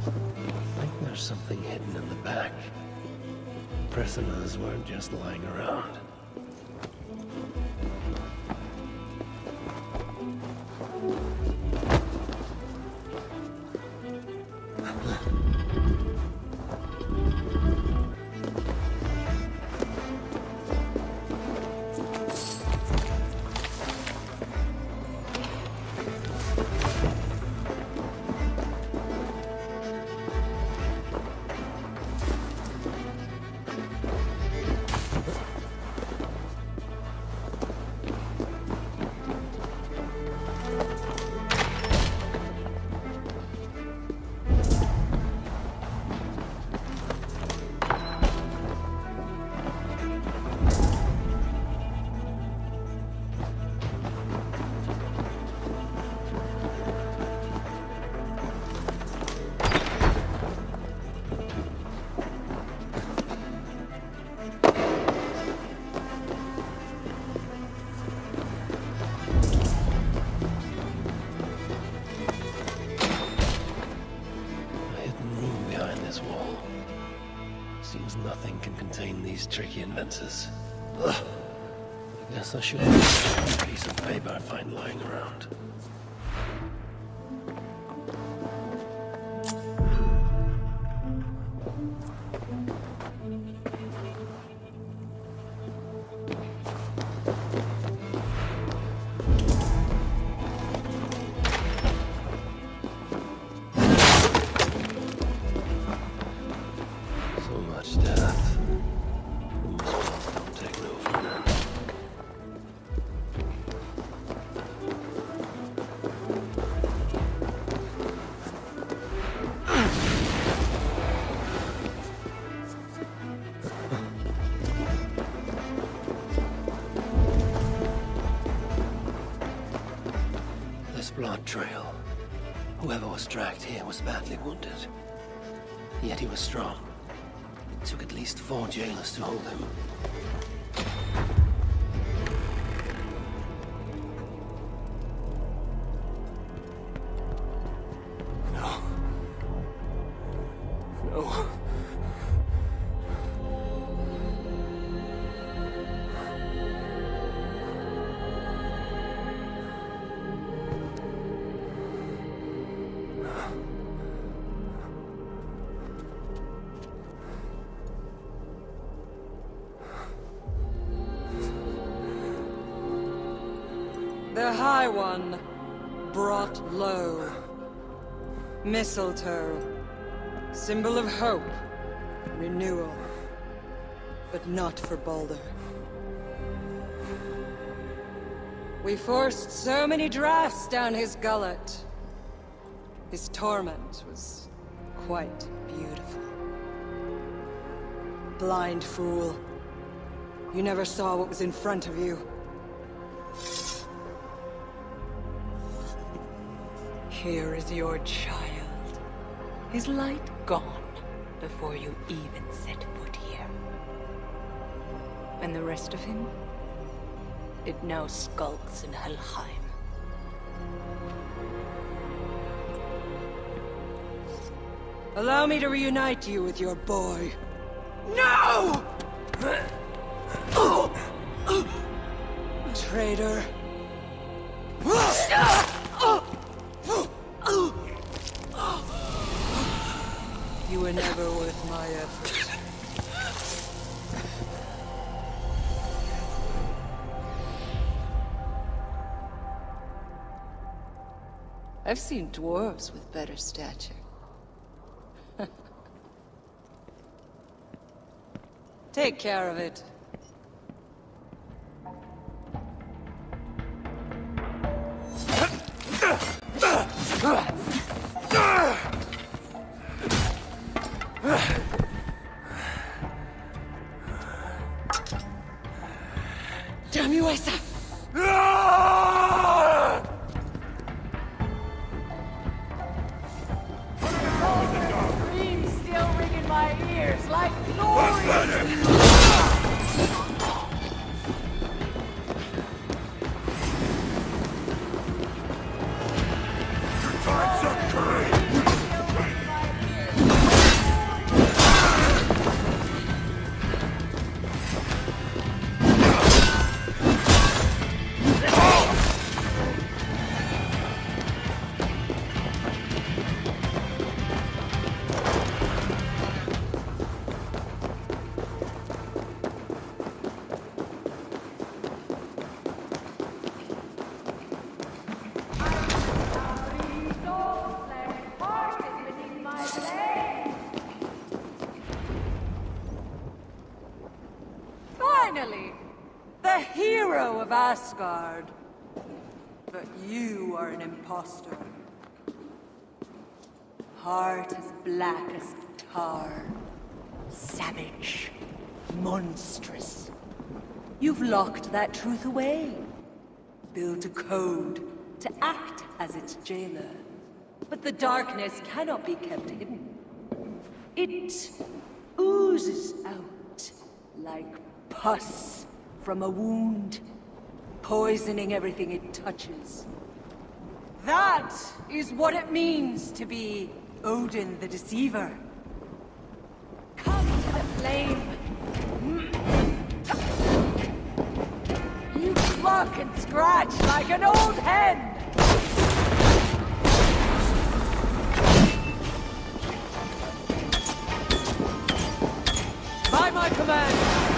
I think there's something hidden in the back. Prisoners weren't just lying around. Seems nothing can contain these tricky inventors. Ugh. I guess I should have a piece of paper I find lying around. Blood trail. Whoever was dragged here was badly wounded. Yet he was strong. It took at least 4 jailers to hold him. No. No. The High One brought low. Mistletoe, symbol of hope, renewal, but not for Baldur. We forced so many drafts down his gullet. His torment was quite beautiful. Blind fool. You never saw what was in front of you. Here is your child. His light gone before you even set foot here. And the rest of him? It now skulks in Helheim. Allow me to reunite you with your boy. No! Traitor. You were never worth my effort. I've seen dwarves with better stature. Take care of it. Damn you, Asa! Screams still ring in my ears like glory! Finally, the hero of Asgard. But you are an imposter. Heart as black as tar. Savage. Monstrous. You've locked that truth away. Built a code to act as its jailer. But the darkness cannot be kept hidden. It oozes out like pus from a wound, poisoning everything it touches. That is what it means to be Odin the Deceiver. Come to the flame. You cluck and scratch like an old hen. By my command.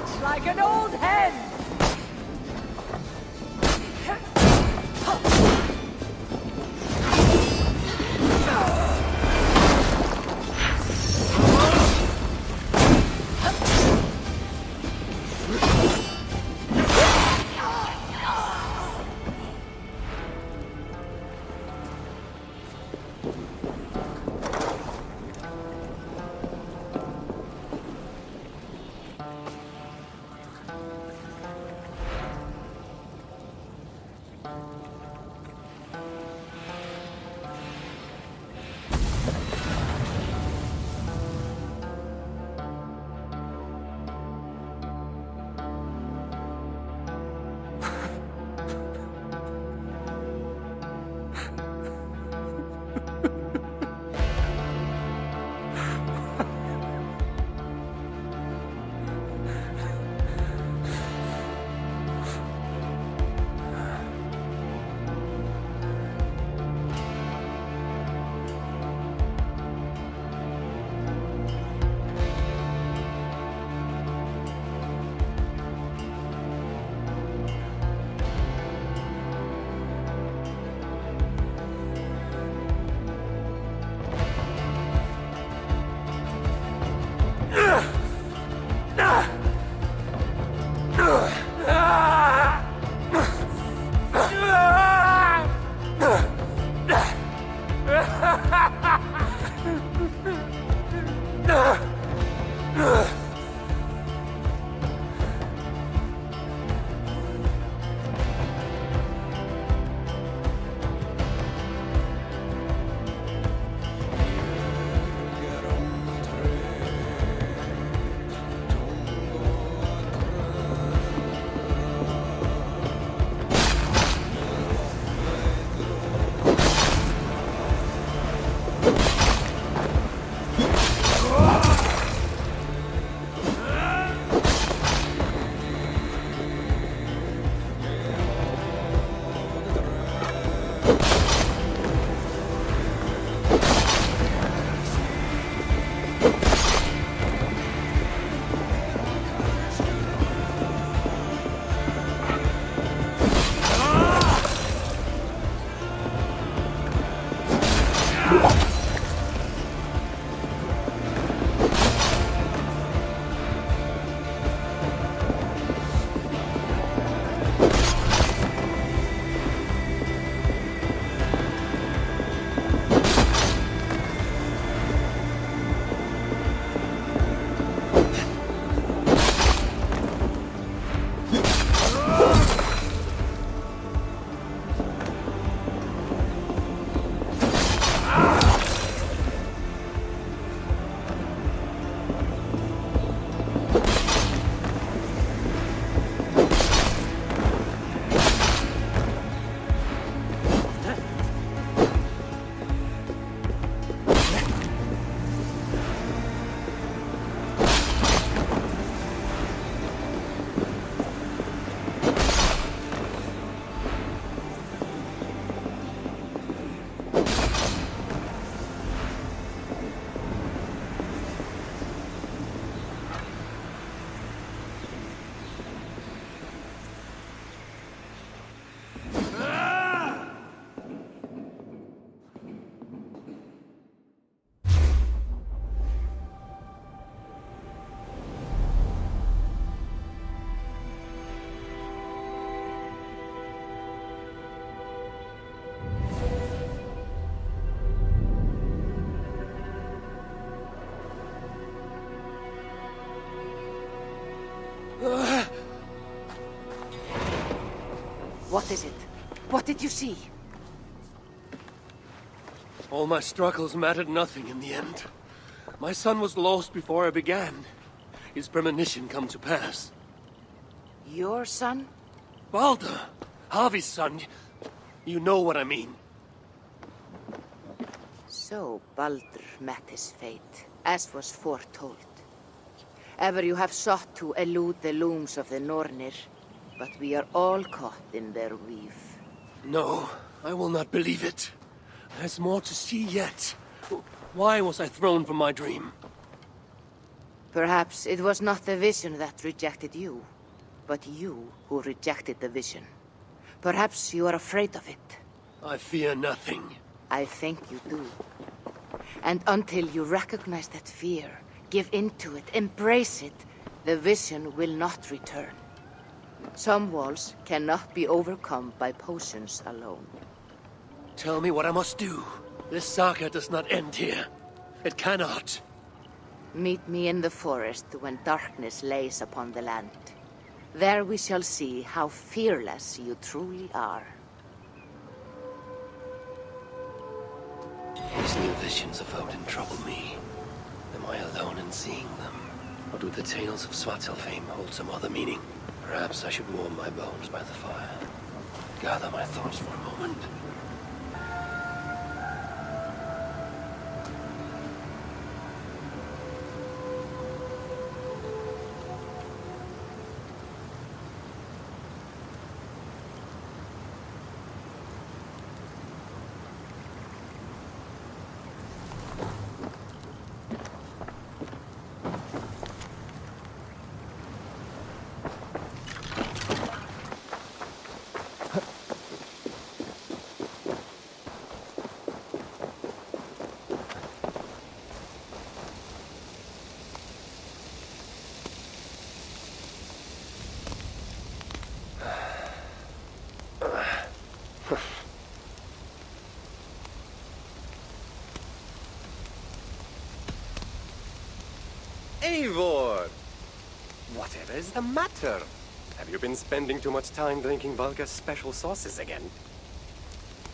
hatch like an old hen! What is it? What did you see? All my struggles mattered nothing in the end. My son was lost before I began. His premonition come to pass. Your son? Balder! Harvey's son. You know what I mean. So Baldur met his fate, as was foretold. Ever you have sought to elude the looms of the Nornir, but we are all caught in their weave. No, I will not believe it. There's more to see yet. Why was I thrown from my dream? Perhaps it was not the vision that rejected you, but you who rejected the vision. Perhaps you are afraid of it. I fear nothing. I think you do. And until you recognize that fear, give in to it, embrace it, the vision will not return. Some walls cannot be overcome by potions alone. Tell me what I must do. This saga does not end here. It cannot. Meet me in the forest when darkness lays upon the land. There we shall see how fearless you truly are. These new visions of Odin trouble me. Am I alone in seeing them? Or do the tales of Svartalfheim hold some other meaning? Perhaps I should warm my bones by the fire. Gather my thoughts for a moment. Eivor! Whatever is the matter? Have you been spending too much time drinking Valka's special sauces again?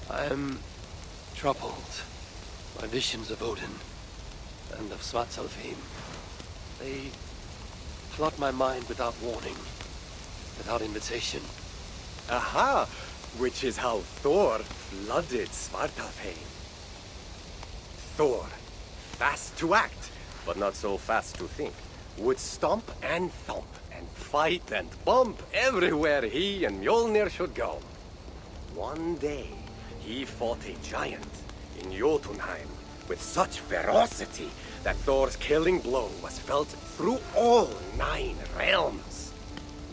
I am troubled by visions of Odin and of Svartalfheim. They flood my mind without warning, without invitation. Aha! Which is how Thor flooded Svartalfheim. Thor, fast to act, but not so fast to think, would stomp and thump and fight and bump everywhere he and Mjolnir should go. One day, he fought a giant in Jotunheim with such ferocity that Thor's killing blow was felt through all 9 realms.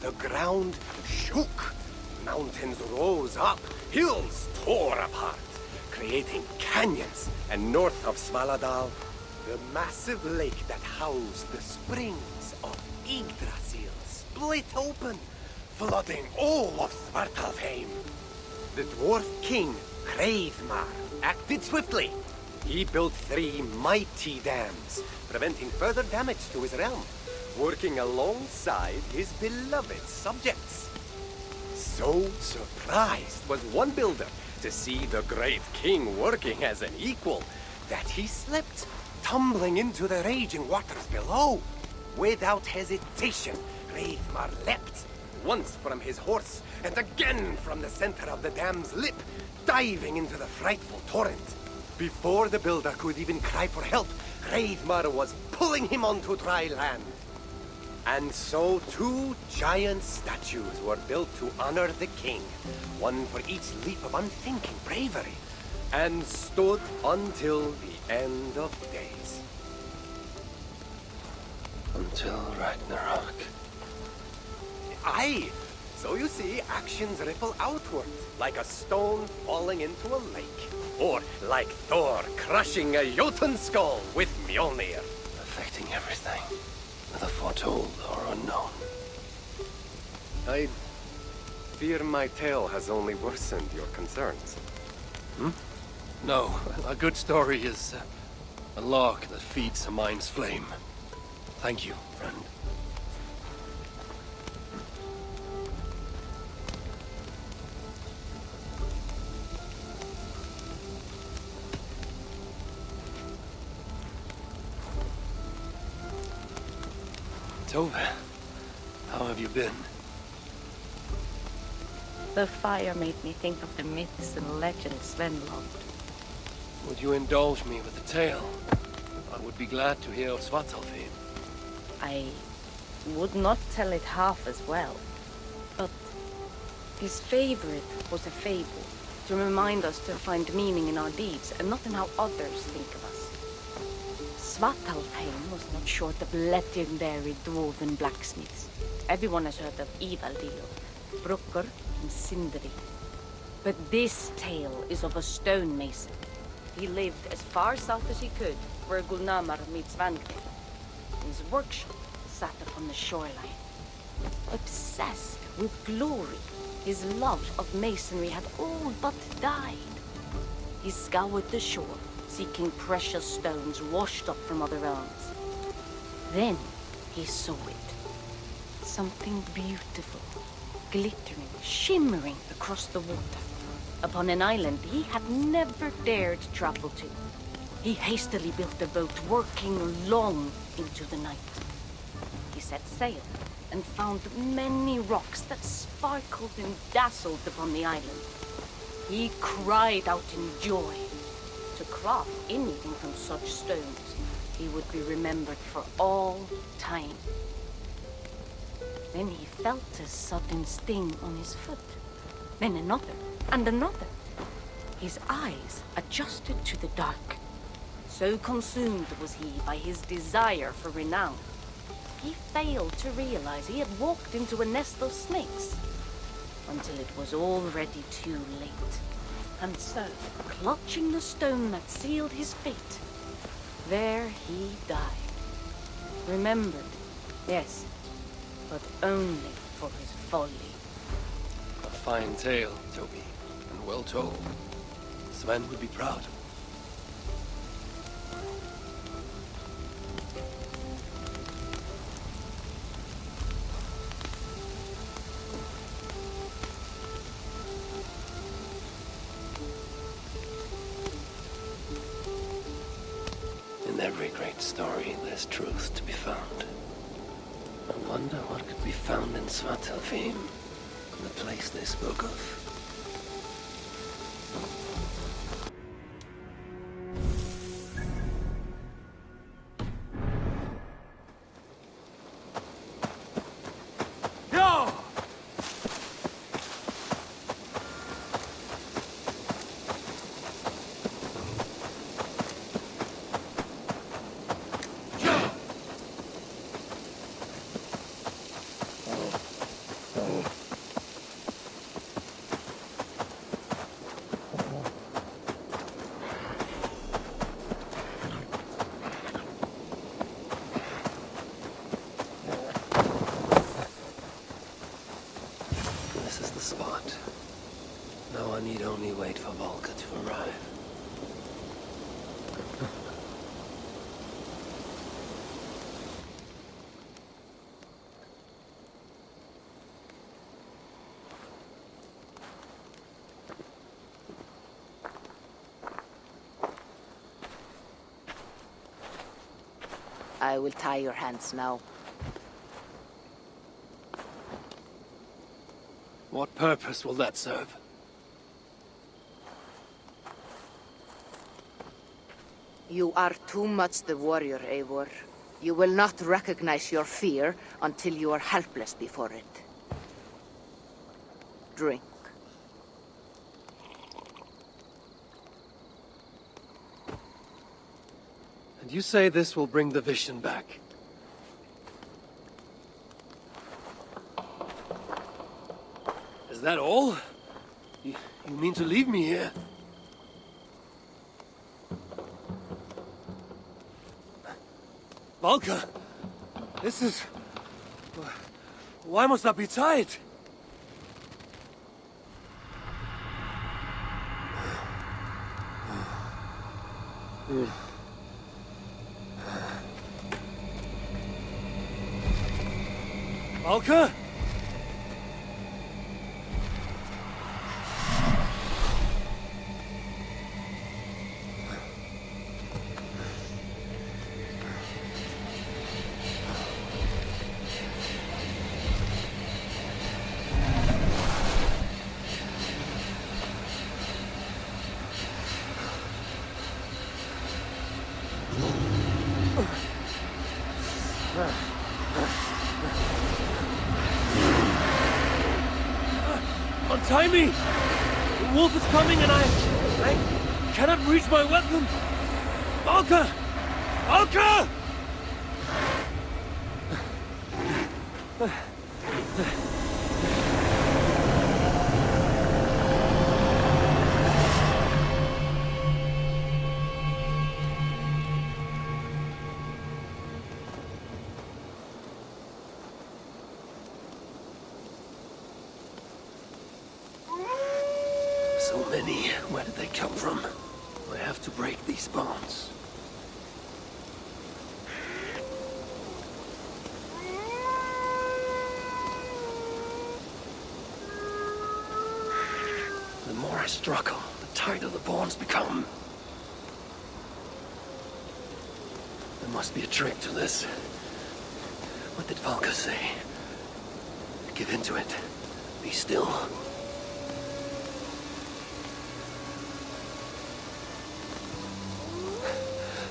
The ground shook, mountains rose up, hills tore apart, creating canyons, and north of Svaladal, the massive lake that housed the springs of Yggdrasil split open, flooding all of Svartalfheim. The dwarf king, Hreidmar, acted swiftly. He built 3 mighty dams, preventing further damage to his realm, working alongside his beloved subjects. So surprised was one builder to see the great king working as an equal that he slipped, tumbling into the raging waters below. Without hesitation, Hreidmar leapt, once from his horse and again from the center of the dam's lip, diving into the frightful torrent. Before the builder could even cry for help, Hreidmar was pulling him onto dry land. And so 2 giant statues were built to honor the king, one for each leap of unthinking bravery, and stood until the end of days. Until Ragnarok. Aye! So you see, actions ripple outward, like a stone falling into a lake. Or like Thor crushing a Jotun skull with Mjolnir. Affecting everything, whether foretold or unknown. I fear my tale has only worsened your concerns. No, a good story is a log that feeds a mind's flame. Thank you, friend. Tove, how have you been? The fire made me think of the myths and legends Sven loved. Would you indulge me with a tale? I would be glad to hear of Svartalfheim. I would not tell it half as well, but his favorite was a fable, to remind us to find meaning in our deeds and not in how others think of us. Svartalfheim was not short of legendary dwarven blacksmiths. Everyone has heard of Ivaldil, Brucker, and Sindri. But this tale is of a stonemason. He lived as far south as he could, where Gulnamar meets Vangre. His workshop sat upon the shoreline. Obsessed with glory, his love of masonry had all but died. He scoured the shore, seeking precious stones washed up from other realms. Then he saw it. Something beautiful, glittering, shimmering across the water, upon an island he had never dared travel to. He hastily built a boat, working long into the night. He set sail and found many rocks that sparkled and dazzled upon the island. He cried out in joy. To craft anything from such stones, he would be remembered for all time. Then he felt a sudden sting on his foot. Then another, and another. His eyes adjusted to the dark. So consumed was he by his desire for renown, he failed to realize he had walked into a nest of snakes, until it was already too late. And so, clutching the stone that sealed his fate, there he died. Remembered, yes, but only for his folly. A fine tale, Toby, and well told. Sven would be proud. In every great story, there's truth to be found. I wonder what could be found in Svartalfheim, the place they spoke of. Now I need only wait for Volker to arrive. I will tie your hands now. What purpose will that serve? You are too much the warrior, Eivor. You will not recognize your fear until you are helpless before it. Drink. And you say this will bring the vision back? Is that all? You mean to leave me here? Volker! This is... Why must I be tied? Volker? Untie me! The wolf is coming and I cannot reach my weapon! Volker! Valka! So many. Where did they come from? I have to break these bonds. The more I struggle, the tighter the bonds become. There must be a trick to this. What did Valka say? Give in to it. Be still.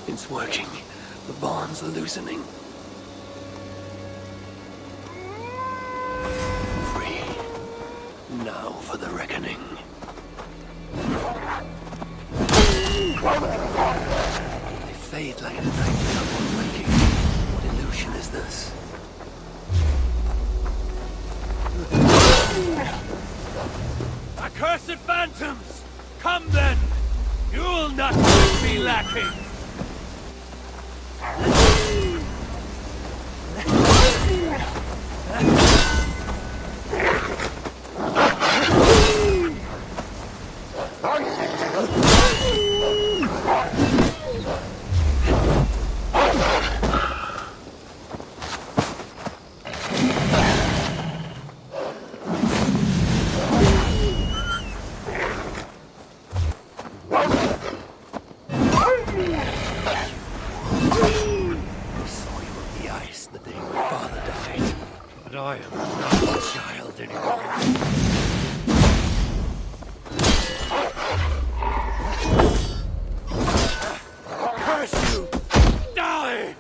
It's working. The bonds are loosening. Free. Now for the reckoning. They fade like the night without one waking. What illusion is this? Accursed phantoms! Come then! You'll not be lacking! I am not a child anymore. Curse you! Die!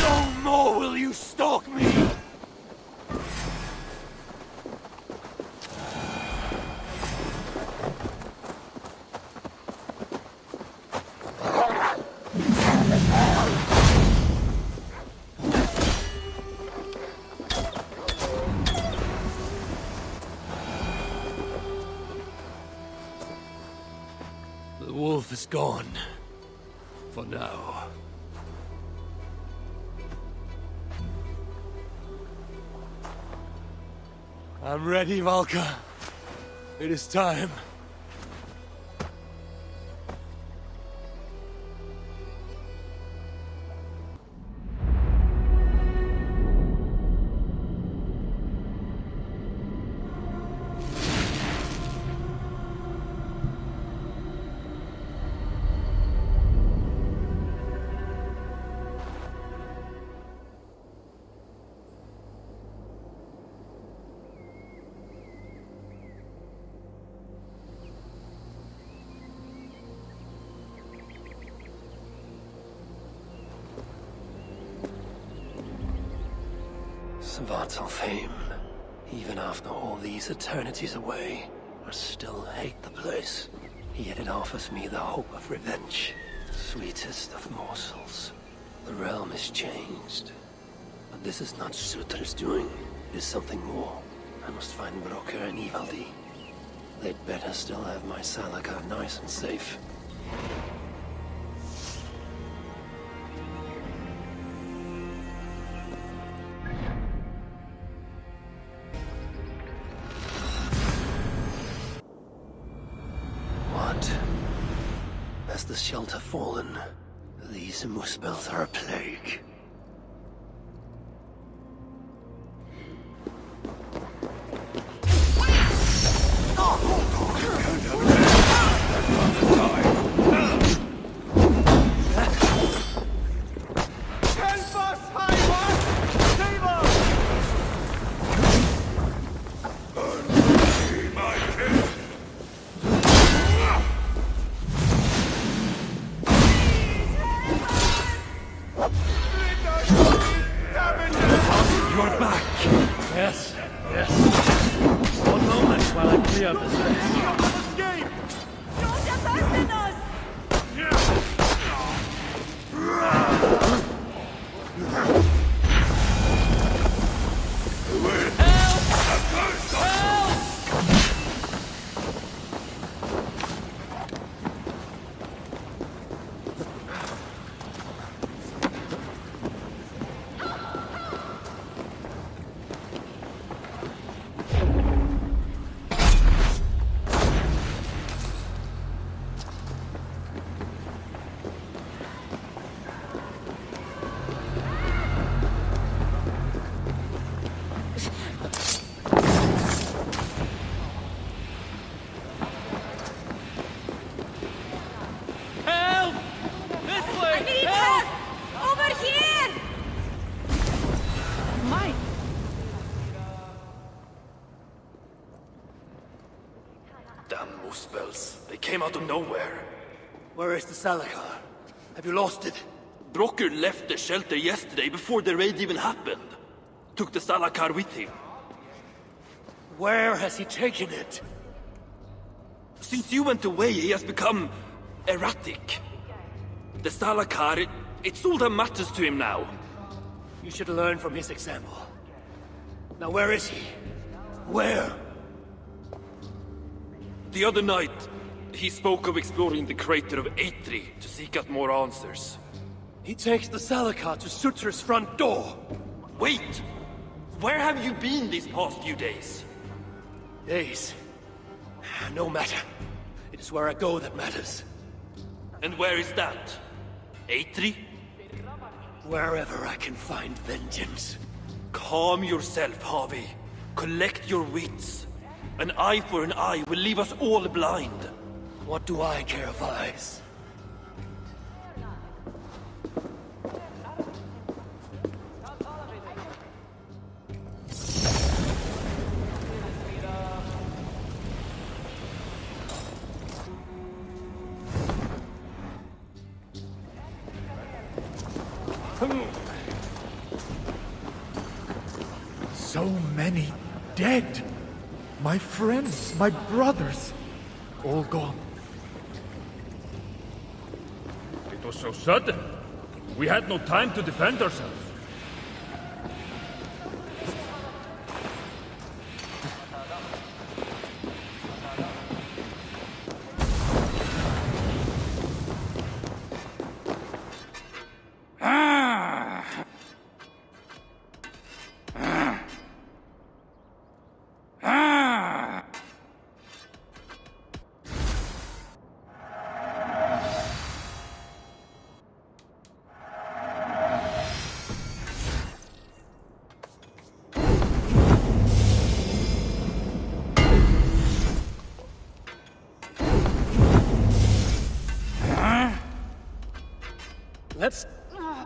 No more will you stalk me! The wolf is gone. For now. I'm ready, Valka. It is time. Svartalfheim, even after all these eternities away, I still hate the place. Yet it offers me the hope of revenge. Sweetest of morsels. The realm is changed. But this is not Sutra's doing. It is something more. I must find Brokkr and Ivaldi. They'd better still have my Salaka nice and safe. Has the shelter fallen? These muspels are a plague. They came out of nowhere. Where is the Salakar? Have you lost it? Brocker left the shelter yesterday before the raid even happened. Took the Salakar with him. Where has he taken it? Since you went away, he has become erratic. The Salakar, it's all that matters to him now. You should learn from his example. Now where is he? Where? The other night, he spoke of exploring the crater of Eitri to seek out more answers. He takes the Salakar to Sutra's front door. Wait! Where have you been these past few days? Days? No matter. It is where I go that matters. And where is that? Eitri? Wherever I can find vengeance. Calm yourself, Harvey. Collect your wits. An eye for an eye will leave us all blind. What do I care of eyes? So many dead. My friends, my brothers, all gone. It was so sudden. We had no time to defend ourselves. Let's... I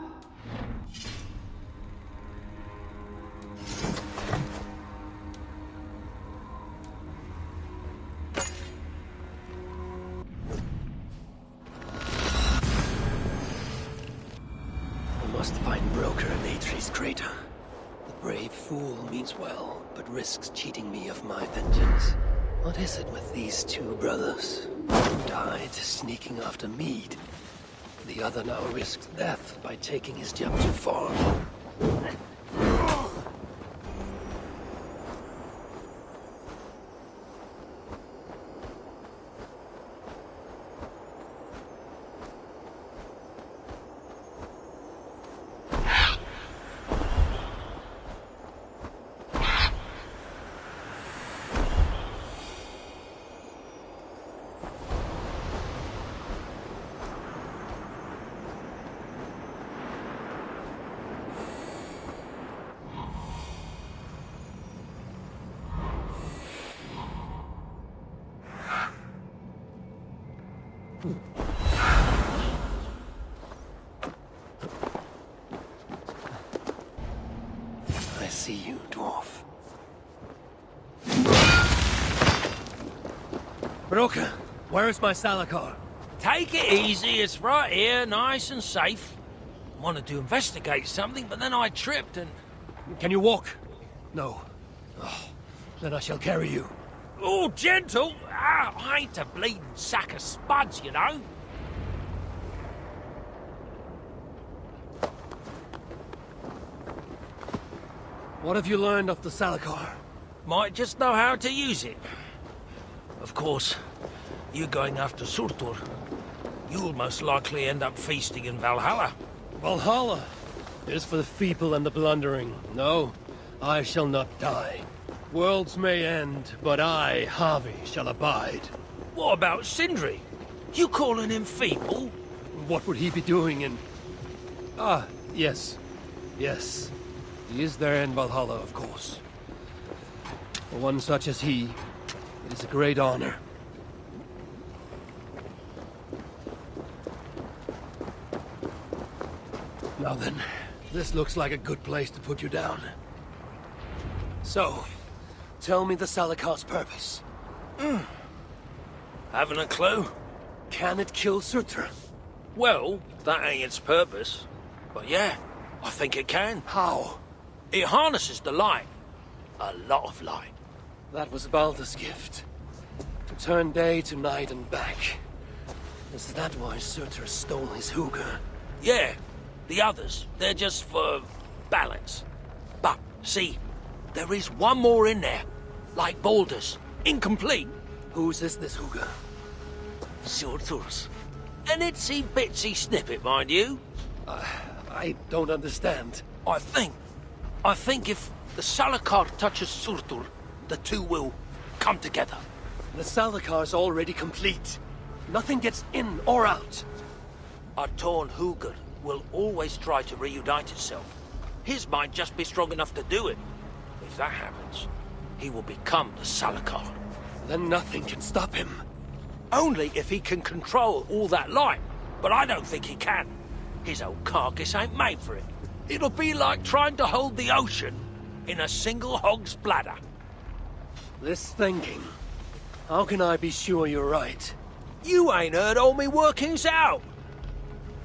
must find Broker in Eitri's crater. The brave fool means well, but risks cheating me of my vengeance. What is it with these two brothers? One died sneaking after mead. The other now risks death by taking his job too far. I see you, dwarf. Broker, where's my Salakar? Take it easy, it's right here, nice and safe. Wanted to investigate something, but then I tripped and... Can you walk? No. Oh, then I shall carry you. Oh, gentle! I ain't a bleeding sack of spuds, you know. What have you learned of the Salakar? Might just know how to use it. Of course, you going after Surtur, you'll most likely end up feasting in Valhalla. Valhalla is for the feeble and the blundering. No, I shall not die. Worlds may end, but I, Harvey, shall abide. What about Sindri? You calling him feeble? What would he be doing in... Ah, yes. Yes. He is there in Valhalla, of course. For one such as he, it is a great honor. Now then, this looks like a good place to put you down. So, tell me the Salakar's purpose. Haven't a clue. Can it kill Surtur? Well, that ain't its purpose. But yeah, I think it can. How? It harnesses the light. A lot of light. That was Balder's gift. To turn day to night and back. Is that why Surtur stole his hooker? Yeah. The others, they're just for balance. But, see, there is one more in there. Like Balder's. Incomplete. Whose is this hooker? Surtur's. An itsy bitsy snippet, mind you. I don't understand. I think if the Salakar touches Surtur, the two will come together. The Salakar's already complete. Nothing gets in or out. A torn hooker will always try to reunite itself. His might just be strong enough to do it. If that happens, he will become the Salakar. Then nothing can stop him. Only if he can control all that light. But I don't think he can. His old carcass ain't made for it. It'll be like trying to hold the ocean in a single hog's bladder. This thinking. How can I be sure you're right? You ain't heard all me workings out.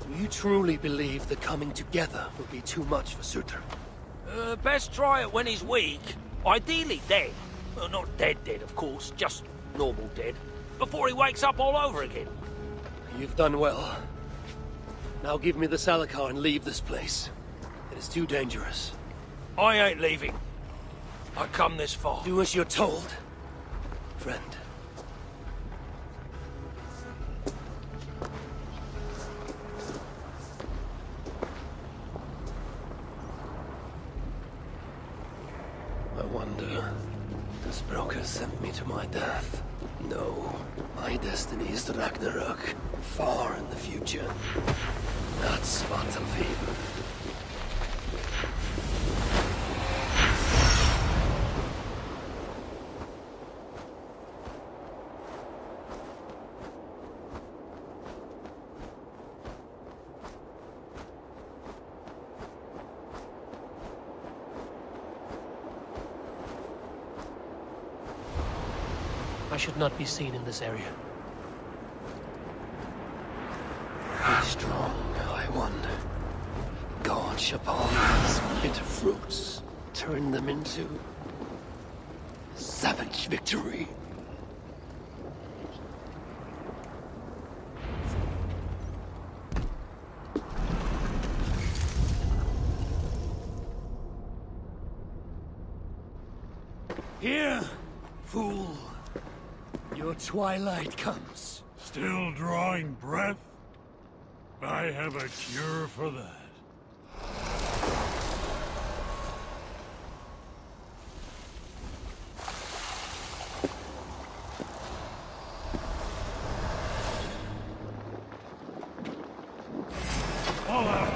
Do you truly believe the coming together will be too much for Surtur? Best try it when he's weak. Ideally dead. Well, not dead, of course. Just normal dead. Before he wakes up all over again. You've done well. Now give me the Salakar and leave this place. It is too dangerous. I ain't leaving. I come this far. Do as you're told, friend. I wonder, does Broker send me to my death? No, my destiny is to Ragnarok, far in the future. Not Svartalfheim. I should not be seen in this area. Be strong, I wonder. God shall upon these bitter fruits turn them into savage victory. Here, fool. Your twilight comes. Still drawing breath? I have a cure for that. All out.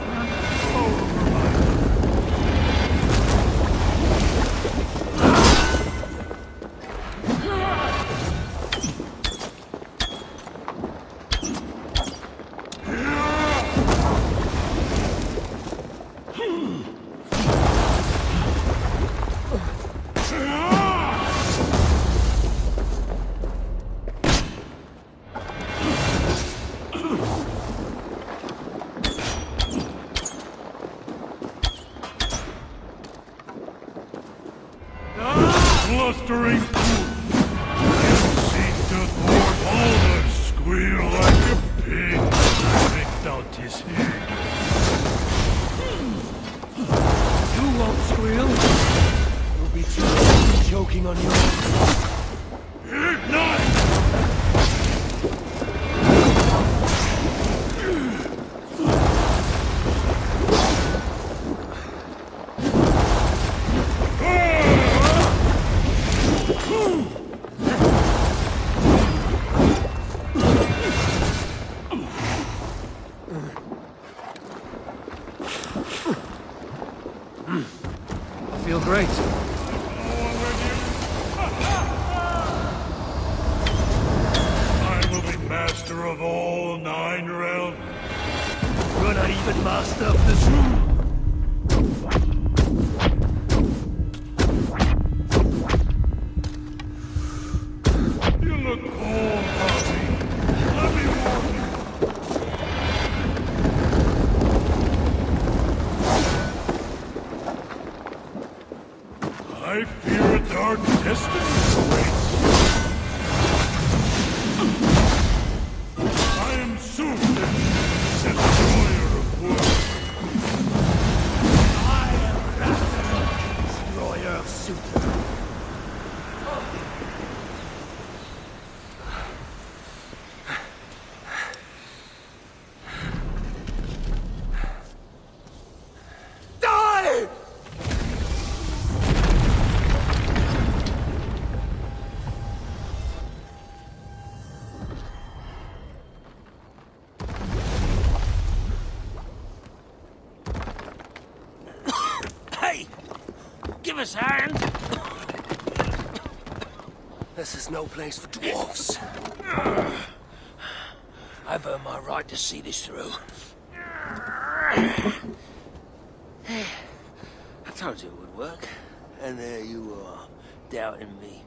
great. I will be master of all 9 realms. You're not even master of this room. You look cold, Bobby. Let me warm you. I fear a dark destiny awaits. I am Suthin, destroyer of worlds. I am Ragnarok, destroyer of Suther. Die! Hey! Give us a hand! This is no place for dwarfs. I've earned my right to see this through. I told you it would work, and there you are, doubting me.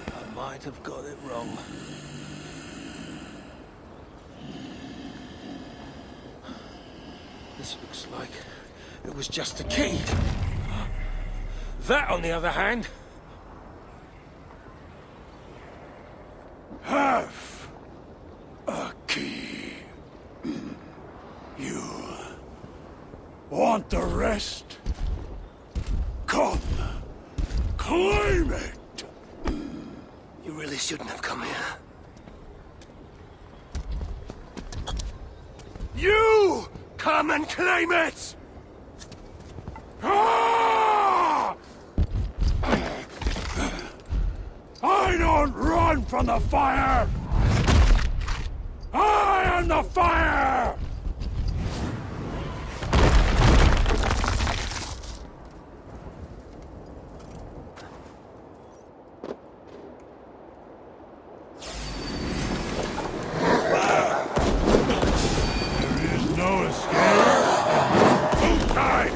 I might have got it wrong. This looks like it was just a key. That, on the other hand... Half a key. You want the rest? Come, claim it. You really shouldn't have come here. You come and claim it! Ah! I don't run from the fire! I am the fire! There is no escape. Die!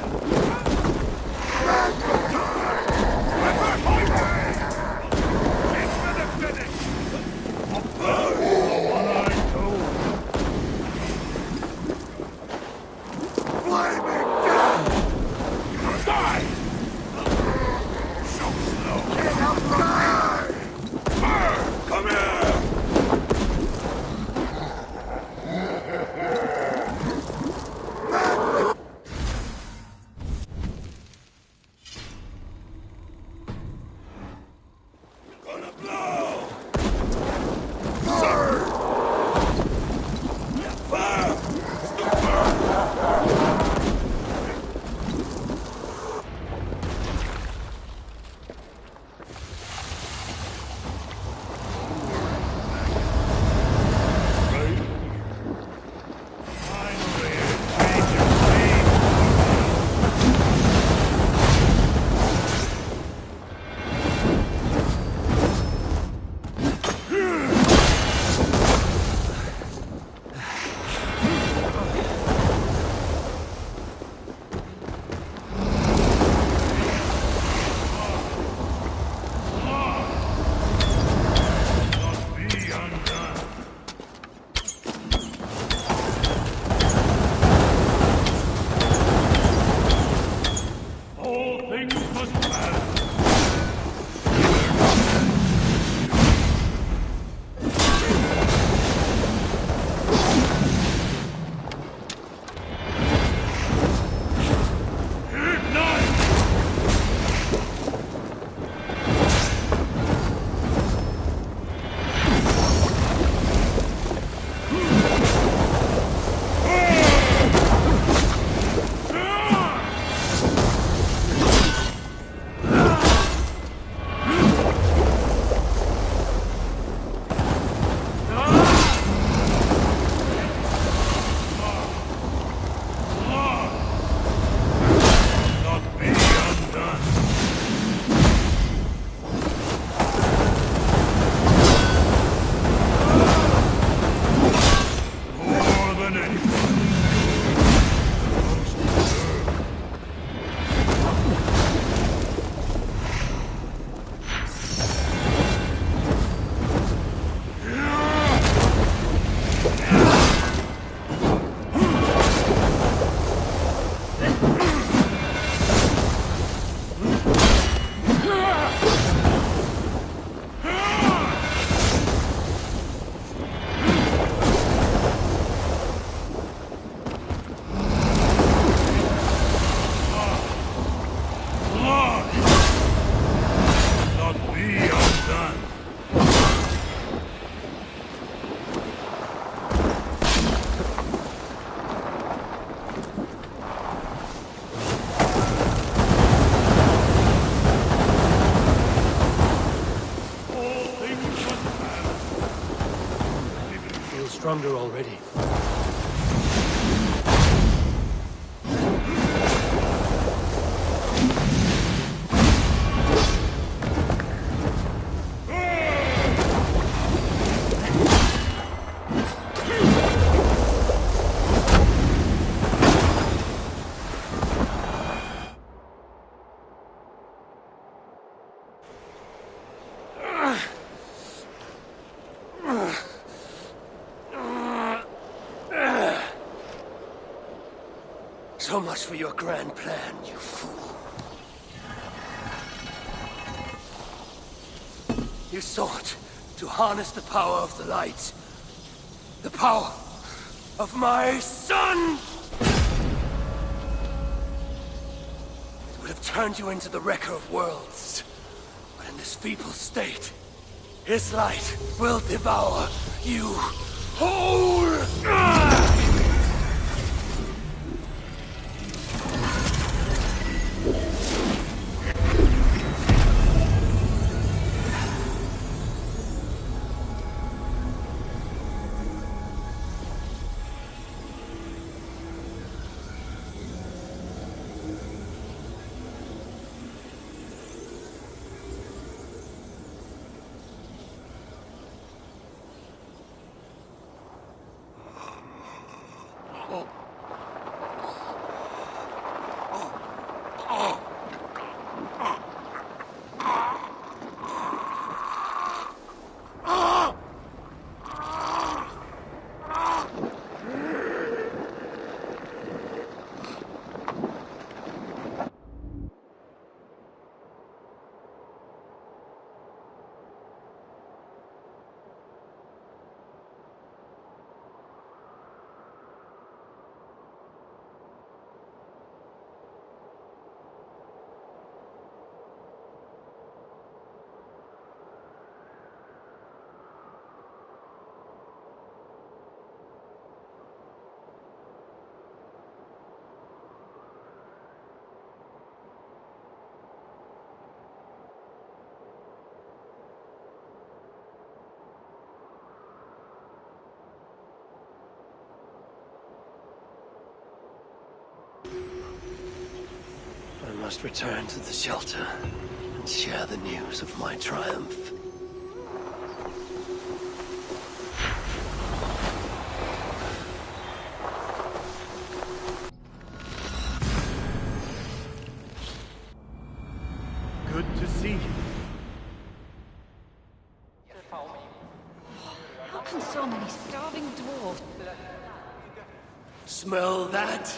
than anyone. Stronger already. So much for your grand plan, you fool. You sought to harness the power of the light. The power of my son! It would have turned you into the wrecker of worlds. But in this feeble state, his light will devour you whole! I must return to the shelter and share the news of my triumph. Good to see you. How can so many starving dwarves... Smell that?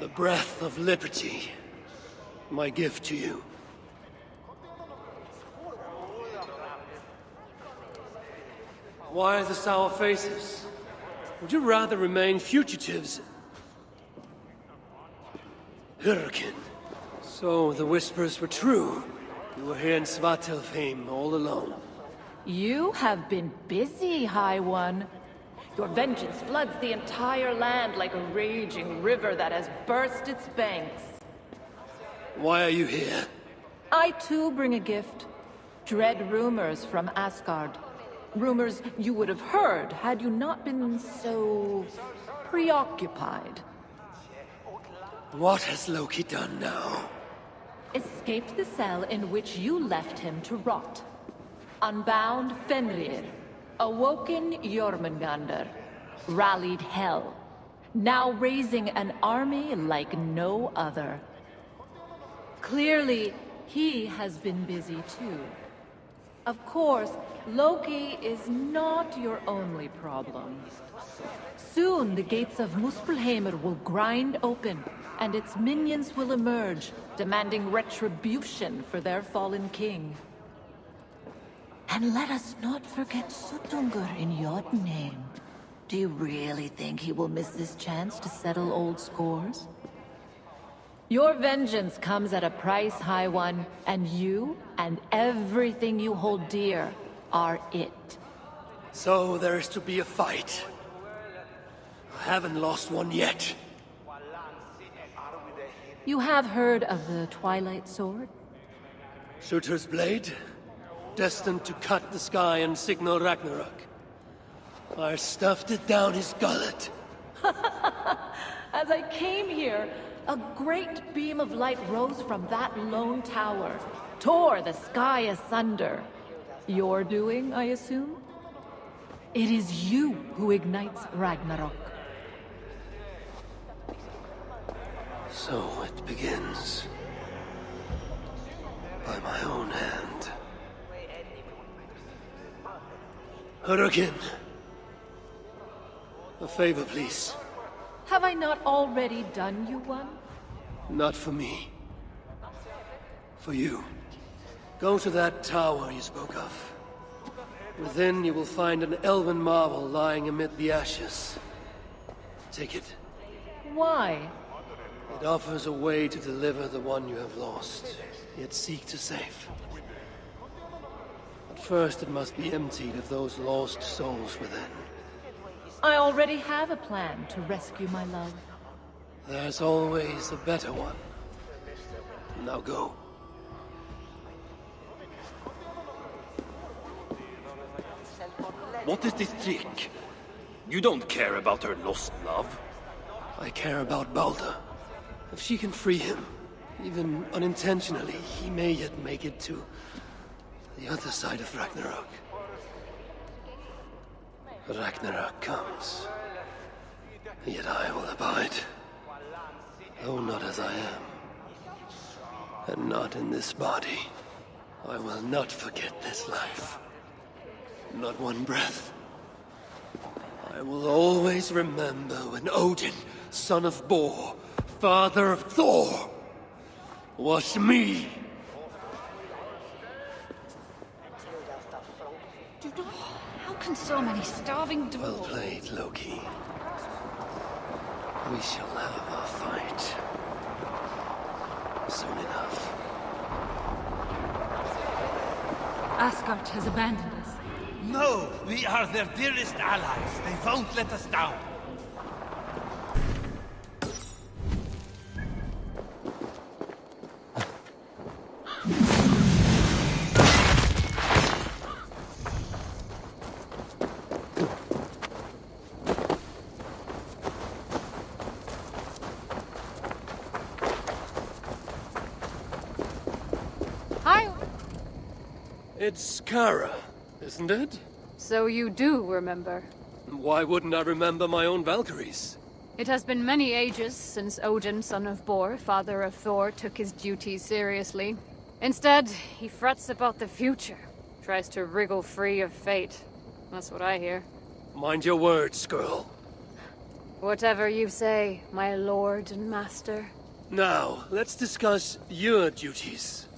The breath of liberty. My gift to you. Why the sour faces? Would you rather remain fugitives? Hurricane. So the whispers were true. You were here in Svartalfheim all alone. You have been busy, High One. Your vengeance floods the entire land like a raging river that has burst its banks. Why are you here? I too bring a gift. Dread rumors from Asgard. Rumors you would have heard had you not been so... preoccupied. What has Loki done now? Escaped the cell in which you left him to rot. Unbound Fenrir. Awoken Jormungandr. rallied hell, now raising an army like no other. Clearly, he has been busy too. Of course, Loki is not your only problem. Soon, the gates of Muspelheimr will grind open, and its minions will emerge, demanding retribution for their fallen king. And let us not forget Suttungr in Jotunheim. Do you really think he will miss this chance to settle old scores? Your vengeance comes at a price, High One, and you and everything you hold dear are it. So there is to be a fight. I haven't lost one yet. You have heard of the Twilight Sword? Surtur's blade, destined to cut the sky and signal Ragnarok. I stuffed it down his gullet. As I came here, a great beam of light rose from that lone tower, tore the sky asunder. Your doing, I assume? It is you who ignites Ragnarok. So it begins. By my own hand. Hurricane. A favor, please. Have I not already done you one? Not for me. For you. Go to that tower you spoke of. Within you will find an elven marvel lying amid the ashes. Take it. Why? It offers a way to deliver the one you have lost, yet seek to save. But first it must be emptied of those lost souls within. I already have a plan to rescue my love. There's always a better one. Now go. What is this trick? You don't care about her lost love? I care about Balder. If she can free him, even unintentionally, he may yet make it to the other side of Ragnarok. Ragnarok comes, yet I will abide, though not as I am, and not in this body. I will not forget this life, not one breath. I will always remember when Odin, son of Bor, father of Thor, was me. How can so many starving dwarves... Well played, Loki. We shall have our fight. Soon enough. Asgard has abandoned us. No, we are their dearest allies. They won't let us down. It's Kara, isn't it? So you do remember. Why wouldn't I remember my own Valkyries? It has been many ages since Odin, son of Bor, father of Thor, took his duties seriously. Instead, he frets about the future, tries to wriggle free of fate. That's what I hear. Mind your words, girl. Whatever you say, my lord and master. Now, let's discuss your duties.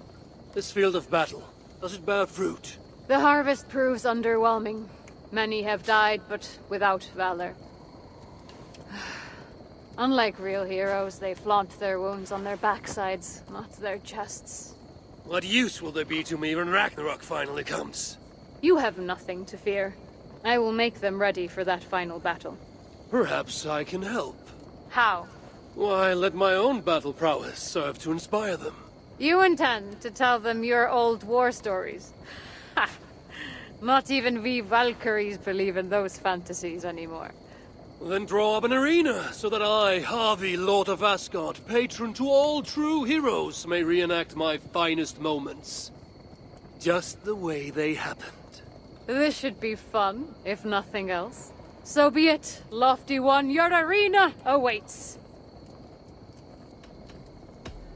This field of battle, does it bear fruit? The harvest proves underwhelming. Many have died, but without valor. Unlike real heroes, they flaunt their wounds on their backsides, not their chests. What use will there be to me when Ragnarok finally comes? You have nothing to fear. I will make them ready for that final battle. Perhaps I can help. How? Why, let my own battle prowess serve to inspire them. You intend to tell them your old war stories? Ha! Not even we Valkyries believe in those fantasies anymore. Then draw up an arena, so that I, Harvey, Lord of Asgard, patron to all true heroes, may reenact my finest moments. Just the way they happened. This should be fun, if nothing else. So be it, Lofty One, your arena awaits.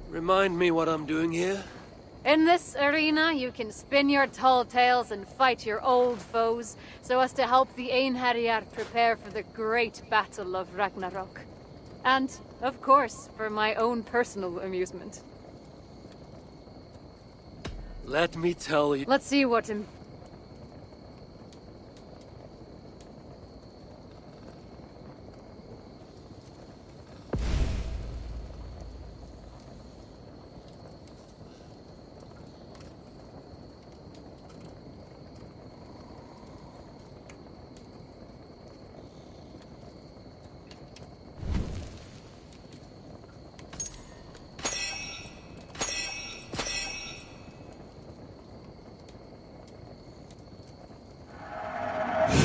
Remind me what I'm doing here? In this arena, you can spin your tall tales and fight your old foes, so as to help the Einherjar prepare for the great battle of Ragnarok. And, of course, for my own personal amusement. Let me tell you... Let's see what...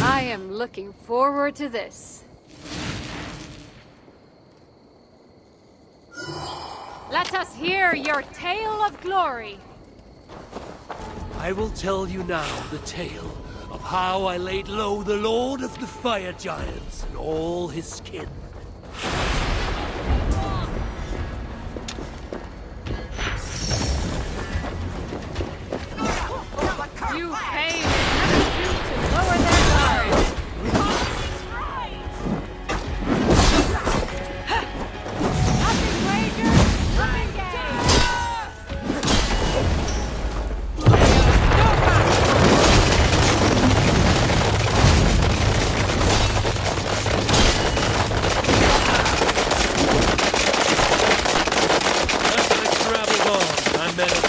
I am looking forward to this. Let us hear your tale of glory. I will tell you now the tale of how I laid low the Lord of the Fire Giants and all his kin. You paid to lower their guards.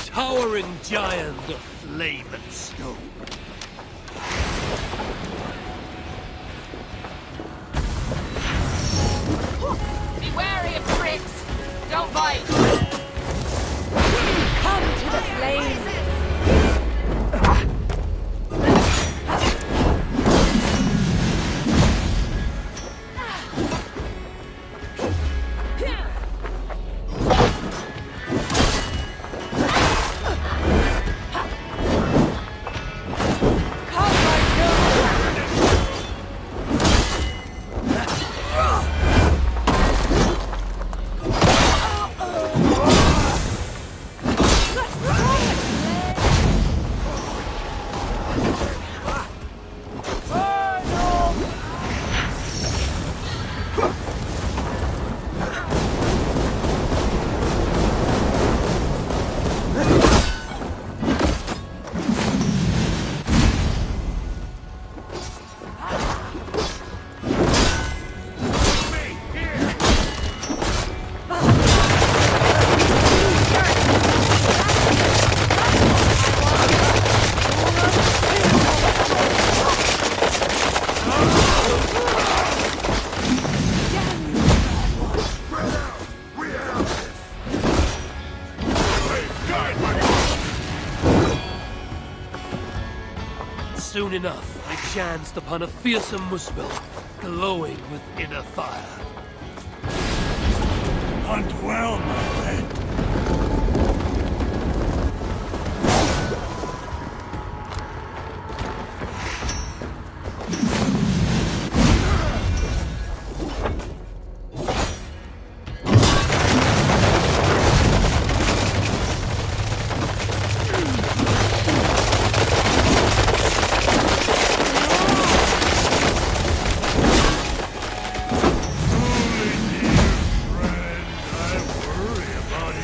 Towering giant of flame and stone. Be wary of pricks. Don't bite. Come to the flame. Soon enough, I chanced upon a fearsome muspel, glowing with inner fire. Hunt well, my friend. About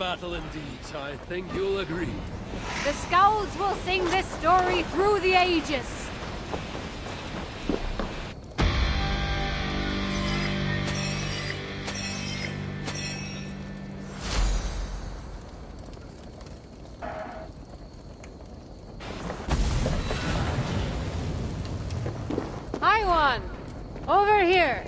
battle indeed, I think you'll agree. The Scouts will sing this story through the ages. Hi, one. Over here.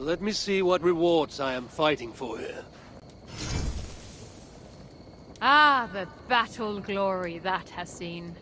Let me see what rewards I am fighting for here. Ah, the battle glory that has seen.